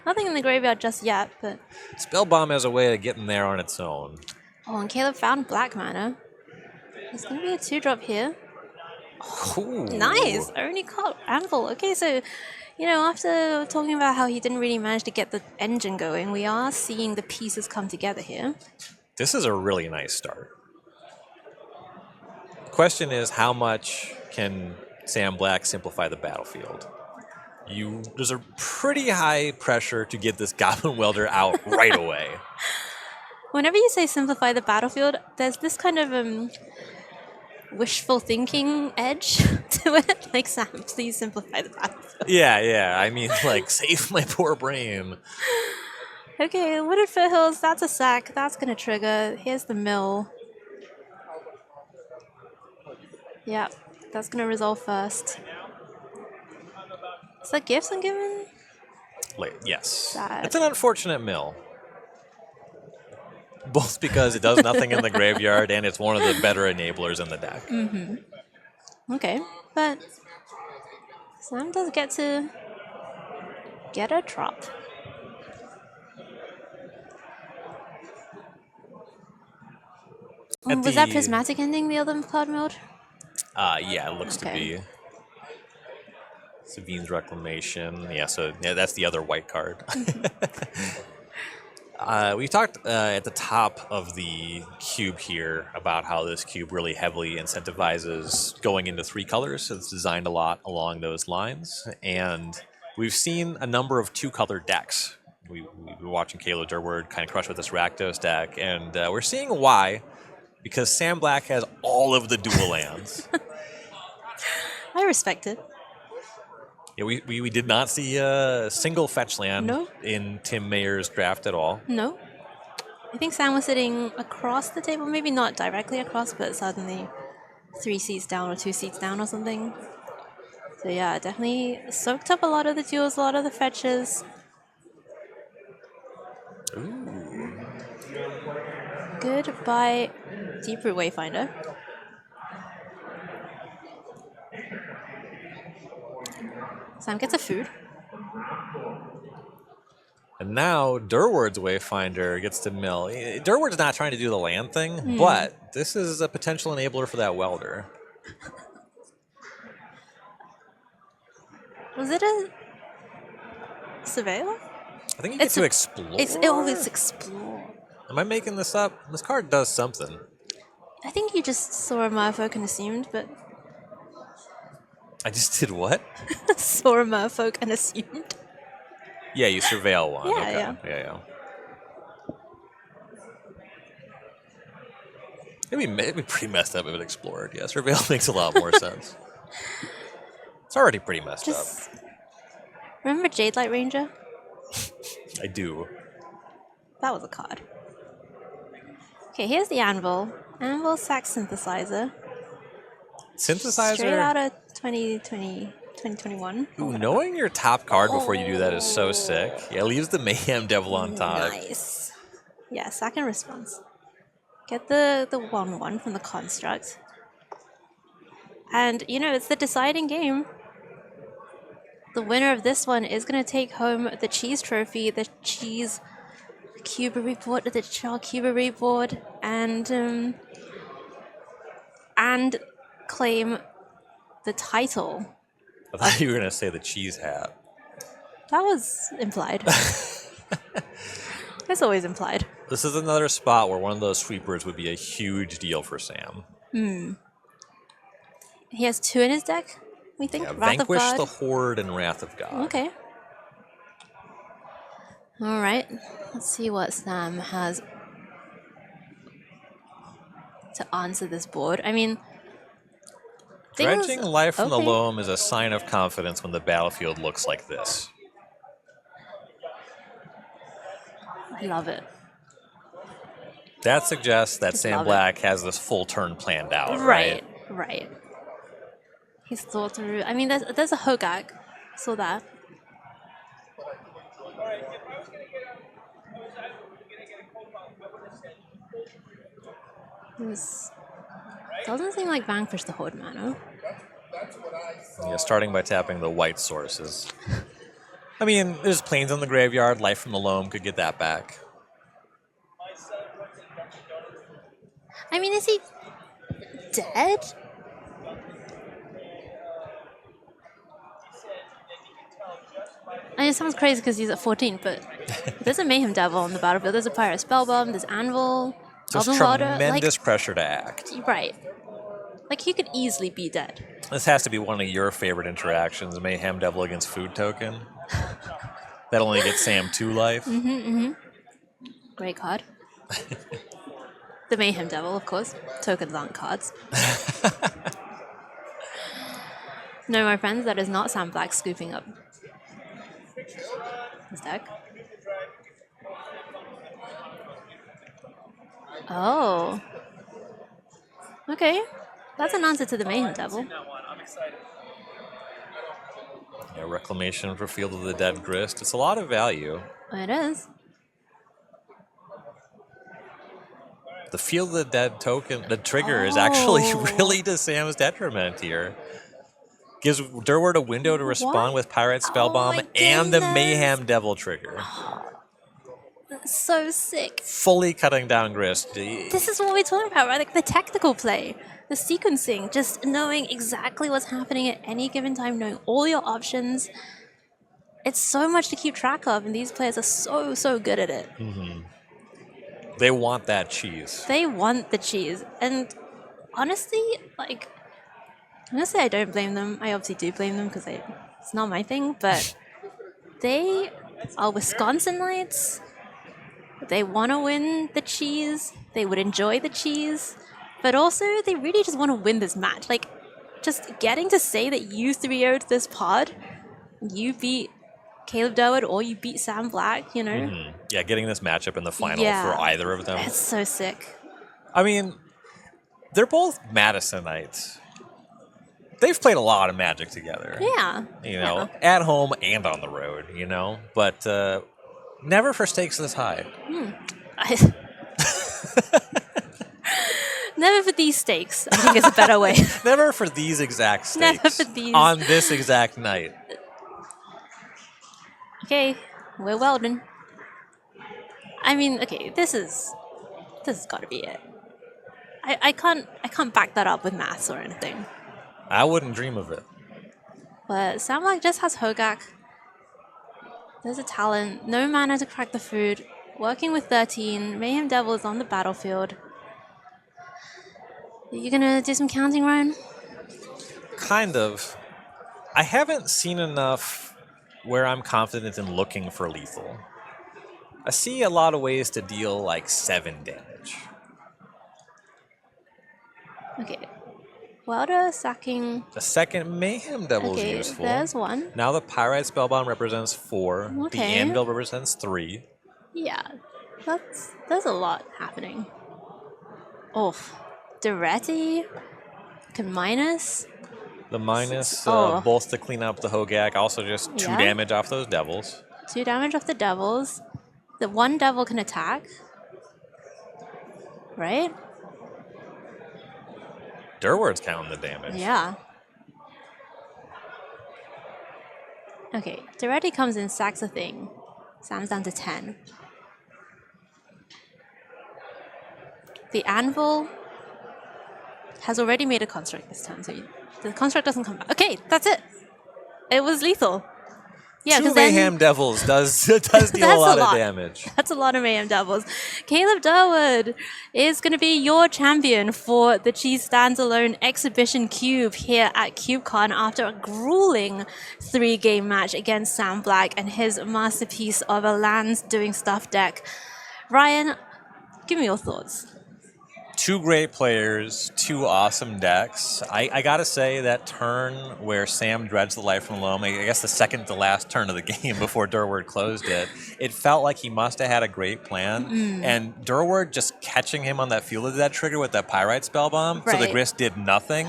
Nothing in the graveyard just yet, but... Spellbomb has a way of getting there on its own. Oh, and Caleb found black mana. There's going to be a 2-drop here. Ooh. Nice! Only caught Anvil. Okay, so, you know, after talking about how he didn't really manage to get the engine going, we are seeing the pieces come together here. This is a really nice start. Question is, how much can Sam Black simplify the battlefield? There's a pretty high pressure to get this Goblin Welder out right away. Whenever you say simplify the battlefield, there's this kind of wishful thinking edge to it. Like, Sam, please simplify the battlefield. Yeah. I mean, like, save my poor brain. Okay, Wooded Foothills, that's a sack. That's going to trigger. Here's the mill. Yeah, that's going to resolve first. Is that gifts I'm given? Yes. Sad. It's an unfortunate mill. Both because it does nothing in the graveyard and it's one of the better enablers in the deck. Mm-hmm. Okay, but Sam does get to get a drop. Was that Prismatic Ending the other card mode? Yeah, it looks to be. Savine's Reclamation. Yeah, that's the other white card. We talked at the top of the cube here about how this cube really heavily incentivizes going into 3 colors. So it's designed a lot along those lines. And we've seen a number of 2-color decks. We've been watching Kalo Durward kind of crush with this Rakdos deck. And we're seeing why. Because Sam Black has all of the dual lands. I respect it. Yeah, we did not see a single fetch land No. in Tim Mayer's draft at all. No. I think Sam was sitting across the table, maybe not directly across, but suddenly 3 seats down or 2 seats down or something. So yeah, definitely soaked up a lot of the duels, a lot of the fetches. Ooh. Goodbye, Deeproot Wayfinder. Sam gets a food. And now Durward's Wayfinder gets to mill. Durward's not trying to do the land thing, Hmm. but this is a potential enabler for that welder. Was it a surveil? I think you get to explore. It's explore. Am I making this up? This card does something. I think you just saw a merfolk and assumed, but I just did what? saw a merfolk and assumed. Yeah, you surveil one. Yeah, okay. yeah. It'd be pretty messed up if it explored. Yeah, surveil makes a lot more sense. It's already pretty messed up. Remember Jade Light Ranger? I do. That was a card. Okay, here's the Anvil. Anvil Sax Synthesizer. Synthesizer? Straight out of 2021. Ooh, knowing your top card before you do that is so sick. Yeah, it leaves the Mayhem Devil on top. Nice. Yeah, sack and response. Get the 1/1 from the construct. And, you know, it's the deciding game. The winner of this one is going to take home the cheese trophy, the cheese cubery board, the charcuterie board, and claim the title. I thought you were going to say the cheese hat. That was implied. It's always implied. This is another spot where one of those sweepers would be a huge deal for Sam. He has 2 in his deck, we think. Yeah, Wrath of Vanquish God. the Horde and Wrath of God. Okay. All right. Let's see what Sam has to answer this board. I mean, Dredging life from the okay. loam is a sign of confidence when the battlefield looks like this. I love it. That suggests that Just Sam love Black has this full turn planned out, Right. He's thought through. I mean, there's a Hogak. Saw that. This doesn't seem like Vanquish the Horde mana. Yeah, starting by tapping the white sources. I mean, there's planes in the graveyard. Life from the loam could get that back. I mean, is he dead? I mean, it sounds crazy because he's at 14, but there's a Mayhem Devil on the battlefield. There's a Pirate Spellbomb. There's Anvil. There's Goblin Water. tremendous pressure to act. Right. Like, he could easily be dead. This has to be one of your favorite interactions, Mayhem Devil against Food Token. That only gets Sam 2 life. Great card. The Mayhem Devil, of course. Tokens aren't cards. No, my friends, that is not Sam Black scooping up his deck. Oh. Okay. That's an answer to the Mayhem Devil. Yeah, Reclamation for Field of the Dead Grist. It's a lot of value. It is. The Field of the Dead token, the trigger is actually really to Sam's detriment here. Gives Durward a window to respond with Pirate Spellbomb and the Mayhem Devil trigger. That's so sick. Fully cutting down Grist. This is what we're talking about, right? Like the technical play, the sequencing, just knowing exactly what's happening at any given time, knowing all your options. It's so much to keep track of, and these players are so good at it. They want that cheese. They want the cheese. And honestly, like, honestly, I don't blame them. I obviously do blame them because it's not my thing, but they are Wisconsinites. They want to win the cheese. They would enjoy the cheese. But also, they really just want to win this match. Like, just getting to say that you 3-0'd this pod, you beat Caleb Durwood or you beat Sam Black, you know? Yeah, getting this matchup in the final Yeah. for either of them. It's so sick. I mean, they're both Madisonites. They've played a lot of Magic together. Yeah. You know, at home and on the road, you know? But never for stakes this high. Never for these stakes, I think is a better way. Never for these exact stakes. Never for these. On this exact night. Okay, we're Weldon. I mean, okay, this has got to be it. I can't back that up with maths or anything. I wouldn't dream of it. But Sam Black just has Hogak. There's a talent, no mana to crack the food. Working with 13, Mayhem Devil is on the battlefield. Are you gonna do some counting, Ryan? Kind of. I haven't seen enough where I'm confident in looking for lethal. I see a lot of ways to deal like 7 damage. Okay. Welder sacking. The second Mayhem Devil is useful. There's one. Now the Pyrite Spellbomb represents 4. The Okay. Anvil represents 3. Yeah, there's a lot happening. Oh, Duretti can minus. The minus Oh. both to clean up the Hogak, also just 2 Yeah. damage off those devils. 2 damage off the devils. The one devil can attack. Right? Durward's counting the damage. Yeah. Okay, Duretti comes in, sacks a thing. Sam's down to 10. The Anvil has already made a construct this turn, so the construct doesn't come back. Okay, that's it. It was lethal. Yeah, Two Mayhem Devils does deal a lot of damage. That's a lot of Mayhem Devils. Caleb Durwood is going to be your champion for the Cheese Standalone Exhibition Cube here at CubeCon after a grueling 3-game match against Sam Black and his masterpiece of a lands doing stuff deck. Ryan, give me your thoughts. Two great players, two awesome decks. I gotta say that turn where Sam dreads the life from loam, I guess the second to last turn of the game before Durward closed it, it felt like he must have had a great plan. And Durward just catching him on that field of that trigger with that Pyrite Spellbomb, so the Grist did nothing.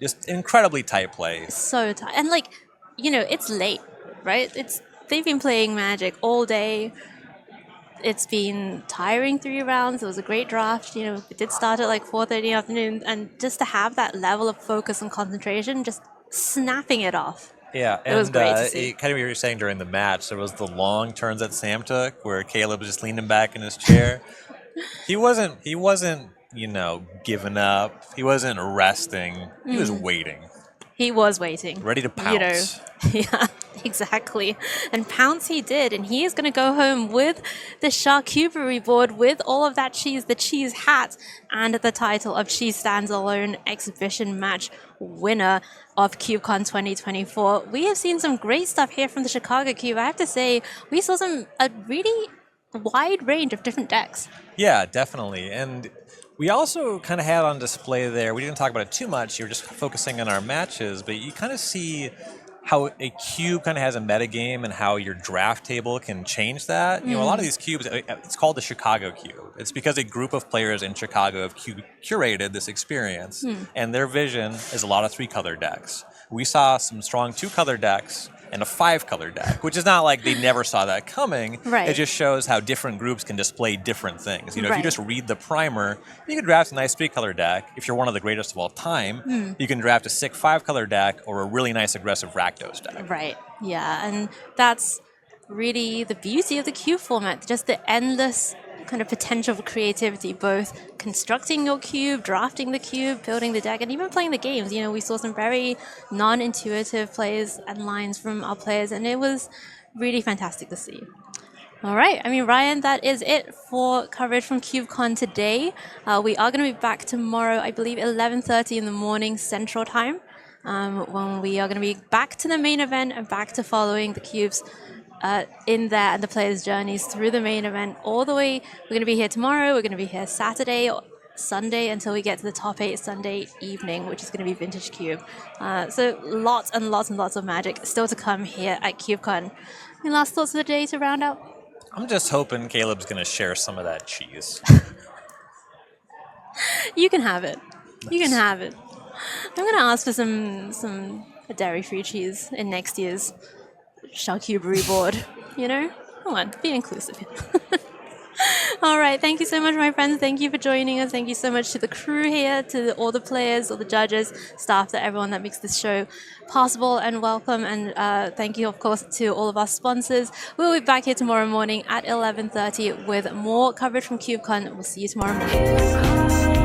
Just incredibly tight play. So tight. And like, you know, it's late, right? They've been playing Magic all day. It's been tiring 3 rounds. It was a great draft. You know, it did start at like 4:30 in the afternoon. And just to have that level of focus and concentration, just snapping it off. Yeah, it was great to see. Kind of what you were saying during the match, there was the long turns that Sam took where Caleb was just leaning back in his chair. He wasn't, you know, giving up. He wasn't resting. He was waiting. He was waiting. Ready to pounce. You know, yeah, exactly. And pounce he did. And he is going to go home with the charcuterie board with all of that cheese, the cheese hat, and the title of Cheese Stands Alone Exhibition Match winner of CubeCon 2024. We have seen some great stuff here from the Chicago Cube. I have to say, we saw a really wide range of different decks. Yeah, definitely. And we also kind of had on display there, we didn't talk about it too much, you were just focusing on our matches, but you kind of see how a cube kind of has a metagame and how your draft table can change that. You know, a lot of these cubes, it's called the Chicago Cube. It's because a group of players in Chicago have curated this experience, and their vision is a lot of 3-color decks. We saw some strong 2-color decks and a 5-color deck, which is not like they never saw that coming. Right. It just shows how different groups can display different things. You know, if you just read the primer, you can draft a nice 3-color deck. If you're one of the greatest of all time, you can draft a sick 5-color deck or a really nice aggressive Rakdos deck. Right, yeah, and that's really the beauty of the cube format, just the endless kind of potential for creativity, both constructing your cube, drafting the cube, building the deck, and even playing the games. You know, we saw some very non-intuitive plays and lines from our players, and it was really fantastic to see. All right, I mean, Ryan, that is it for coverage from CubeCon today. We are going to be back tomorrow, I believe 11:30 in the morning Central Time, when we are going to be back to the main event and back to following the cubes in there and the players' journeys through the main event all the way. We're going to be here tomorrow. We're going to be here Saturday, Sunday, until we get to the top 8 Sunday evening, which is going to be Vintage Cube. So lots and lots and lots of magic still to come here at CubeCon. Any last thoughts of the day to round out? I'm just hoping Caleb's going to share some of that cheese. You can have it. You can have it. I'm going to ask for some dairy-free cheese in next year's charcuterie board, you know? Come on, be inclusive. All right, thank you so much, my friends. Thank you for joining us. Thank you so much to the crew here, to all the players, all the judges, staff, to everyone that makes this show possible and welcome. And thank you, of course, to all of our sponsors. We'll be back here tomorrow morning at 11:30 with more coverage from CubeCon. We'll see you tomorrow morning.